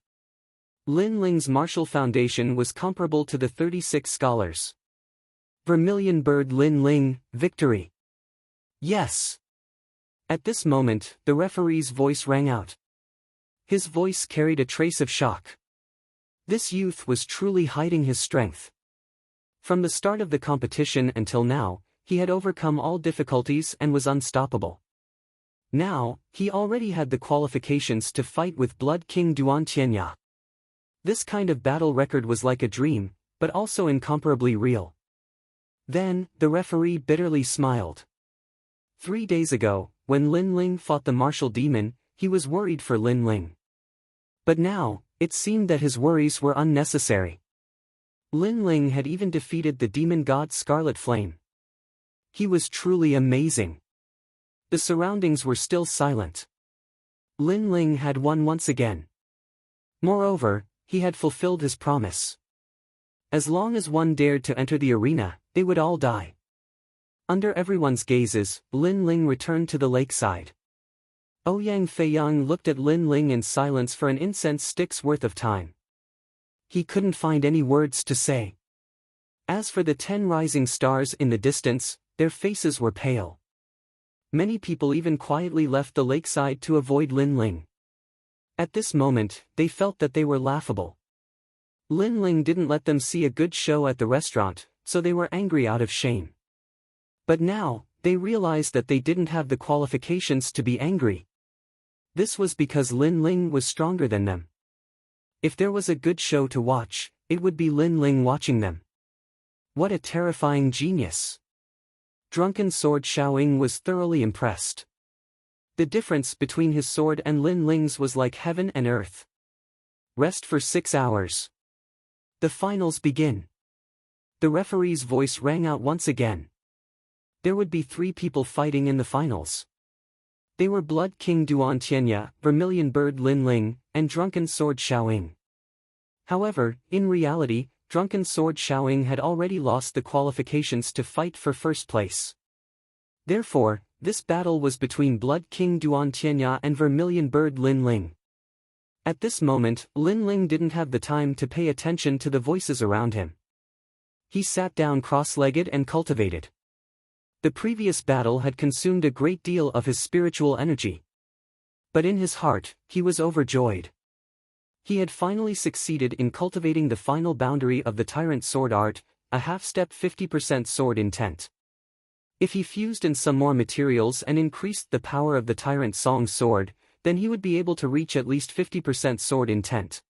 Lin Ling's martial foundation was comparable to the 36 scholars. Vermilion Bird Lin Ling, victory! Yes! At this moment, the referee's voice rang out. His voice carried a trace of shock. This youth was truly hiding his strength. From the start of the competition until now, he had overcome all difficulties and was unstoppable. Now, he already had the qualifications to fight with Blood King Duan Tianya. This kind of battle record was like a dream, but also incomparably real. Then, the referee bitterly smiled. 3 days ago, when Lin Ling fought the martial demon, he was worried for Lin Ling. But now, it seemed that his worries were unnecessary. Lin Ling had even defeated the demon god Scarlet Flame. He was truly amazing. The surroundings were still silent. Lin Ling had won once again. Moreover, he had fulfilled his promise. As long as one dared to enter the arena, they would all die. Under everyone's gazes, Lin Ling returned to the lakeside. Ouyang Feiyang looked at Lin Ling in silence for an incense stick's worth of time. He couldn't find any words to say. As for the 10 rising stars in the distance, their faces were pale. Many people even quietly left the lakeside to avoid Lin Ling. At this moment, they felt that they were laughable. Lin Ling didn't let them see a good show at the restaurant, so they were angry out of shame. But now, they realized that they didn't have the qualifications to be angry. This was because Lin Ling was stronger than them. If there was a good show to watch, it would be Lin Ling watching them. What a terrifying genius! Drunken Sword Xiaoying was thoroughly impressed. The difference between his sword and Lin Ling's was like heaven and earth. Rest for 6 hours. The finals begin. The referee's voice rang out once again. There would be 3 people fighting in the finals. They were Blood King Duan Tianya, Vermilion Bird Lin Ling, and Drunken Sword Xiaoying. However, in reality, Drunken Sword Xiaoying had already lost the qualifications to fight for first place. Therefore, this battle was between Blood King Duan Tianya and Vermilion Bird Lin Ling. At this moment, Lin Ling didn't have the time to pay attention to the voices around him. He sat down cross-legged and cultivated. The previous battle had consumed a great deal of his spiritual energy. But in his heart, he was overjoyed. He had finally succeeded in cultivating the final boundary of the tyrant sword art, a half-step 50% sword intent. If he fused in some more materials and increased the power of the tyrant song sword, then he would be able to reach at least 50% sword intent.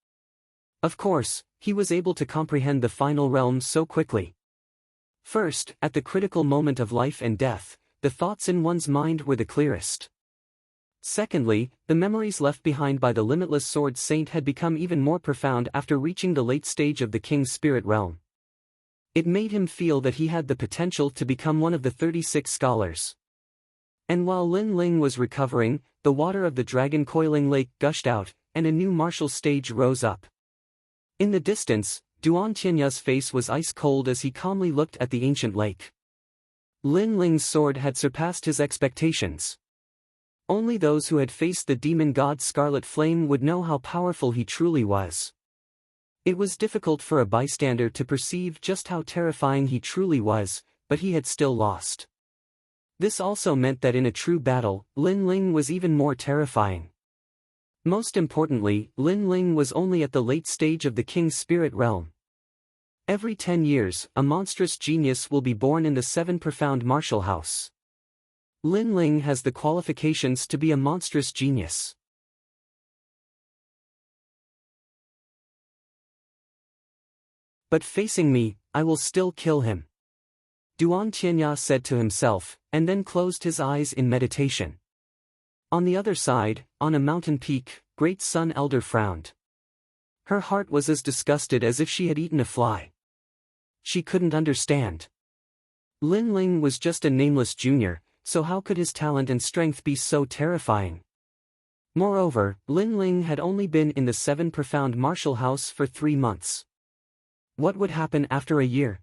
Of course, he was able to comprehend the final realm so quickly. First, at the critical moment of life and death, the thoughts in one's mind were the clearest. Secondly, the memories left behind by the limitless sword saint had become even more profound after reaching the late stage of the king's spirit realm. It made him feel that he had the potential to become one of the 36 scholars. And while Lin Ling was recovering, the water of the dragon coiling lake gushed out, and a new martial stage rose up. In the distance, Duan Tianya's face was ice cold as he calmly looked at the ancient lake. Lin Ling's sword had surpassed his expectations. Only those who had faced the demon god Scarlet Flame would know how powerful he truly was. It was difficult for a bystander to perceive just how terrifying he truly was, but he had still lost. This also meant that in a true battle, Lin Ling was even more terrifying. Most importantly, Lin Ling was only at the late stage of the king's spirit realm. Every 10 years, a monstrous genius will be born in the 7 profound martial house. Lin Ling has the qualifications to be a monstrous genius. But facing me, I will still kill him, Duan Tianya said to himself, and then closed his eyes in meditation. On the other side, on a mountain peak, Great Sun Elder frowned. Her heart was as disgusted as if she had eaten a fly. She couldn't understand. Lin Ling was just a nameless junior, so how could his talent and strength be so terrifying? Moreover, Lin Ling had only been in the 7 profound martial house for 3 months. What would happen after a year?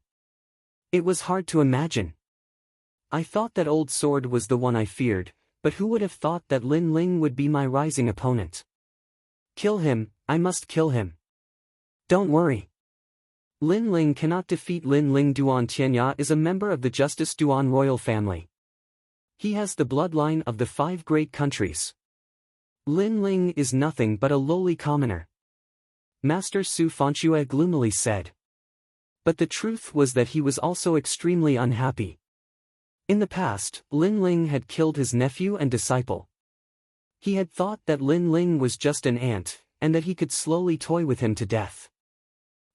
It was hard to imagine. I thought that old sword was the one I feared, but who would have thought that Lin Ling would be my rising opponent? Kill him, I must kill him. Don't worry. Lin Ling cannot defeat Lin Ling. Duan Tianya is a member of the Justice Duan royal family. He has the bloodline of the 5 great countries. Lin Ling is nothing but a lowly commoner, Master Su Fanchue gloomily said. But the truth was that he was also extremely unhappy. In the past, Lin Ling had killed his nephew and disciple. He had thought that Lin Ling was just an ant, and that he could slowly toy with him to death.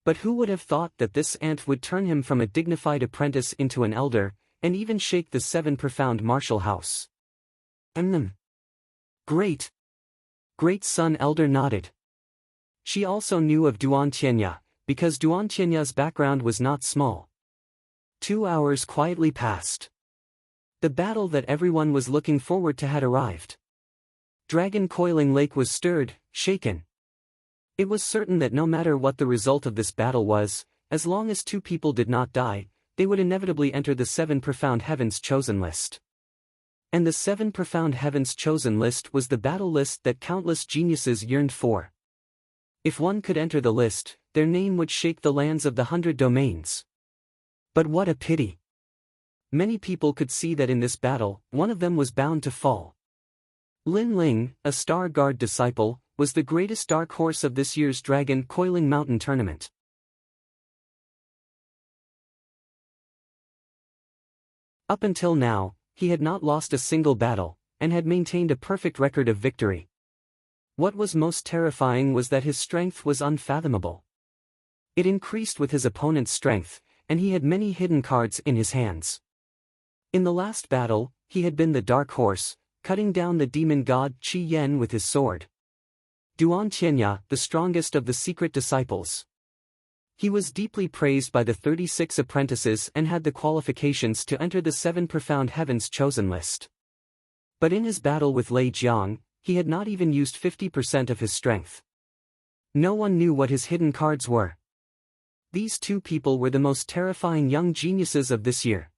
But who would have thought that this ant would turn him from a dignified apprentice into an elder, and even shake the 7 profound martial house? Great. Great Sun Elder nodded. She also knew of Duan Tianya, because Duan Tianya's background was not small. 2 hours quietly passed. The battle that everyone was looking forward to had arrived. Dragon Coiling Lake was stirred, shaken. It was certain that no matter what the result of this battle was, as long as 2 people did not die, they would inevitably enter the 7 profound heavens chosen list. And the 7 profound heavens chosen list was the battle list that countless geniuses yearned for. If one could enter the list, their name would shake the lands of the 100 domains. But what a pity! Many people could see that in this battle, one of them was bound to fall. Lin Ling, a Star Guard disciple, was the greatest dark horse of this year's Dragon Coiling Mountain tournament. Up until now, he had not lost a single battle, and had maintained a perfect record of victory. What was most terrifying was that his strength was unfathomable. It increased with his opponent's strength, and he had many hidden cards in his hands. In the last battle, he had been the dark horse, cutting down the demon god Qi Yen with his sword. Duan Tianya, the strongest of the secret disciples. He was deeply praised by the 36 apprentices and had the qualifications to enter the 7 profound heavens chosen list. But in his battle with Lei Jiang, he had not even used 50% of his strength. No one knew what his hidden cards were. These 2 people were the most terrifying young geniuses of this year.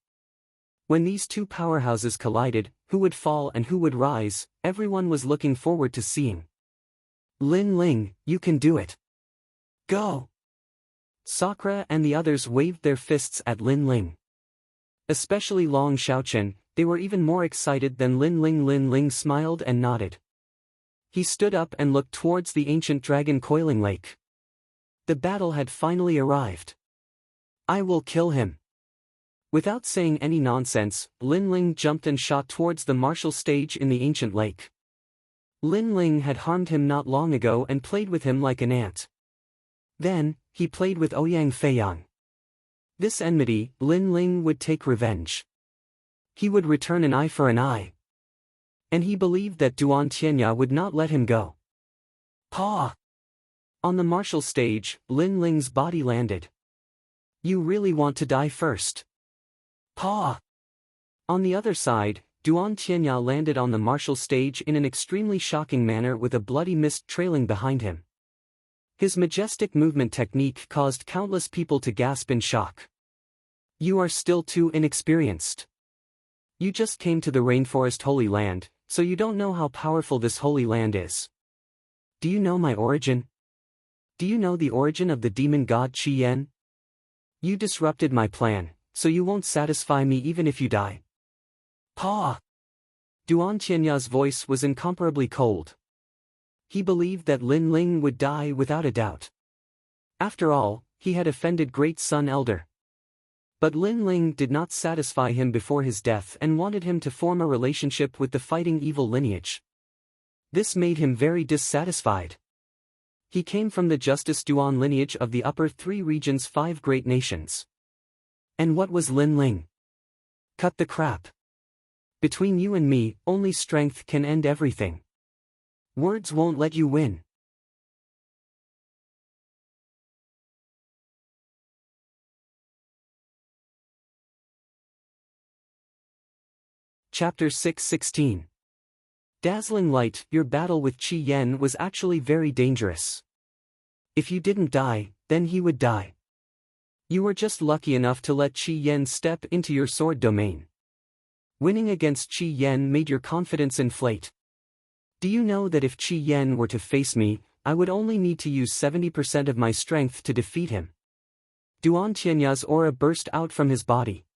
When these 2 powerhouses collided, who would fall and who would rise, everyone was looking forward to seeing. Lin Ling, you can do it. Go! Sakura and the others waved their fists at Lin Ling. Especially Long Xiaochen, they were even more excited than Lin Ling. Lin Ling smiled and nodded. He stood up and looked towards the ancient dragon coiling lake. The battle had finally arrived. I will kill him. Without saying any nonsense, Lin Ling jumped and shot towards the martial stage in the ancient lake. Lin Ling had harmed him not long ago and played with him like an ant. Then, he played with Ouyang Feiyang. This enmity, Lin Ling would take revenge. He would return an eye for an eye. And he believed that Duan Tianya would not let him go. Pa! On the martial stage, Lin Ling's body landed. You really want to die first? Pa! On the other side, Duan Tianya landed on the martial stage in an extremely shocking manner with a bloody mist trailing behind him. His majestic movement technique caused countless people to gasp in shock. You are still too inexperienced. You just came to the rainforest Holy Land, so you don't know how powerful this Holy Land is. Do you know my origin? Do you know the origin of the demon god Qi Yan? You disrupted my plan, so you won't satisfy me even if you die. Pa! Duan Tianya's voice was incomparably cold. He believed that Lin Ling would die without a doubt. After all, he had offended Great Sun Elder. But Lin Ling did not satisfy him before his death and wanted him to form a relationship with the fighting evil lineage. This made him very dissatisfied. He came from the Justice Duan lineage of the Upper Three Regions' 5 great nations. And what was Lin Ling? Cut the crap. Between you and me, only strength can end everything. Words won't let you win. Chapter 6:16. Dazzling light, your battle with Qi Yan was actually very dangerous. If you didn't die, then he would die. You were just lucky enough to let Qi Yan step into your sword domain. Winning against Qi Yan made your confidence inflate. Do you know that if Qi Yan were to face me, I would only need to use 70% of my strength to defeat him? Duan Tianya's aura burst out from his body.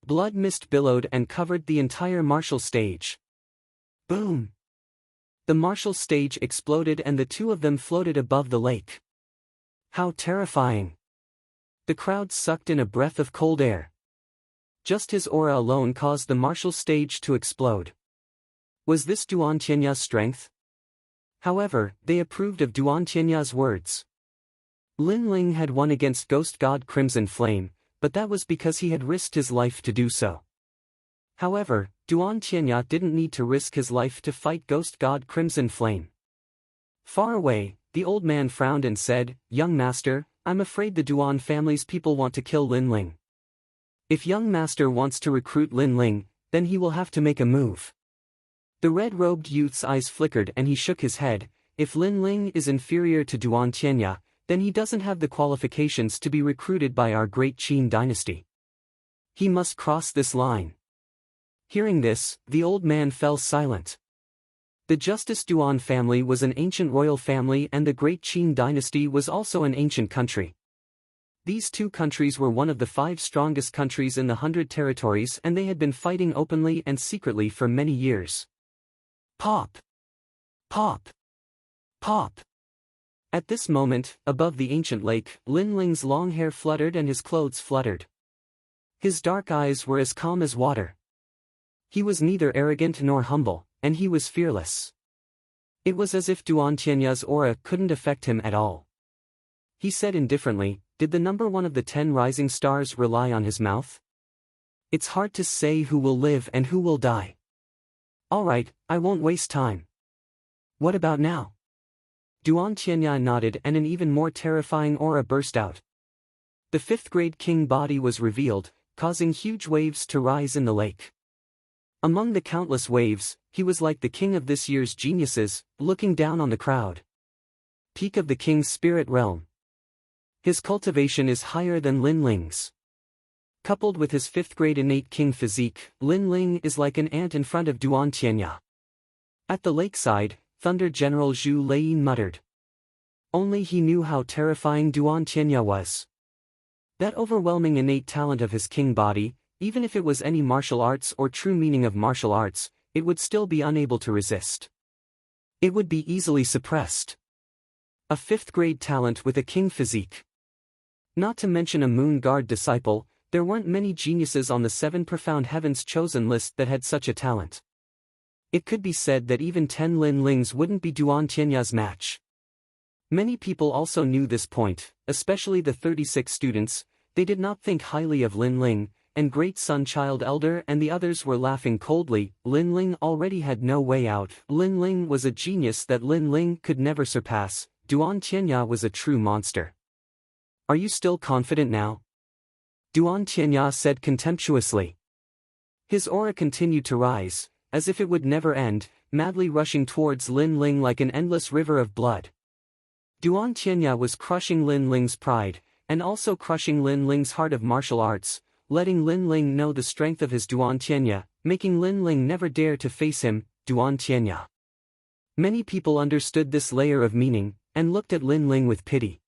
Blood mist billowed and covered the entire martial stage. Boom! The martial stage exploded and the two of them floated above the lake. How terrifying! The crowd sucked in a breath of cold air. Just his aura alone caused the martial stage to explode. Was this Duan Tianya's strength? However, they approved of Duan Tianya's words. Lin Ling had won against Ghost God Crimson Flame, but that was because he had risked his life to do so. However, Duan Tianya didn't need to risk his life to fight Ghost God Crimson Flame. Far away, the old man frowned and said, "Young master, I'm afraid the Duan family's people want to kill Lin Ling. If young master wants to recruit Lin Ling, then he will have to make a move." The red-robed youth's eyes flickered and he shook his head. If Lin Ling is inferior to Duan Tianya, then he doesn't have the qualifications to be recruited by our great Qin dynasty. He must cross this line. Hearing this, the old man fell silent. The Justice Duan family was an ancient royal family and the great Qin dynasty was also an ancient country. These two countries were one of the 5 strongest countries in the 100 territories and they had been fighting openly and secretly for many years. Pop! Pop! Pop! At this moment, above the ancient lake, Lin Ling's long hair fluttered and his clothes fluttered. His dark eyes were as calm as water. He was neither arrogant nor humble, and he was fearless. It was as if Duan Tianya's aura couldn't affect him at all. He said indifferently, "Did the number 1 of the 10 rising stars rely on his mouth? It's hard to say who will live and who will die. Alright, I won't waste time. What about now?" Duan Tianya nodded and an even more terrifying aura burst out. The 5th grade king body was revealed, causing huge waves to rise in the lake. Among the countless waves, he was like the king of this year's geniuses, looking down on the crowd. Peak of the king's spirit realm. His cultivation is higher than Lin Ling's. Coupled with his 5th grade innate king physique, Lin Ling is like an ant in front of Duan Tianya. At the lakeside, Thunder General Zhu Lei muttered. Only he knew how terrifying Duan Tianya was. That overwhelming innate talent of his king body, even if it was any martial arts or true meaning of martial arts, it would still be unable to resist. It would be easily suppressed. A 5th grade talent with a king physique. Not to mention a moon guard disciple, there weren't many geniuses on the 7 profound heavens chosen list that had such a talent. It could be said that even 10 Lin Lings wouldn't be Duan Tianya's match. Many people also knew this point, especially the 36 students. They did not think highly of Lin Ling, and Great Sun Child Elder and the others were laughing coldly. Lin Ling already had no way out. Lin Ling was a genius that Lin Ling could never surpass. Duan Tianya was a true monster. Are you still confident now? Duan Tianya said contemptuously. His aura continued to rise, as if it would never end, madly rushing towards Lin Ling like an endless river of blood. Duan Tianya was crushing Lin Ling's pride, and also crushing Lin Ling's heart of martial arts, letting Lin Ling know the strength of his Duan Tianya, making Lin Ling never dare to face him. Duan Tianya. Many people understood this layer of meaning, and looked at Lin Ling with pity.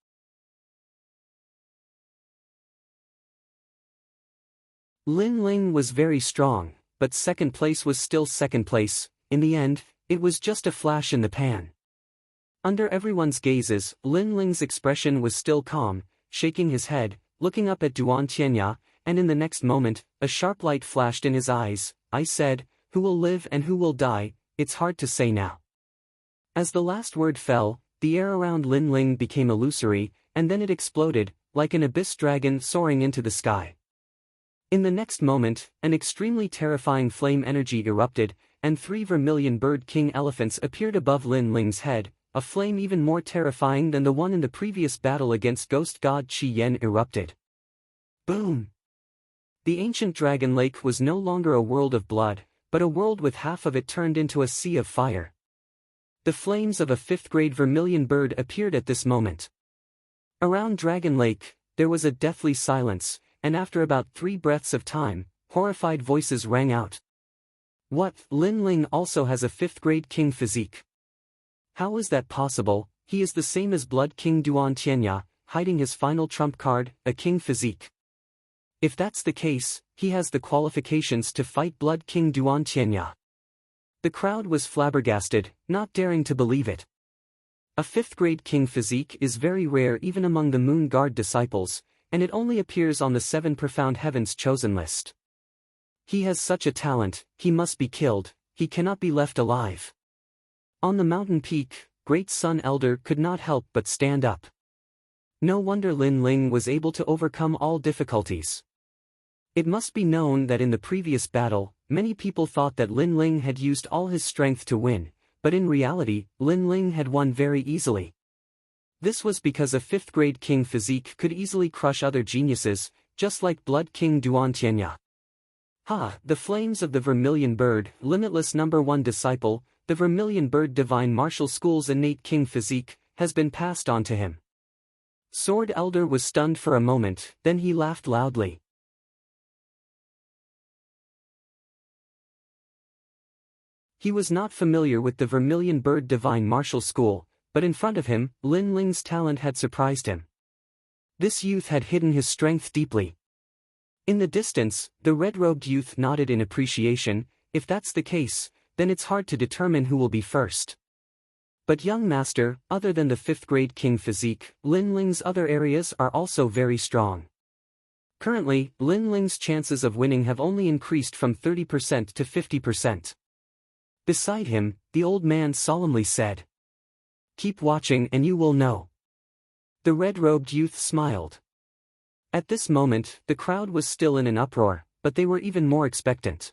Lin Ling was very strong, but second place was still second place. In the end, it was just a flash in the pan. Under everyone's gazes, Lin Ling's expression was still calm, shaking his head, looking up at Duan Tianya, and in the next moment, a sharp light flashed in his eyes. I said, who will live and who will die, it's hard to say now. As the last word fell, the air around Lin Ling became illusory, and then it exploded, like an abyss dragon soaring into the sky. In the next moment, an extremely terrifying flame energy erupted, and 3 vermilion bird king elephants appeared above Lin Ling's head, a flame even more terrifying than the one in the previous battle against ghost god Qi Yan erupted. Boom! The ancient dragon lake was no longer a world of blood, but a world with half of it turned into a sea of fire. The flames of a 5th grade vermilion bird appeared at this moment. Around Dragon Lake, there was a deathly silence, and after about 3 breaths of time, horrified voices rang out. What? Lin Ling also has a 5th grade king physique. How is that possible? He is the same as Blood King Duan Tianya, hiding his final trump card, a king physique. If that's the case, he has the qualifications to fight Blood King Duan Tianya. The crowd was flabbergasted, not daring to believe it. A 5th grade king physique is very rare even among the Moon Guard disciples, and it only appears on the 7 profound heavens chosen list. He has such a talent, he must be killed, he cannot be left alive. On the mountain peak, Great Sun Elder could not help but stand up. No wonder Lin Ling was able to overcome all difficulties. It must be known that in the previous battle, many people thought that Lin Ling had used all his strength to win, but in reality, Lin Ling had won very easily. This was because a 5th grade king physique could easily crush other geniuses, just like Blood King Duan Tianya. The flames of the Vermilion Bird, Limitless number 1 disciple, the Vermilion Bird Divine Martial School's innate king physique, has been passed on to him. Sword Elder was stunned for a moment, then he laughed loudly. He was not familiar with the Vermilion Bird Divine Martial School, but in front of him, Lin Ling's talent had surprised him. This youth had hidden his strength deeply. In the distance, the red-robed youth nodded in appreciation. If that's the case, then it's hard to determine who will be first. But young master, other than the 5th grade king physique, Lin Ling's other areas are also very strong. Currently, Lin Ling's chances of winning have only increased from 30% to 50%. Beside him, the old man solemnly said, "Keep watching and you will know." The red-robed youth smiled. At this moment, the crowd was still in an uproar, but they were even more expectant.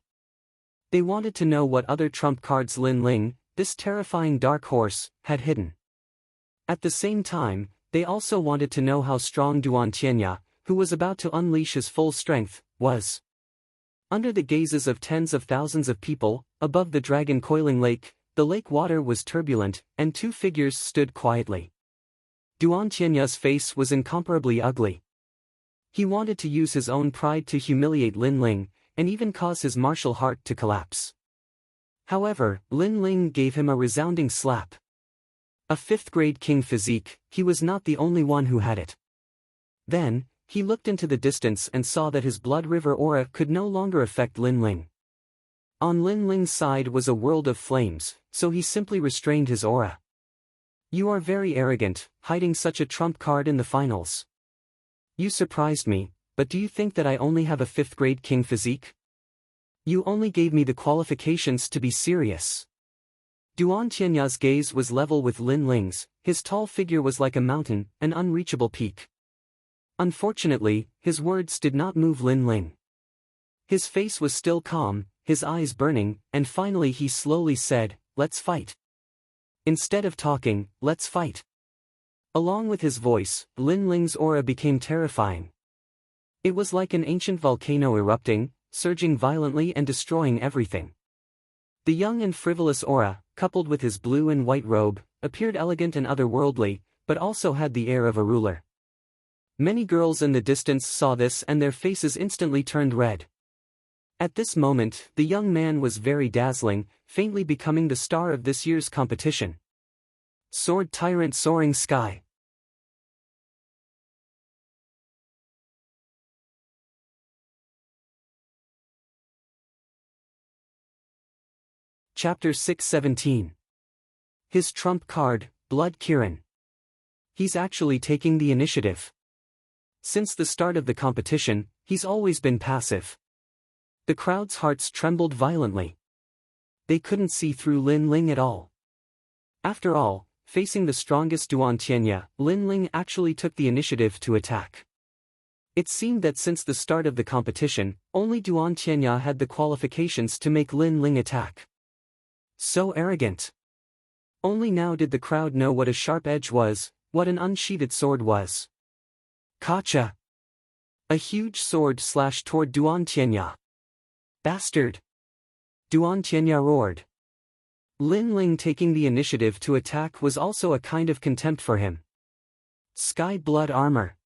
They wanted to know what other trump cards Lin Ling, this terrifying dark horse, had hidden. At the same time, they also wanted to know how strong Duan Tianya, who was about to unleash his full strength, was. Under the gazes of tens of thousands of people, above the dragon coiling lake, the lake water was turbulent, and 2 figures stood quietly. Duan Tianya's face was incomparably ugly. He wanted to use his own pride to humiliate Lin Ling, and even cause his martial heart to collapse. However, Lin Ling gave him a resounding slap. A 5th grade king physique, he was not the only one who had it. Then, he looked into the distance and saw that his blood river aura could no longer affect Lin Ling. On Lin Ling's side was a world of flames, so he simply restrained his aura. You are very arrogant, hiding such a trump card in the finals. You surprised me, but do you think that I only have a 5th grade king physique? You only gave me the qualifications to be serious. Duan Tianya's gaze was level with Lin Ling's, his tall figure was like a mountain, an unreachable peak. Unfortunately, his words did not move Lin Ling. His face was still calm, his eyes burning, and finally he slowly said, "Let's fight." Instead of talking, "Let's fight." Along with his voice, Lin Ling's aura became terrifying. It was like an ancient volcano erupting, surging violently and destroying everything. The young and frivolous aura, coupled with his blue and white robe, appeared elegant and otherworldly, but also had the air of a ruler. Many girls in the distance saw this and their faces instantly turned red. At this moment, the young man was very dazzling, faintly becoming the star of this year's competition. Sword Tyrant Soaring Sky. Chapter 617. His trump card, Blood Kirin. He's actually taking the initiative. Since the start of the competition, he's always been passive. The crowd's hearts trembled violently. They couldn't see through Lin Ling at all. After all, facing the strongest Duan Tianya, Lin Ling actually took the initiative to attack. It seemed that since the start of the competition, only Duan Tianya had the qualifications to make Lin Ling attack. So arrogant. Only now did the crowd know what a sharp edge was, what an unsheathed sword was. Kacha! A huge sword slashed toward Duan Tianya. Bastard! Duan Tianya roared. Lin Ling taking the initiative to attack was also a kind of contempt for him. Sky Blood Armor.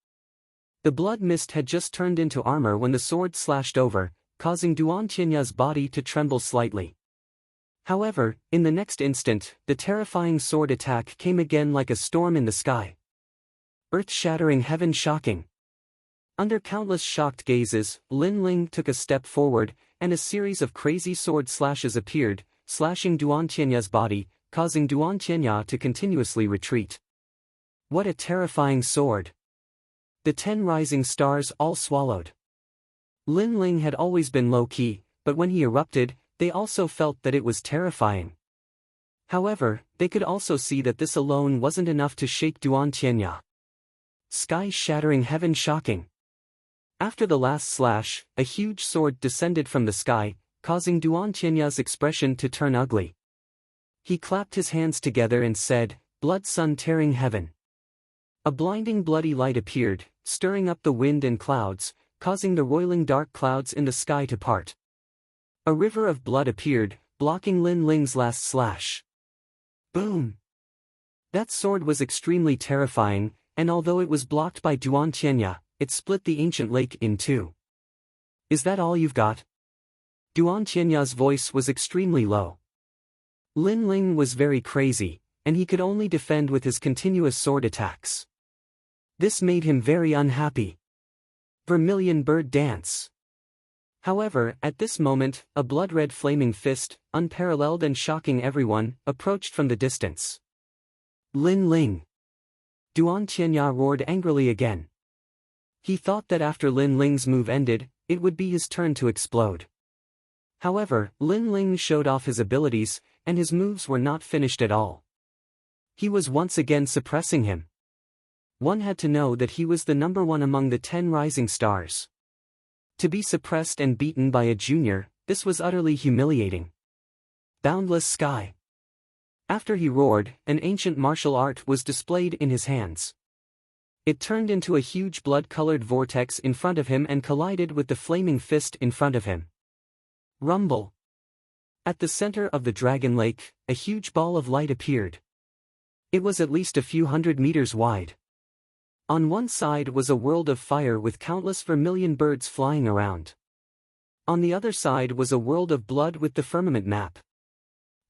The blood mist had just turned into armor when the sword slashed over, causing Duan Tianya's body to tremble slightly. However, in the next instant, the terrifying sword attack came again like a storm in the sky. Earth-shattering, heaven-shocking. Under countless shocked gazes, Lin Ling took a step forward, and a series of crazy sword slashes appeared, slashing Duan Tianya's body, causing Duan Tianya to continuously retreat. What a terrifying sword! The 10 rising stars all swallowed. Lin Ling had always been low-key, but when he erupted, they also felt that it was terrifying. However, they could also see that this alone wasn't enough to shake Duan Tianya. Sky-shattering, heaven-shocking. After the last slash, a huge sword descended from the sky, causing Duan Tianya's expression to turn ugly. He clapped his hands together and said, "Blood sun tearing heaven." A blinding bloody light appeared, stirring up the wind and clouds, causing the roiling dark clouds in the sky to part. A river of blood appeared, blocking Lin Ling's last slash. Boom! That sword was extremely terrifying, and although it was blocked by Duan Tianya, it split the ancient lake in two. Is that all you've got? Duan Tianya's voice was extremely low. Lin Ling was very crazy, and he could only defend with his continuous sword attacks. This made him very unhappy. Vermilion bird dance. However, at this moment, a blood-red flaming fist, unparalleled and shocking everyone, approached from the distance. Lin Ling! Duan Tianya roared angrily again. He thought that after Lin Ling's move ended, it would be his turn to explode. However, Lin Ling showed off his abilities, and his moves were not finished at all. He was once again suppressing him. One had to know that he was the number one among the 10 rising stars. To be suppressed and beaten by a junior, this was utterly humiliating. Boundless sky. After he roared, an ancient martial art was displayed in his hands. It turned into a huge blood-colored vortex in front of him and collided with the flaming fist in front of him. Rumble. At the center of the dragon lake, a huge ball of light appeared. It was at least a few hundred meters wide. On one side was a world of fire with countless vermilion birds flying around. On the other side was a world of blood with the firmament map.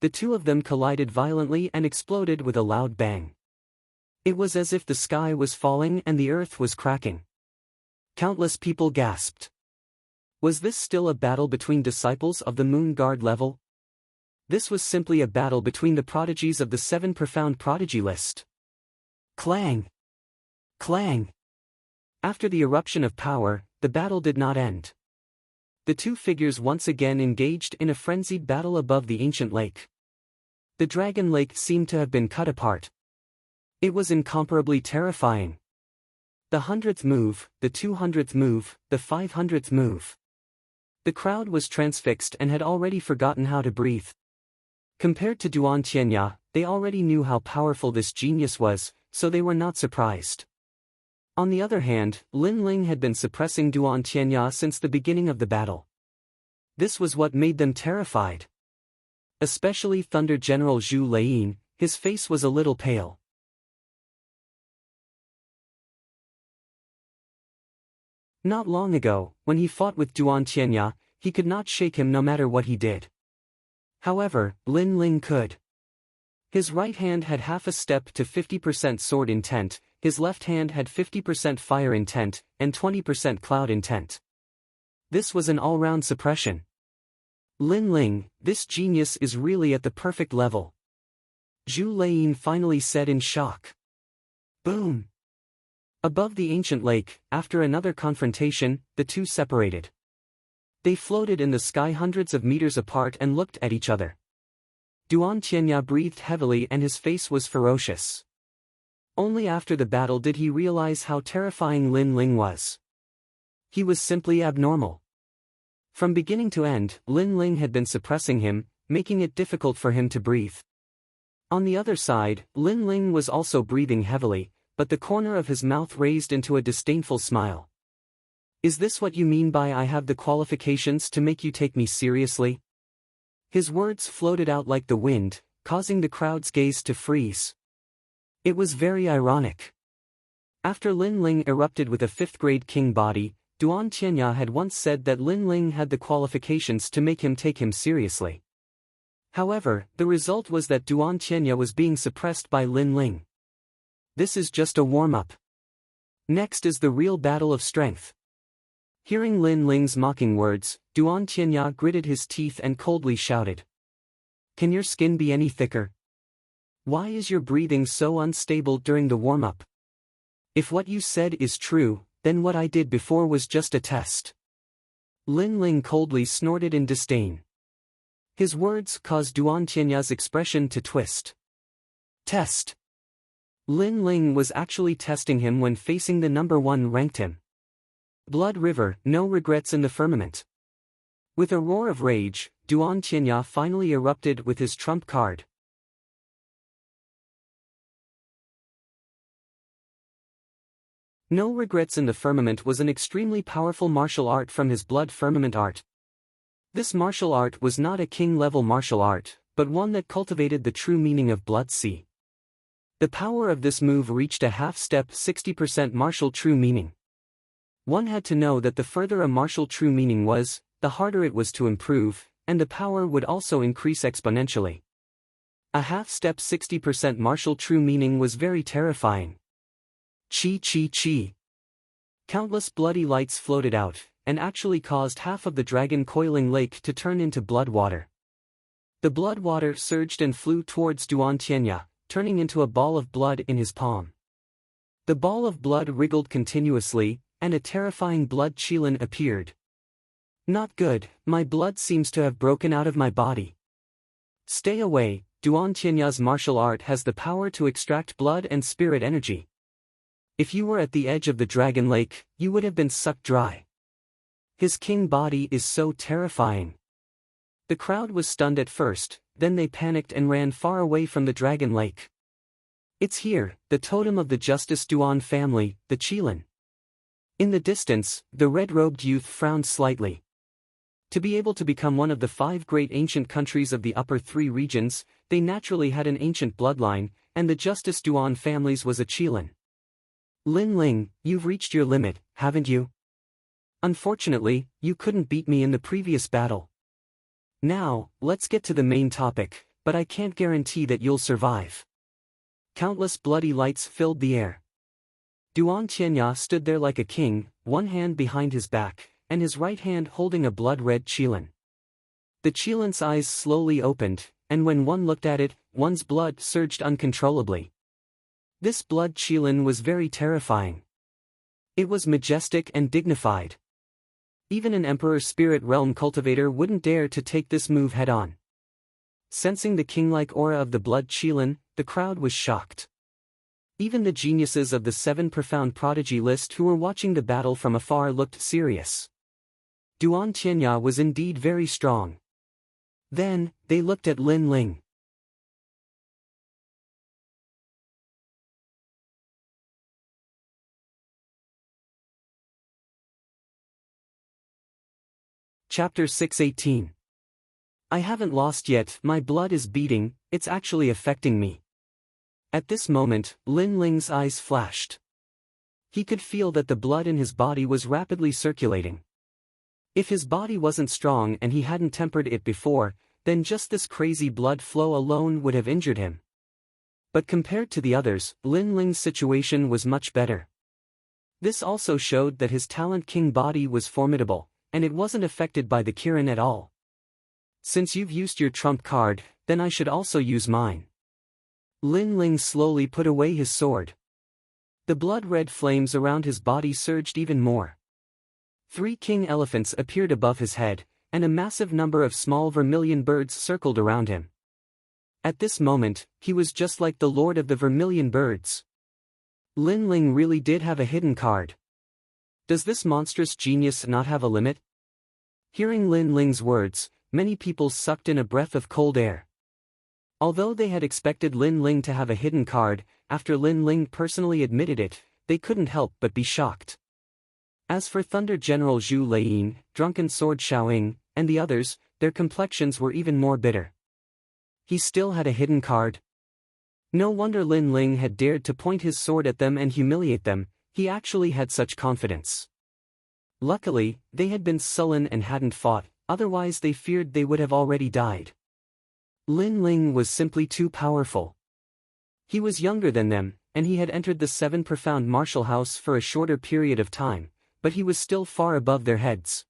The two of them collided violently and exploded with a loud bang. It was as if the sky was falling and the earth was cracking. Countless people gasped. Was this still a battle between disciples of the Moon Guard level? This was simply a battle between the prodigies of the 7 profound prodigy list. Clang! Clang! After the eruption of power, the battle did not end. The two figures once again engaged in a frenzied battle above the ancient lake. The dragon lake seemed to have been cut apart. It was incomparably terrifying. The 100th move, the 200th move, the 500th move. The crowd was transfixed and had already forgotten how to breathe. Compared to Duan Tianya, they already knew how powerful this genius was, so they were not surprised. On the other hand, Lin Ling had been suppressing Duan Tianya since the beginning of the battle. This was what made them terrified. Especially Thunder General Zhu Laiyin, his face was a little pale. Not long ago, when he fought with Duan Tianya, he could not shake him no matter what he did. However, Lin Ling could. His right hand had half a step to 50% sword intent, his left hand had 50% fire intent, and 20% cloud intent. This was an all-round suppression. Lin Ling, this genius is really at the perfect level. Zhu Laiyin finally said in shock. Boom! Above the ancient lake, after another confrontation, the two separated. They floated in the sky hundreds of meters apart and looked at each other. Duan Tianya breathed heavily and his face was ferocious. Only after the battle did he realize how terrifying Lin Ling was. He was simply abnormal. From beginning to end, Lin Ling had been suppressing him, making it difficult for him to breathe. On the other side, Lin Ling was also breathing heavily, but the corner of his mouth raised into a disdainful smile. Is this what you mean by I have the qualifications to make you take me seriously? His words floated out like the wind, causing the crowd's gaze to freeze. It was very ironic. After Lin Ling erupted with a 5th-grade king body, Duan Tianya had once said that Lin Ling had the qualifications to make him take him seriously. However, the result was that Duan Tianya was being suppressed by Lin Ling. This is just a warm-up. Next is the real battle of strength. Hearing Lin Ling's mocking words, Duan Tianya gritted his teeth and coldly shouted. Can your skin be any thicker? Why is your breathing so unstable during the warm-up? If what you said is true, then what I did before was just a test. Lin Ling coldly snorted in disdain. His words caused Duan Tianya's expression to twist. Test. Lin Ling was actually testing him when facing the number 1 ranked him. Blood River, no regrets in the firmament. With a roar of rage, Duan Tianya finally erupted with his trump card. No regrets in the firmament was an extremely powerful martial art from his blood firmament art. This martial art was not a king-level martial art, but one that cultivated the true meaning of blood sea. The power of this move reached a half-step 60% martial true meaning. One had to know that the further a martial true meaning was, the harder it was to improve, and the power would also increase exponentially. A half-step 60% martial true meaning was very terrifying. Chi chi chi. Countless bloody lights floated out, and actually caused half of the dragon coiling lake to turn into blood water. The blood water surged and flew towards Duan Tianya, turning into a ball of blood in his palm. The ball of blood wriggled continuously, and a terrifying blood qilin appeared. Not good, my blood seems to have broken out of my body. Stay away, Duan Tianya's martial art has the power to extract blood and spirit energy. If you were at the edge of the dragon lake, you would have been sucked dry. His king body is so terrifying. The crowd was stunned at first, then they panicked and ran far away from the dragon lake. It's here, the totem of the Justice Duan family, the qilin. In the distance, the red-robed youth frowned slightly. To be able to become one of the 5 great ancient countries of the upper 3 regions, they naturally had an ancient bloodline, and the Justice Duan families was a qilin. Lin Ling, you've reached your limit, haven't you? Unfortunately, you couldn't beat me in the previous battle. Now, let's get to the main topic, but I can't guarantee that you'll survive. Countless bloody lights filled the air. Duan Tianya stood there like a king, one hand behind his back, and his right hand holding a blood-red qilin. The qilin's eyes slowly opened, and when one looked at it, one's blood surged uncontrollably. This blood qilin was very terrifying. It was majestic and dignified. Even an Emperor's spirit realm cultivator wouldn't dare to take this move head-on. Sensing the king-like aura of the blood qilin, the crowd was shocked. Even the geniuses of the 7 profound prodigy list who were watching the battle from afar looked serious. Duan Tianya was indeed very strong. Then, they looked at Lin Ling. Chapter 618. I haven't lost yet, my blood is beating, it's actually affecting me. At this moment, Lin Ling's eyes flashed. He could feel that the blood in his body was rapidly circulating. If his body wasn't strong and he hadn't tempered it before, then just this crazy blood flow alone would have injured him. But compared to the others, Lin Ling's situation was much better. This also showed that his talent king body was formidable, and it wasn't affected by the Kirin at all. Since you've used your trump card, then I should also use mine. Lin Ling slowly put away his sword. The blood-red flames around his body surged even more. 3 king elephants appeared above his head, and a massive number of small vermilion birds circled around him. At this moment, he was just like the lord of the vermilion birds. Lin Ling really did have a hidden card. Does this monstrous genius not have a limit? Hearing Lin Ling's words, many people sucked in a breath of cold air. Although they had expected Lin Ling to have a hidden card, after Lin Ling personally admitted it, they couldn't help but be shocked. As for Thunder General Zhu Laiyin, Drunken Sword Xiaoying, and the others, their complexions were even more bitter. He still had a hidden card. No wonder Lin Ling had dared to point his sword at them and humiliate them, he actually had such confidence. Luckily, they had been sullen and hadn't fought, otherwise they feared they would have already died. Lin Ling was simply too powerful. He was younger than them, and he had entered the 7 profound martial house for a shorter period of time, but he was still far above their heads.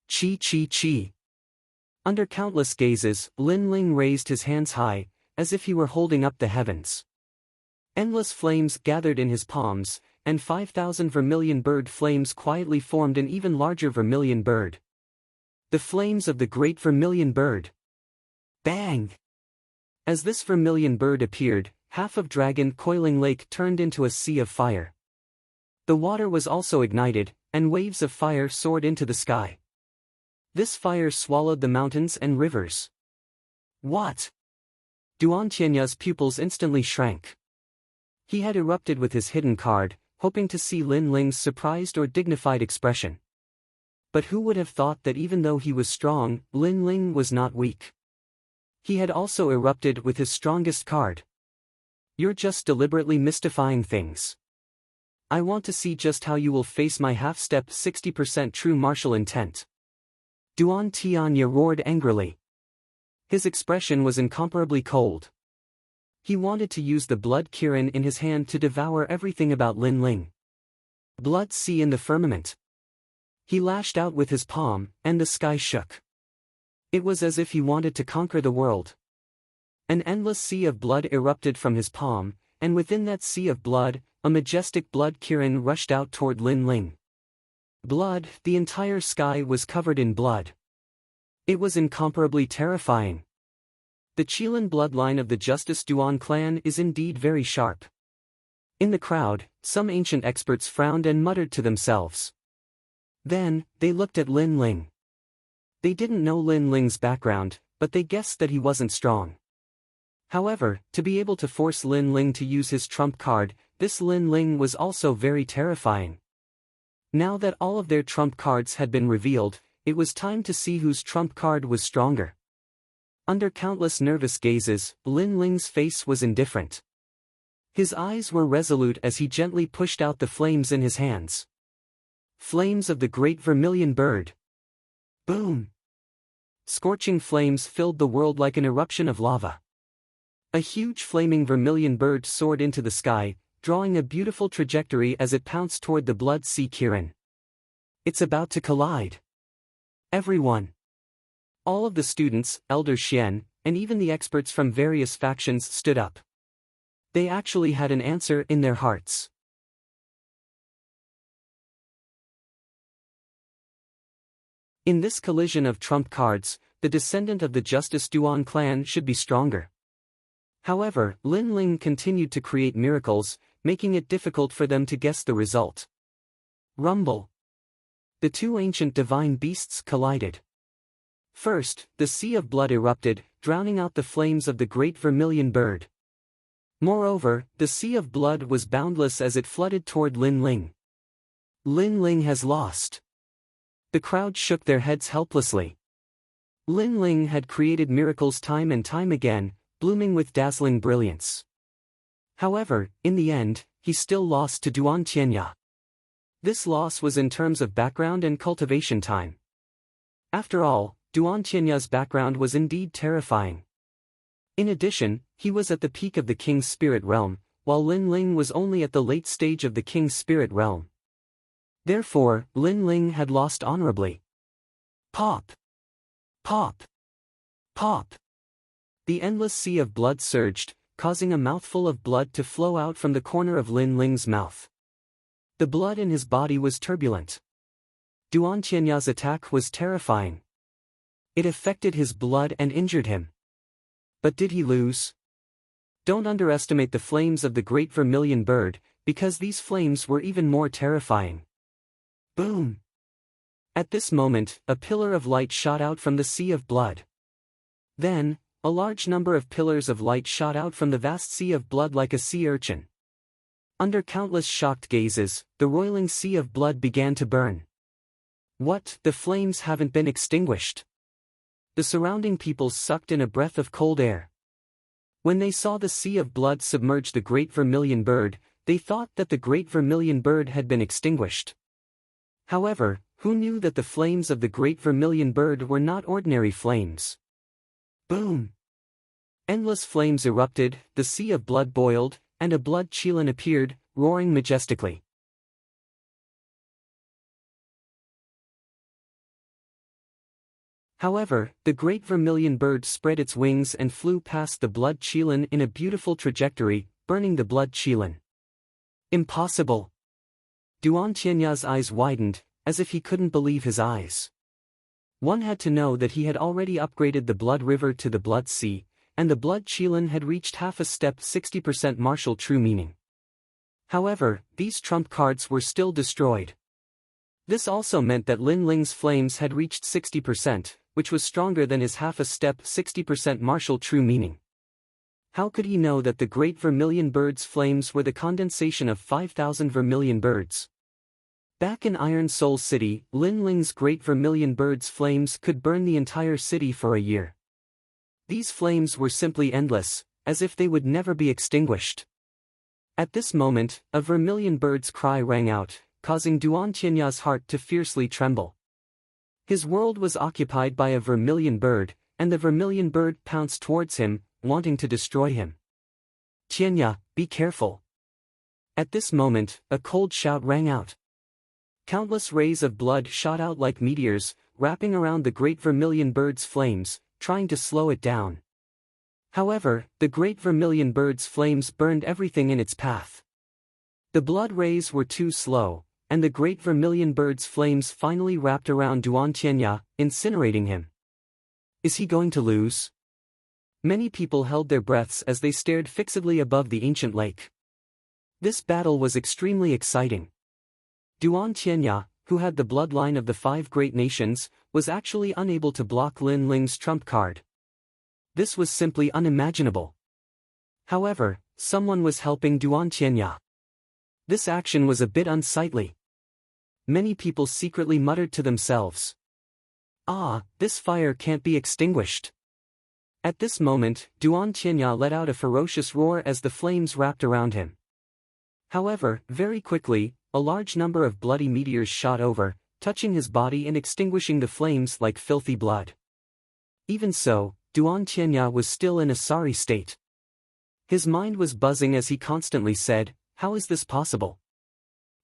Chi chi chi. Under countless gazes, Lin Ling raised his hands high, as if he were holding up the heavens. Endless flames gathered in his palms, and 5,000 vermilion bird flames quietly formed an even larger vermilion bird. The flames of the great vermilion bird. Bang! As this vermilion bird appeared, half of Dragon Coiling Lake turned into a sea of fire. The water was also ignited, and waves of fire soared into the sky. This fire swallowed the mountains and rivers. What? Duan Tianya's pupils instantly shrank. He had erupted with his hidden card, hoping to see Lin Ling's surprised or dignified expression. But who would have thought that even though he was strong, Lin Ling was not weak. He had also erupted with his strongest card. You're just deliberately mystifying things. I want to see just how you will face my half-step 60% true martial intent. Duan Tianya roared angrily. His expression was incomparably cold. He wanted to use the blood Kirin in his hand to devour everything about Lin Ling. Blood sea in the firmament. He lashed out with his palm, and the sky shook. It was as if he wanted to conquer the world. An endless sea of blood erupted from his palm, and within that sea of blood, a majestic blood Kirin rushed out toward Lin Ling. Blood, the entire sky was covered in blood. It was incomparably terrifying. The Qilin bloodline of the Justice Duan clan is indeed very sharp. In the crowd, some ancient experts frowned and muttered to themselves. Then, they looked at Lin Ling. They didn't know Lin Ling's background, but they guessed that he wasn't strong. However, to be able to force Lin Ling to use his trump card, this Lin Ling was also very terrifying. Now that all of their trump cards had been revealed, it was time to see whose trump card was stronger. Under countless nervous gazes, Lin Ling's face was indifferent. His eyes were resolute as he gently pushed out the flames in his hands. Flames of the great vermilion bird. Boom! Scorching flames filled the world like an eruption of lava. A huge flaming vermilion bird soared into the sky, drawing a beautiful trajectory as it pounced toward the Blood Sea Kirin. It's about to collide. Everyone. All of the students, Elder Xian, and even the experts from various factions stood up. They actually had an answer in their hearts. In this collision of trump cards, the descendant of the Justice Duan clan should be stronger. However, Lin Ling continued to create miracles, making it difficult for them to guess the result. Rumble. The two ancient divine beasts collided. First, the sea of blood erupted, drowning out the flames of the great vermilion bird. Moreover, the sea of blood was boundless as it flooded toward Lin Ling. Lin Ling has lost. The crowd shook their heads helplessly. Lin Ling had created miracles time and time again, blooming with dazzling brilliance. However, in the end, he still lost to Duan Tianya. This loss was in terms of background and cultivation time. After all, Duan Tianya's background was indeed terrifying. In addition, he was at the peak of the King's Spirit Realm, while Lin Ling was only at the late stage of the King's Spirit Realm. Therefore, Lin Ling had lost honorably. Pop! Pop! Pop! The endless sea of blood surged, causing a mouthful of blood to flow out from the corner of Lin Ling's mouth. The blood in his body was turbulent. Duan Tianya's attack was terrifying. It affected his blood and injured him. But did he lose? Don't underestimate the flames of the great vermilion bird, because these flames were even more terrifying. Boom! At this moment, a pillar of light shot out from the sea of blood. Then, a large number of pillars of light shot out from the vast sea of blood like a sea urchin. Under countless shocked gazes, the roiling sea of blood began to burn. What? The flames haven't been extinguished. The surrounding people sucked in a breath of cold air. When they saw the sea of blood submerge the great vermilion bird, they thought that the great vermilion bird had been extinguished. However, who knew that the flames of the great vermilion bird were not ordinary flames? Boom! Endless flames erupted, the sea of blood boiled, and a blood qilin appeared, roaring majestically. However, the great vermilion bird spread its wings and flew past the blood qilin in a beautiful trajectory, burning the blood qilin. Impossible! Duan Tianya's eyes widened, as if he couldn't believe his eyes. One had to know that he had already upgraded the blood river to the blood sea, and the blood qilin had reached half a step 60% martial true meaning. However, these trump cards were still destroyed. This also meant that Lin Ling's flames had reached 60%, which was stronger than his half a step 60% martial true meaning. How could he know that the great vermilion bird's flames were the condensation of 5,000 vermilion birds? Back in Iron Soul City, Lin Ling's great vermilion bird's flames could burn the entire city for a year. These flames were simply endless, as if they would never be extinguished. At this moment, a vermilion bird's cry rang out, causing Duan Tianya's heart to fiercely tremble. His world was occupied by a vermilion bird, and the vermilion bird pounced towards him, wanting to destroy him. Tianya, be careful. At this moment, a cold shout rang out. Countless rays of blood shot out like meteors, wrapping around the great vermilion bird's flames, trying to slow it down. However, the great vermilion bird's flames burned everything in its path. The blood rays were too slow, and the great vermilion bird's flames finally wrapped around Duan Tianya, incinerating him. Is he going to lose? Many people held their breaths as they stared fixedly above the ancient lake. This battle was extremely exciting. Duan Tianya, who had the bloodline of the 5 great nations, was actually unable to block Lin Ling's trump card. This was simply unimaginable. However, someone was helping Duan Tianya. This action was a bit unsightly. Many people secretly muttered to themselves. Ah, this fire can't be extinguished. At this moment, Duan Tianya let out a ferocious roar as the flames wrapped around him. However, very quickly, a large number of bloody meteors shot over, touching his body and extinguishing the flames like filthy blood. Even so, Duan Tianya was still in a sorry state. His mind was buzzing as he constantly said, How is this possible?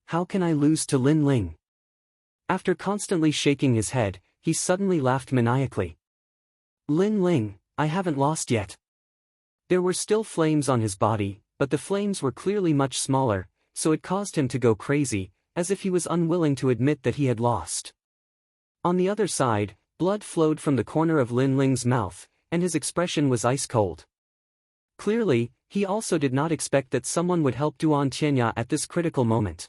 How can I lose to Lin Ling? After constantly shaking his head, he suddenly laughed maniacally. Lin Ling, I haven't lost yet. There were still flames on his body, but the flames were clearly much smaller, so it caused him to go crazy, as if he was unwilling to admit that he had lost. On the other side, blood flowed from the corner of Lin Ling's mouth, and his expression was ice cold. Clearly, he also did not expect that someone would help Duan Tianya at this critical moment.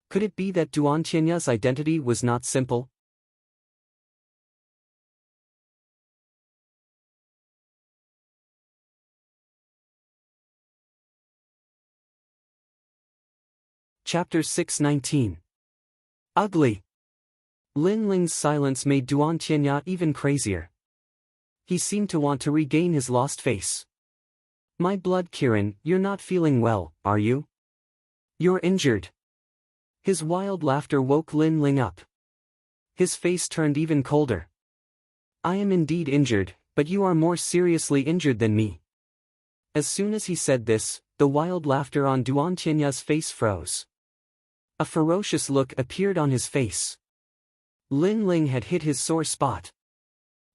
Could it be that Duan Tianya's identity was not simple? Chapter 619. Ugly. Lin Ling's silence made Duan Tianya even crazier. He seemed to want to regain his lost face. My blood, Kiran, you're not feeling well, are you? You're injured. His wild laughter woke Lin Ling up. His face turned even colder. I am indeed injured, but you are more seriously injured than me. As soon as he said this, the wild laughter on Duan Tianya's face froze. A ferocious look appeared on his face. Lin Ling had hit his sore spot.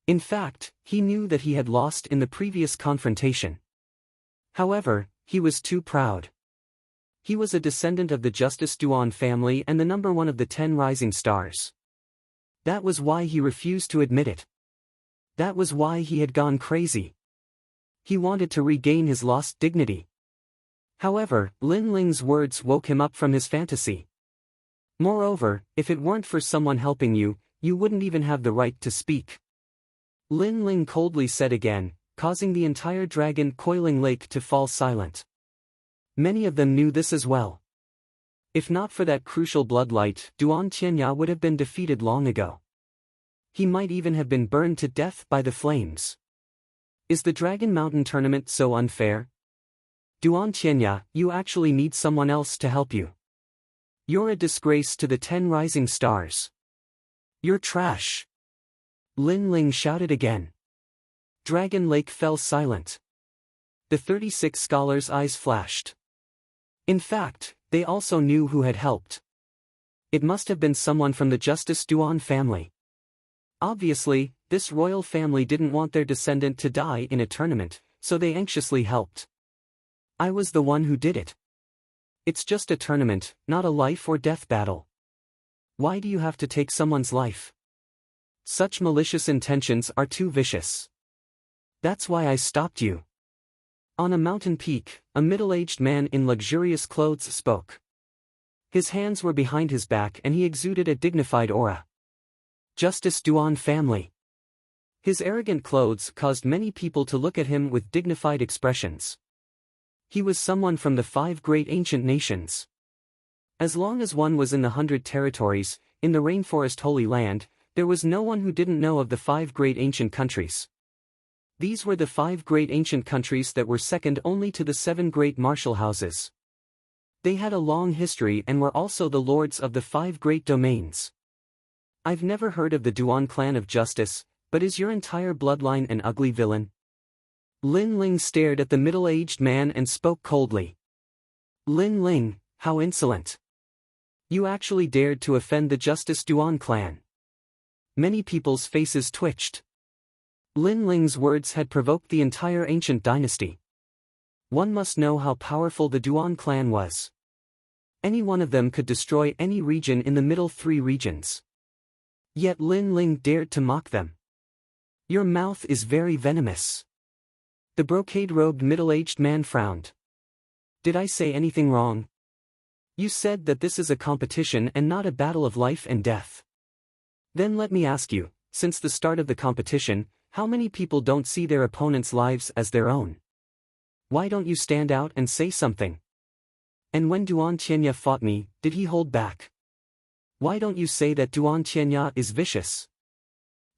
In fact, he knew that he had lost in the previous confrontation. However, he was too proud. He was a descendant of the Justice Duan family and the number one of the 10 rising stars. That was why he refused to admit it. That was why he had gone crazy. He wanted to regain his lost dignity. However, Lin Ling's words woke him up from his fantasy. Moreover, if it weren't for someone helping you, you wouldn't even have the right to speak. Lin Ling coldly said again, causing the entire dragon coiling lake to fall silent. Many of them knew this as well. If not for that crucial bloodlight, Duan Tianya would have been defeated long ago. He might even have been burned to death by the flames. Is the Dragon Mountain tournament so unfair? Duan Tianya, you actually need someone else to help you. You're a disgrace to the 10 rising stars. You're trash. Lin Ling shouted again. Dragon Lake fell silent. The 36 scholars' eyes flashed. In fact, they also knew who had helped. It must have been someone from the Justice Duan family. Obviously, this royal family didn't want their descendant to die in a tournament, so they anxiously helped. I was the one who did it. It's just a tournament, not a life or death battle. Why do you have to take someone's life? Such malicious intentions are too vicious. That's why I stopped you. On a mountain peak, a middle-aged man in luxurious clothes spoke. His hands were behind his back and he exuded a dignified aura. Justice Duan family. His arrogant clothes caused many people to look at him with dignified expressions. He was someone from the 5 great ancient nations. As long as one was in the 100 territories, in the rainforest Holy Land, there was no one who didn't know of the 5 great ancient countries. These were the 5 great ancient countries that were second only to the 7 great martial houses. They had a long history and were also the lords of the 5 great domains. I've never heard of the Duan clan of justice, but is your entire bloodline an ugly villain? Lin Ling stared at the middle-aged man and spoke coldly. Lin Ling, how insolent. You actually dared to offend the Justice Duan clan. Many people's faces twitched. Lin Ling's words had provoked the entire ancient dynasty. One must know how powerful the Duan clan was. Any one of them could destroy any region in the middle 3 regions. Yet Lin Ling dared to mock them. Your mouth is very venomous. The brocade-robed middle-aged man frowned. Did I say anything wrong? You said that this is a competition and not a battle of life and death. Then let me ask you, since the start of the competition, how many people don't see their opponents' lives as their own? Why don't you stand out and say something? And when Duan Tianya fought me, did he hold back? Why don't you say that Duan Tianya is vicious?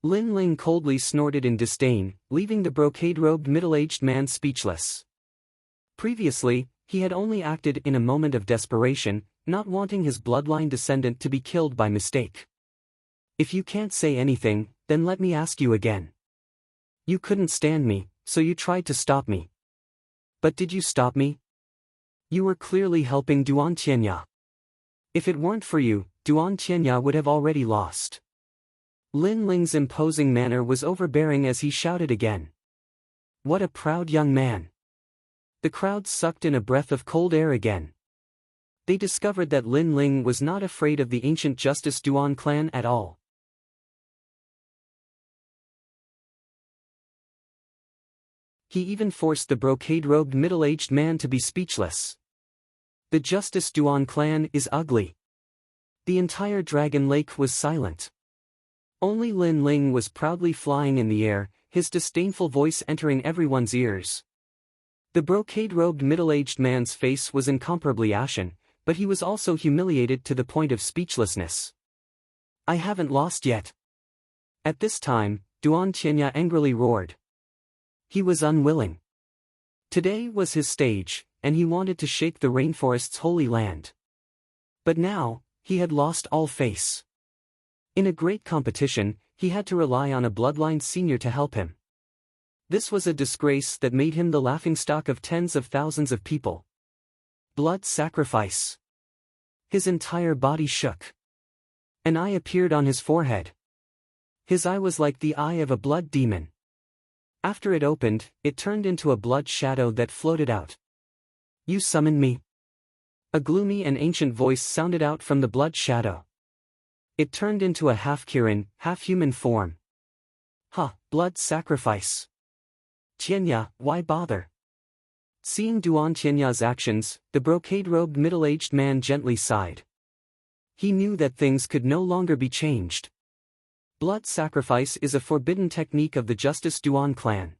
Lin Ling coldly snorted in disdain, leaving the brocade-robed middle-aged man speechless. Previously, he had only acted in a moment of desperation, not wanting his bloodline descendant to be killed by mistake. If you can't say anything, then let me ask you again. You couldn't stand me, so you tried to stop me. But did you stop me? You were clearly helping Duan Qianya. If it weren't for you, Duan Qianya would have already lost. Lin Ling's imposing manner was overbearing as he shouted again. What a proud young man. The crowd sucked in a breath of cold air again. They discovered that Lin Ling was not afraid of the ancient Justice Duan clan at all. He even forced the brocade-robed middle-aged man to be speechless. The Justice Duan clan is ugly. The entire Dragon Lake was silent. Only Lin Ling was proudly flying in the air, his disdainful voice entering everyone's ears. The brocade-robed middle-aged man's face was incomparably ashen, but he was also humiliated to the point of speechlessness. I haven't lost yet. At this time, Duan Qianya angrily roared. He was unwilling. Today was his stage, and he wanted to shake the rainforest's holy land. But now, he had lost all face. In a great competition, he had to rely on a bloodline senior to help him. This was a disgrace that made him the laughingstock of tens of thousands of people. Blood sacrifice. His entire body shook. An eye appeared on his forehead. His eye was like the eye of a blood demon. After it opened, it turned into a blood shadow that floated out. You summoned me? A gloomy and ancient voice sounded out from the blood shadow. It turned into a half-Kirin, half-human form. Blood sacrifice. Qianya, why bother? Seeing Duan Qianya's actions, the brocade-robed middle-aged man gently sighed. He knew that things could no longer be changed. Blood sacrifice is a forbidden technique of the Justice Duan clan.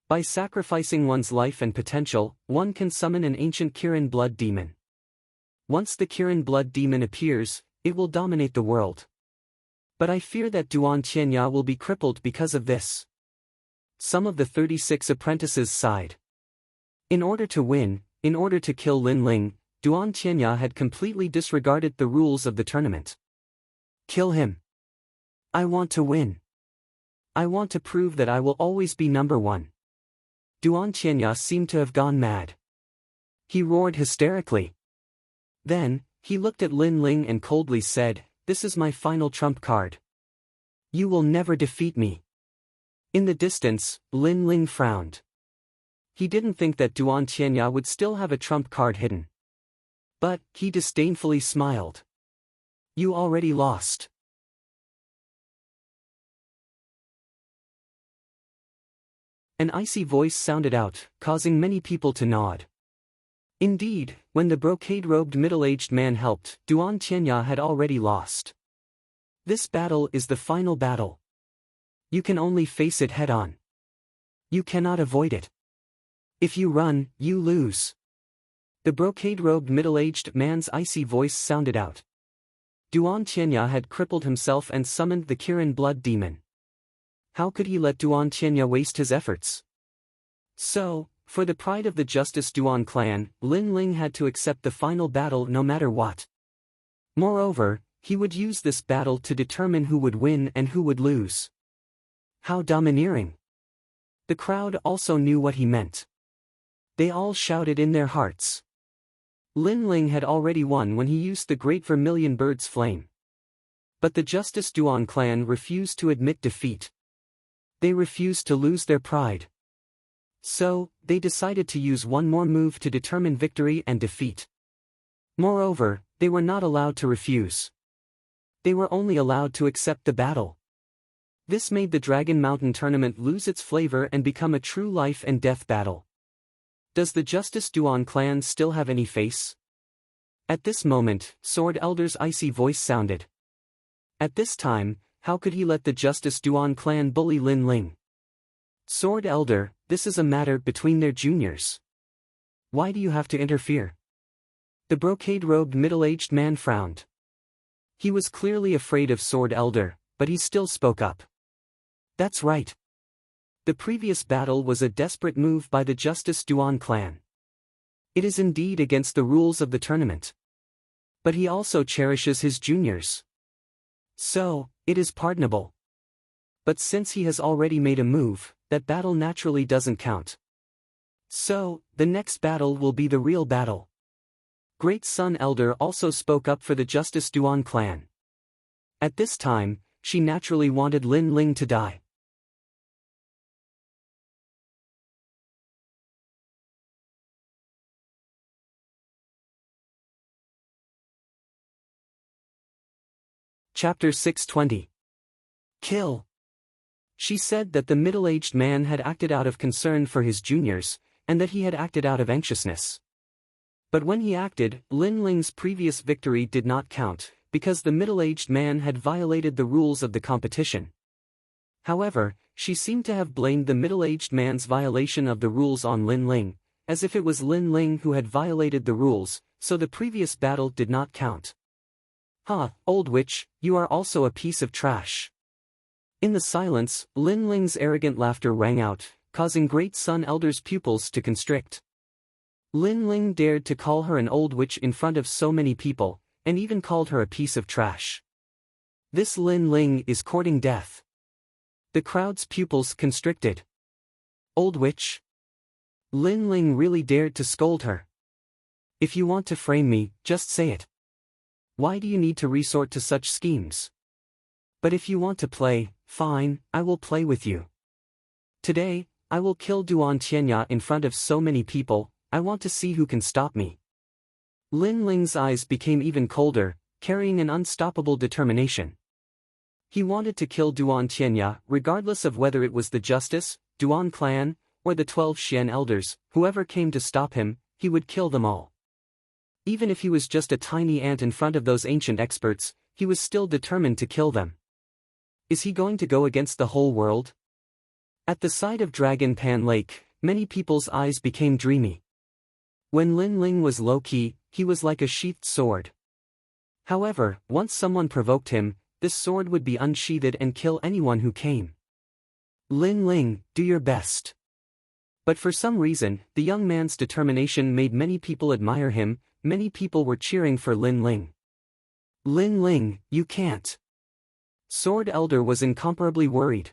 By sacrificing one's life and potential, one can summon an ancient Kirin blood demon. Once the Kirin blood demon appears, it will dominate the world. But I fear that Duan Qianya will be crippled because of this. Some of the 36 apprentices sighed. In order to win, in order to kill Lin Ling, Duan Qianya had completely disregarded the rules of the tournament. Kill him. I want to win. I want to prove that I will always be number one. Duan Qianya seemed to have gone mad. He roared hysterically. Then, he looked at Lin Ling and coldly said, "This is my final trump card. You will never defeat me." In the distance, Lin Ling frowned. He didn't think that Duan Qianya would still have a trump card hidden. But, he disdainfully smiled. You already lost. An icy voice sounded out, causing many people to nod. Indeed, when the brocade-robed middle-aged man helped, Duan Qianya had already lost. This battle is the final battle. You can only face it head-on. You cannot avoid it. If you run, you lose. The brocade-robed middle-aged man's icy voice sounded out. Duan Qianya had crippled himself and summoned the Kirin blood demon. How could he let Duan Qianya waste his efforts? So, for the pride of the Justice Duan clan, Lin Ling had to accept the final battle no matter what. Moreover, he would use this battle to determine who would win and who would lose. How domineering! The crowd also knew what he meant. They all shouted in their hearts. Lin Ling had already won when he used the Great Vermilion Bird's flame. But the Justice Duan clan refused to admit defeat. They refused to lose their pride. So, they decided to use one more move to determine victory and defeat. Moreover, they were not allowed to refuse. They were only allowed to accept the battle. This made the Dragon Mountain tournament lose its flavor and become a true life and death battle. Does the Justice Duan clan still have any face? At this moment, Sword Elder's icy voice sounded. At this time, how could he let the Justice Duan clan bully Lin Ling? Sword Elder, this is a matter between their juniors. Why do you have to interfere? The brocade-robed middle-aged man frowned. He was clearly afraid of Sword Elder, but he still spoke up. That's right. The previous battle was a desperate move by the Justice Duan clan. It is indeed against the rules of the tournament. But he also cherishes his juniors. So, it is pardonable. But since he has already made a move, that battle naturally doesn't count. So, the next battle will be the real battle. Great Sun Elder also spoke up for the Justice Duan clan. At this time, she naturally wanted Lin Ling to die. Chapter 620. Kill. She said that the middle-aged man had acted out of concern for his juniors, and that he had acted out of anxiousness. But when he acted, Lin Ling's previous victory did not count, because the middle-aged man had violated the rules of the competition. However, she seemed to have blamed the middle-aged man's violation of the rules on Lin Ling, as if it was Lin Ling who had violated the rules, so the previous battle did not count. "Ha, old witch, you are also a piece of trash." In the silence, Lin Ling's arrogant laughter rang out, causing Great Sun Elder's pupils to constrict. Lin Ling dared to call her an old witch in front of so many people, and even called her a piece of trash. This Lin Ling is courting death. The crowd's pupils constricted. Old witch? Lin Ling really dared to scold her. If you want to frame me, just say it. Why do you need to resort to such schemes? But if you want to play, fine, I will play with you. Today, I will kill Duan Tianya in front of so many people. I want to see who can stop me. Lin Ling's eyes became even colder, carrying an unstoppable determination. He wanted to kill Duan Tianya, regardless of whether it was the Justice, Duan clan, or the 12 Xian elders. Whoever came to stop him, he would kill them all. Even if he was just a tiny ant in front of those ancient experts, he was still determined to kill them. Is he going to go against the whole world? At the side of Dragon Pan Lake, many people's eyes became dreamy. When Lin Ling was low-key, he was like a sheathed sword. However, once someone provoked him, this sword would be unsheathed and kill anyone who came. Lin Ling, do your best. But for some reason, the young man's determination made many people admire him. Many people were cheering for Lin Ling. Lin Ling, you can't. Sword Elder was incomparably worried.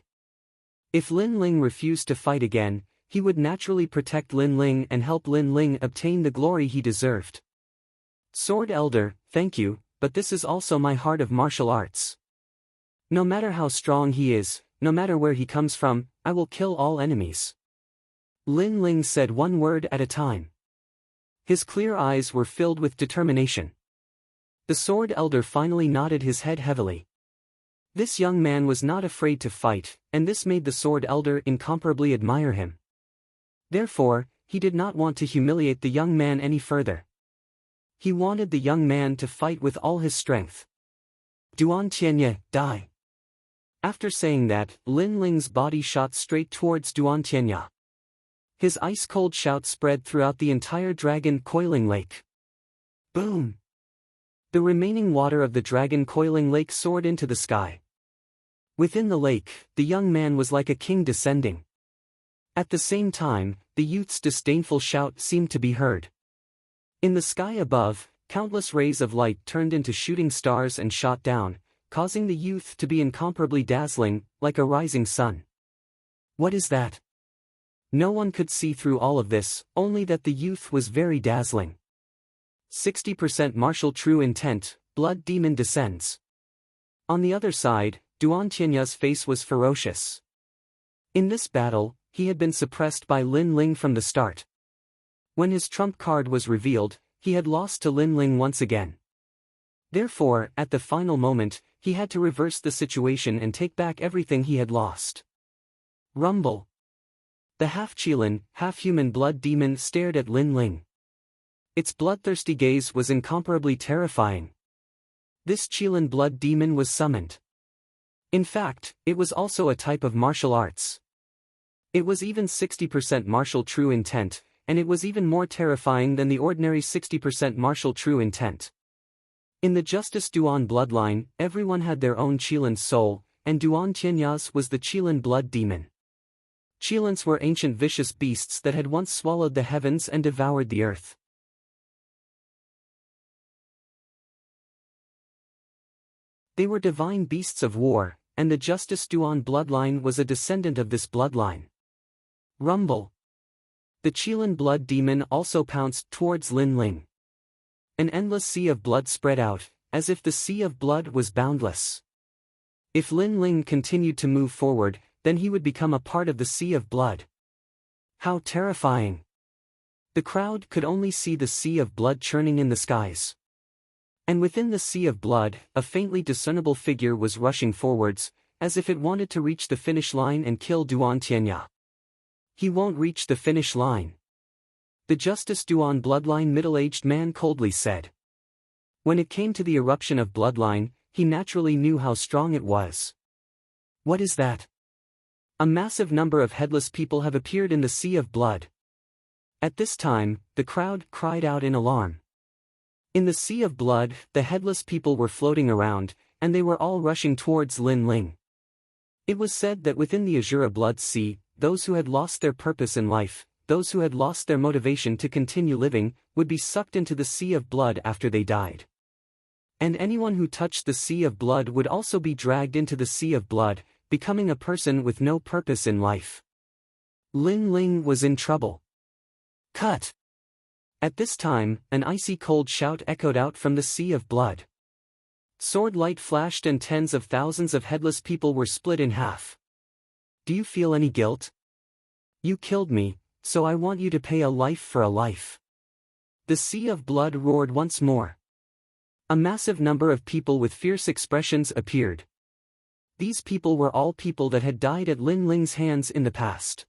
If Lin Ling refused to fight again, he would naturally protect Lin Ling and help Lin Ling obtain the glory he deserved. Sword Elder, thank you, but this is also my heart of martial arts. No matter how strong he is, no matter where he comes from, I will kill all enemies. Lin Ling said one word at a time. His clear eyes were filled with determination. The Sword Elder finally nodded his head heavily. This young man was not afraid to fight, and this made the Sword Elder incomparably admire him. Therefore, he did not want to humiliate the young man any further. He wanted the young man to fight with all his strength. Duan Tianya, die. After saying that, Lin Ling's body shot straight towards Duan Tianya. His ice-cold shout spread throughout the entire dragon coiling lake. Boom! The remaining water of the dragon coiling lake soared into the sky. Within the lake, the young man was like a king descending. At the same time, the youth's disdainful shout seemed to be heard. In the sky above, countless rays of light turned into shooting stars and shot down, causing the youth to be incomparably dazzling, like a rising sun. What is that? No one could see through all of this, only that the youth was very dazzling. 60% martial true intent, blood demon descends. On the other side, Duan Tianya's face was ferocious. In this battle, he had been suppressed by Lin Ling from the start. When his trump card was revealed, he had lost to Lin Ling once again. Therefore, at the final moment, he had to reverse the situation and take back everything he had lost. Rumble. The half-Qilin, half-human blood demon stared at Lin Ling. Its bloodthirsty gaze was incomparably terrifying. This Qilin blood demon was summoned. In fact, it was also a type of martial arts. It was even 60% martial true intent, and it was even more terrifying than the ordinary 60% martial true intent. In the Justice Duan bloodline, everyone had their own Qilin soul, and Duan Tianya's was the Qilin blood demon. Qilins were ancient vicious beasts that had once swallowed the heavens and devoured the earth. They were divine beasts of war, and the Justice Duan bloodline was a descendant of this bloodline. Rumble. The Qilin blood demon also pounced towards Lin Ling. An endless sea of blood spread out, as if the sea of blood was boundless. If Lin Ling continued to move forward, then he would become a part of the sea of blood. How terrifying! The crowd could only see the sea of blood churning in the skies. And within the sea of blood, a faintly discernible figure was rushing forwards, as if it wanted to reach the finish line and kill Duan Tianya. He won't reach the finish line. The Justice Duan bloodline middle-aged man coldly said. When it came to the eruption of bloodline, he naturally knew how strong it was. What is that? A massive number of headless people have appeared in the sea of blood. At this time, the crowd cried out in alarm. In the sea of blood, the headless people were floating around, and they were all rushing towards Lin Ling. It was said that within the Azura blood sea, those who had lost their purpose in life, those who had lost their motivation to continue living, would be sucked into the sea of blood after they died. And anyone who touched the sea of blood would also be dragged into the sea of blood, becoming a person with no purpose in life. Lin Ling was in trouble. Cut! At this time, an icy cold shout echoed out from the sea of blood. Sword light flashed and tens of thousands of headless people were split in half. Do you feel any guilt? You killed me, so I want you to pay a life for a life. The sea of blood roared once more. A massive number of people with fierce expressions appeared. These people were all people that had died at Lin Ling's hands in the past.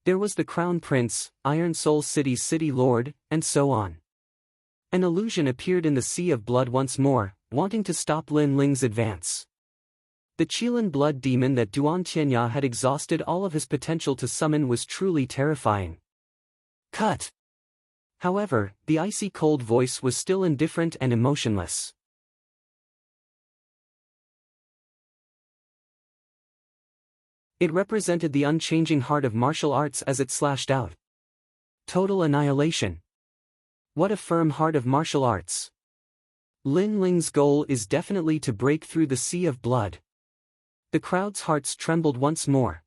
There was the Crown Prince, Iron Soul City's City Lord, and so on. An illusion appeared in the sea of blood once more, wanting to stop Lin Ling's advance. The Qilin blood demon that Duan Tianya had exhausted all of his potential to summon was truly terrifying. Cut! However, the icy cold voice was still indifferent and emotionless. It represented the unchanging heart of martial arts as it slashed out. Total annihilation. What a firm heart of martial arts. Lin Ling's goal is definitely to break through the sea of blood. The crowd's hearts trembled once more.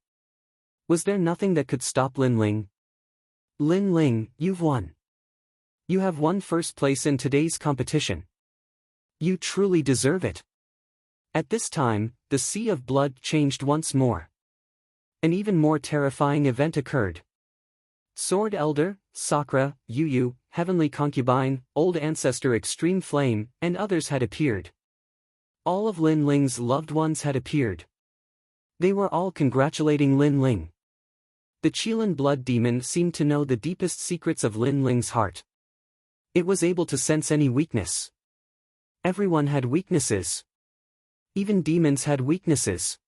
Was there nothing that could stop Lin Ling? Lin Ling, you've won. You have won first place in today's competition. You truly deserve it. At this time, the sea of blood changed once more. An even more terrifying event occurred. Sword Elder, Sakura, Yu, Heavenly Concubine, Old Ancestor Extreme Flame, and others had appeared. All of Lin Ling's loved ones had appeared. They were all congratulating Lin Ling. The Qilin blood demon seemed to know the deepest secrets of Lin Ling's heart. It was able to sense any weakness. Everyone had weaknesses. Even demons had weaknesses.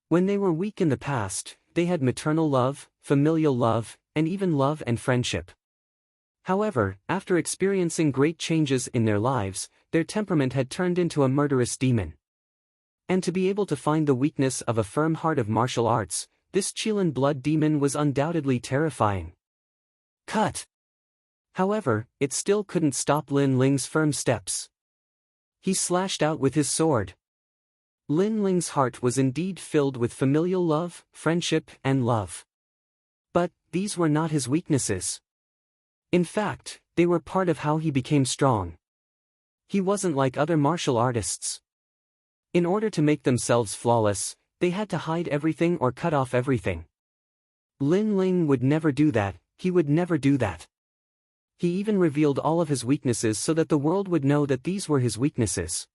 When they were weak in the past, they had maternal love, familial love, and even love and friendship. However, after experiencing great changes in their lives, their temperament had turned into a murderous demon. And to be able to find the weakness of a firm heart of martial arts, this Qilin blood demon was undoubtedly terrifying. Cut! However, it still couldn't stop Lin Ling's firm steps. He slashed out with his sword. Lin Ling's heart was indeed filled with familial love, friendship, and love. But these were not his weaknesses. In fact, they were part of how he became strong. He wasn't like other martial artists. In order to make themselves flawless, they had to hide everything or cut off everything. Lin Ling would never do that, he would never do that. He even revealed all of his weaknesses so that the world would know that these were his weaknesses.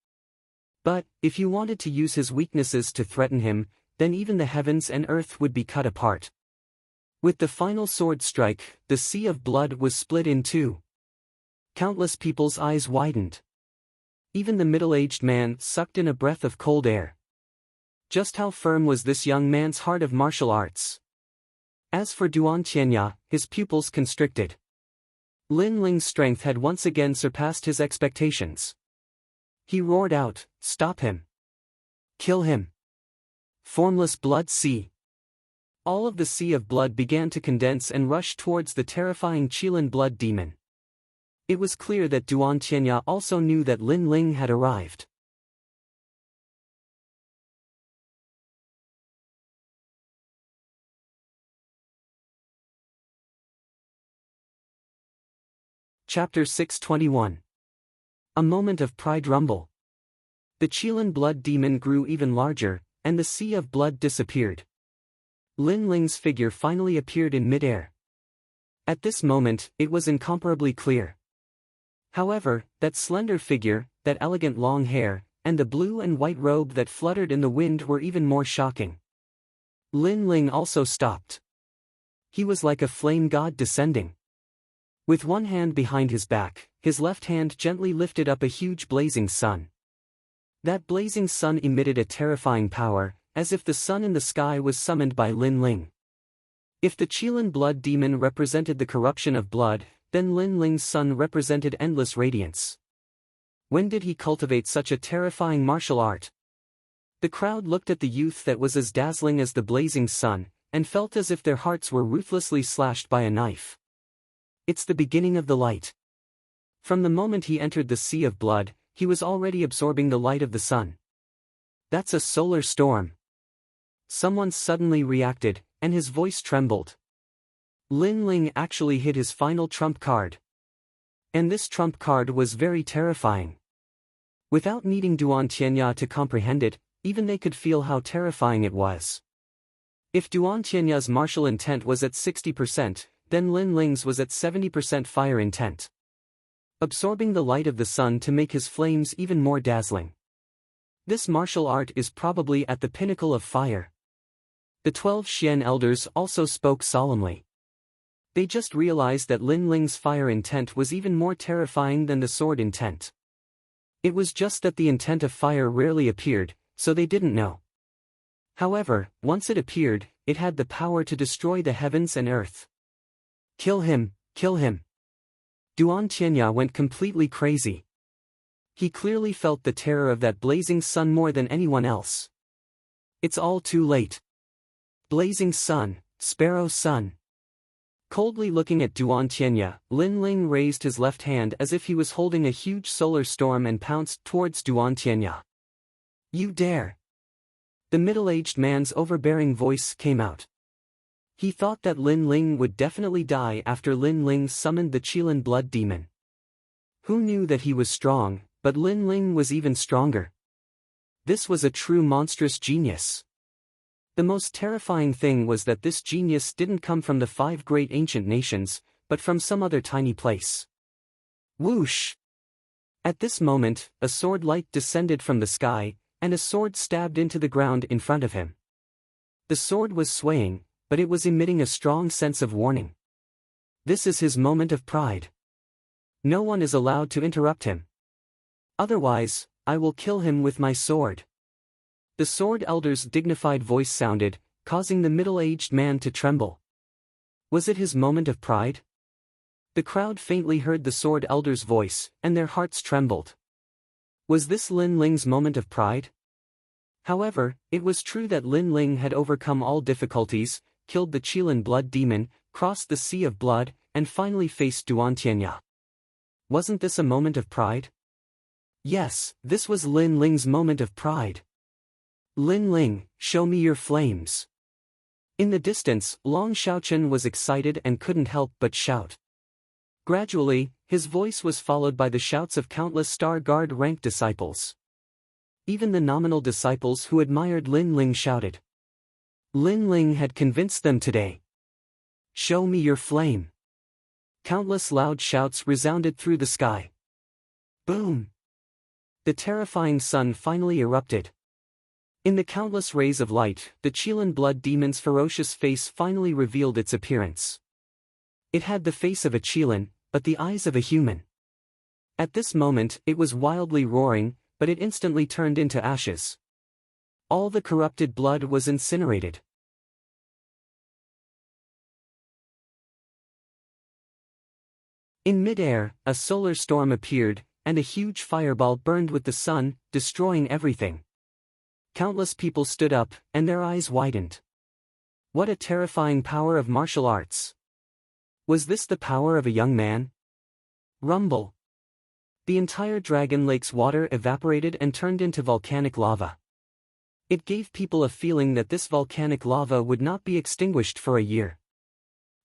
But, if you wanted to use his weaknesses to threaten him, then even the heavens and earth would be cut apart. With the final sword strike, the sea of blood was split in two. Countless people's eyes widened. Even the middle-aged man sucked in a breath of cold air. Just how firm was this young man's heart of martial arts? As for Duan Tianya, his pupils constricted. Lin Ling's strength had once again surpassed his expectations. He roared out, "Stop him! Kill him! Formless blood sea!" All of the sea of blood began to condense and rush towards the terrifying Qilin blood demon. It was clear that Duan Tianya also knew that Lin Ling had arrived. Chapter 621. A moment of pride rumble. The Qilin blood demon grew even larger, and the sea of blood disappeared. Lin Ling's figure finally appeared in midair. At this moment, it was incomparably clear. However, that slender figure, that elegant long hair, and the blue and white robe that fluttered in the wind were even more shocking. Lin Ling also stopped. He was like a flame god descending. With one hand behind his back, his left hand gently lifted up a huge blazing sun. That blazing sun emitted a terrifying power, as if the sun in the sky was summoned by Lin Ling. If the Qilin blood demon represented the corruption of blood, then Lin Ling's sun represented endless radiance. When did he cultivate such a terrifying martial art? The crowd looked at the youth that was as dazzling as the blazing sun, and felt as if their hearts were ruthlessly slashed by a knife. It's the beginning of the light. From the moment he entered the sea of blood, he was already absorbing the light of the sun. That's a solar storm. Someone suddenly reacted, and his voice trembled. Lin Ling actually hit his final trump card. And this trump card was very terrifying. Without needing Duan Tianya to comprehend it, even they could feel how terrifying it was. If Duan Tianya's martial intent was at 60%, then Lin Ling's was at 70% fire intent. Absorbing the light of the sun to make his flames even more dazzling. This martial art is probably at the pinnacle of fire. The 12 Xian elders also spoke solemnly. They just realized that Lin Ling's fire intent was even more terrifying than the sword intent. It was just that the intent of fire rarely appeared, so they didn't know. However, once it appeared, it had the power to destroy the heavens and earth. Kill him, kill him. Duan Tianya went completely crazy. He clearly felt the terror of that blazing sun more than anyone else. It's all too late. Blazing sun, sparrow sun. Coldly looking at Duan Tianya, Lin Ling raised his left hand as if he was holding a huge solar storm and pounced towards Duan Tianya. You dare! The middle-aged man's overbearing voice came out. He thought that Lin Ling would definitely die after Lin Ling summoned the Qilin blood demon. Who knew that he was strong, but Lin Ling was even stronger. This was a true monstrous genius. The most terrifying thing was that this genius didn't come from the 5 great ancient nations, but from some other tiny place. Whoosh! At this moment, a sword light descended from the sky, and a sword stabbed into the ground in front of him. The sword was swaying, but it was emitting a strong sense of warning. This is his moment of pride. No one is allowed to interrupt him. Otherwise, I will kill him with my sword. The sword elder's dignified voice sounded, causing the middle-aged man to tremble. Was it his moment of pride? The crowd faintly heard the sword elder's voice, and their hearts trembled. Was this Lin Ling's moment of pride? However, it was true that Lin Ling had overcome all difficulties, killed the Qilin blood demon, crossed the sea of blood, and finally faced Duan Tianya. Wasn't this a moment of pride? Yes, this was Lin Ling's moment of pride. Lin Ling, show me your flames. In the distance, Long Xiaochen was excited and couldn't help but shout. Gradually, his voice was followed by the shouts of countless Star Guard rank disciples. Even the nominal disciples who admired Lin Ling shouted. Lin Ling had convinced them today. Show me your flame. Countless loud shouts resounded through the sky. Boom! The terrifying sun finally erupted. In the countless rays of light, the Qilin blood demon's ferocious face finally revealed its appearance. It had the face of a Qilin, but the eyes of a human. At this moment, it was wildly roaring, but it instantly turned into ashes. All the corrupted blood was incinerated. In midair, a solar storm appeared, and a huge fireball burned with the sun, destroying everything. Countless people stood up, and their eyes widened. What a terrifying power of martial arts! Was this the power of a young man? Rumble! The entire Dragon Lake's water evaporated and turned into volcanic lava. It gave people a feeling that this volcanic lava would not be extinguished for a year.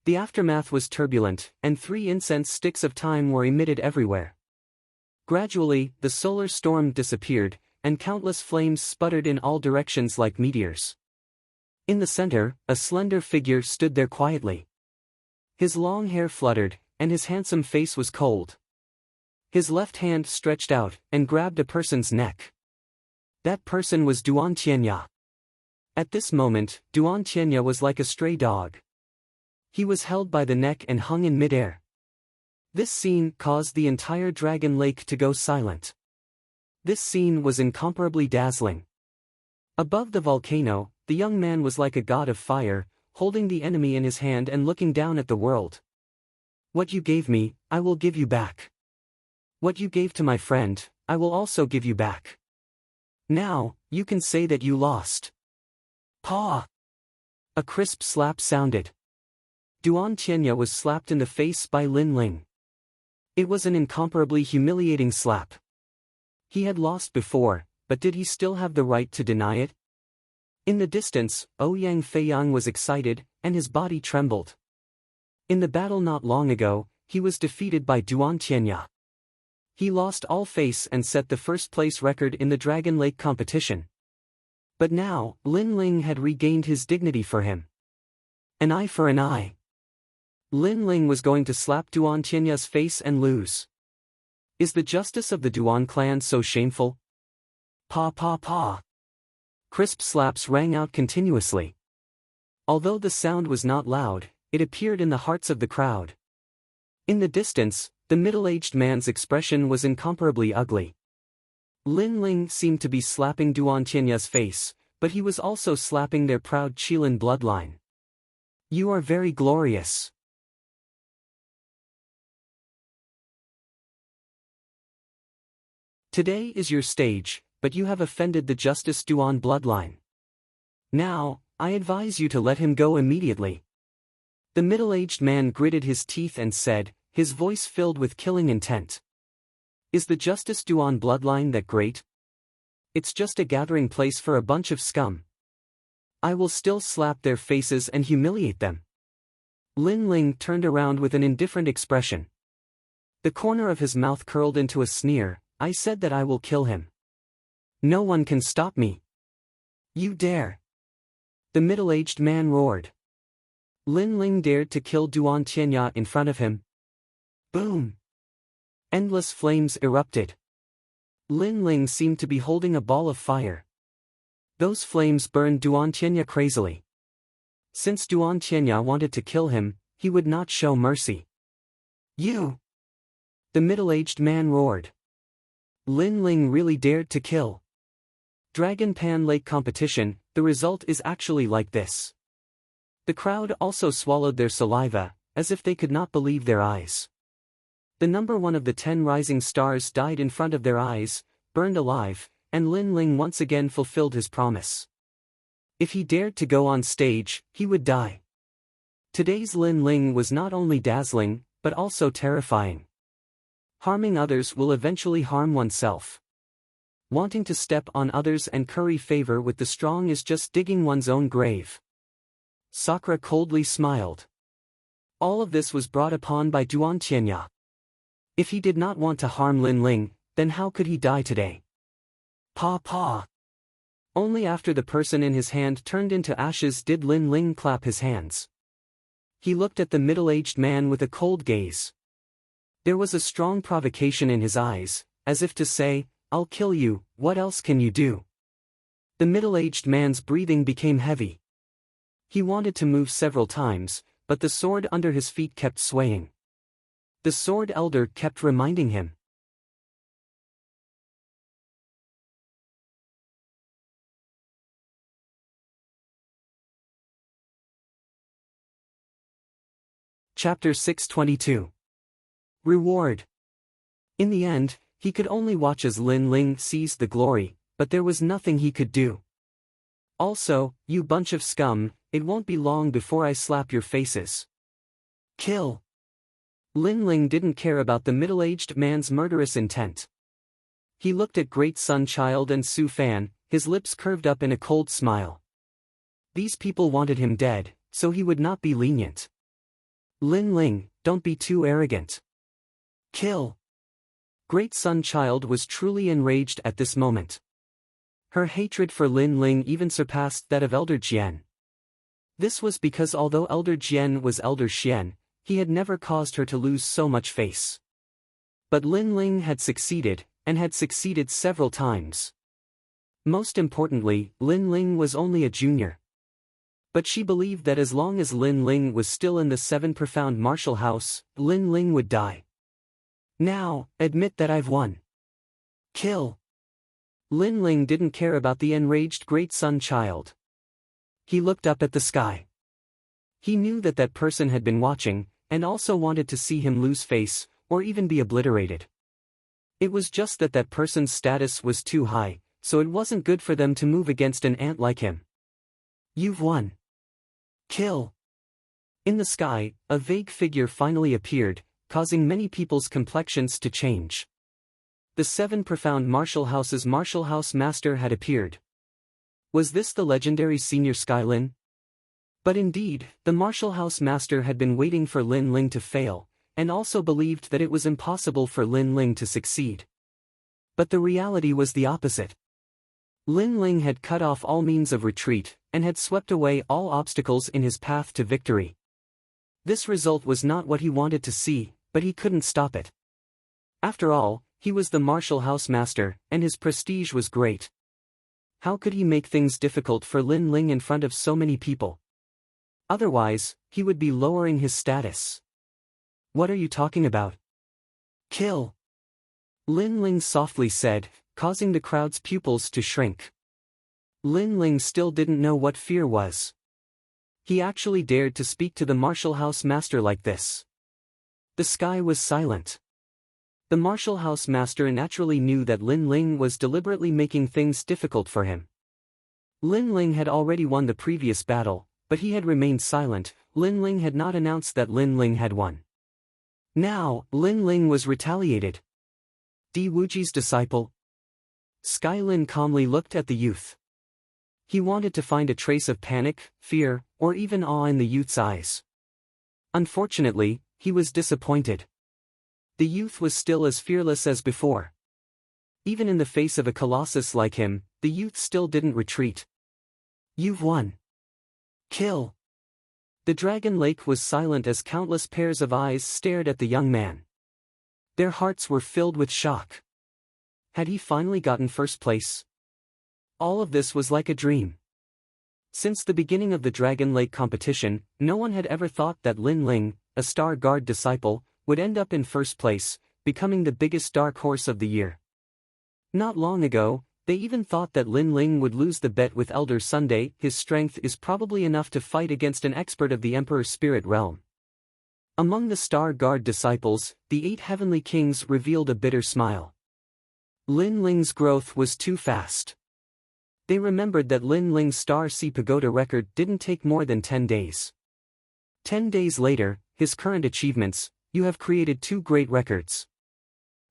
The aftermath was turbulent, and 3 incense sticks of time were emitted everywhere. Gradually, the solar storm disappeared, and countless flames sputtered in all directions like meteors. In the center, a slender figure stood there quietly. His long hair fluttered, and his handsome face was cold. His left hand stretched out, and grabbed a person's neck. That person was Duan Tianya. At this moment, Duan Tianya was like a stray dog. He was held by the neck and hung in midair. This scene caused the entire dragon lake to go silent. This scene was incomparably dazzling. Above the volcano, the young man was like a god of fire, holding the enemy in his hand and looking down at the world. What you gave me, I will give you back. What you gave to my friend, I will also give you back. Now, you can say that you lost. Paw! A crisp slap sounded. Duan Tianya was slapped in the face by Lin Ling. It was an incomparably humiliating slap. He had lost before, but did he still have the right to deny it? In the distance, Ouyang Feiyang was excited, and his body trembled. In the battle not long ago, he was defeated by Duan Tianya. He lost all face and set the first-place record in the Dragon Lake competition. But now, Lin Ling had regained his dignity for him. An eye for an eye. Lin Ling was going to slap Duan Tianya's face and lose. Is the justice of the Duan clan so shameful? Pa pa pa. Crisp slaps rang out continuously. Although the sound was not loud, it appeared in the hearts of the crowd. In the distance, the middle-aged man's expression was incomparably ugly. Lin Ling seemed to be slapping Duan Tianya's face, but he was also slapping their proud Qilin bloodline. You are very glorious. Today is your stage, but you have offended the Justice Duan bloodline. Now, I advise you to let him go immediately. The middle-aged man gritted his teeth and said, his voice filled with killing intent. Is the Justice Duan bloodline that great? It's just a gathering place for a bunch of scum. I will still slap their faces and humiliate them. Lin Ling turned around with an indifferent expression. The corner of his mouth curled into a sneer. I said that I will kill him. No one can stop me. You dare. The middle-aged man roared. Lin Ling dared to kill Duan Tianya in front of him. Boom! Endless flames erupted. Lin Ling seemed to be holding a ball of fire. Those flames burned Duan Tianya crazily. Since Duan Tianya wanted to kill him, he would not show mercy. You! The middle-aged man roared. Lin Ling really dared to kill. Dragon Pan Lake competition, the result is actually like this. The crowd also swallowed their saliva, as if they could not believe their eyes. The number 1 of the 10 rising stars died in front of their eyes, burned alive, and Lin Ling once again fulfilled his promise. If he dared to go on stage, he would die. Today's Lin Ling was not only dazzling, but also terrifying. Harming others will eventually harm oneself. Wanting to step on others and curry favor with the strong is just digging one's own grave. Sakura coldly smiled. All of this was brought upon by Duan Tianya. If he did not want to harm Lin Ling, then how could he die today? Pa pa. Only after the person in his hand turned into ashes did Lin Ling clap his hands. He looked at the middle-aged man with a cold gaze. There was a strong provocation in his eyes, as if to say, I'll kill you, what else can you do? The middle-aged man's breathing became heavy. He wanted to move several times, but the sword under his feet kept swaying. The sword elder kept reminding him. Chapter 622. Reward. In the end, he could only watch as Lin Ling seized the glory, but there was nothing he could do. Also, you bunch of scum, it won't be long before I slap your faces. Kill. Lin Ling didn't care about the middle-aged man's murderous intent. He looked at Great Sun Child and Su Fan, his lips curved up in a cold smile. These people wanted him dead, so he would not be lenient. Lin Ling, don't be too arrogant. Kill. Great Sun Child was truly enraged at this moment. Her hatred for Lin Ling even surpassed that of Elder Jian. This was because although Elder Jian was Elder Xian, he had never caused her to lose so much face. But Lin Ling had succeeded, and had succeeded several times. Most importantly, Lin Ling was only a junior. But she believed that as long as Lin Ling was still in the Seven Profound Martial House, Lin Ling would die. Now, admit that I've won. Kill. Lin Ling didn't care about the enraged Great Sun Child. He looked up at the sky. He knew that that person had been watching, and also wanted to see him lose face, or even be obliterated. It was just that that person's status was too high, so it wasn't good for them to move against an ant like him. You've won. Kill. In the sky, a vague figure finally appeared, causing many people's complexions to change. The Seven Profound Martial House's Martial House Master had appeared. Was this the legendary Senior Skylin? But indeed, the Martial House Master had been waiting for Lin Ling to fail, and also believed that it was impossible for Lin Ling to succeed. But the reality was the opposite. Lin Ling had cut off all means of retreat, and had swept away all obstacles in his path to victory. This result was not what he wanted to see, but he couldn't stop it. After all, he was the Martial House Master, and his prestige was great. How could he make things difficult for Lin Ling in front of so many people? Otherwise, he would be lowering his status. What are you talking about? Kill. Lin Ling softly said, causing the crowd's pupils to shrink. Lin Ling still didn't know what fear was. He actually dared to speak to the Martial House Master like this. The sky was silent. The Martial House Master naturally knew that Lin Ling was deliberately making things difficult for him. Lin Ling had already won the previous battle, but he had remained silent. Lin Ling had not announced that Lin Ling had won. Now, Lin Ling was retaliated. Di Wuji's disciple? Skylin calmly looked at the youth. He wanted to find a trace of panic, fear, or even awe in the youth's eyes. Unfortunately, he was disappointed. The youth was still as fearless as before. Even in the face of a colossus like him, the youth still didn't retreat. You've won. Kill. The Dragon Lake was silent as countless pairs of eyes stared at the young man. Their hearts were filled with shock. Had he finally gotten first place? All of this was like a dream. Since the beginning of the Dragon Lake competition, no one had ever thought that Lin Ling, a Star Guard disciple, would end up in first place, becoming the biggest dark horse of the year. Not long ago, they even thought that Lin Ling would lose the bet with Elder Sunday. His strength is probably enough to fight against an expert of the Emperor's Spirit Realm. Among the Star Guard disciples, the 8 Heavenly Kings revealed a bitter smile. Lin Ling's growth was too fast. They remembered that Lin Ling's Star Sea Pagoda record didn't take more than 10 days. 10 days later, his current achievements: you have created 2 great records.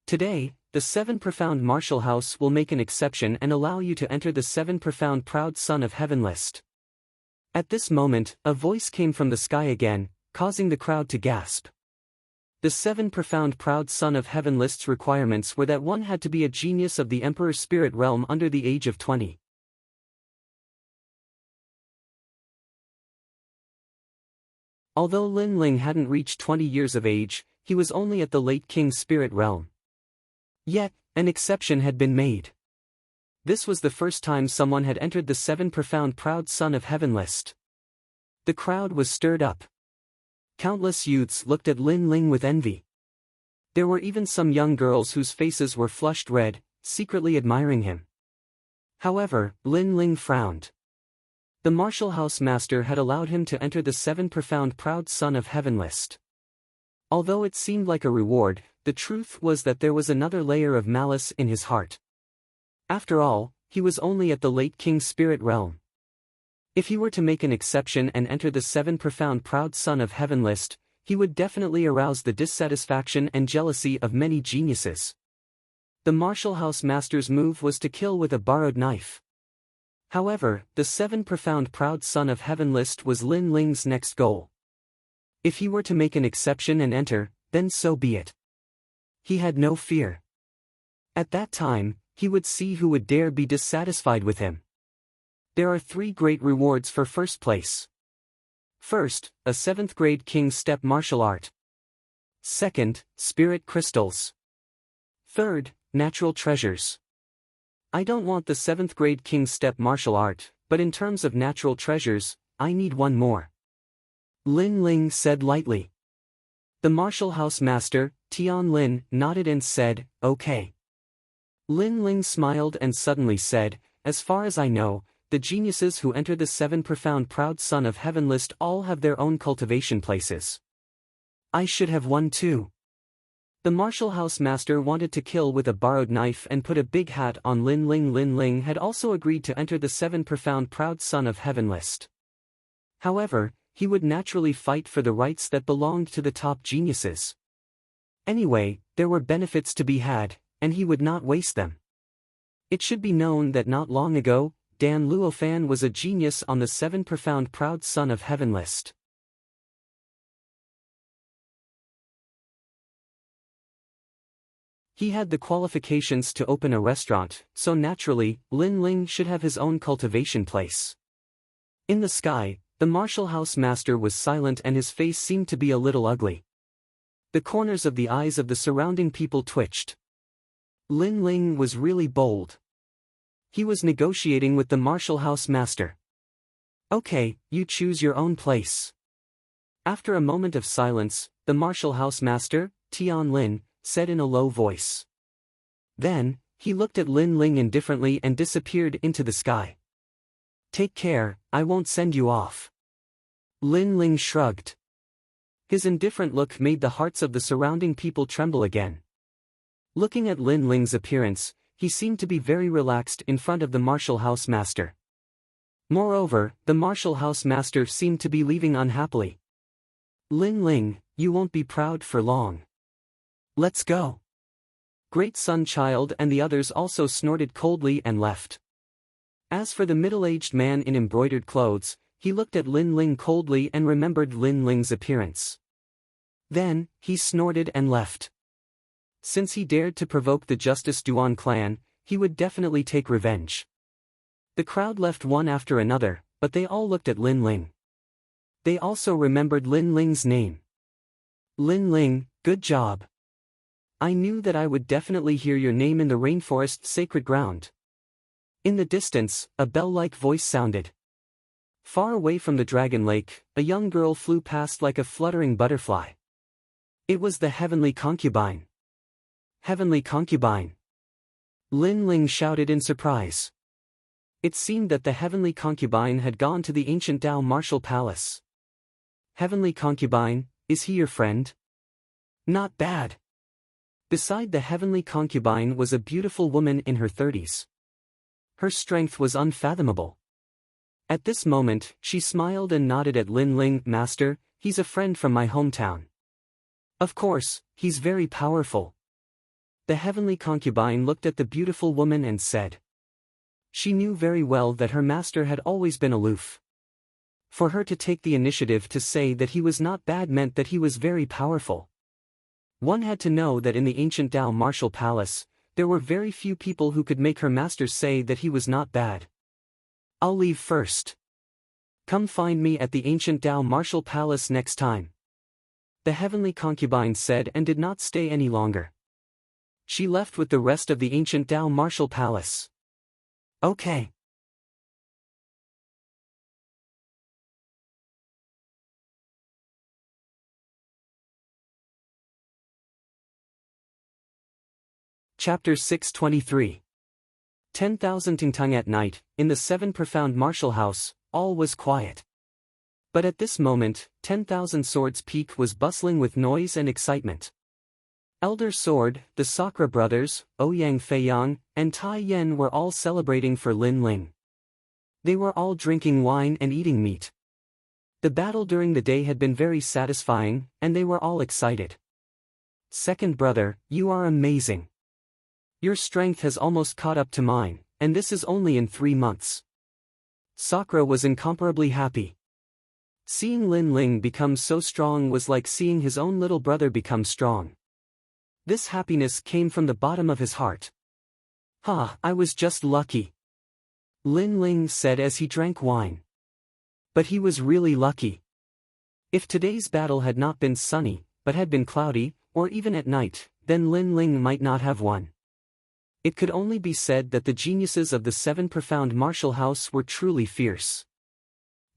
Today, the 7 Profound Martial House will make an exception and allow you to enter the 7 Profound Proud Son of Heaven list. At this moment, a voice came from the sky again, causing the crowd to gasp. The 7 Profound Proud Son of Heaven list's requirements were that one had to be a genius of the Emperor's Spirit Realm under the age of 20. Although Lin Ling hadn't reached 20 years of age, he was only at the late King's Spirit Realm. Yet, an exception had been made. This was the first time someone had entered the 7 Profound Proud Son of Heaven list. The crowd was stirred up. Countless youths looked at Lin Ling with envy. There were even some young girls whose faces were flushed red, secretly admiring him. However, Lin Ling frowned. The Martial House Master had allowed him to enter the 7 Profound Proud Son of Heaven list. Although it seemed like a reward, the truth was that there was another layer of malice in his heart. After all, he was only at the late King's Spirit Realm. If he were to make an exception and enter the 7 Profound Proud Son of Heaven list, he would definitely arouse the dissatisfaction and jealousy of many geniuses. The Martial House Master's move was to kill with a borrowed knife. However, the 7 Profound Proud Son of Heaven list was Lin Ling's next goal. If he were to make an exception and enter, then so be it. He had no fear. At that time, he would see who would dare be dissatisfied with him. There are 3 great rewards for first place. First, a 7th grade King's Step martial art. Second, spirit crystals. Third, natural treasures. I don't want the 7th grade King's Step martial art, but in terms of natural treasures, I need one more. Lin Ling said lightly. The martial house master, Tian Lin, nodded and said, okay. Lin Ling smiled and suddenly said, as far as I know, the geniuses who enter the 7 profound proud son of heaven list all have their own cultivation places. I should have one too. The martial house master wanted to kill with a borrowed knife and put a big hat on Lin Ling. Lin Ling had also agreed to enter the 7 profound proud son of heaven list. However, he would naturally fight for the rights that belonged to the top geniuses. Anyway, there were benefits to be had, and he would not waste them. It should be known that not long ago, Dan Luofan was a genius on the 7 profound proud son of heaven list. He had the qualifications to open a restaurant, so naturally, Lin Ling should have his own cultivation place. In the sky, the martial house master was silent and his face seemed to be a little ugly. The corners of the eyes of the surrounding people twitched. Lin Ling was really bold. He was negotiating with the martial house master. Okay, you choose your own place. After a moment of silence, the martial house master, Tian Lin, said in a low voice. Then, he looked at Lin Ling indifferently and disappeared into the sky. Take care, I won't send you off. Lin Ling shrugged. His indifferent look made the hearts of the surrounding people tremble again. Looking at Lin Ling's appearance, he seemed to be very relaxed in front of the martial house master. Moreover, the martial house master seemed to be leaving unhappily. Lin Ling, you won't be proud for long. Let's go. Great Sun Child and the others also snorted coldly and left. As for the middle-aged man in embroidered clothes, he looked at Lin Ling coldly and remembered Lin Ling's appearance. Then, he snorted and left. Since he dared to provoke the Justice Duan clan, he would definitely take revenge. The crowd left one after another, but they all looked at Lin Ling. They also remembered Lin Ling's name. Lin Ling, good job. I knew that I would definitely hear your name in the rainforest's sacred ground. In the distance, a bell-like voice sounded. Far away from the dragon lake, a young girl flew past like a fluttering butterfly. It was the heavenly concubine. Heavenly concubine. Lin Ling shouted in surprise. It seemed that the heavenly concubine had gone to the ancient Tao martial palace. Heavenly concubine, is he your friend? Not bad. Beside the heavenly concubine was a beautiful woman in her 30s. Her strength was unfathomable. At this moment, she smiled and nodded at Lin Ling. Master, he's a friend from my hometown. Of course, he's very powerful. The heavenly concubine looked at the beautiful woman and said. She knew very well that her master had always been aloof. For her to take the initiative to say that he was not bad meant that he was very powerful. One had to know that in the ancient Tao martial palace, there were very few people who could make her master say that he was not bad. I'll leave first. Come find me at the ancient Tao martial palace next time. The heavenly concubine said and did not stay any longer. She left with the rest of the ancient Tao martial palace. Okay. Chapter 623. 10,000 Tingtung at night, in the 7 profound martial house, all was quiet. But at this moment, 10,000 Swords Peak was bustling with noise and excitement. Elder Sword, the Sakura brothers, Ouyang Feiyang, and Tai Yen were all celebrating for Lin Ling. They were all drinking wine and eating meat. The battle during the day had been very satisfying, and they were all excited. Second brother, you are amazing. Your strength has almost caught up to mine, and this is only in 3 months. Sakura was incomparably happy. Seeing Lin Ling become so strong was like seeing his own little brother become strong. This happiness came from the bottom of his heart. I was just lucky," Lin Ling said as he drank wine. But he was really lucky. If today's battle had not been sunny, but had been cloudy, or even at night, then Lin Ling might not have won. It could only be said that the geniuses of the Seven Profound Martial House were truly fierce.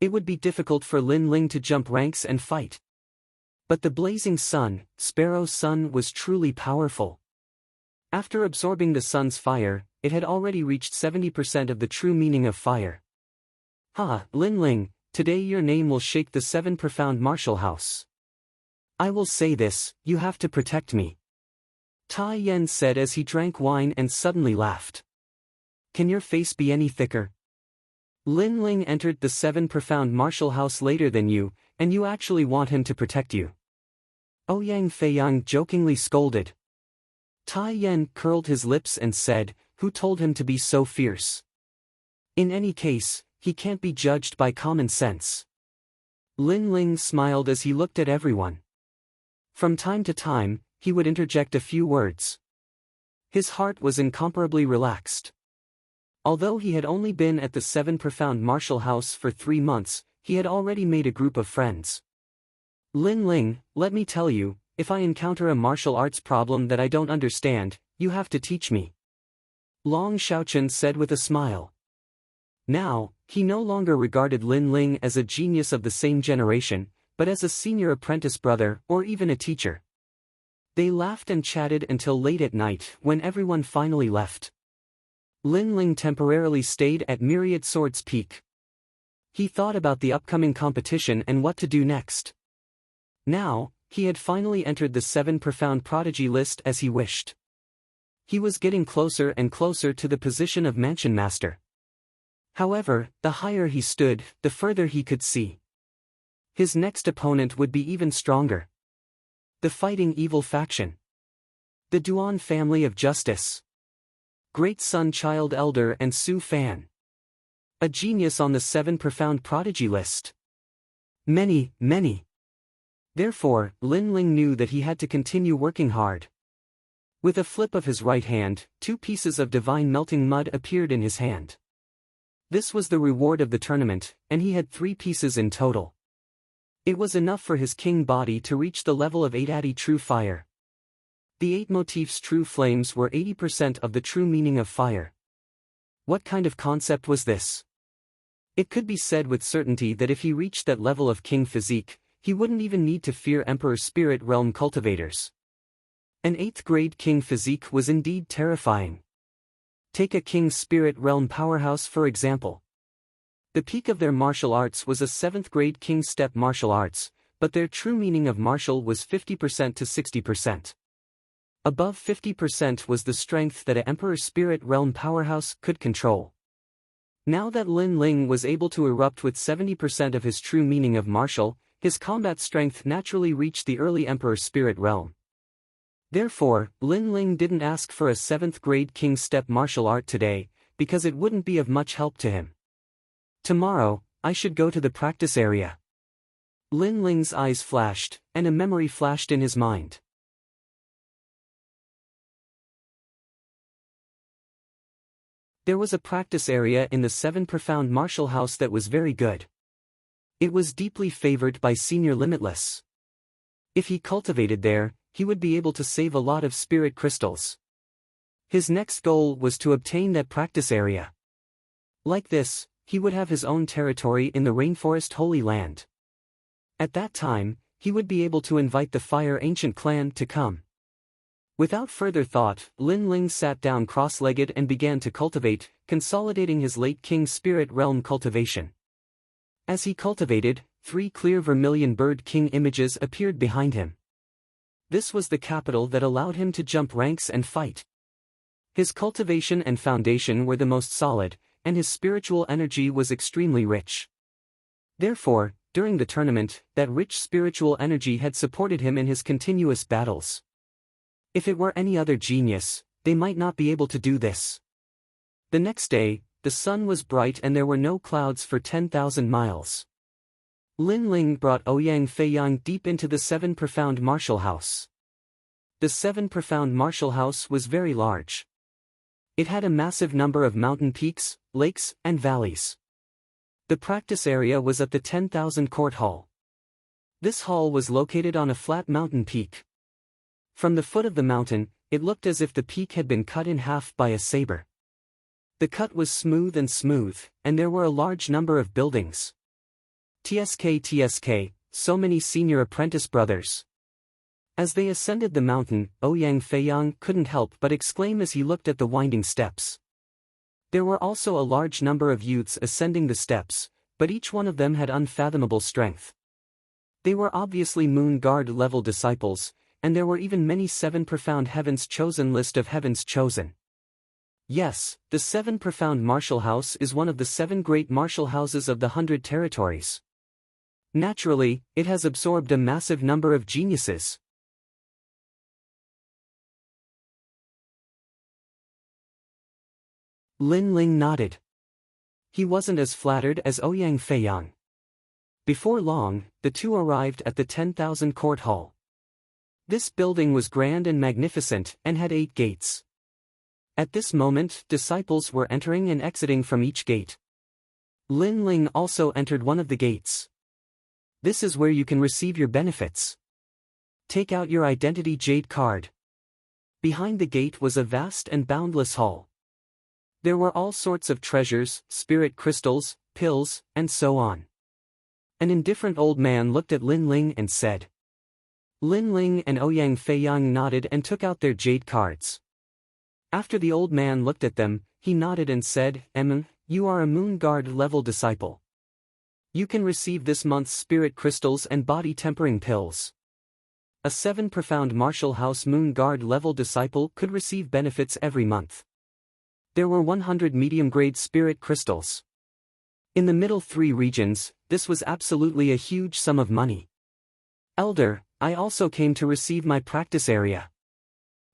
It would be difficult for Lin Ling to jump ranks and fight. But the blazing sun, Sparrow's sun, was truly powerful. After absorbing the sun's fire, it had already reached 70% of the true meaning of fire. Lin Ling, today your name will shake the Seven Profound Martial House. I will say this, you have to protect me, Tai Yen said as he drank wine and suddenly laughed. Can your face be any thicker? Lin Ling entered the Seven Profound Martial House later than you, and you actually want him to protect you. Ouyang Feiyang jokingly scolded. Tai Yen curled his lips and said, who told him to be so fierce? In any case, he can't be judged by common sense. Lin Ling smiled as he looked at everyone. From time to time, he would interject a few words. His heart was incomparably relaxed. Although he had only been at the Seven Profound Martial House for 3 months, he had already made a group of friends. Lin Ling, let me tell you, if I encounter a martial arts problem that I don't understand, you have to teach me, Long Xiaochen said with a smile. Now, he no longer regarded Lin Ling as a genius of the same generation, but as a senior apprentice brother or even a teacher. They laughed and chatted until late at night when everyone finally left. Lin Ling temporarily stayed at Myriad Sword's peak. He thought about the upcoming competition and what to do next. Now, he had finally entered the Seven Profound Prodigy list as he wished. He was getting closer and closer to the position of Mansion Master. However, the higher he stood, the further he could see. His next opponent would be even stronger. The Fighting Evil Faction. The Duan Family of Justice. Great Sun Child Elder and Su Fan. A genius on the Seven Profound Prodigy list. Many. Therefore, Lin Ling knew that he had to continue working hard. With a flip of his right hand, 2 pieces of divine melting mud appeared in his hand. This was the reward of the tournament, and he had 3 pieces in total. It was enough for his king body to reach the level of 8 true fire. The 8 motifs true flames were 80% of the true meaning of fire. What kind of concept was this? It could be said with certainty that if he reached that level of king physique, he wouldn't even need to fear Emperor Spirit Realm cultivators. An 8th grade king physique was indeed terrifying. Take a king spirit realm powerhouse for example. The peak of their martial arts was a 7th grade king step martial arts, but their true meaning of martial was 50% to 60%. Above 50% was the strength that an Emperor Spirit Realm powerhouse could control. Now that Lin Ling was able to erupt with 70% of his true meaning of martial, his combat strength naturally reached the early Emperor Spirit Realm. Therefore, Lin Ling didn't ask for a 7th grade king step martial art today, because it wouldn't be of much help to him. Tomorrow, I should go to the practice area. Lin Ling's eyes flashed, and a memory flashed in his mind. There was a practice area in the Seven Profound Martial House that was very good. It was deeply favored by Senior Limitless. If he cultivated there, he would be able to save a lot of spirit crystals. His next goal was to obtain that practice area. Like this, he would have his own territory in the Rainforest Holy Land. At that time, he would be able to invite the Fire Ancient clan to come. Without further thought, Lin Ling sat down cross-legged and began to cultivate, consolidating his late king spirit realm cultivation. As he cultivated, 3 clear vermilion bird king images appeared behind him. This was the capital that allowed him to jump ranks and fight. His cultivation and foundation were the most solid, and his spiritual energy was extremely rich. Therefore, during the tournament, that rich spiritual energy had supported him in his continuous battles. If it were any other genius, they might not be able to do this. The next day, the sun was bright and there were no clouds for 10,000 miles. Lin Ling brought Ouyang Feiyang deep into the Seven Profound Martial House. The Seven Profound Martial House was very large. It had a massive number of mountain peaks, lakes, and valleys. The practice area was at the 10,000 Court Hall. This hall was located on a flat mountain peak. From the foot of the mountain, it looked as if the peak had been cut in half by a saber. The cut was smooth, and there were a large number of buildings. TSK, so many senior apprentice brothers. As they ascended the mountain, Ouyang Feiyang couldn't help but exclaim as he looked at the winding steps. There were also a large number of youths ascending the steps, but each one of them had unfathomable strength. They were obviously Moon Guard level disciples, and there were even many Seven Profound Heavens Chosen list of Heavens Chosen. Yes, the Seven Profound Martial House is one of the 7 great martial houses of the 100 territories. Naturally, it has absorbed a massive number of geniuses. Lin Ling nodded. He wasn't as flattered as Ouyang Feiyang. Before long, the two arrived at the 10,000 Court Hall. This building was grand and magnificent, and had 8 gates. At this moment, disciples were entering and exiting from each gate. Lin Ling also entered one of the gates. This is where you can receive your benefits. Take out your identity jade card. Behind the gate was a vast and boundless hall. There were all sorts of treasures, spirit crystals, pills, and so on. An indifferent old man looked at Lin Ling and said. Lin Ling and Ouyang Feiyang nodded and took out their jade cards. After the old man looked at them, he nodded and said, you are a Moon Guard level disciple. You can receive this month's spirit crystals and body tempering pills. A 7 Profound Martial House Moon Guard level disciple could receive benefits every month. There were 100 medium-grade spirit crystals. In the middle 3 regions, this was absolutely a huge sum of money. Elder, I also came to receive my practice area.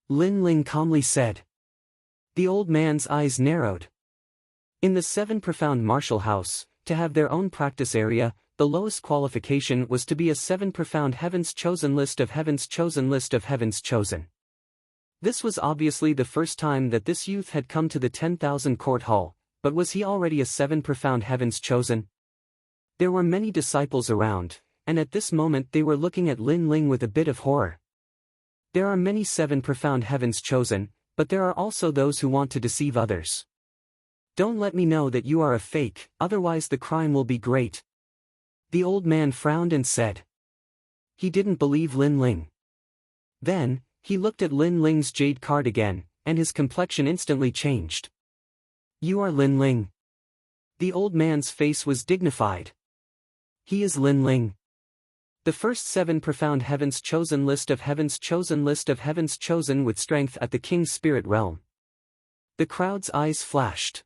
Lin Ling calmly said. The old man's eyes narrowed. In the 7 Profound Martial House, to have their own practice area, the lowest qualification was to be a 7 Profound Heavens Chosen list of Heavens Chosen list of Heavens Chosen. This was obviously the first time that this youth had come to the 10,000 Court Hall, but was he already a 7 Profound Heavens Chosen? There were many disciples around, and at this moment they were looking at Lin Ling with a bit of horror. There are many 7 Profound Heavens Chosen, but there are also those who want to deceive others. Don't let me know that you are a fake, otherwise the crime will be great. The old man frowned and said. He didn't believe Lin Ling. Then, he looked at Lin Ling's jade card again, and his complexion instantly changed. You are Lin Ling. The old man's face was dignified. He is Lin Ling. The first 7 Profound Heavens Chosen list of Heavens Chosen list of Heavens Chosen with strength at the King's Spirit Realm. The crowd's eyes flashed.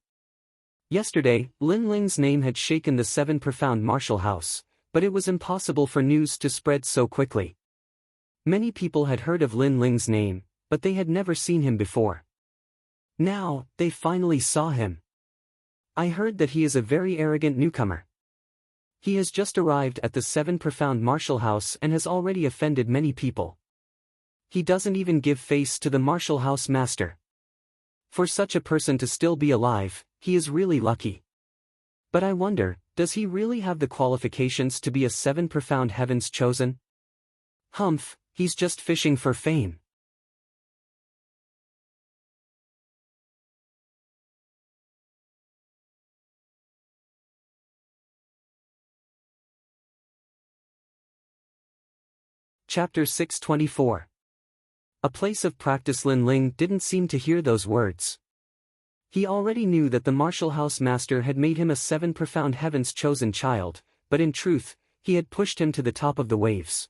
Yesterday, Lin Ling's name had shaken the 7 Profound Martial House, but it was impossible for news to spread so quickly. Many people had heard of Lin Ling's name, but they had never seen him before. Now, they finally saw him. I heard that he is a very arrogant newcomer. He has just arrived at the 7 Profound Martial House and has already offended many people. He doesn't even give face to the Martial House Master. For such a person to still be alive, he is really lucky. But I wonder, does he really have the qualifications to be a 7 Profound Heavens Chosen? Humph, he's just fishing for fame. Chapter 624. A place of practice. Lin Ling didn't seem to hear those words. He already knew that the Martial House Master had made him a 7 Profound Heavens Chosen child, but in truth, he had pushed him to the top of the waves.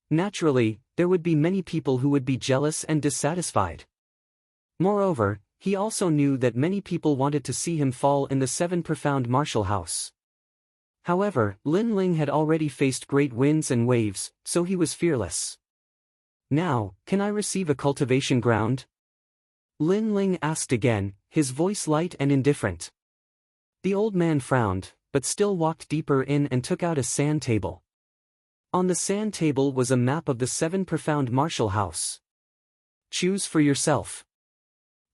Naturally, there would be many people who would be jealous and dissatisfied. Moreover, he also knew that many people wanted to see him fall in the 7 Profound Martial House. However, Lin Ling had already faced great winds and waves, so he was fearless. Now, can I receive a cultivation ground? Lin Ling asked again, his voice light and indifferent. The old man frowned, but still walked deeper in and took out a sand table. On the sand table was a map of the 7 profound martial house. Choose for yourself.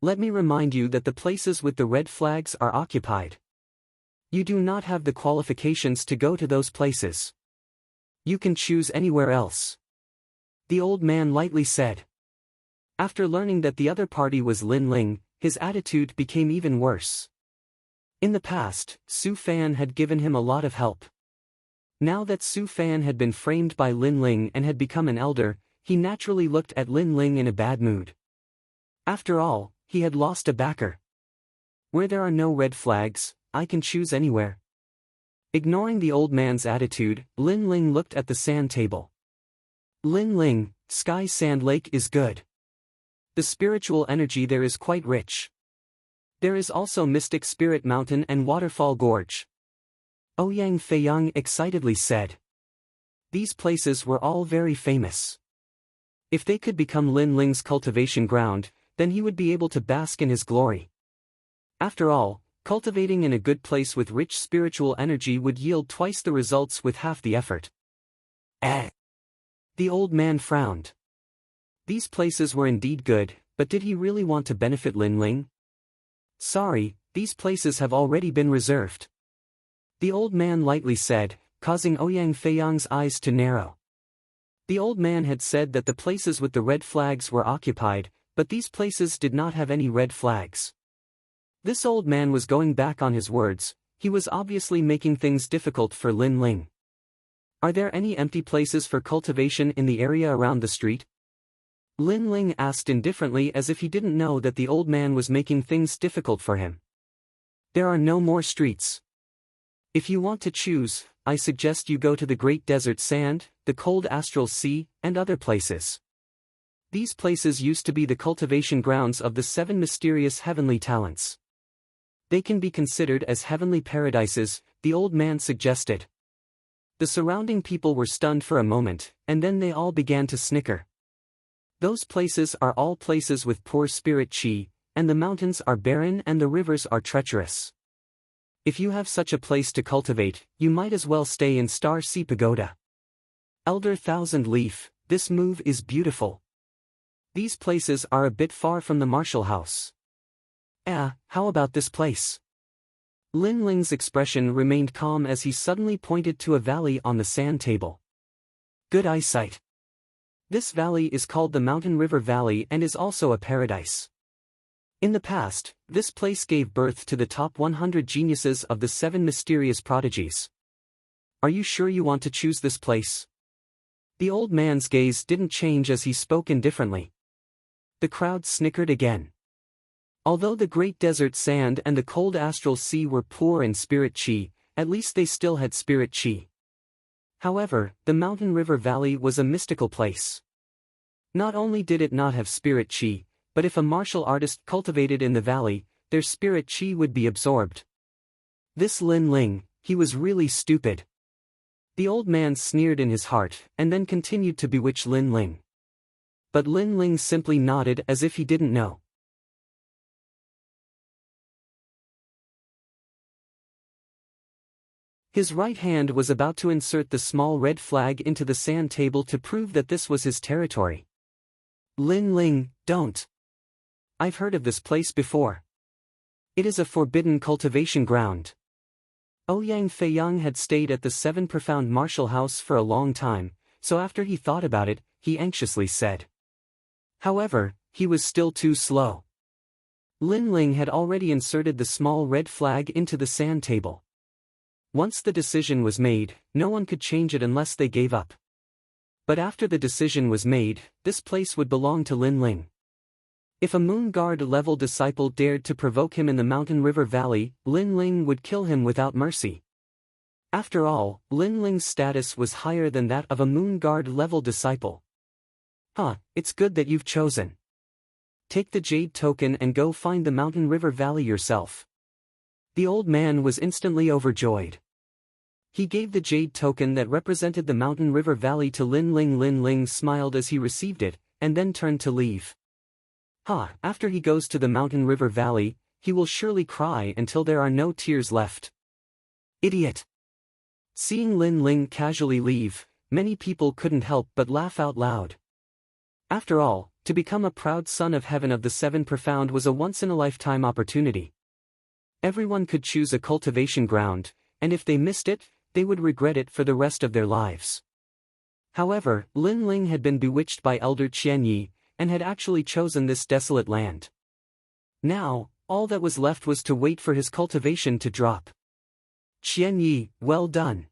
Let me remind you that the places with the red flags are occupied. You do not have the qualifications to go to those places. You can choose anywhere else. The old man lightly said. After learning that the other party was Lin Ling, his attitude became even worse. In the past, Su Fan had given him a lot of help. Now that Su Fan had been framed by Lin Ling and had become an elder, he naturally looked at Lin Ling in a bad mood. After all, he had lost a backer. Where there are no red flags, I can choose anywhere. Ignoring the old man's attitude, Lin Ling looked at the sand table. Lin Ling, Sky Sand Lake is good. The spiritual energy there is quite rich. There is also Mystic Spirit Mountain and Waterfall Gorge. Ouyang Feiyang excitedly said. These places were all very famous. If they could become Lin Ling's cultivation ground, then he would be able to bask in his glory. After all, cultivating in a good place with rich spiritual energy would yield twice the results with half the effort. The old man frowned. These places were indeed good, but did he really want to benefit Lin Ling? Sorry, these places have already been reserved. The old man lightly said, causing Ouyang Feiyang's eyes to narrow. The old man had said that the places with the red flags were occupied, but these places did not have any red flags. This old man was going back on his words. He was obviously making things difficult for Lin Ling. Are there any empty places for cultivation in the area around the street? Lin Ling asked indifferently as if he didn't know that the old man was making things difficult for him. There are no more streets. If you want to choose, I suggest you go to the Great Desert Sand, the Cold Astral Sea, and other places. These places used to be the cultivation grounds of the 7 mysterious heavenly talents. They can be considered as heavenly paradises, the old man suggested. The surrounding people were stunned for a moment, and then they all began to snicker. Those places are all places with poor spirit chi, and the mountains are barren and the rivers are treacherous. If you have such a place to cultivate, you might as well stay in Star Sea Pagoda. Elder Thousand Leaf, this move is beautiful. These places are a bit far from the martial house. How about this place? Lin Ling's expression remained calm as he suddenly pointed to a valley on the sand table. Good eyesight. This valley is called the Mountain River Valley and is also a paradise. In the past, this place gave birth to the top 100 geniuses of the 7 mysterious prodigies. Are you sure you want to choose this place? The old man's gaze didn't change as he spoke indifferently. The crowd snickered again. Although the Great Desert Sand and the Cold Astral Sea were poor in spirit chi, at least they still had spirit chi. However, the Mountain River Valley was a mystical place. Not only did it not have spirit chi, but if a martial artist cultivated in the valley, their spirit chi would be absorbed. This Lin Ling, he was really stupid. The old man sneered in his heart and then continued to bewitch Lin Ling. But Lin Ling simply nodded as if he didn't know. His right hand was about to insert the small red flag into the sand table to prove that this was his territory. Lin Ling, don't. I've heard of this place before. It is a forbidden cultivation ground. Ouyang Feiyang had stayed at the 7 profound martial house for a long time, so after he thought about it, he anxiously said. However, he was still too slow. Lin Ling had already inserted the small red flag into the sand table. Once the decision was made, no one could change it unless they gave up. But after the decision was made, this place would belong to Lin Ling. If a Moon Guard level disciple dared to provoke him in the Mountain River Valley, Lin Ling would kill him without mercy. After all, Lin Ling's status was higher than that of a Moon Guard level disciple. It's good that you've chosen. Take the jade token and go find the Mountain River Valley yourself. The old man was instantly overjoyed. He gave the jade token that represented the Mountain River Valley to Lin Ling. Lin Ling smiled as he received it, and then turned to leave. After he goes to the Mountain River Valley, he will surely cry until there are no tears left. Idiot! Seeing Lin Ling casually leave, many people couldn't help but laugh out loud. After all, to become a proud son of heaven of the Seven Profound was a once-in-a-lifetime opportunity. Everyone could choose a cultivation ground, and if they missed it, they would regret it for the rest of their lives. However, Lin Ling had been bewitched by Elder Qian Yi, and had actually chosen this desolate land. Now, all that was left was to wait for his cultivation to drop. Qian Yi, well done.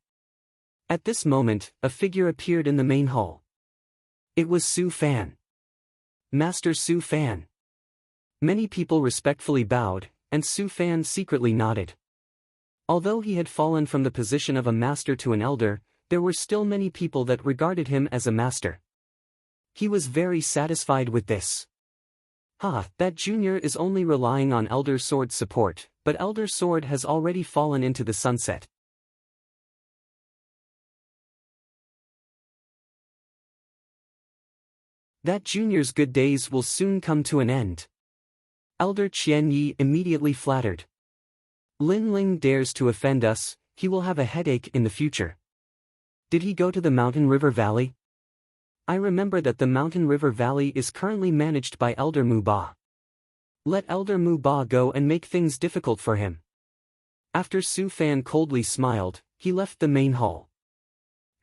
At this moment, a figure appeared in the main hall. It was Su Fan. Master Su Fan. Many people respectfully bowed, and Su Fan secretly nodded. Although he had fallen from the position of a master to an elder, there were still many people that regarded him as a master. He was very satisfied with this. That junior is only relying on Elder Sword's support, but Elder Sword has already fallen into the sunset. That junior's good days will soon come to an end. Elder Qian Yi immediately flattered. Lin Ling dares to offend us, he will have a headache in the future. Did he go to the Mountain River Valley? I remember that the Mountain River Valley is currently managed by Elder Mu Ba. Let Elder Mu Ba go and make things difficult for him. After Su Fan coldly smiled, he left the main hall.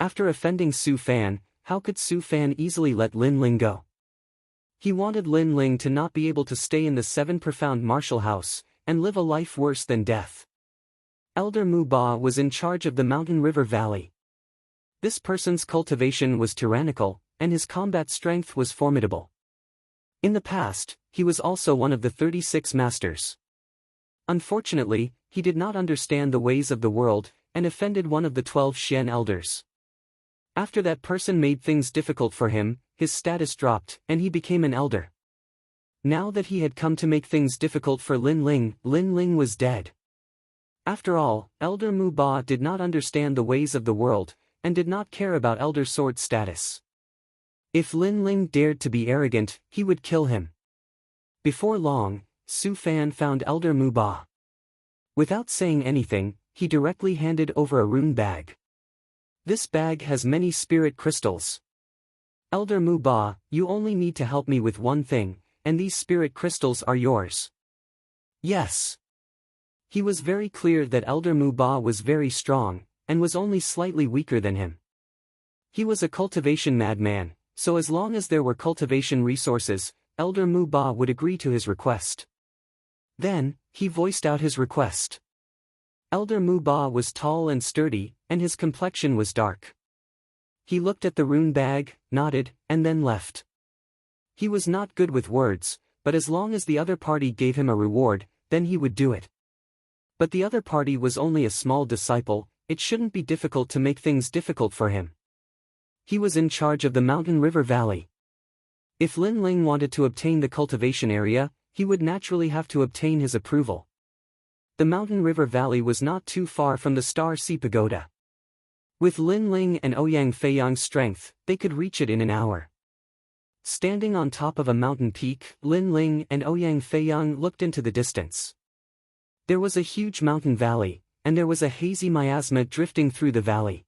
After offending Su Fan, how could Su Fan easily let Lin Ling go? He wanted Lin Ling to not be able to stay in the Seven Profound Martial House, and live a life worse than death. Elder Mu Ba was in charge of the Mountain River Valley. This person's cultivation was tyrannical, and his combat strength was formidable. In the past, he was also one of the 36 masters. Unfortunately, he did not understand the ways of the world, and offended one of the 12 Xian elders. After that person made things difficult for him, his status dropped, and he became an elder. Now that he had come to make things difficult for Lin Ling was dead. After all, Elder Mu Ba did not understand the ways of the world, and did not care about Elder Sword's status. If Lin Ling dared to be arrogant, he would kill him. Before long, Su Fan found Elder Mu Ba. Without saying anything, he directly handed over a rune bag. This bag has many spirit crystals. Elder Mu Ba, you only need to help me with one thing, and these spirit crystals are yours. Yes. He was very clear that Elder Mu Ba was very strong, and was only slightly weaker than him. He was a cultivation madman, so as long as there were cultivation resources, Elder Mu Ba would agree to his request. Then, he voiced out his request. Elder Mu Ba was tall and sturdy, and his complexion was dark. He looked at the rune bag, nodded, and then left. He was not good with words, but as long as the other party gave him a reward, then he would do it. But the other party was only a small disciple, it shouldn't be difficult to make things difficult for him. He was in charge of the Mountain River Valley. If Lin Ling wanted to obtain the cultivation area, he would naturally have to obtain his approval. The Mountain River Valley was not too far from the Star Sea Pagoda. With Lin Ling and Ouyang Feiyang's strength, they could reach it in an hour. Standing on top of a mountain peak, Lin Ling and Ouyang Feiyang looked into the distance. There was a huge mountain valley, and there was a hazy miasma drifting through the valley.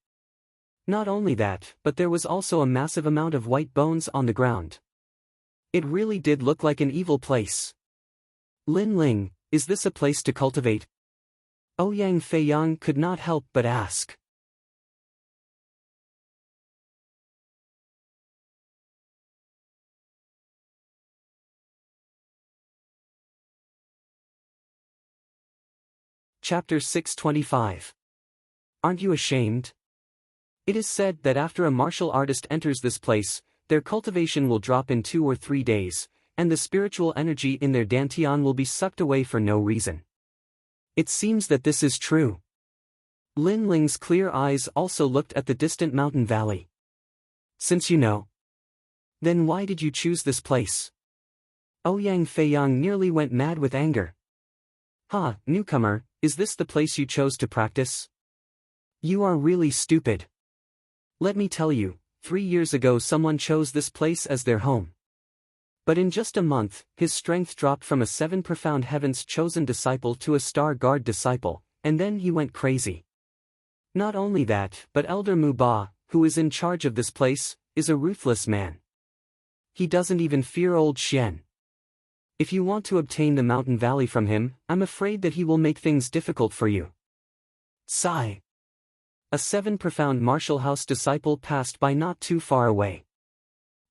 Not only that, but there was also a massive amount of white bones on the ground. It really did look like an evil place. Lin Ling, is this a place to cultivate? Ouyang Feiyang could not help but ask. Chapter 625. Aren't you ashamed? It is said that after a martial artist enters this place, their cultivation will drop in 2 or 3 days, and the spiritual energy in their dantian will be sucked away for no reason. It seems that this is true. Lin Ling's clear eyes also looked at the distant mountain valley. Since you know, then why did you choose this place? Ouyang Feiyang nearly went mad with anger. Newcomer, is this the place you chose to practice? You are really stupid. Let me tell you, 3 years ago someone chose this place as their home. But in just a month, his strength dropped from a 7 profound heavens chosen disciple to a star guard disciple, and then he went crazy. Not only that, but Elder Muba, who is in charge of this place, is a ruthless man. He doesn't even fear old Xian. If you want to obtain the mountain valley from him, I'm afraid that he will make things difficult for you. Sigh. A 7 profound martial house disciple passed by not too far away.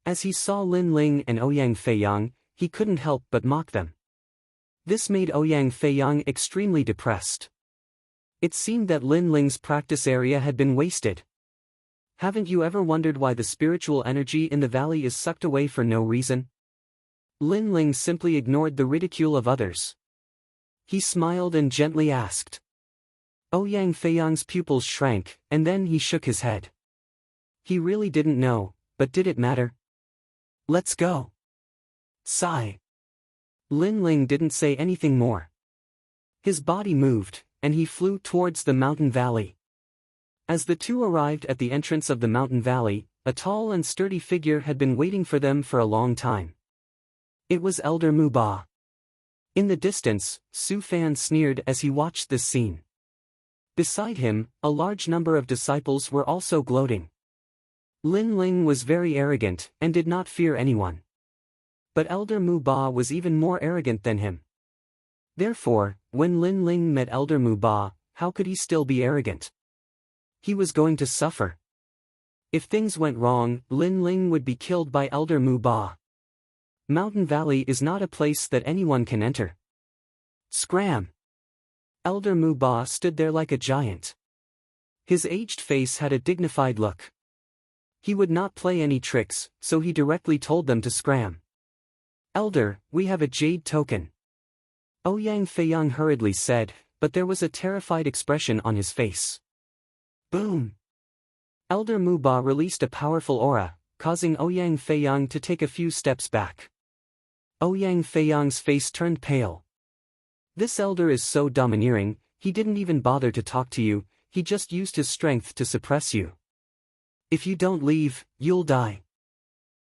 As he saw Lin Ling and Ouyang Feiyang, he couldn't help but mock them. This made Ouyang Feiyang extremely depressed. It seemed that Lin Ling's practice area had been wasted. Haven't you ever wondered why the spiritual energy in the valley is sucked away for no reason? Lin Ling simply ignored the ridicule of others. He smiled and gently asked. Ouyang Feiyang's pupils shrank, and then he shook his head. He really didn't know, but did it matter? Let's go. Sigh. Lin Ling didn't say anything more. His body moved, and he flew towards the mountain valley. As the two arrived at the entrance of the mountain valley, a tall and sturdy figure had been waiting for them for a long time. It was Elder Muba. In the distance, Su Fan sneered as he watched this scene. Beside him, a large number of disciples were also gloating. Lin Ling was very arrogant and did not fear anyone. But Elder Muba was even more arrogant than him. Therefore, when Lin Ling met Elder Muba, how could he still be arrogant? He was going to suffer. If things went wrong, Lin Ling would be killed by Elder Muba. Mountain Valley is not a place that anyone can enter. Scram! Elder Muba stood there like a giant. His aged face had a dignified look. He would not play any tricks, so he directly told them to scram. Elder, we have a jade token. Ouyang Feiyang hurriedly said, but there was a terrified expression on his face. Boom! Elder Muba released a powerful aura, causing Ouyang Feiyang to take a few steps back. Ouyang Feiyang's face turned pale. This elder is so domineering, he didn't even bother to talk to you, he just used his strength to suppress you. If you don't leave, you'll die.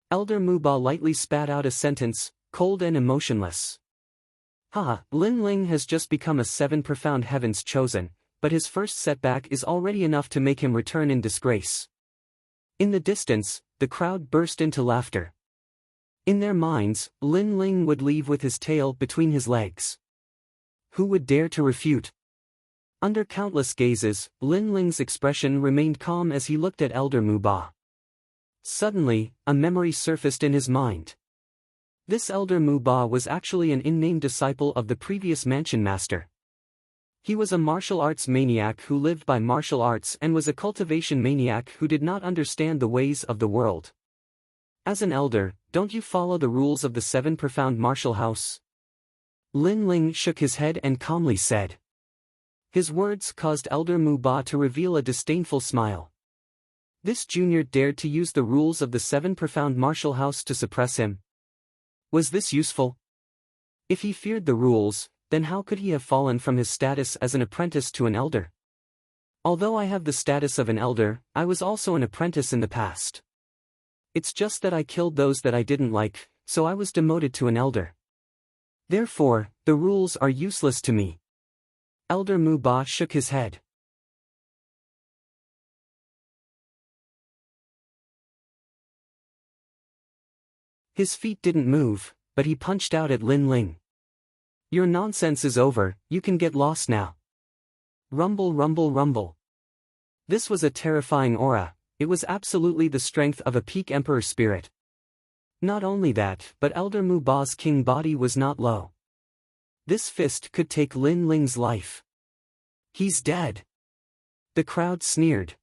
Elder Muba lightly spat out a sentence, cold and emotionless. Lin Ling has just become a 7 profound heavens chosen, but his first setback is already enough to make him return in disgrace. In the distance, the crowd burst into laughter. In their minds, Lin Ling would leave with his tail between his legs. Who would dare to refute? Under countless gazes, Lin Ling's expression remained calm as he looked at Elder Muba. Suddenly, a memory surfaced in his mind. This Elder Muba was actually an unnamed disciple of the previous mansion master. He was a martial arts maniac who lived by martial arts and was a cultivation maniac who did not understand the ways of the world. As an elder, don't you follow the rules of the 7 profound martial house? Lin Ling shook his head and calmly said. His words caused Elder Muba to reveal a disdainful smile. This junior dared to use the rules of the 7 profound martial house to suppress him. Was this useful? If he feared the rules, then how could he have fallen from his status as an apprentice to an elder? Although I have the status of an elder, I was also an apprentice in the past. It's just that I killed those that I didn't like, so I was demoted to an elder. Therefore, the rules are useless to me. Elder Muba shook his head. His feet didn't move, but he punched out at Lin Ling. Your nonsense is over, you can get lost now. Rumble, rumble, rumble. This was a terrifying aura, it was absolutely the strength of a peak emperor spirit. Not only that, but Elder Muba's king body was not low. This fist could take Lin Ling's life. He's dead. The crowd sneered.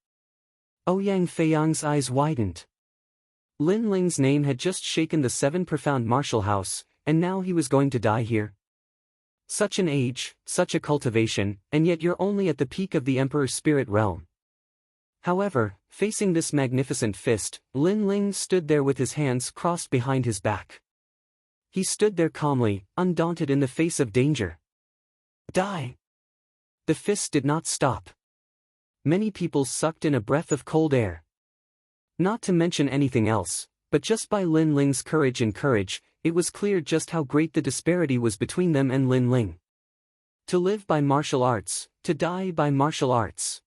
Ouyang Feiyang's eyes widened. Lin Ling's name had just shaken the 7 profound martial house, and now he was going to die here. Such an age, such a cultivation, and yet you're only at the peak of the Emperor's spirit realm. However, facing this magnificent fist, Lin Ling stood there with his hands crossed behind his back. He stood there calmly, undaunted in the face of danger. Die! The fist did not stop. Many people sucked in a breath of cold air. Not to mention anything else, but just by Lin Ling's courage and courage, it was clear just how great the disparity was between them and Lin Ling. To live by martial arts, to die by martial arts.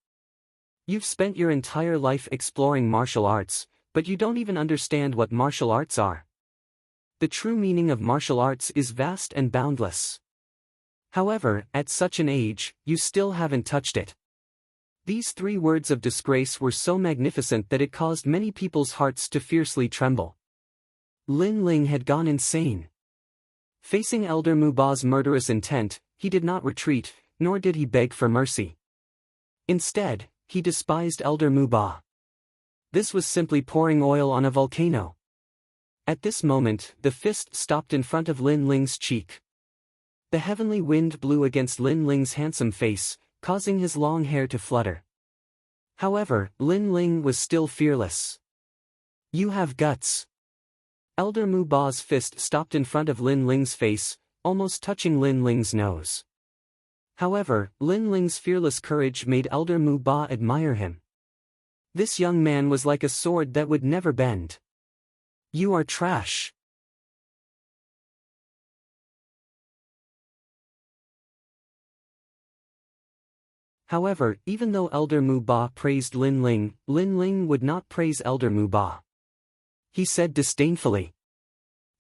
You've spent your entire life exploring martial arts, but you don't even understand what martial arts are. The true meaning of martial arts is vast and boundless. However, at such an age, you still haven't touched it. These 3 words of disgrace were so magnificent that it caused many people's hearts to fiercely tremble. Lin Ling had gone insane. Facing Elder Muba's murderous intent, he did not retreat, nor did he beg for mercy. Instead, he despised Elder Muba. This was simply pouring oil on a volcano. At this moment, the fist stopped in front of Lin Ling's cheek. The heavenly wind blew against Lin Ling's handsome face, causing his long hair to flutter. However, Lin Ling was still fearless. You have guts. Elder Muba's fist stopped in front of Lin Ling's face, almost touching Lin Ling's nose. However, Lin Ling's fearless courage made Elder Muba admire him. This young man was like a sword that would never bend. You are trash. However, even though Elder Muba praised Lin Ling would not praise Elder Muba. He said disdainfully.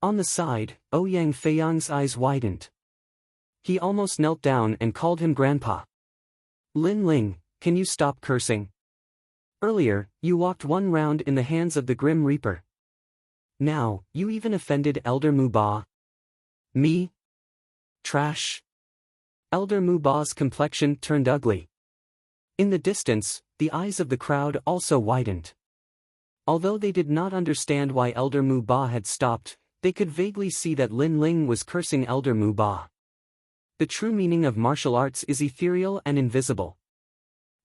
On the side, Ouyang Feiyang's eyes widened. He almost knelt down and called him Grandpa. Lin Ling, can you stop cursing? Earlier, you walked 1 round in the hands of the Grim Reaper. Now, you even offended Elder Muba. Me? Trash? Elder Muba's complexion turned ugly. In the distance, the eyes of the crowd also widened. Although they did not understand why Elder Muba had stopped, they could vaguely see that Lin Ling was cursing Elder Muba. The true meaning of martial arts is ethereal and invisible.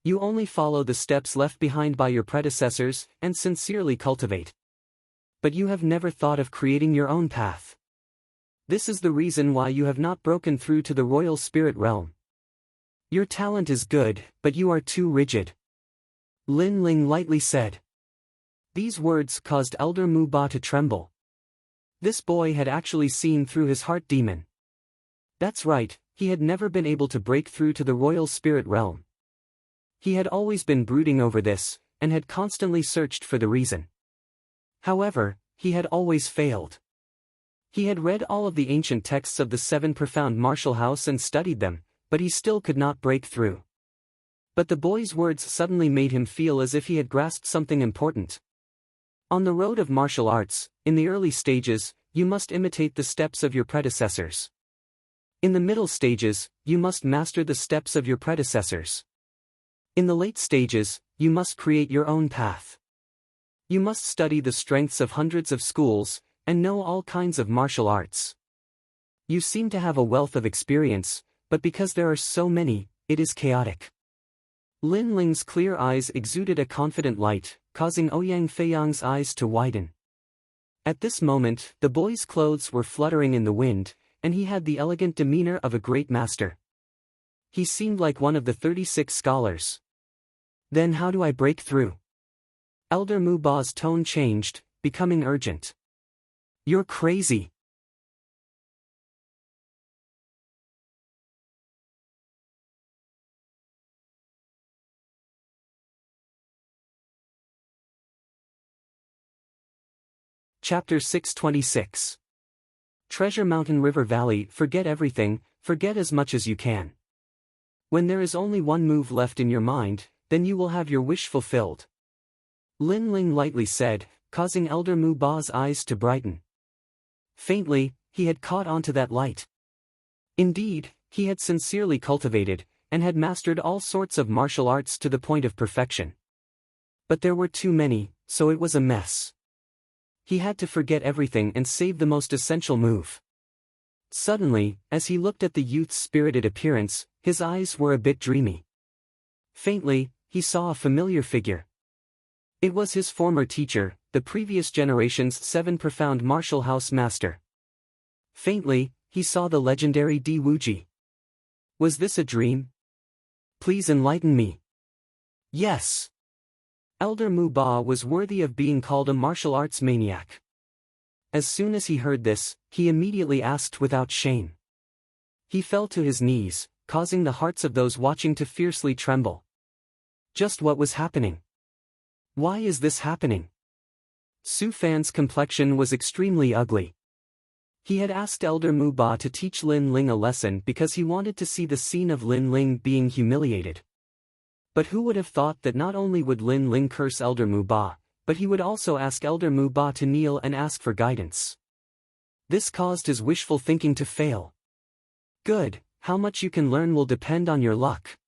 You only follow the steps left behind by your predecessors and sincerely cultivate. But you have never thought of creating your own path. This is the reason why you have not broken through to the royal spirit realm. Your talent is good, but you are too rigid. Lin Ling lightly said. These words caused Elder Muba to tremble. This boy had actually seen through his heart demon. That's right, he had never been able to break through to the royal spirit realm. He had always been brooding over this, and had constantly searched for the reason. However, he had always failed. He had read all of the ancient texts of the 7 profound martial house and studied them, but he still could not break through. But the boy's words suddenly made him feel as if he had grasped something important. On the road of martial arts, in the early stages, you must imitate the steps of your predecessors. In the middle stages, you must master the steps of your predecessors. In the late stages, you must create your own path. You must study the strengths of hundreds of schools, and know all kinds of martial arts. You seem to have a wealth of experience, but because there are so many, it is chaotic. Lin Ling's clear eyes exuded a confident light, causing Ouyang Feiyang's eyes to widen. At this moment, the boy's clothes were fluttering in the wind, and he had the elegant demeanor of a great master. He seemed like one of the 36 scholars. Then how do I break through? Elder Muba's tone changed, becoming urgent. You're crazy. Chapter 626. Treasure Mountain River Valley. Forget everything, forget as much as you can. When there is only one move left in your mind, then you will have your wish fulfilled. Lin Ling lightly said, causing Elder Muba's eyes to brighten. Faintly, he had caught onto that light. Indeed, he had sincerely cultivated, and had mastered all sorts of martial arts to the point of perfection. But there were too many, so it was a mess. He had to forget everything and save the most essential move. Suddenly, as he looked at the youth's spirited appearance, his eyes were a bit dreamy. Faintly, he saw a familiar figure. It was his former teacher, the previous generation's 7 profound martial house master. Faintly, he saw the legendary Di Wuji. Was this a dream? Please enlighten me. Yes. Elder Muba was worthy of being called a martial arts maniac. As soon as he heard this, he immediately asked without shame. He fell to his knees, causing the hearts of those watching to fiercely tremble. Just what was happening? Why is this happening? Su Fan's complexion was extremely ugly. He had asked Elder Mu Ba to teach Lin Ling a lesson because he wanted to see the scene of Lin Ling being humiliated. But who would have thought that not only would Lin Ling curse Elder Mu Ba, but he would also ask Elder Mu Ba to kneel and ask for guidance. This caused his wishful thinking to fail. Good, how much you can learn will depend on your luck.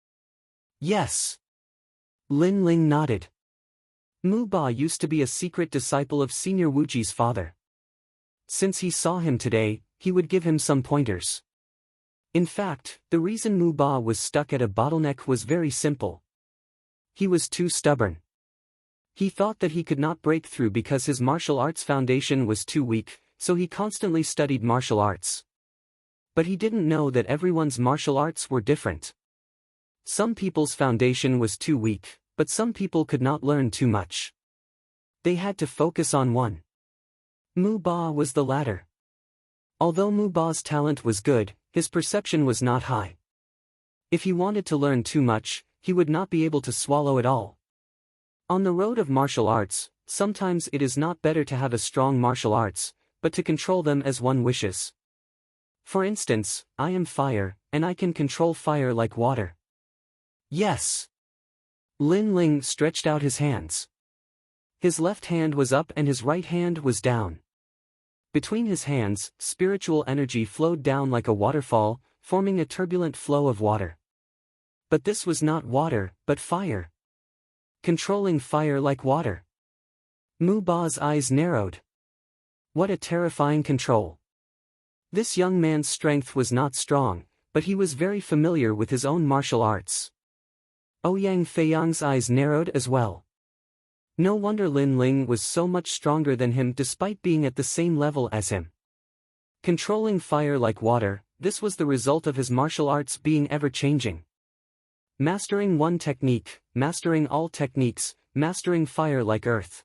Yes. Lin Ling nodded. Mu Ba used to be a secret disciple of Senior Wuji's father. Since he saw him today, he would give him some pointers. In fact, the reason Mu Ba was stuck at a bottleneck was very simple. He was too stubborn. He thought that he could not break through because his martial arts foundation was too weak, so he constantly studied martial arts. But he didn't know that everyone's martial arts were different. Some people's foundation was too weak, but some people could not learn too much. They had to focus on one. Mu Ba was the latter. Although Mu Ba's talent was good, his perception was not high. If he wanted to learn too much, he would not be able to swallow it all. On the road of martial arts, sometimes it is not better to have a strong martial arts, but to control them as one wishes. For instance, I am fire, and I can control fire like water. Yes. Lin Ling stretched out his hands. His left hand was up and his right hand was down. Between his hands, spiritual energy flowed down like a waterfall, forming a turbulent flow of water. But this was not water, but fire. Controlling fire like water. Mu Ba's eyes narrowed. What a terrifying control. This young man's strength was not strong, but he was very familiar with his own martial arts. Ouyang Feiyang's eyes narrowed as well. No wonder Lin Ling was so much stronger than him despite being at the same level as him. Controlling fire like water, this was the result of his martial arts being ever-changing. Mastering one technique, mastering all techniques, mastering fire like earth.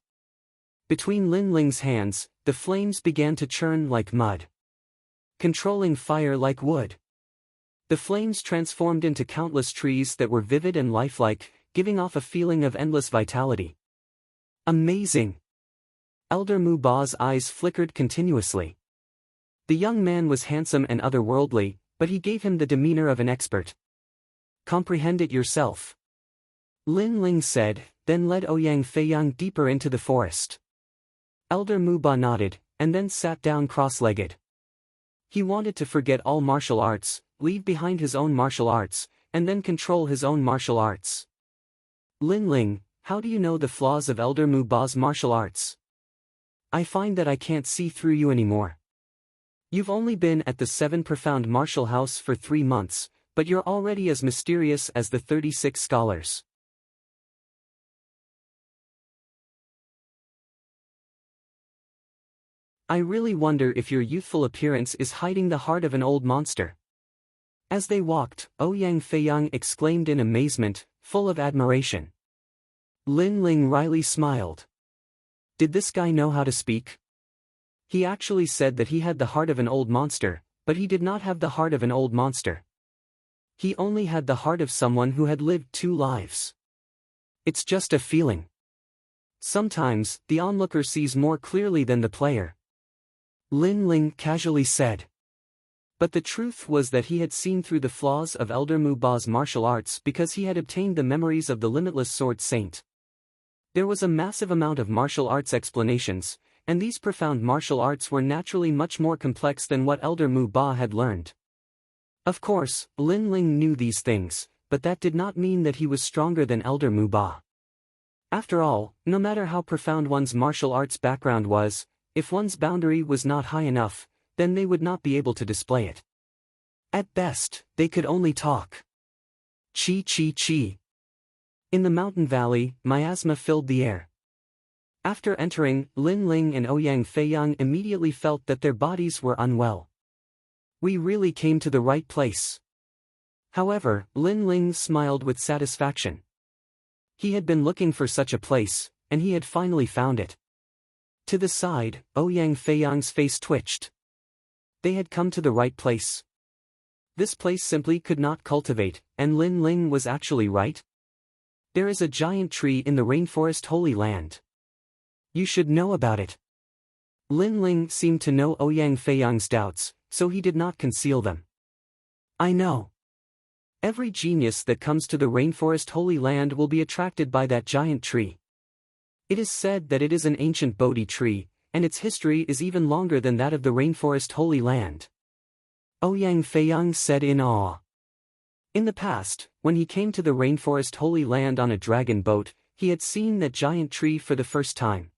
Between Lin Ling's hands, the flames began to churn like mud. Controlling fire like wood. The flames transformed into countless trees that were vivid and lifelike, giving off a feeling of endless vitality. Amazing! Elder Mu Ba's eyes flickered continuously. The young man was handsome and otherworldly, but he gave him the demeanor of an expert. Comprehend it yourself. Lin Ling said, then led Ouyang Feiyang deeper into the forest. Elder Mu Ba nodded, and then sat down cross-legged. He wanted to forget all martial arts, leave behind his own martial arts, and then control his own martial arts. Lin Ling, how do you know the flaws of Elder Mu Ba's martial arts? I find that I can't see through you anymore. You've only been at the 7 Profound Martial House for 3 months, but you're already as mysterious as the 36 scholars. I really wonder if your youthful appearance is hiding the heart of an old monster. As they walked, Ouyang Feiyang exclaimed in amazement, full of admiration. Lin Ling wryly smiled. Did this guy know how to speak? He actually said that he had the heart of an old monster, but he did not have the heart of an old monster. He only had the heart of someone who had lived 2 lives. It's just a feeling. Sometimes, the onlooker sees more clearly than the player. Lin Ling casually said. But the truth was that he had seen through the flaws of Elder Mu Ba's martial arts because he had obtained the memories of the limitless Sword Saint. There was a massive amount of martial arts explanations, and these profound martial arts were naturally much more complex than what Elder Mu Ba had learned. Of course, Lin Ling knew these things, but that did not mean that he was stronger than Elder Mu Ba. After all, no matter how profound one's martial arts background was, if one's boundary was not high enough, then they would not be able to display it. At best, they could only talk. Chi chi chi. In the mountain valley, miasma filled the air. After entering, Lin Ling and Ouyang Feiyang immediately felt that their bodies were unwell. We really came to the right place. However, Lin Ling smiled with satisfaction. He had been looking for such a place, and he had finally found it. To the side, Ouyang Feiyang's face twitched. They had come to the right place. This place simply could not cultivate, and Lin Ling was actually right. There is a giant tree in the rainforest Holy Land. You should know about it. Lin Ling seemed to know Ouyang Feiyang's doubts, so he did not conceal them. I know. Every genius that comes to the rainforest Holy Land will be attracted by that giant tree. It is said that it is an ancient Bodhi tree, and its history is even longer than that of the rainforest Holy Land. Ouyang Feiyang said in awe. In the past, when he came to the rainforest Holy Land on a dragon boat, he had seen that giant tree for the first time.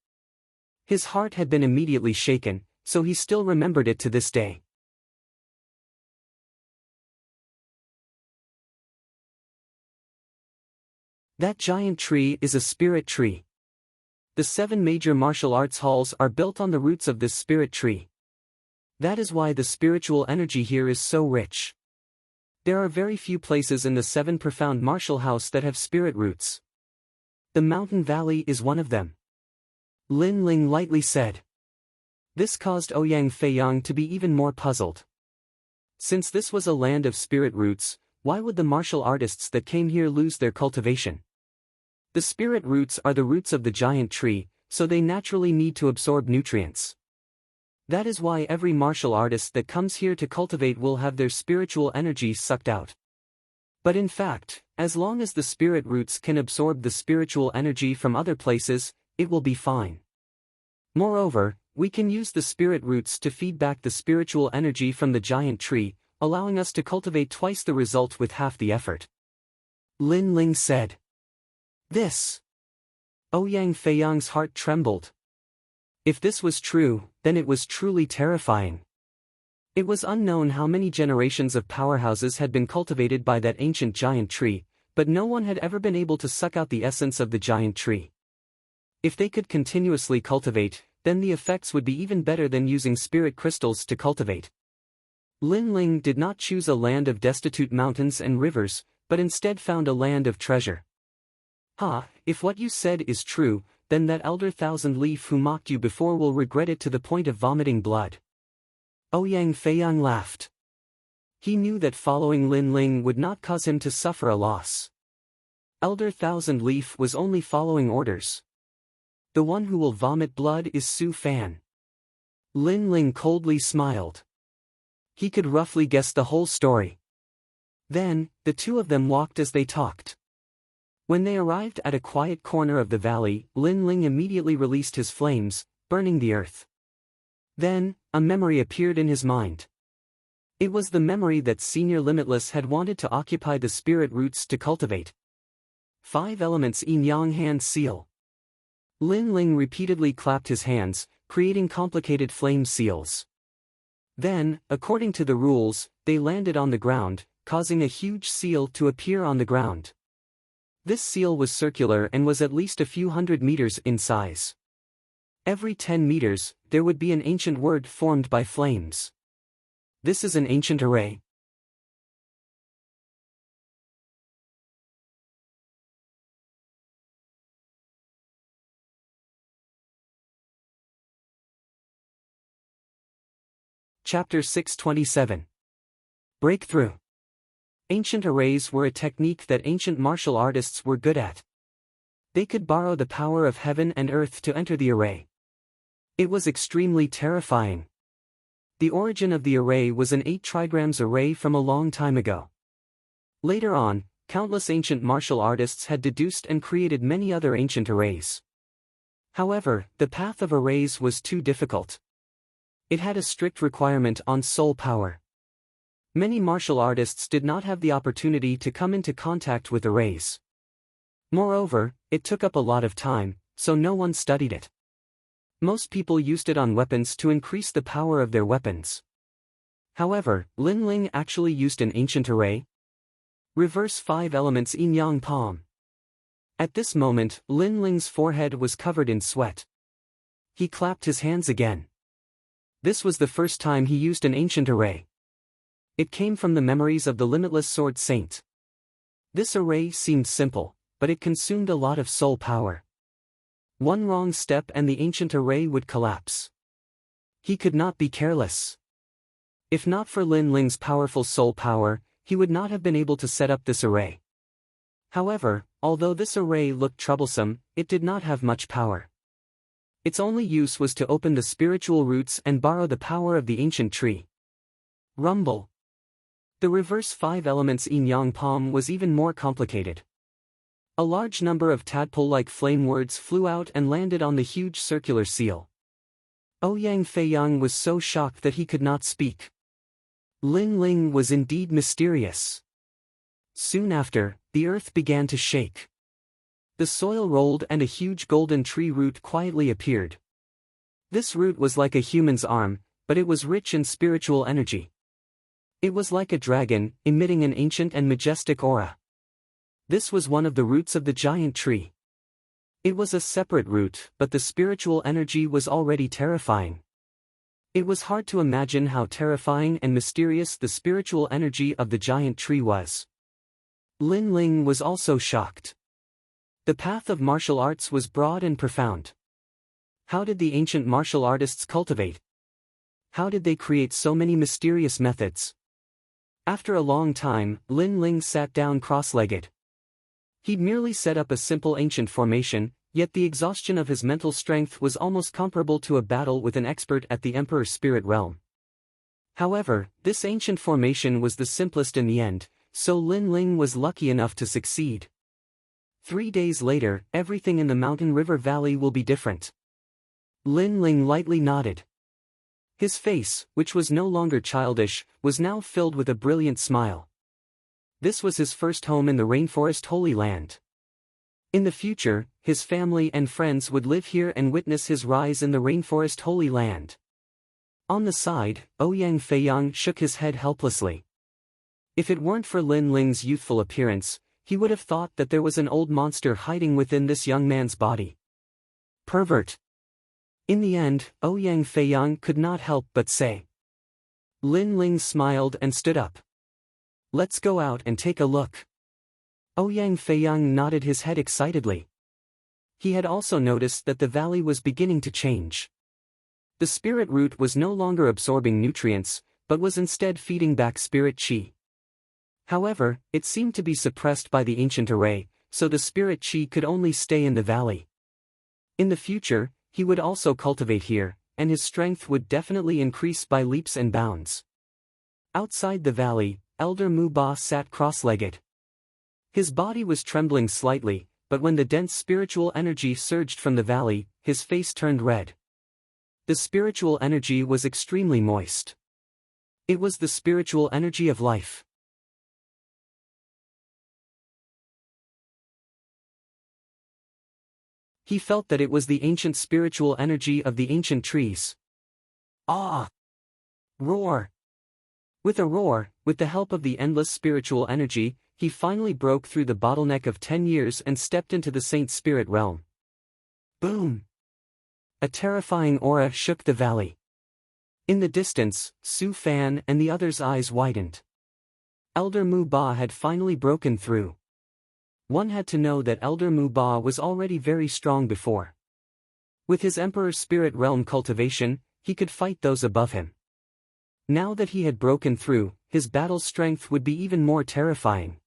His heart had been immediately shaken, so he still remembered it to this day. That giant tree is a spirit tree. The 7 major martial arts halls are built on the roots of this spirit tree. That is why the spiritual energy here is so rich. There are very few places in the 7 profound martial house that have spirit roots. The mountain valley is one of them. Lin Ling lightly said. This caused Ouyang Feiyang to be even more puzzled. Since this was a land of spirit roots, why would the martial artists that came here lose their cultivation? The spirit roots are the roots of the giant tree, so they naturally need to absorb nutrients. That is why every martial artist that comes here to cultivate will have their spiritual energy sucked out. But in fact, as long as the spirit roots can absorb the spiritual energy from other places, it will be fine. Moreover, we can use the spirit roots to feed back the spiritual energy from the giant tree, allowing us to cultivate twice the result with half the effort. Lin Ling said. This. Ouyang Feiyang's heart trembled. If this was true, then it was truly terrifying. It was unknown how many generations of powerhouses had been cultivated by that ancient giant tree, but no one had ever been able to suck out the essence of the giant tree. If they could continuously cultivate, then the effects would be even better than using spirit crystals to cultivate. Lin Ling did not choose a land of destitute mountains and rivers, but instead found a land of treasure. If what you said is true, then that elder Thousand Leaf who mocked you before will regret it to the point of vomiting blood. Ouyang Feiyang laughed. He knew that following Lin Ling would not cause him to suffer a loss. Elder Thousand Leaf was only following orders. The one who will vomit blood is Su Fan. Lin Ling coldly smiled. He could roughly guess the whole story. Then, the two of them walked as they talked. When they arrived at a quiet corner of the valley, Lin Ling immediately released his flames, burning the earth. Then, a memory appeared in his mind. It was the memory that Senior Limitless had wanted to occupy the spirit roots to cultivate. 5 elements Yin Yang Hand Seal. Lin Ling repeatedly clapped his hands, creating complicated flame seals. Then, according to the rules, they landed on the ground, causing a huge seal to appear on the ground. This seal was circular and was at least a few hundred meters in size. Every 10 meters, there would be an ancient word formed by flames. This is an ancient array. Chapter 627. Breakthrough. Ancient arrays were a technique that ancient martial artists were good at. They could borrow the power of heaven and earth to enter the array. It was extremely terrifying. The origin of the array was an 8 trigrams array from a long time ago. Later on, countless ancient martial artists had deduced and created many other ancient arrays. However, the path of arrays was too difficult. It had a strict requirement on soul power. Many martial artists did not have the opportunity to come into contact with arrays. Moreover, it took up a lot of time, so no one studied it. Most people used it on weapons to increase the power of their weapons. However, Lin Ling actually used an ancient array. Reverse 5 elements Yin Yang Palm. At this moment, Lin Ling's forehead was covered in sweat. He clapped his hands again. This was the first time he used an ancient array. It came from the memories of the Limitless Sword Saint. This array seemed simple, but it consumed a lot of soul power. One wrong step and the ancient array would collapse. He could not be careless. If not for Lin Ling's powerful soul power, he would not have been able to set up this array. However, although this array looked troublesome, it did not have much power. Its only use was to open the spiritual roots and borrow the power of the ancient tree. Rumble. The reverse 5 elements yin-yang palm was even more complicated. A large number of tadpole-like flame words flew out and landed on the huge circular seal. Ouyang Feiyang was so shocked that he could not speak. Lin Ling was indeed mysterious. Soon after, the earth began to shake. The soil rolled and a huge golden tree root quietly appeared. This root was like a human's arm, but it was rich in spiritual energy. It was like a dragon, emitting an ancient and majestic aura. This was one of the roots of the giant tree. It was a separate root, but the spiritual energy was already terrifying. It was hard to imagine how terrifying and mysterious the spiritual energy of the giant tree was. Lin Ling was also shocked. The path of martial arts was broad and profound. How did the ancient martial artists cultivate? How did they create so many mysterious methods? After a long time, Lin Ling sat down cross-legged. He'd merely set up a simple ancient formation, yet the exhaustion of his mental strength was almost comparable to a battle with an expert at the Emperor's spirit realm. However, this ancient formation was the simplest in the end, so Lin Ling was lucky enough to succeed. 3 days later, everything in the mountain river valley will be different. Lin Ling lightly nodded. His face, which was no longer childish, was now filled with a brilliant smile. This was his first home in the rainforest Holy Land. In the future, his family and friends would live here and witness his rise in the rainforest Holy Land. On the side, Ouyang Feiyang shook his head helplessly. If it weren't for Lin Ling's youthful appearance, he would have thought that there was an old monster hiding within this young man's body. Pervert. In the end, Ouyang Feiyang could not help but say. Lin Ling smiled and stood up. Let's go out and take a look. Ouyang Feiyang nodded his head excitedly. He had also noticed that the valley was beginning to change. The spirit root was no longer absorbing nutrients, but was instead feeding back spirit chi. However, it seemed to be suppressed by the ancient array, so the spirit chi could only stay in the valley. In the future, he would also cultivate here, and his strength would definitely increase by leaps and bounds. Outside the valley, Elder Mu Ba sat cross-legged. His body was trembling slightly, but when the dense spiritual energy surged from the valley, his face turned red. The spiritual energy was extremely moist. It was the spiritual energy of life. He felt that it was the ancient spiritual energy of the ancient trees. Ah! Roar! With a roar, with the help of the endless spiritual energy, he finally broke through the bottleneck of 10 years and stepped into the Saint Spirit realm. Boom! A terrifying aura shook the valley. In the distance, Su Fan and the others' eyes widened. Elder Mu Ba had finally broken through. One had to know that Elder Mu Ba was already very strong before. With his Emperor's spirit realm cultivation, he could fight those above him. Now that he had broken through, his battle strength would be even more terrifying.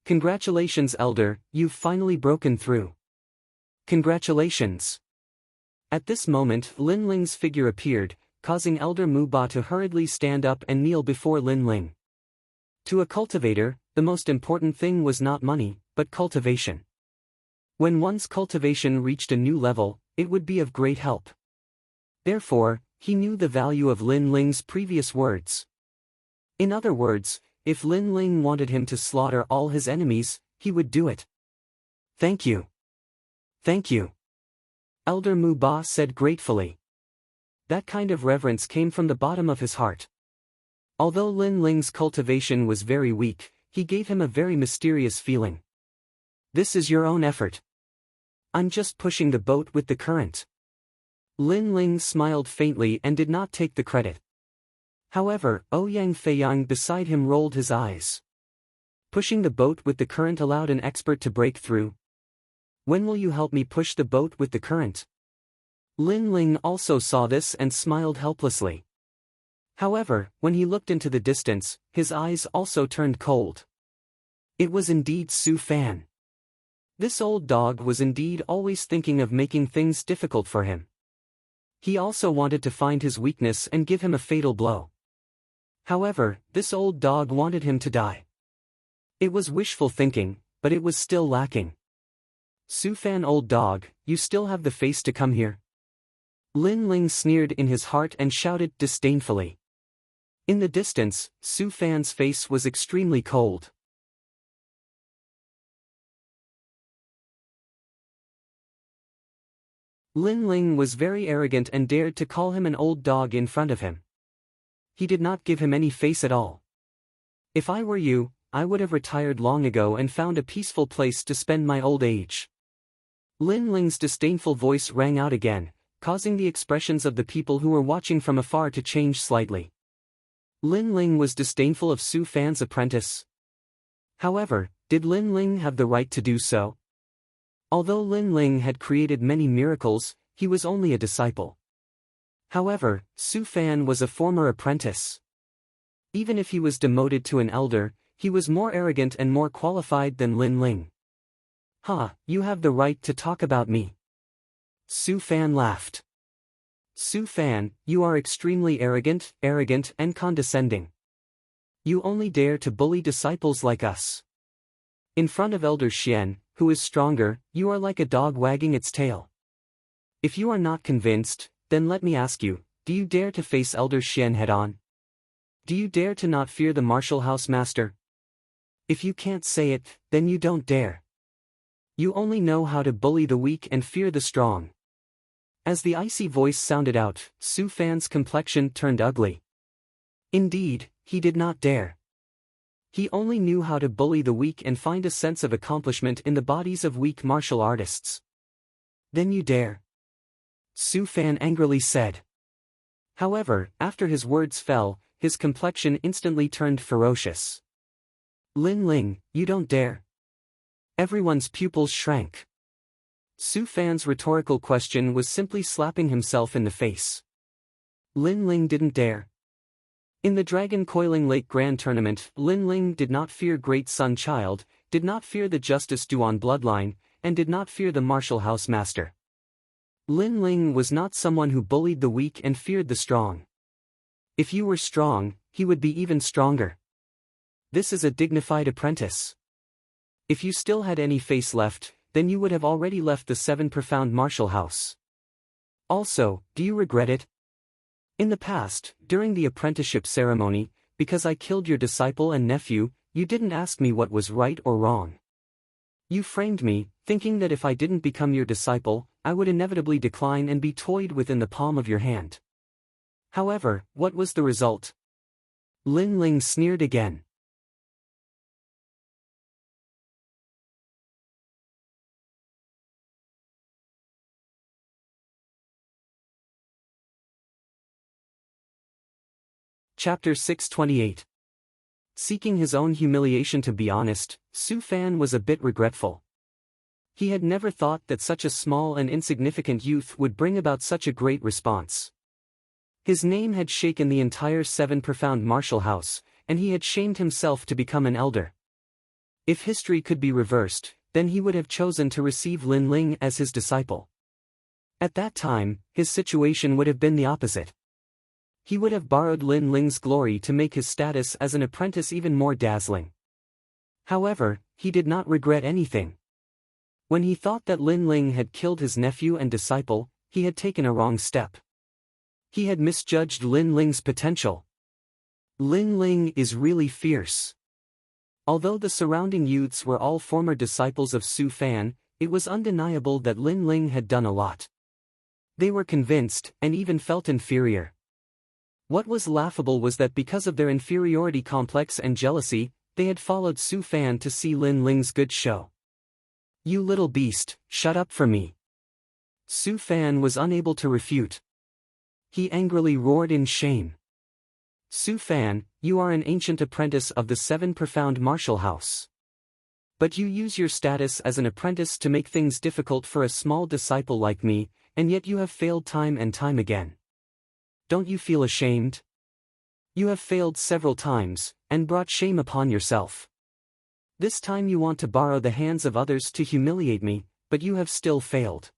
Congratulations, Elder, you've finally broken through. Congratulations. At this moment, Lin Ling's figure appeared, causing Elder Mu Ba to hurriedly stand up and kneel before Lin Ling. To a cultivator, the most important thing was not money, but cultivation. When one's cultivation reached a new level, it would be of great help. Therefore, he knew the value of Lin Ling's previous words. In other words, if Lin Ling wanted him to slaughter all his enemies, he would do it. Thank you. Thank you. Elder Mu Ba said gratefully. That kind of reverence came from the bottom of his heart. Although Lin Ling's cultivation was very weak, he gave him a very mysterious feeling. This is your own effort. I'm just pushing the boat with the current. Lin Ling smiled faintly and did not take the credit. However, Ouyang Feiyang beside him rolled his eyes. Pushing the boat with the current allowed an expert to break through. When will you help me push the boat with the current? Lin Ling also saw this and smiled helplessly. However, when he looked into the distance, his eyes also turned cold. It was indeed Su Fan. This old dog was indeed always thinking of making things difficult for him. He also wanted to find his weakness and give him a fatal blow. However, this old dog wanted him to die. It was wishful thinking, but it was still lacking. Su Fan, old dog, you still have the face to come here? Lin Ling sneered in his heart and shouted disdainfully. In the distance, Su Fan's face was extremely cold. Lin Ling was very arrogant and dared to call him an old dog in front of him. He did not give him any face at all. If I were you, I would have retired long ago and found a peaceful place to spend my old age. Lin Ling's disdainful voice rang out again, causing the expressions of the people who were watching from afar to change slightly. Lin Ling was disdainful of Su Fan's apprentice. However, did Lin Ling have the right to do so? Although Lin Ling had created many miracles, he was only a disciple. However, Su Fan was a former apprentice. Even if he was demoted to an elder, he was more arrogant and more qualified than Lin Ling. "Ha, you have the right to talk about me." Su Fan laughed. "Su Fan, you are extremely arrogant and condescending. You only dare to bully disciples like us. In front of Elder Xian, who is stronger, you are like a dog wagging its tail. If you are not convinced, then let me ask you, do you dare to face Elder Xian head-on? Do you dare to not fear the martial house master? If you can't say it, then you don't dare. You only know how to bully the weak and fear the strong." As the icy voice sounded out, Su Fan's complexion turned ugly. Indeed, he did not dare. He only knew how to bully the weak and find a sense of accomplishment in the bodies of weak martial artists. "Then you dare?" Su Fan angrily said. However, after his words fell, his complexion instantly turned ferocious. "Lin Ling, you don't dare?" Everyone's pupils shrank. Su Fan's rhetorical question was simply slapping himself in the face. Lin Ling didn't dare. In the Dragon Coiling Lake Grand Tournament, Lin Ling did not fear Great Sun Child, did not fear the Justice Duan bloodline, and did not fear the Martial House Master. Lin Ling was not someone who bullied the weak and feared the strong. If you were strong, he would be even stronger. This is a dignified apprentice. If you still had any face left, then you would have already left the 7 Profound Martial House. Also, do you regret it? In the past, during the apprenticeship ceremony, because I killed your disciple and nephew, you didn't ask me what was right or wrong. You framed me, thinking that if I didn't become your disciple, I would inevitably decline and be toyed with in the palm of your hand. However, what was the result? Lin Ling sneered again. Chapter 628. Seeking his own humiliation. To be honest, Su Fan was a bit regretful. He had never thought that such a small and insignificant youth would bring about such a great response. His name had shaken the entire 7 Profound Martial House, and he had shamed himself to become an elder. If history could be reversed, then he would have chosen to receive Lin Ling as his disciple. At that time, his situation would have been the opposite. He would have borrowed Lin Ling's glory to make his status as an apprentice even more dazzling. However, he did not regret anything. When he thought that Lin Ling had killed his nephew and disciple, he had taken a wrong step. He had misjudged Lin Ling's potential. Lin Ling is really fierce. Although the surrounding youths were all former disciples of Su Fan, it was undeniable that Lin Ling had done a lot. They were convinced, and even felt inferior. What was laughable was that because of their inferiority complex and jealousy, they had followed Su Fan to see Lin Ling's good show. "You little beast, shut up for me." Su Fan was unable to refute. He angrily roared in shame. "Su Fan, you are an ancient apprentice of the 7 Profound Martial House. But you use your status as an apprentice to make things difficult for a small disciple like me, and yet you have failed time and time again. Don't you feel ashamed? You have failed several times, and brought shame upon yourself. This time you want to borrow the hands of others to humiliate me, but you have still failed.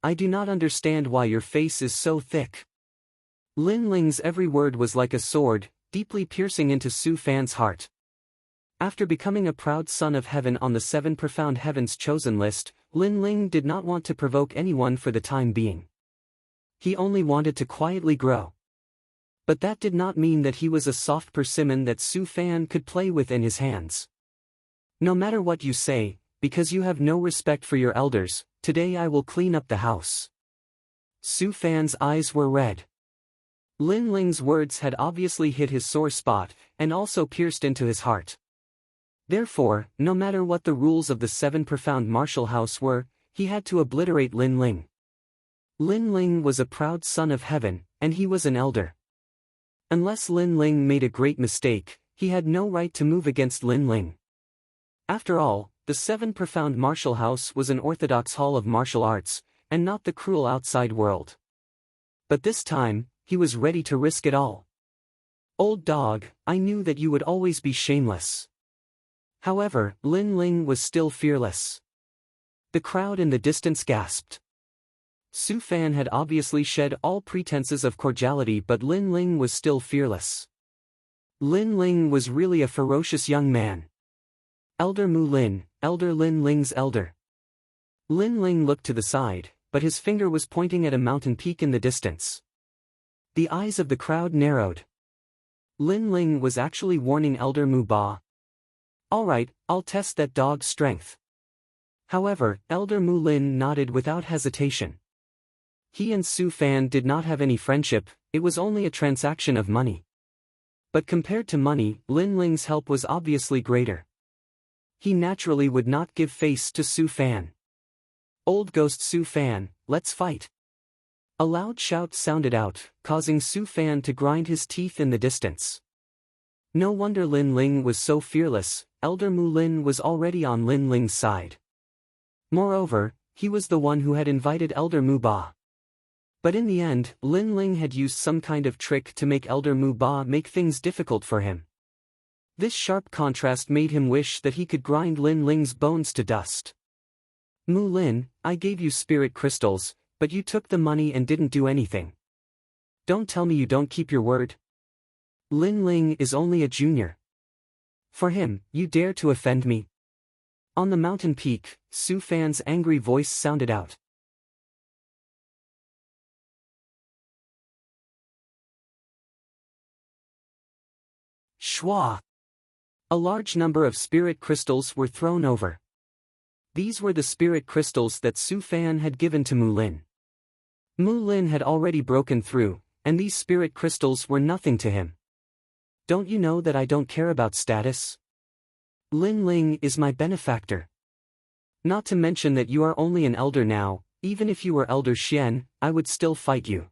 I do not understand why your face is so thick. Lin Ling's every word was like a sword, deeply piercing into Su Fan's heart. After becoming a proud son of heaven on the 7 profound heavens chosen list, Lin Ling did not want to provoke anyone for the time being. He only wanted to quietly grow. But that did not mean that he was a soft persimmon that Su Fan could play with in his hands. No matter what you say, because you have no respect for your elders, today I will clean up the house. Su Fan's eyes were red. Lin Ling's words had obviously hit his sore spot, and also pierced into his heart. Therefore, no matter what the rules of the 7 profound martial house were, he had to obliterate Lin Ling. Lin Ling was a proud son of heaven, and he was an elder. Unless Lin Ling made a great mistake, he had no right to move against Lin Ling. After all, the 7 profound martial house was an orthodox hall of martial arts, and not the cruel outside world. But this time, he was ready to risk it all. Old dog, I knew that you would always be shameless. However, Lin Ling was still fearless. The crowd in the distance gasped. Su Fan had obviously shed all pretenses of cordiality, but Lin Ling was still fearless. Lin Ling was really a ferocious young man. Elder Mu Lin, Elder Lin Ling's elder. Lin Ling looked to the side, but his finger was pointing at a mountain peak in the distance. The eyes of the crowd narrowed. Lin Ling was actually warning Elder Mu Ba. Alright, I'll test that dog's strength. However, Elder Mu Lin nodded without hesitation. He and Su Fan did not have any friendship, it was only a transaction of money. But compared to money, Lin Ling's help was obviously greater. He naturally would not give face to Su Fan. Old Ghost Su Fan, let's fight. A loud shout sounded out, causing Su Fan to grind his teeth in the distance. No wonder Lin Ling was so fearless, Elder Mu Lin was already on Lin Ling's side. Moreover, he was the one who had invited Elder Mu Ba. But in the end, Lin Ling had used some kind of trick to make Elder Mu Ba make things difficult for him. This sharp contrast made him wish that he could grind Lin Ling's bones to dust. Mu Lin, I gave you spirit crystals, but you took the money and didn't do anything. Don't tell me you don't keep your word. Lin Ling is only a junior. For him, you dare to offend me? On the mountain peak, Su Fan's angry voice sounded out. Shwa! A large number of spirit crystals were thrown over. These were the spirit crystals that Su Fan had given to Mu Lin. Mu Lin had already broken through, and these spirit crystals were nothing to him. Don't you know that I don't care about status? Lin Ling is my benefactor. Not to mention that you are only an elder now, even if you were Elder Xian, I would still fight you.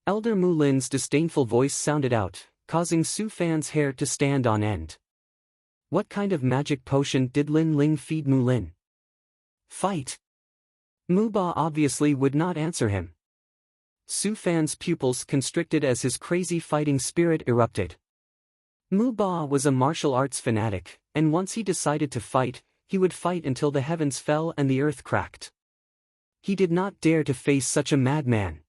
Elder Mu Lin's disdainful voice sounded out, causing Su Fan's hair to stand on end. What kind of magic potion did Lin Ling feed Mu Lin? Fight! Mu Ba obviously would not answer him. Su Fan's pupils constricted as his crazy fighting spirit erupted. Mu Ba was a martial arts fanatic, and once he decided to fight, he would fight until the heavens fell and the earth cracked. He did not dare to face such a madman.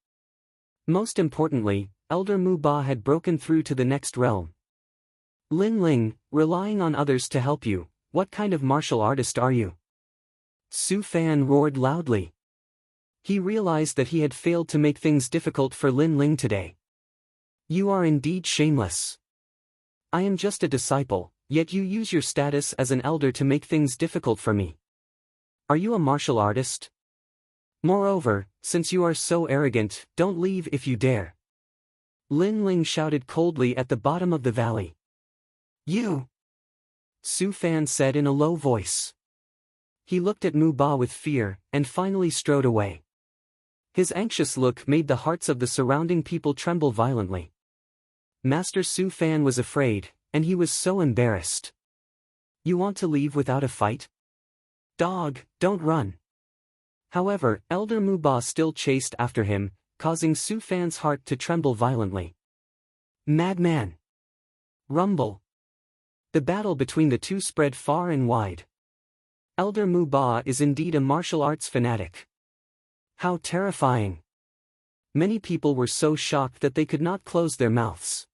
Most importantly, Elder Mu Ba had broken through to the next realm. Lin Ling, relying on others to help you, what kind of martial artist are you? Su Fan roared loudly. He realized that he had failed to make things difficult for Lin Ling today. You are indeed shameless. I am just a disciple, yet you use your status as an elder to make things difficult for me. Are you a martial artist? Moreover, since you are so arrogant, don't leave if you dare. Lin Ling shouted coldly at the bottom of the valley. You! Su Fan said in a low voice. He looked at Mu Ba with fear, and finally strode away. His anxious look made the hearts of the surrounding people tremble violently. Master Su Fan was afraid, and he was so embarrassed. You want to leave without a fight? Dog, don't run. However, Elder Mu Ba still chased after him, causing Su Fan's heart to tremble violently. Madman! Rumble! The battle between the two spread far and wide. Elder Mu Ba is indeed a martial arts fanatic. How terrifying! Many people were so shocked that they could not close their mouths.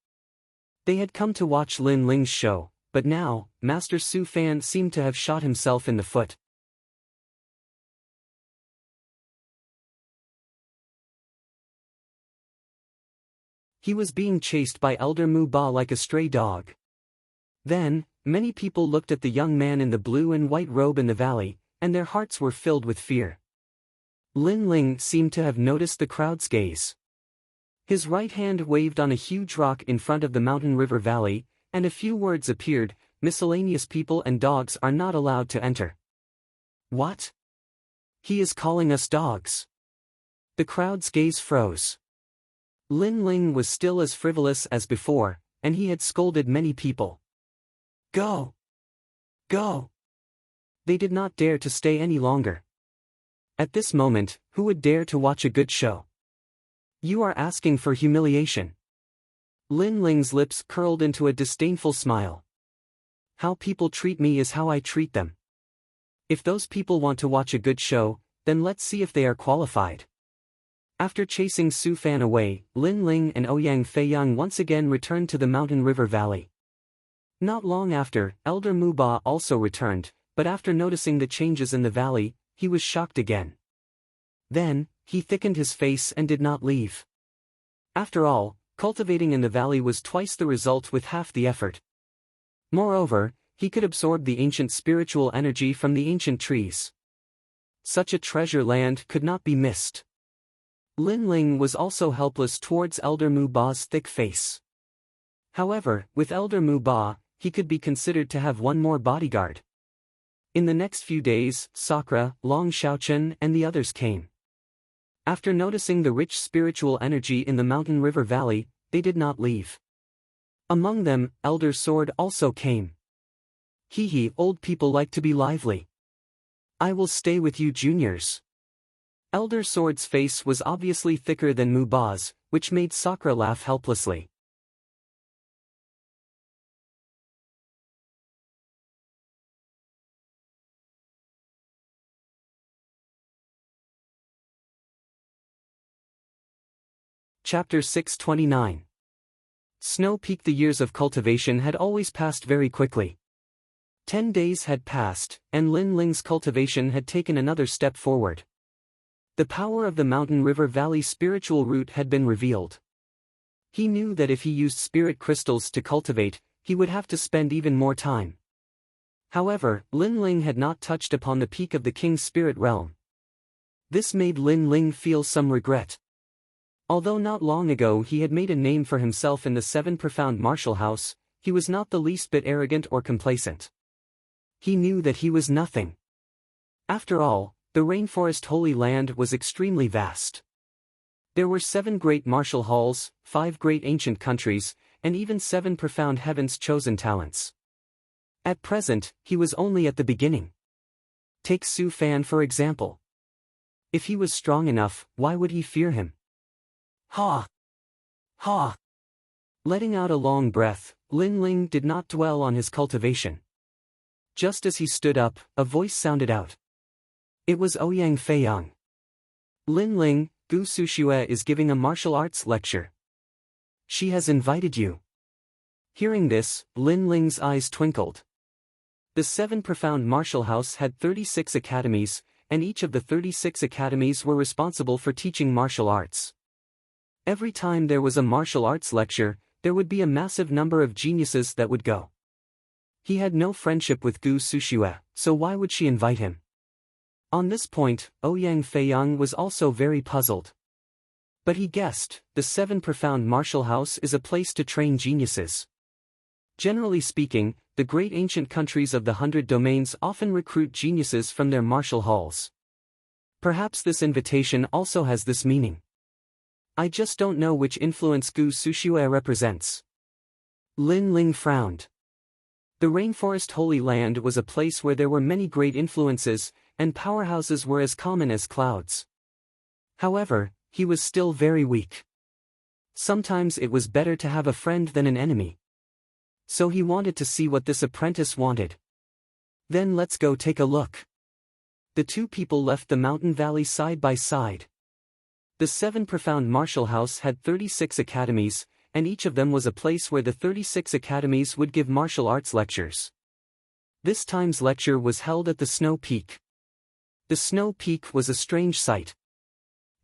They had come to watch Lin Ling's show, but now, Master Su Fan seemed to have shot himself in the foot. He was being chased by Elder Mu Ba like a stray dog. Then, many people looked at the young man in the blue and white robe in the valley, and their hearts were filled with fear. Lin Ling seemed to have noticed the crowd's gaze. His right hand waved on a huge rock in front of the mountain river valley, and a few words appeared: miscellaneous people and dogs are not allowed to enter. What? He is calling us dogs. The crowd's gaze froze. Lin Ling was still as frivolous as before, and he had scolded many people. Go! Go! They did not dare to stay any longer. At this moment, who would dare to watch a good show? You are asking for humiliation. Lin Ling's lips curled into a disdainful smile. How people treat me is how I treat them. If those people want to watch a good show, then let's see if they are qualified. After chasing Su Fan away, Lin Ling and Ouyang Feiyang once again returned to the mountain river valley. Not long after, Elder Mu Ba also returned, but after noticing the changes in the valley, he was shocked again. Then, he thickened his face and did not leave. After all, cultivating in the valley was twice the result with half the effort. Moreover, he could absorb the ancient spiritual energy from the ancient trees. Such a treasure land could not be missed. Lin Ling was also helpless towards Elder Mu Ba's thick face. However, with Elder Mu Ba, he could be considered to have one more bodyguard. In the next few days, Sakura, Long Xiaochen and the others came. After noticing the rich spiritual energy in the mountain river valley, they did not leave. Among them, Elder Sword also came. Hee, old people like to be lively. I will stay with you juniors. Elder Sword's face was obviously thicker than Mu Ba's, which made Sakura laugh helplessly. Chapter 629. Snow Peak. The years of cultivation had always passed very quickly. 10 days had passed, and Lin Ling's cultivation had taken another step forward. The power of the mountain river valley spiritual root had been revealed. He knew that if he used spirit crystals to cultivate, he would have to spend even more time. However, Lin Ling had not touched upon the peak of the king's spirit realm. This made Lin Ling feel some regret. Although not long ago he had made a name for himself in the 7 profound martial house, he was not the least bit arrogant or complacent. He knew that he was nothing. After all, the rainforest Holy Land was extremely vast. There were 7 great martial halls, 5 great ancient countries, and even 7 profound heavens chosen talents. At present, he was only at the beginning. Take Su Fan for example. If he was strong enough, why would he fear him? Ha! Ha! Letting out a long breath, Lin Ling did not dwell on his cultivation. Just as he stood up, a voice sounded out. It was Ouyang Feiyang. Lin Ling, Gu Sushue is giving a martial arts lecture. She has invited you. Hearing this, Lin Ling's eyes twinkled. The 7 profound martial house had 36 academies, and each of the 36 academies were responsible for teaching martial arts. Every time there was a martial arts lecture, there would be a massive number of geniuses that would go. He had no friendship with Gu Sushue, so why would she invite him? On this point, Ouyang Feiyang was also very puzzled. But he guessed, the 7 profound martial house is a place to train geniuses. Generally speaking, the great ancient countries of the 100 domains often recruit geniuses from their martial halls. Perhaps this invitation also has this meaning. I just don't know which influence Gu Sushue represents. Lin Ling frowned. The rainforest Holy Land was a place where there were many great influences, and powerhouses were as common as clouds. However, he was still very weak. Sometimes it was better to have a friend than an enemy. So he wanted to see what this apprentice wanted. Then let's go take a look. The two people left the mountain valley side by side. The seven profound martial house had 36 academies, and each of them was a place where the 36 academies would give martial arts lectures. This time's lecture was held at the Snow Peak. The Snow Peak was a strange sight.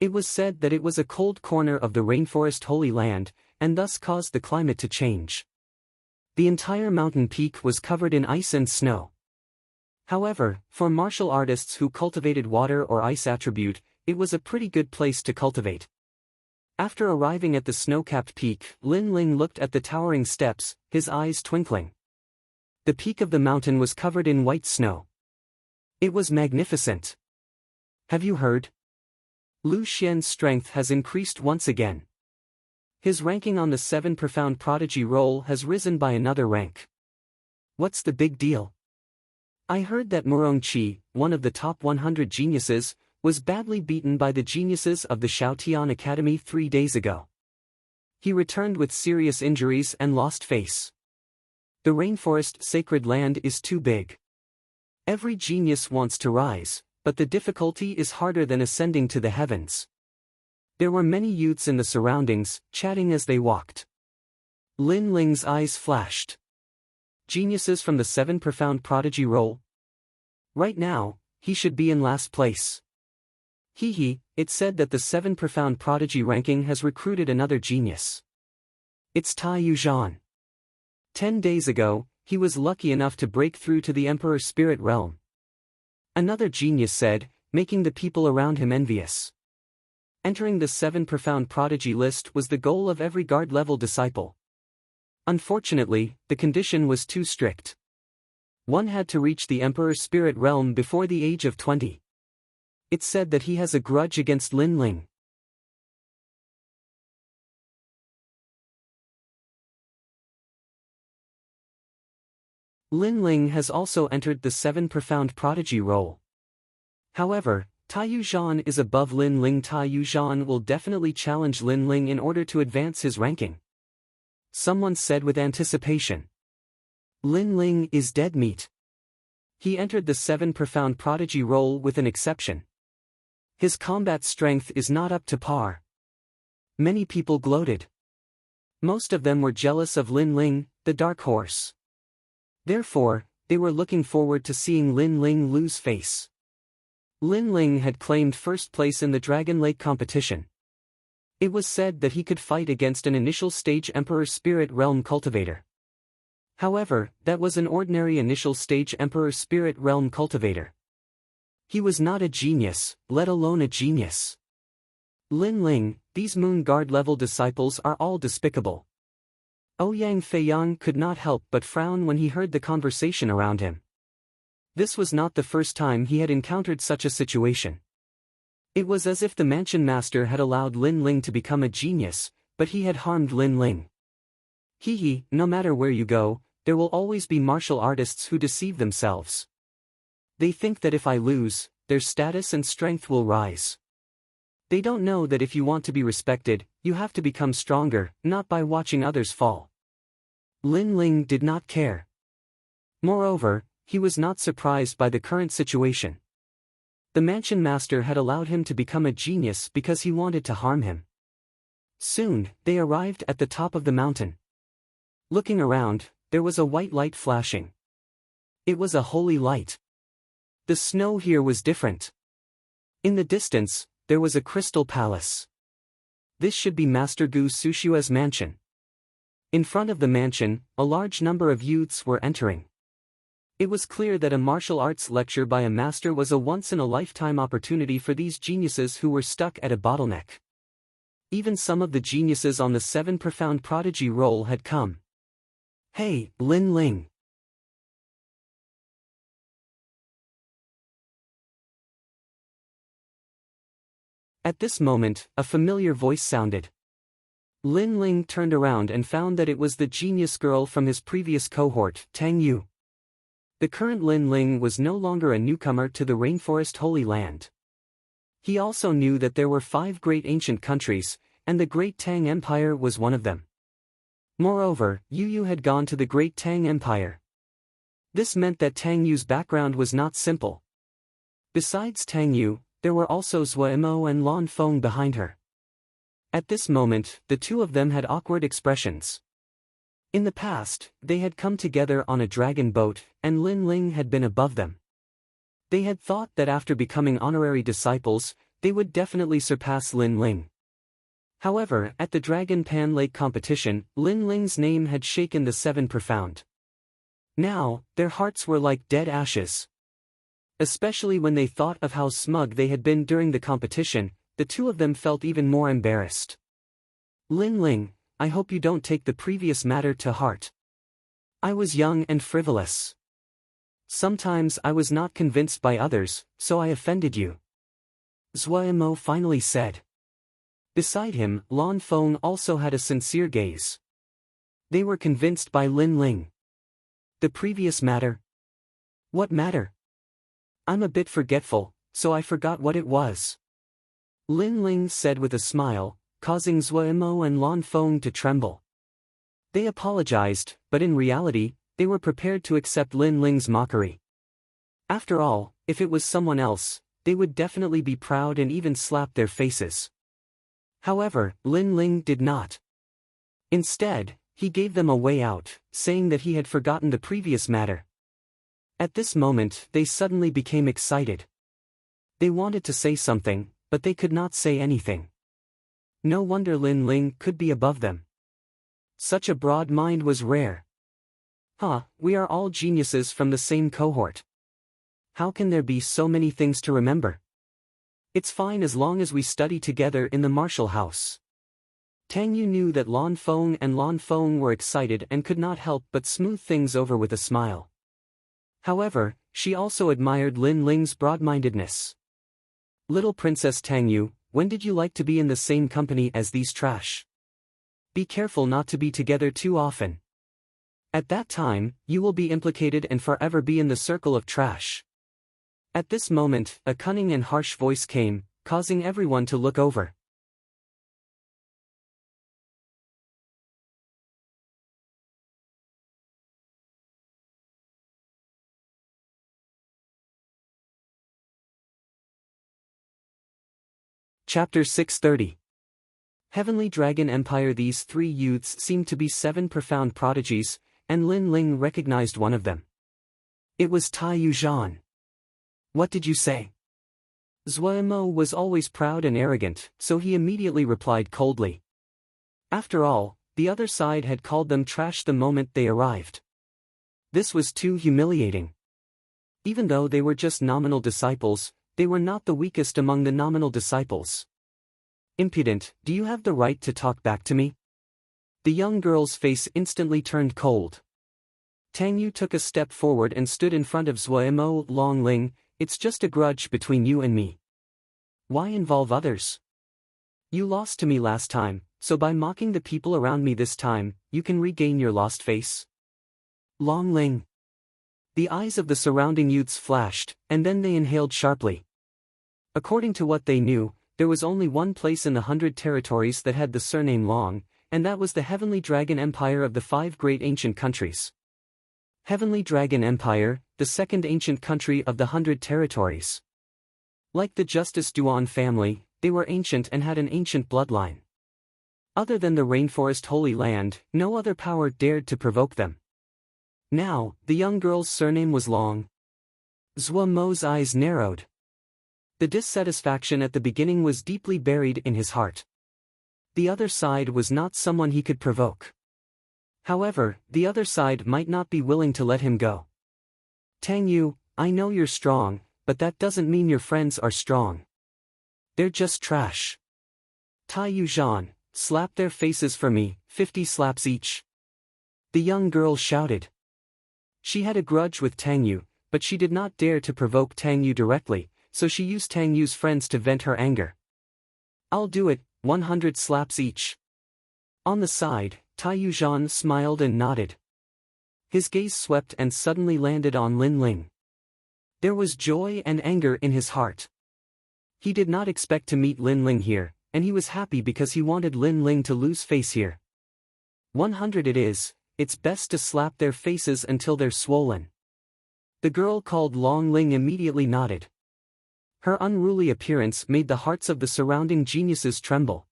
It was said that it was a cold corner of the rainforest Holy Land, and thus caused the climate to change. The entire mountain peak was covered in ice and snow. However, for martial artists who cultivated water or ice attribute, it was a pretty good place to cultivate. After arriving at the snow-capped peak, Lin Ling looked at the towering steps, his eyes twinkling. The peak of the mountain was covered in white snow. It was magnificent. Have you heard? Lu Xian's strength has increased once again. His ranking on the 7 profound prodigy roll has risen by another rank. What's the big deal? I heard that Murong Qi, one of the top 100 geniuses, was badly beaten by the geniuses of the Shaotian Academy 3 days ago. He returned with serious injuries and lost face. The rainforest sacred land is too big. Every genius wants to rise, but the difficulty is harder than ascending to the heavens. There were many youths in the surroundings, chatting as they walked. Lin Ling's eyes flashed. Geniuses from the 7 profound prodigy roll? Right now, he should be in last place. It's said that the 7 profound prodigy ranking has recruited another genius. It's Tai Yuzhan. 10 days ago, he was lucky enough to break through to the Emperor's spirit realm. Another genius said, making the people around him envious. Entering the 7 profound prodigy list was the goal of every guard-level disciple. Unfortunately, the condition was too strict. One had to reach the Emperor's spirit realm before the age of 20. It's said that he has a grudge against Lin Ling. Lin Ling has also entered the 7 profound prodigy roll. However, Tai Yuzhan is above Lin Ling. Tai Yuzhan will definitely challenge Lin Ling in order to advance his ranking. Someone said with anticipation. Lin Ling is dead meat. He entered the 7 profound prodigy roll with an exception. His combat strength is not up to par. Many people gloated. Most of them were jealous of Lin Ling, the dark horse. Therefore, they were looking forward to seeing Lin Ling lose face. Lin Ling had claimed first place in the Dragon Lake competition. It was said that he could fight against an initial stage Emperor Spirit Realm cultivator. However, that was an ordinary initial stage Emperor Spirit Realm cultivator. He was not a genius, let alone a genius. Lin Ling, these Moon Guard level disciples are all despicable. Ouyang Feiyang could not help but frown when he heard the conversation around him. This was not the first time he had encountered such a situation. It was as if the mansion master had allowed Lin Ling to become a genius, but he had harmed Lin Ling. No matter where you go, there will always be martial artists who deceive themselves. They think that if I lose, their status and strength will rise. They don't know that if you want to be respected, you have to become stronger, not by watching others fall. Lin Ling did not care. Moreover, he was not surprised by the current situation. The mansion master had allowed him to become a genius because he wanted to harm him. Soon, they arrived at the top of the mountain. Looking around, there was a white light flashing. It was a holy light. The snow here was different. In the distance, there was a crystal palace. This should be Master Gu Sushua's mansion. In front of the mansion, a large number of youths were entering. It was clear that a martial arts lecture by a master was a once-in-a-lifetime opportunity for these geniuses who were stuck at a bottleneck. Even some of the geniuses on the 7 profound prodigy roll had come. Hey, Lin Ling. At this moment, a familiar voice sounded. Lin Ling turned around and found that it was the genius girl from his previous cohort, Tang Yu. The current Lin Ling was no longer a newcomer to the Rainforest Holy Land. He also knew that there were 5 great ancient countries, and the Great Tang Empire was one of them. Moreover, Yu Yu had gone to the great Tang Empire. This meant that Tang Yu's background was not simple. Besides Tang Yu, there were also Zhuo Mo and Lan Feng behind her. At this moment, the two of them had awkward expressions. In the past, they had come together on a dragon boat, and Lin Ling had been above them. They had thought that after becoming honorary disciples, they would definitely surpass Lin Ling. However, at the Dragon Pan Lake competition, Lin Ling's name had shaken the Seven Profound. Now, their hearts were like dead ashes. Especially when they thought of how smug they had been during the competition, the two of them felt even more embarrassed. Lin Ling, I hope you don't take the previous matter to heart. I was young and frivolous. Sometimes I was not convinced by others, so I offended you. Zhuo Mo finally said. Beside him, Lan Feng also had a sincere gaze. They were convinced by Lin Ling. The previous matter? What matter? I'm a bit forgetful, so I forgot what it was. Lin Ling said with a smile, causing Zhuo Mo and Lan Feng to tremble. They apologized, but in reality, they were prepared to accept Lin Ling's mockery. After all, if it was someone else, they would definitely be proud and even slap their faces. However, Lin Ling did not. Instead, he gave them a way out, saying that he had forgotten the previous matter. At this moment, they suddenly became excited. They wanted to say something, but they could not say anything. No wonder Lin Ling could be above them. Such a broad mind was rare. We are all geniuses from the same cohort. How can there be so many things to remember? It's fine as long as we study together in the martial house. Tang Yu knew that Lan Feng were excited and could not help but smooth things over with a smile. However, she also admired Lin Ling's broad-mindedness. Little Princess Tang Yu, when did you like to be in the same company as these trash? Be careful not to be together too often. At that time, you will be implicated and forever be in the circle of trash. At this moment, a cunning and harsh voice came, causing everyone to look over. Chapter 630. Heavenly Dragon Empire. These three youths seemed to be seven profound prodigies, and Lin Ling recognized one of them. It was Tai Yuzhan. What did you say? Zhuo Mo was always proud and arrogant, so he immediately replied coldly. After all, the other side had called them trash the moment they arrived. This was too humiliating. Even though they were just nominal disciples, they were not the weakest among the nominal disciples. Impudent, do you have the right to talk back to me? The young girl's face instantly turned cold. Tang Yu took a step forward and stood in front of Zhuo Mo. Long Ling, it's just a grudge between you and me. Why involve others? You lost to me last time, so by mocking the people around me this time, you can regain your lost face. Long Ling. The eyes of the surrounding youths flashed, and then they inhaled sharply. According to what they knew, there was only one place in the 100 territories that had the surname Long, and that was the Heavenly Dragon Empire of the 5 great ancient countries. Heavenly Dragon Empire, the second ancient country of the 100 territories. Like the Justice Duan family, they were ancient and had an ancient bloodline. Other than the Rainforest Holy Land, no other power dared to provoke them. Now, the young girl's surname was Long. Zhuo Mo's eyes narrowed. The dissatisfaction at the beginning was deeply buried in his heart. The other side was not someone he could provoke. However, the other side might not be willing to let him go. Tang Yu, I know you're strong, but that doesn't mean your friends are strong. They're just trash. Tai Yuzhan, slap their faces for me, 50 slaps each. The young girl shouted. She had a grudge with Tang Yu, but she did not dare to provoke Tang Yu directly, so she used Tang Yu's friends to vent her anger. I'll do it, 100 slaps each. On the side, Tai Yuzhan smiled and nodded. His gaze swept and suddenly landed on Lin Ling. There was joy and anger in his heart. He did not expect to meet Lin Ling here, and he was happy because he wanted Lin Ling to lose face here. 100 it is, it's best to slap their faces until they're swollen. The girl called Long Ling immediately nodded. Her unruly appearance made the hearts of the surrounding geniuses tremble.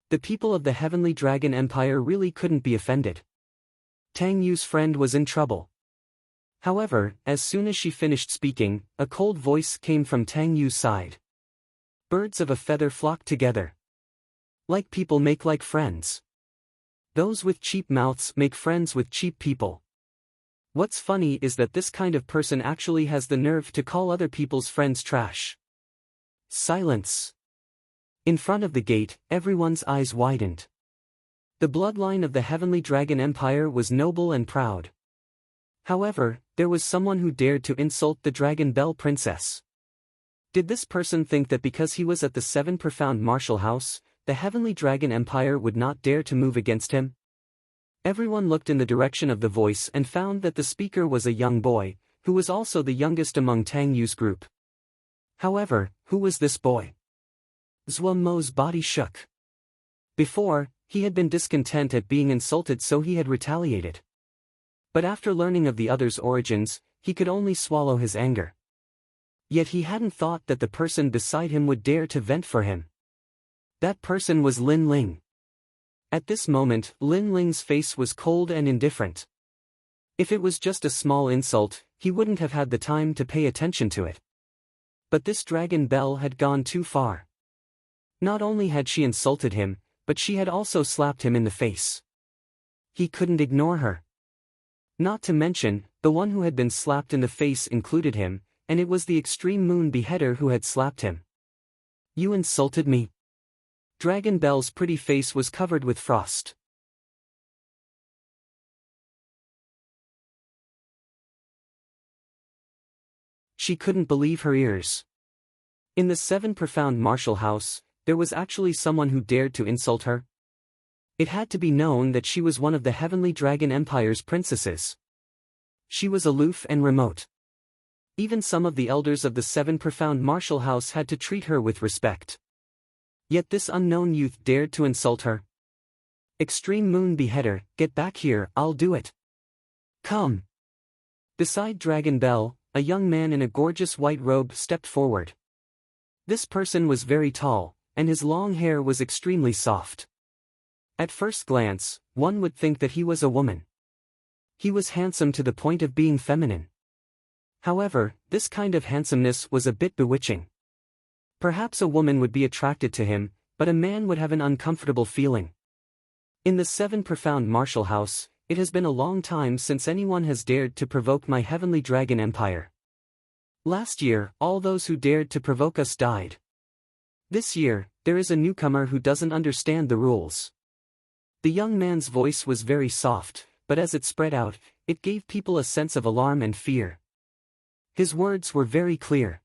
The people of the Heavenly Dragon Empire really couldn't be offended. Tang Yu's friend was in trouble. However, as soon as she finished speaking, a cold voice came from Tang Yu's side. Birds of a feather flock together. Like people make like friends. Those with cheap mouths make friends with cheap people. What's funny is that this kind of person actually has the nerve to call other people's friends trash. Silence. In front of the gate, everyone's eyes widened. The bloodline of the Heavenly Dragon Empire was noble and proud. However, there was someone who dared to insult the Dragon Bell Princess. Did this person think that because he was at the Seven Profound Martial House, the Heavenly Dragon Empire would not dare to move against him? Everyone looked in the direction of the voice and found that the speaker was a young boy, who was also the youngest among Tang Yu's group. However, who was this boy? Zhua Mo's body shook. Before, he had been discontent at being insulted, so he had retaliated. But after learning of the other's origins, he could only swallow his anger. Yet he hadn't thought that the person beside him would dare to vent for him. That person was Lin Ling. At this moment, Lin Ling's face was cold and indifferent. If it was just a small insult, he wouldn't have had the time to pay attention to it. But this Dragon Bell had gone too far. Not only had she insulted him, but she had also slapped him in the face. He couldn't ignore her. Not to mention, the one who had been slapped in the face included him, and it was the Extreme Moon Beheader who had slapped him. You insulted me. Dragon Bell's pretty face was covered with frost. She couldn't believe her ears. In the Seven Profound Martial House, there was actually someone who dared to insult her. It had to be known that she was one of the Heavenly Dragon Empire's princesses. She was aloof and remote. Even some of the elders of the Seven Profound Martial House had to treat her with respect. Yet this unknown youth dared to insult her. Extreme Moon Beheader, get back here, I'll do it. Come. Beside Dragon Bell, a young man in a gorgeous white robe stepped forward. This person was very tall, and his long hair was extremely soft. At first glance, one would think that he was a woman. He was handsome to the point of being feminine. However, this kind of handsomeness was a bit bewitching. Perhaps a woman would be attracted to him, but a man would have an uncomfortable feeling. In the Seven Profound Martial House, it has been a long time since anyone has dared to provoke my Heavenly Dragon Empire. Last year, all those who dared to provoke us died. This year, there is a newcomer who doesn't understand the rules. The young man's voice was very soft, but as it spread out, it gave people a sense of alarm and fear. His words were very clear.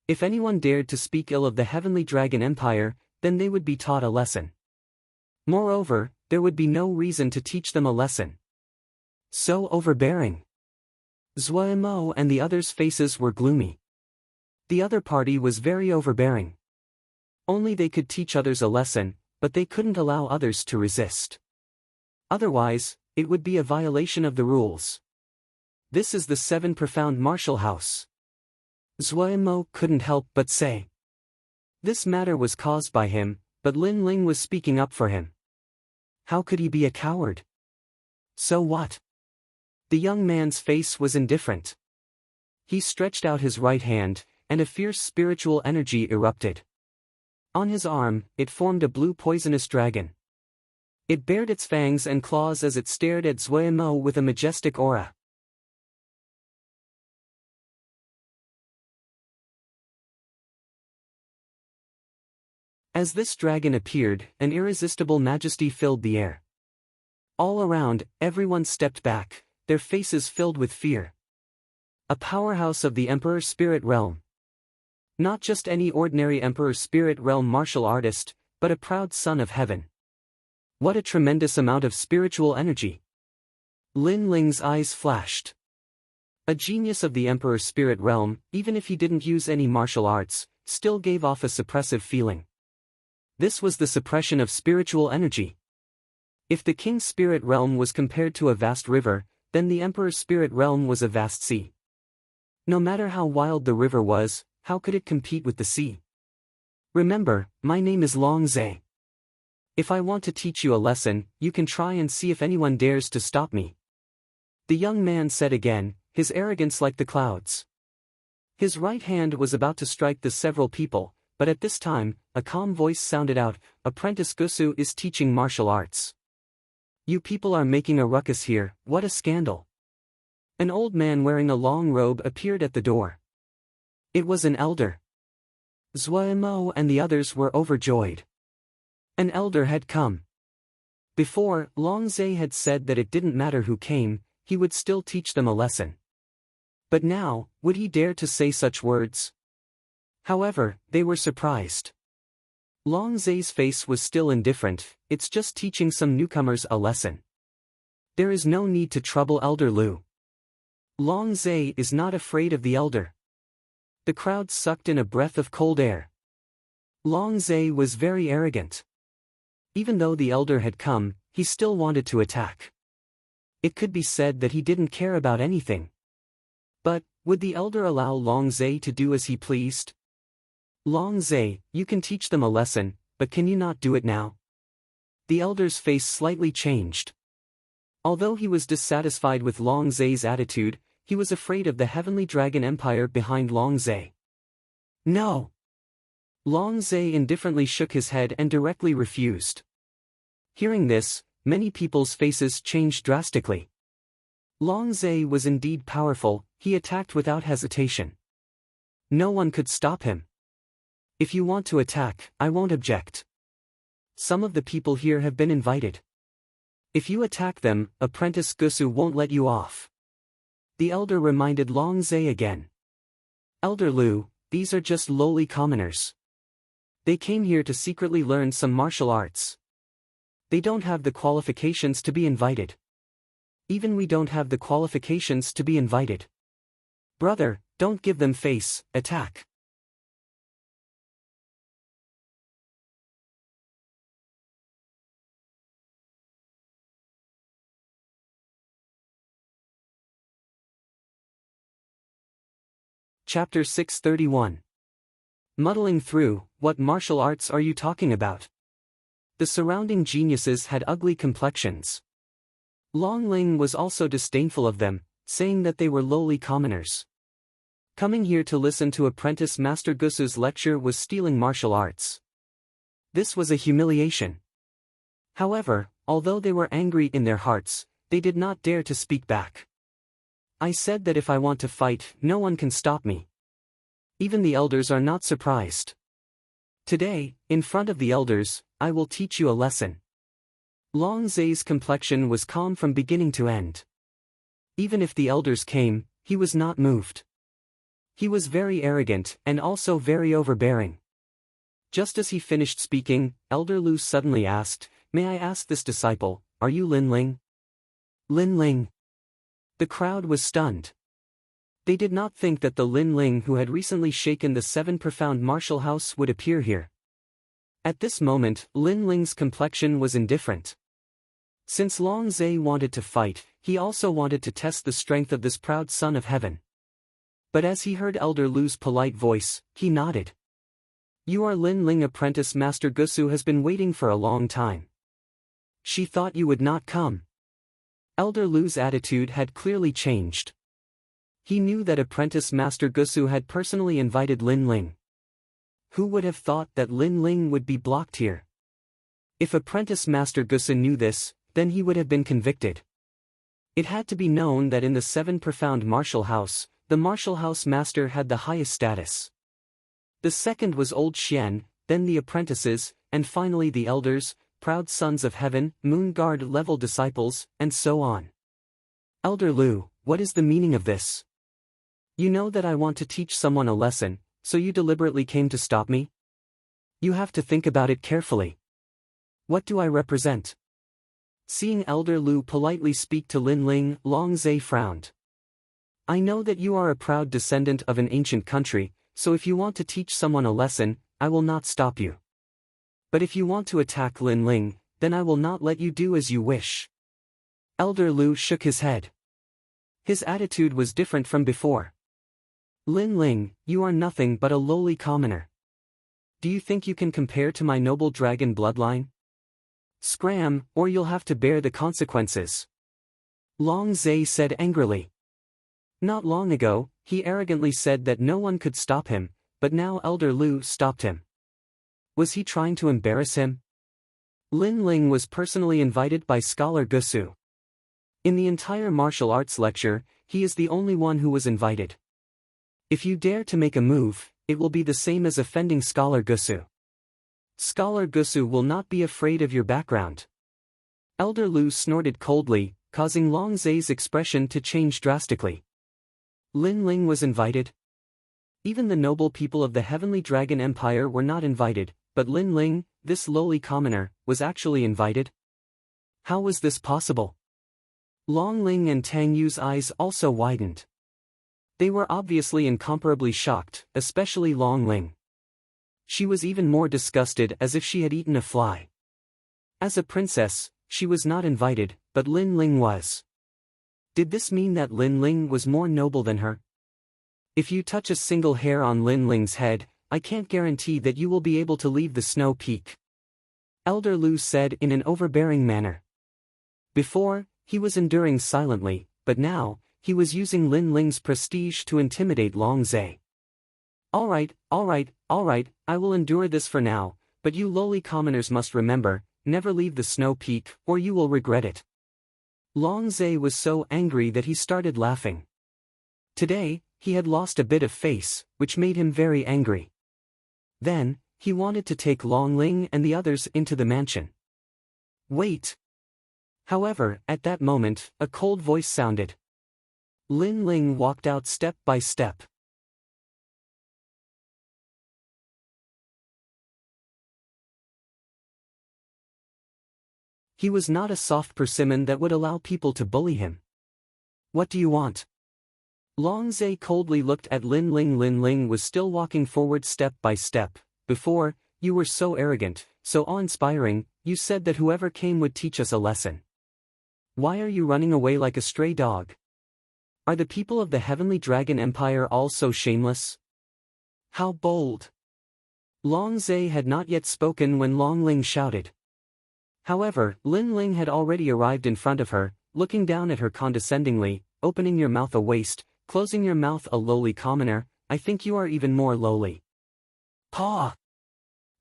If anyone dared to speak ill of the Heavenly Dragon Empire, then they would be taught a lesson. Moreover, there would be no reason to teach them a lesson. So overbearing. Zhua Mo and the others' faces were gloomy. The other party was very overbearing. Only they could teach others a lesson, but they couldn't allow others to resist. Otherwise, it would be a violation of the rules. This is the Seven Profound Martial House. Zhua Mo couldn't help but say. This matter was caused by him, but Lin Ling was speaking up for him. How could he be a coward? So what? The young man's face was indifferent. He stretched out his right hand, and a fierce spiritual energy erupted. On his arm, it formed a blue poisonous dragon. It bared its fangs and claws as it stared at Zhua Mo with a majestic aura. As this dragon appeared, an irresistible majesty filled the air. All around, everyone stepped back, their faces filled with fear. A powerhouse of the Emperor Spirit Realm. Not just any ordinary Emperor Spirit Realm martial artist, but a proud son of heaven. What a tremendous amount of spiritual energy. Lin Ling's eyes flashed. A genius of the Emperor Spirit Realm, even if he didn't use any martial arts, still gave off a suppressive feeling. This was the suppression of spiritual energy. If the king's spirit realm was compared to a vast river, then the emperor's spirit realm was a vast sea. No matter how wild the river was, how could it compete with the sea? Remember, my name is Long Zhe. If I want to teach you a lesson, you can try and see if anyone dares to stop me. The young man said again, his arrogance like the clouds. His right hand was about to strike the several people, but at this time, a calm voice sounded out, Apprentice Gusu is teaching martial arts. You people are making a ruckus here, what a scandal. An old man wearing a long robe appeared at the door. It was an elder. Zuomo and the others were overjoyed. An elder had come. Before, Long Zhe had said that it didn't matter who came, he would still teach them a lesson. But now, would he dare to say such words? However, they were surprised. Long Zhe's face was still indifferent, it's just teaching some newcomers a lesson. There is no need to trouble Elder Lu. Long Zhe is not afraid of the elder. The crowd sucked in a breath of cold air. Long Zhe was very arrogant. Even though the elder had come, he still wanted to attack. It could be said that he didn't care about anything. But, would the elder allow Long Zhe to do as he pleased? Long Zhe, you can teach them a lesson, but can you not do it now? The elder's face slightly changed. Although he was dissatisfied with Long Zhe's attitude, he was afraid of the heavenly dragon empire behind Long Zhe. No! Long Zhe indifferently shook his head and directly refused. Hearing this, many people's faces changed drastically. Long Zhe was indeed powerful, he attacked without hesitation. No one could stop him. If you want to attack, I won't object. Some of the people here have been invited. If you attack them, Apprentice Gusu won't let you off. The elder reminded Long Zhe again. Elder Lu, these are just lowly commoners. They came here to secretly learn some martial arts. They don't have the qualifications to be invited. Even we don't have the qualifications to be invited. Brother, don't give them face, attack. Chapter 631. Muddling through, what martial arts are you talking about? The surrounding geniuses had ugly complexions. Long Ling was also disdainful of them, saying that they were lowly commoners. Coming here to listen to Apprentice Master Gusu's lecture was stealing martial arts. This was a humiliation. However, although they were angry in their hearts, they did not dare to speak back. I said that if I want to fight, no one can stop me. Even the elders are not surprised. Today, in front of the elders, I will teach you a lesson. Long Zhe's complexion was calm from beginning to end. Even if the elders came, he was not moved. He was very arrogant and also very overbearing. Just as he finished speaking, Elder Lu suddenly asked, "May I ask this disciple, are you Lin Ling?" Lin Ling. The crowd was stunned. They did not think that the Lin Ling who had recently shaken the 7 profound martial house would appear here. At this moment, Lin Ling's complexion was indifferent. Since Long Zhe wanted to fight, he also wanted to test the strength of this proud son of heaven. But as he heard Elder Lu's polite voice, he nodded. You are Lin Ling. Apprentice Master Gusu has been waiting for a long time. She thought you would not come. Elder Lu's attitude had clearly changed. He knew that Apprentice Master Gusu had personally invited Lin Ling. Who would have thought that Lin Ling would be blocked here? If Apprentice Master Gusu knew this, then he would have been convicted. It had to be known that in the 7 profound martial house, the martial house master had the highest status. The second was Old Xian, then the apprentices, and finally the elders, proud sons of heaven, moon guard level disciples, and so on. Elder Lu, what is the meaning of this? You know that I want to teach someone a lesson, so you deliberately came to stop me? You have to think about it carefully. What do I represent? Seeing Elder Lu politely speak to Lin Ling, Long Zhe frowned. I know that you are a proud descendant of an ancient country, so if you want to teach someone a lesson, I will not stop you. But if you want to attack Lin Ling, then I will not let you do as you wish. Elder Lu shook his head. His attitude was different from before. Lin Ling, you are nothing but a lowly commoner. Do you think you can compare to my noble dragon bloodline? Scram, or you'll have to bear the consequences. Long Zai said angrily. Not long ago, he arrogantly said that no one could stop him, but now Elder Lu stopped him. Was he trying to embarrass him? Lin Ling was personally invited by Scholar Gusu. In the entire martial arts lecture, he is the only one who was invited. If you dare to make a move, it will be the same as offending Scholar Gusu. Scholar Gusu will not be afraid of your background. Elder Lu snorted coldly, causing Long Zai's expression to change drastically. Lin Ling was invited. Even the noble people of the Heavenly Dragon Empire were not invited, but Lin Ling, this lowly commoner, was actually invited. How was this possible? Long Ling and Tang Yu's eyes also widened. They were obviously incomparably shocked, especially Long Ling. She was even more disgusted, as if she had eaten a fly. As a princess, she was not invited, but Lin Ling was. Did this mean that Lin Ling was more noble than her? If you touch a single hair on Lin Ling's head, I can't guarantee that you will be able to leave the snow peak. Elder Lu said in an overbearing manner. Before, he was enduring silently, but now, he was using Lin Ling's prestige to intimidate Long Zai. Alright, I will endure this for now, but you lowly commoners must remember, never leave the snow peak, or you will regret it. Long Zai was so angry that he started laughing. Today, he had lost a bit of face, which made him very angry. Then, he wanted to take Long Ling and the others into the mansion. Wait! However, at that moment, a cold voice sounded. Lin Ling walked out step by step. He was not a soft persimmon that would allow people to bully him. What do you want? Long Zai coldly looked at Lin Ling. Lin Ling was still walking forward step by step. Before, you were so arrogant, so awe-inspiring, you said that whoever came would teach us a lesson. Why are you running away like a stray dog? Are the people of the Heavenly Dragon Empire all so shameless? How bold! Long Zai had not yet spoken when Long Ling shouted. However, Lin Ling had already arrived in front of her, looking down at her condescendingly. Opening your mouth a waste, closing your mouth a lowly commoner, I think you are even more lowly. Paw!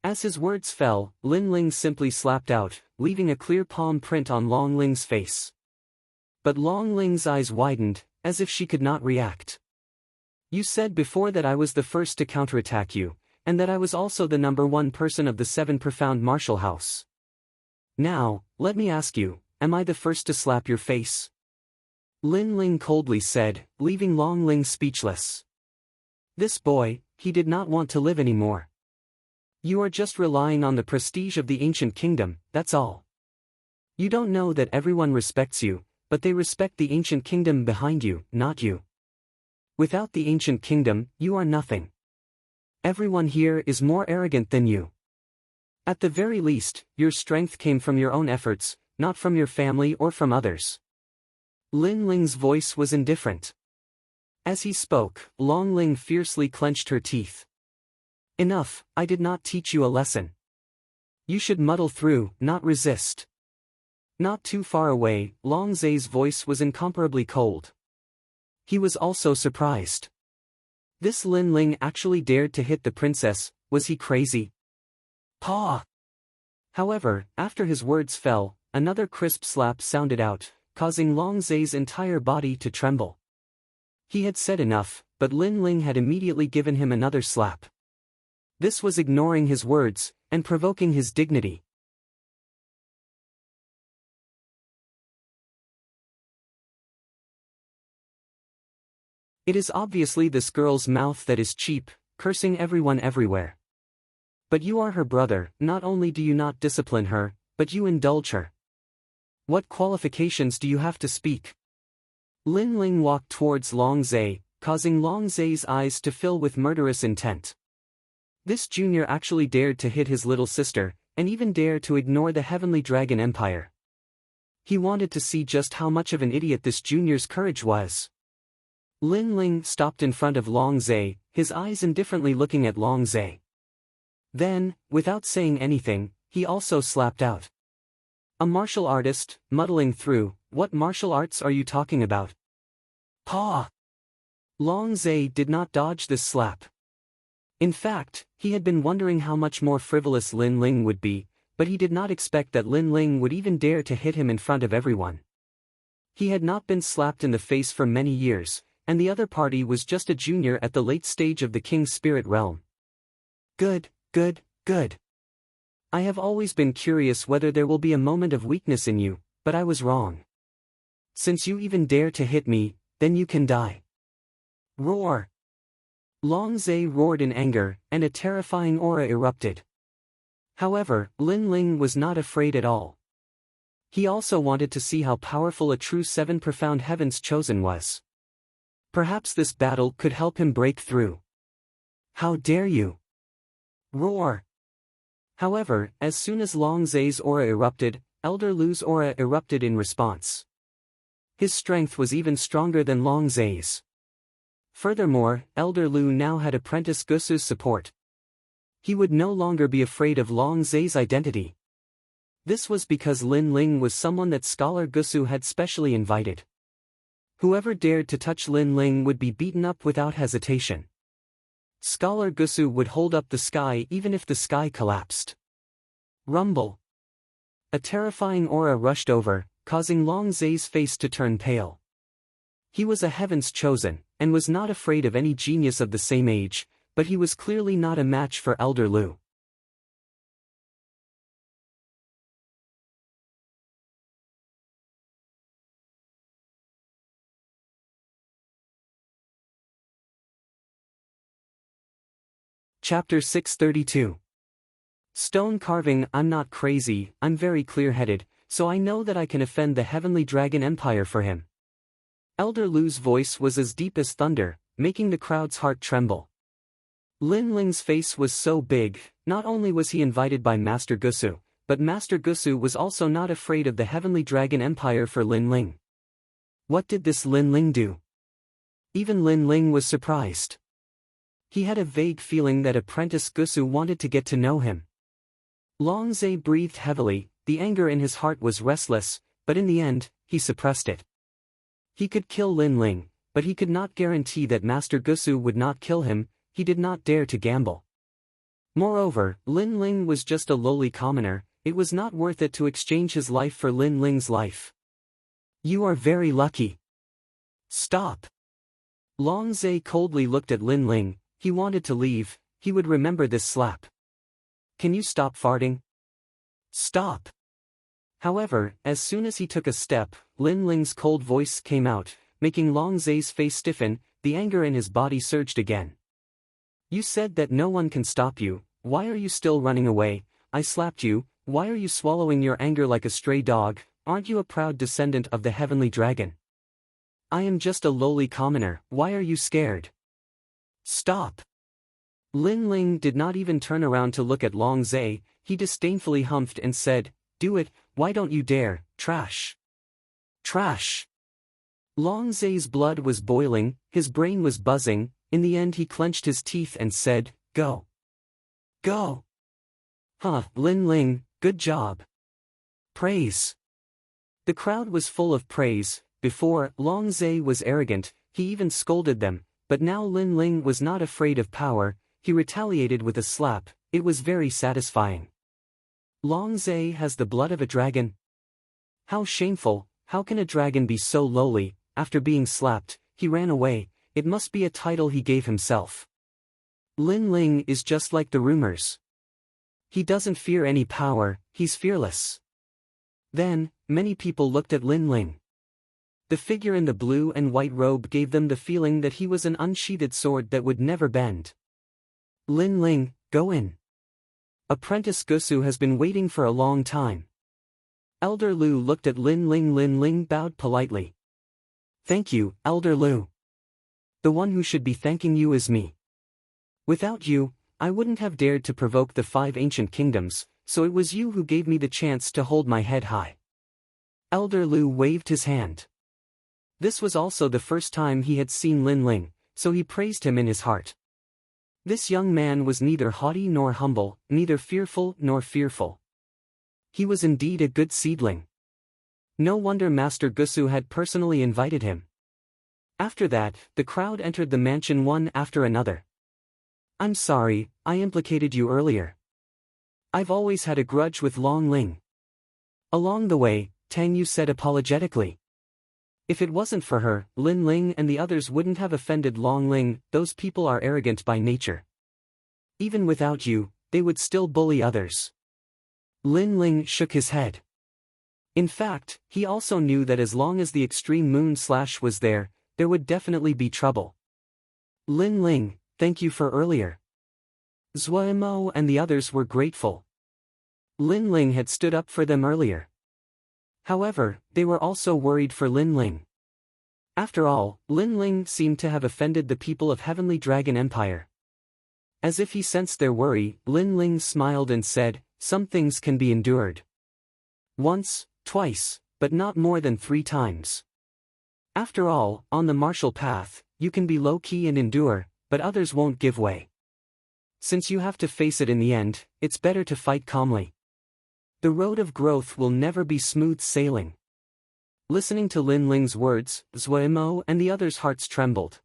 As his words fell, Lin Ling simply slapped out, leaving a clear palm print on Long Ling's face. But Long Ling's eyes widened, as if she could not react. You said before that I was the first to counterattack you, and that I was also the #1 person of the 7 profound martial house. Now, let me ask you, am I the first to slap your face? Lin Ling coldly said, leaving Long Ling speechless. This boy, he did not want to live anymore. You are just relying on the prestige of the ancient kingdom, that's all. You don't know that everyone respects you, but they respect the ancient kingdom behind you, not you. Without the ancient kingdom, you are nothing. Everyone here is more arrogant than you. At the very least, your strength came from your own efforts, not from your family or from others. Lin Ling's voice was indifferent. As he spoke, Long Ling fiercely clenched her teeth. Enough, I did not teach you a lesson. You should muddle through, not resist. Not too far away, Long Zai's voice was incomparably cold. He was also surprised. This Lin Ling actually dared to hit the princess, was he crazy? Paw! However, after his words fell, another crisp slap sounded out, causing Long Zai's entire body to tremble. He had said enough, but Lin Ling had immediately given him another slap. This was ignoring his words, and provoking his dignity. It is obviously this girl's mouth that is cheap, cursing everyone everywhere. But you are her brother, not only do you not discipline her, but you indulge her. What qualifications do you have to speak? Lin Ling walked towards Long Zai, causing Long Zai's eyes to fill with murderous intent. This junior actually dared to hit his little sister, and even dare to ignore the Heavenly Dragon Empire. He wanted to see just how much of an idiot this junior's courage was. Lin Ling stopped in front of Long Zai, his eyes indifferently looking at Long Zai. Then, without saying anything, he also slapped out. A martial artist, muddling through, "What martial arts are you talking about?" "Paw!" Long Zai did not dodge this slap. In fact, he had been wondering how much more frivolous Lin Ling would be, but he did not expect that Lin Ling would even dare to hit him in front of everyone. He had not been slapped in the face for many years, and the other party was just a junior at the late stage of the King's spirit realm. Good, good, good. I have always been curious whether there will be a moment of weakness in you, but I was wrong. Since you even dare to hit me, then you can die. Roar! Long Zai roared in anger, and a terrifying aura erupted. However, Lin Ling was not afraid at all. He also wanted to see how powerful a true Seven Profound Heavens Chosen was. Perhaps this battle could help him break through. How dare you! Roar! However, as soon as Long Zai's aura erupted, Elder Lu's aura erupted in response. His strength was even stronger than Long Zai's. Furthermore, Elder Lu now had Apprentice Gusu's support. He would no longer be afraid of Long Zai's identity. This was because Lin Ling was someone that Scholar Gusu had specially invited. Whoever dared to touch Lin Ling would be beaten up without hesitation. Scholar Gusu would hold up the sky even if the sky collapsed. Rumble! A terrifying aura rushed over, causing Long Zai's face to turn pale. He was a Heaven's Chosen, and was not afraid of any genius of the same age, but he was clearly not a match for Elder Lu. Chapter 632. Stone carving. I'm not crazy, I'm very clear-headed, so I know that I can offend the Heavenly Dragon Empire for him. Elder Lu's voice was as deep as thunder, making the crowd's heart tremble. Lin Ling's face was so big, not only was he invited by Master Gusu, but Master Gusu was also not afraid of the Heavenly Dragon Empire for Lin Ling. What did this Lin Ling do? Even Lin Ling was surprised. He had a vague feeling that Apprentice Gusu wanted to get to know him. Long Zai breathed heavily, the anger in his heart was restless, but in the end, he suppressed it. He could kill Lin Ling, but he could not guarantee that Master Gusu would not kill him. He did not dare to gamble. Moreover, Lin Ling was just a lowly commoner, it was not worth it to exchange his life for Lin Ling's life. You are very lucky. Stop. Long Zai coldly looked at Lin Ling. He wanted to leave, he would remember this slap. Can you stop farting? Stop. However, as soon as he took a step, Lin Ling's cold voice came out, making Long Zai's face stiffen, the anger in his body surged again. You said that no one can stop you, why are you still running away? I slapped you, why are you swallowing your anger like a stray dog? Aren't you a proud descendant of the Heavenly Dragon? I am just a lowly commoner, why are you scared? Stop! Lin Ling did not even turn around to look at Long Zai, he disdainfully humphed and said, Do it, why don't you dare, trash! Trash! Long Zai's blood was boiling, his brain was buzzing, in the end he clenched his teeth and said, Go! Go! Huh, Lin Ling, good job! Praise! The crowd was full of praise. Before, Long Zai was arrogant, he even scolded them. But now Lin Ling was not afraid of power, he retaliated with a slap, it was very satisfying. Long Zai has the blood of a dragon? How shameful, how can a dragon be so lowly? After being slapped, he ran away, it must be a title he gave himself. Lin Ling is just like the rumors. He doesn't fear any power, he's fearless. Then, many people looked at Lin Ling. The figure in the blue and white robe gave them the feeling that he was an unsheathed sword that would never bend. Lin Ling, go in. Apprentice Gusu has been waiting for a long time. Elder Lu looked at Lin Ling. Lin Ling bowed politely. Thank you, Elder Lu. The one who should be thanking you is me. Without you, I wouldn't have dared to provoke the 5 ancient kingdoms, so it was you who gave me the chance to hold my head high. Elder Lu waved his hand. This was also the first time he had seen Lin Ling, so he praised him in his heart. This young man was neither haughty nor humble, neither fearful nor fearful. He was indeed a good seedling. No wonder Master Gusu had personally invited him. After that, the crowd entered the mansion one after another. I'm sorry, I implicated you earlier. I've always had a grudge with Long Ling. Along the way, Tang Yu said apologetically. If it wasn't for her, Lin Ling and the others wouldn't have offended Long Ling. Those people are arrogant by nature. Even without you, they would still bully others. Lin Ling shook his head. In fact, he also knew that as long as the extreme moon slash was there would definitely be trouble. Lin Ling, thank you for earlier. Zuomo and the others were grateful. Lin Ling had stood up for them earlier. However, they were also worried for Lin Ling. After all, Lin Ling seemed to have offended the people of Heavenly Dragon Empire. As if he sensed their worry, Lin Ling smiled and said, some things can be endured. Once, twice, but not more than 3 times. After all, on the martial path, you can be low-key and endure, but others won't give way. Since you have to face it in the end, it's better to fight calmly. The road of growth will never be smooth sailing. Listening to Lin Ling's words, Zuomo and the others' hearts trembled.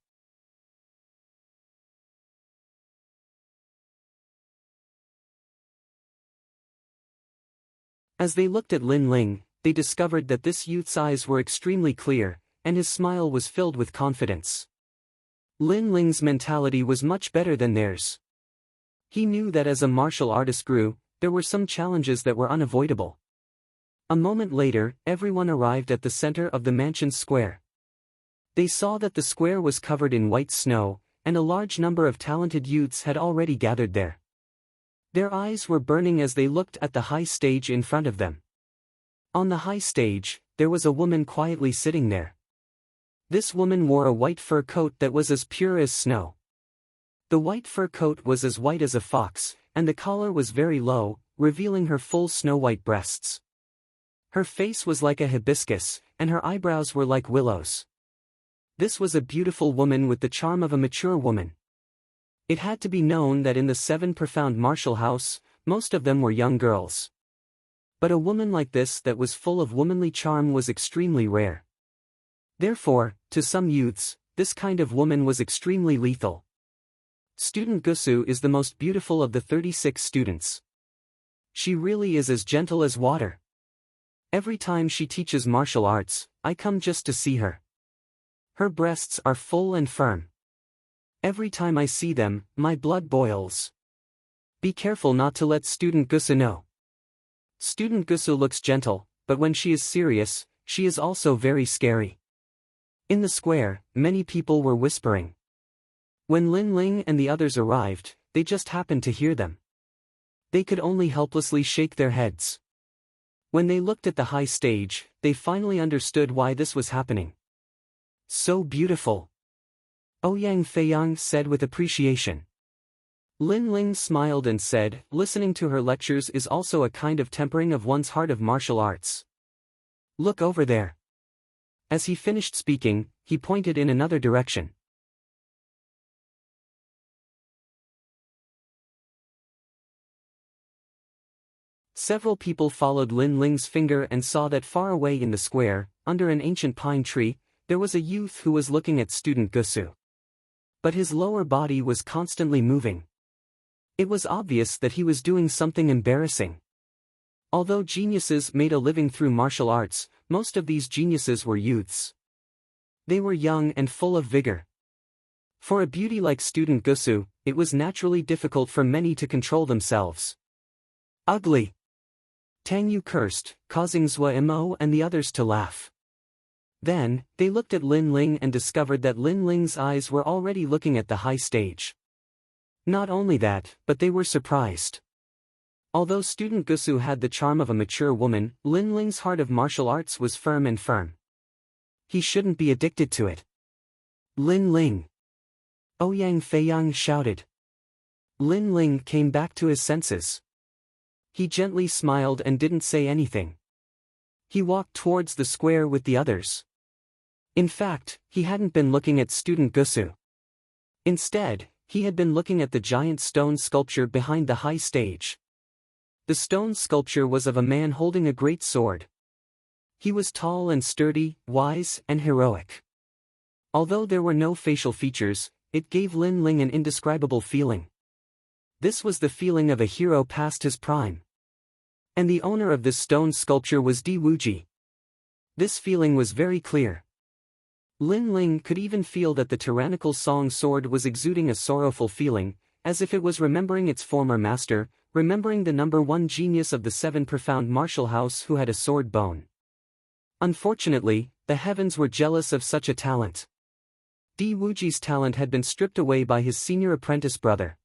As they looked at Lin Ling, they discovered that this youth's eyes were extremely clear, and his smile was filled with confidence. Lin Ling's mentality was much better than theirs. He knew that as a martial artist grew, there were some challenges that were unavoidable. A moment later, everyone arrived at the center of the mansion's square. They saw that the square was covered in white snow, and a large number of talented youths had already gathered there. Their eyes were burning as they looked at the high stage in front of them. On the high stage, there was a woman quietly sitting there. This woman wore a white fur coat that was as pure as snow. The white fur coat was as white as a fox, and the collar was very low, revealing her full snow-white breasts. Her face was like a hibiscus, and her eyebrows were like willows. This was a beautiful woman with the charm of a mature woman. It had to be known that in the 7 profound martial house, most of them were young girls. But a woman like this that was full of womanly charm was extremely rare. Therefore, to some youths, this kind of woman was extremely lethal. Student Gusu is the most beautiful of the 36 students. She really is as gentle as water. Every time she teaches martial arts, I come just to see her. Her breasts are full and firm. Every time I see them, my blood boils. Be careful not to let Student Gusu know. Student Gusu looks gentle, but when she is serious, she is also very scary. In the square, many people were whispering. When Lin Ling and the others arrived, they just happened to hear them. They could only helplessly shake their heads. When they looked at the high stage, they finally understood why this was happening. So beautiful. Ouyang Feiyang said with appreciation. Lin Ling smiled and said, listening to her lectures is also a kind of tempering of one's heart of martial arts. Look over there. As he finished speaking, he pointed in another direction. Several people followed Lin Ling's finger and saw that far away in the square, under an ancient pine tree, there was a youth who was looking at Student Gusu. But his lower body was constantly moving. It was obvious that he was doing something embarrassing. Although geniuses made a living through martial arts, most of these geniuses were youths. They were young and full of vigor. For a beauty like Student Gusu, it was naturally difficult for many to control themselves. Ugly! Tang Yu cursed, causing Zuomo and the others to laugh. Then, they looked at Lin Ling and discovered that Lin Ling's eyes were already looking at the high stage. Not only that, but they were surprised. Although Student Gusu had the charm of a mature woman, Lin Ling's heart of martial arts was firm and firm. He shouldn't be addicted to it. Lin Ling! Ouyang Feiyang shouted. Lin Ling came back to his senses. He gently smiled and didn't say anything. He walked towards the square with the others. In fact, he hadn't been looking at student Gusu. Instead, he had been looking at the giant stone sculpture behind the high stage. The stone sculpture was of a man holding a great sword. He was tall and sturdy, wise and heroic. Although there were no facial features, it gave Lin Ling an indescribable feeling. This was the feeling of a hero past his prime. And the owner of this stone sculpture was Di Wuji. This feeling was very clear. Lin Ling could even feel that the tyrannical song sword was exuding a sorrowful feeling, as if it was remembering its former master, remembering the number one genius of the 7 profound martial house who had a sword bone. Unfortunately, the heavens were jealous of such a talent. Di Wuji's talent had been stripped away by his senior apprentice brother.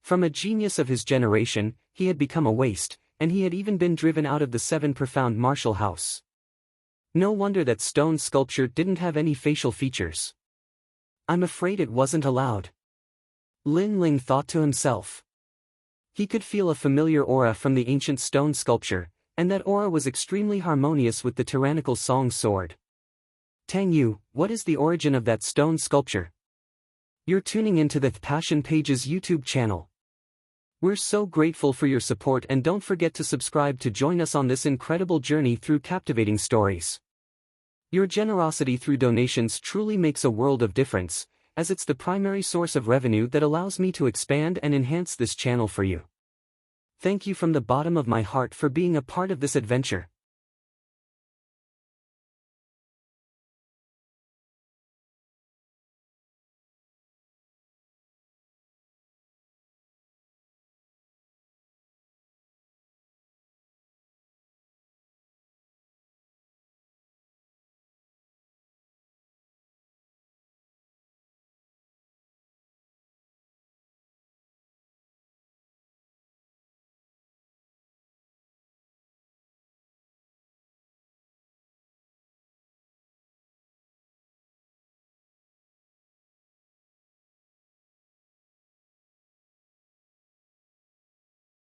From a genius of his generation, he had become a waste, and he had even been driven out of the 7 profound martial house. No wonder that stone sculpture didn't have any facial features. I'm afraid it wasn't allowed. Lin Ling thought to himself. He could feel a familiar aura from the ancient stone sculpture, and that aura was extremely harmonious with the tyrannical song sword. Tang Yu, what is the origin of that stone sculpture? You're tuning into the Passion Pages YouTube channel. We're so grateful for your support, and don't forget to subscribe to join us on this incredible journey through captivating stories. Your generosity through donations truly makes a world of difference, as it's the primary source of revenue that allows me to expand and enhance this channel for you. Thank you from the bottom of my heart for being a part of this adventure.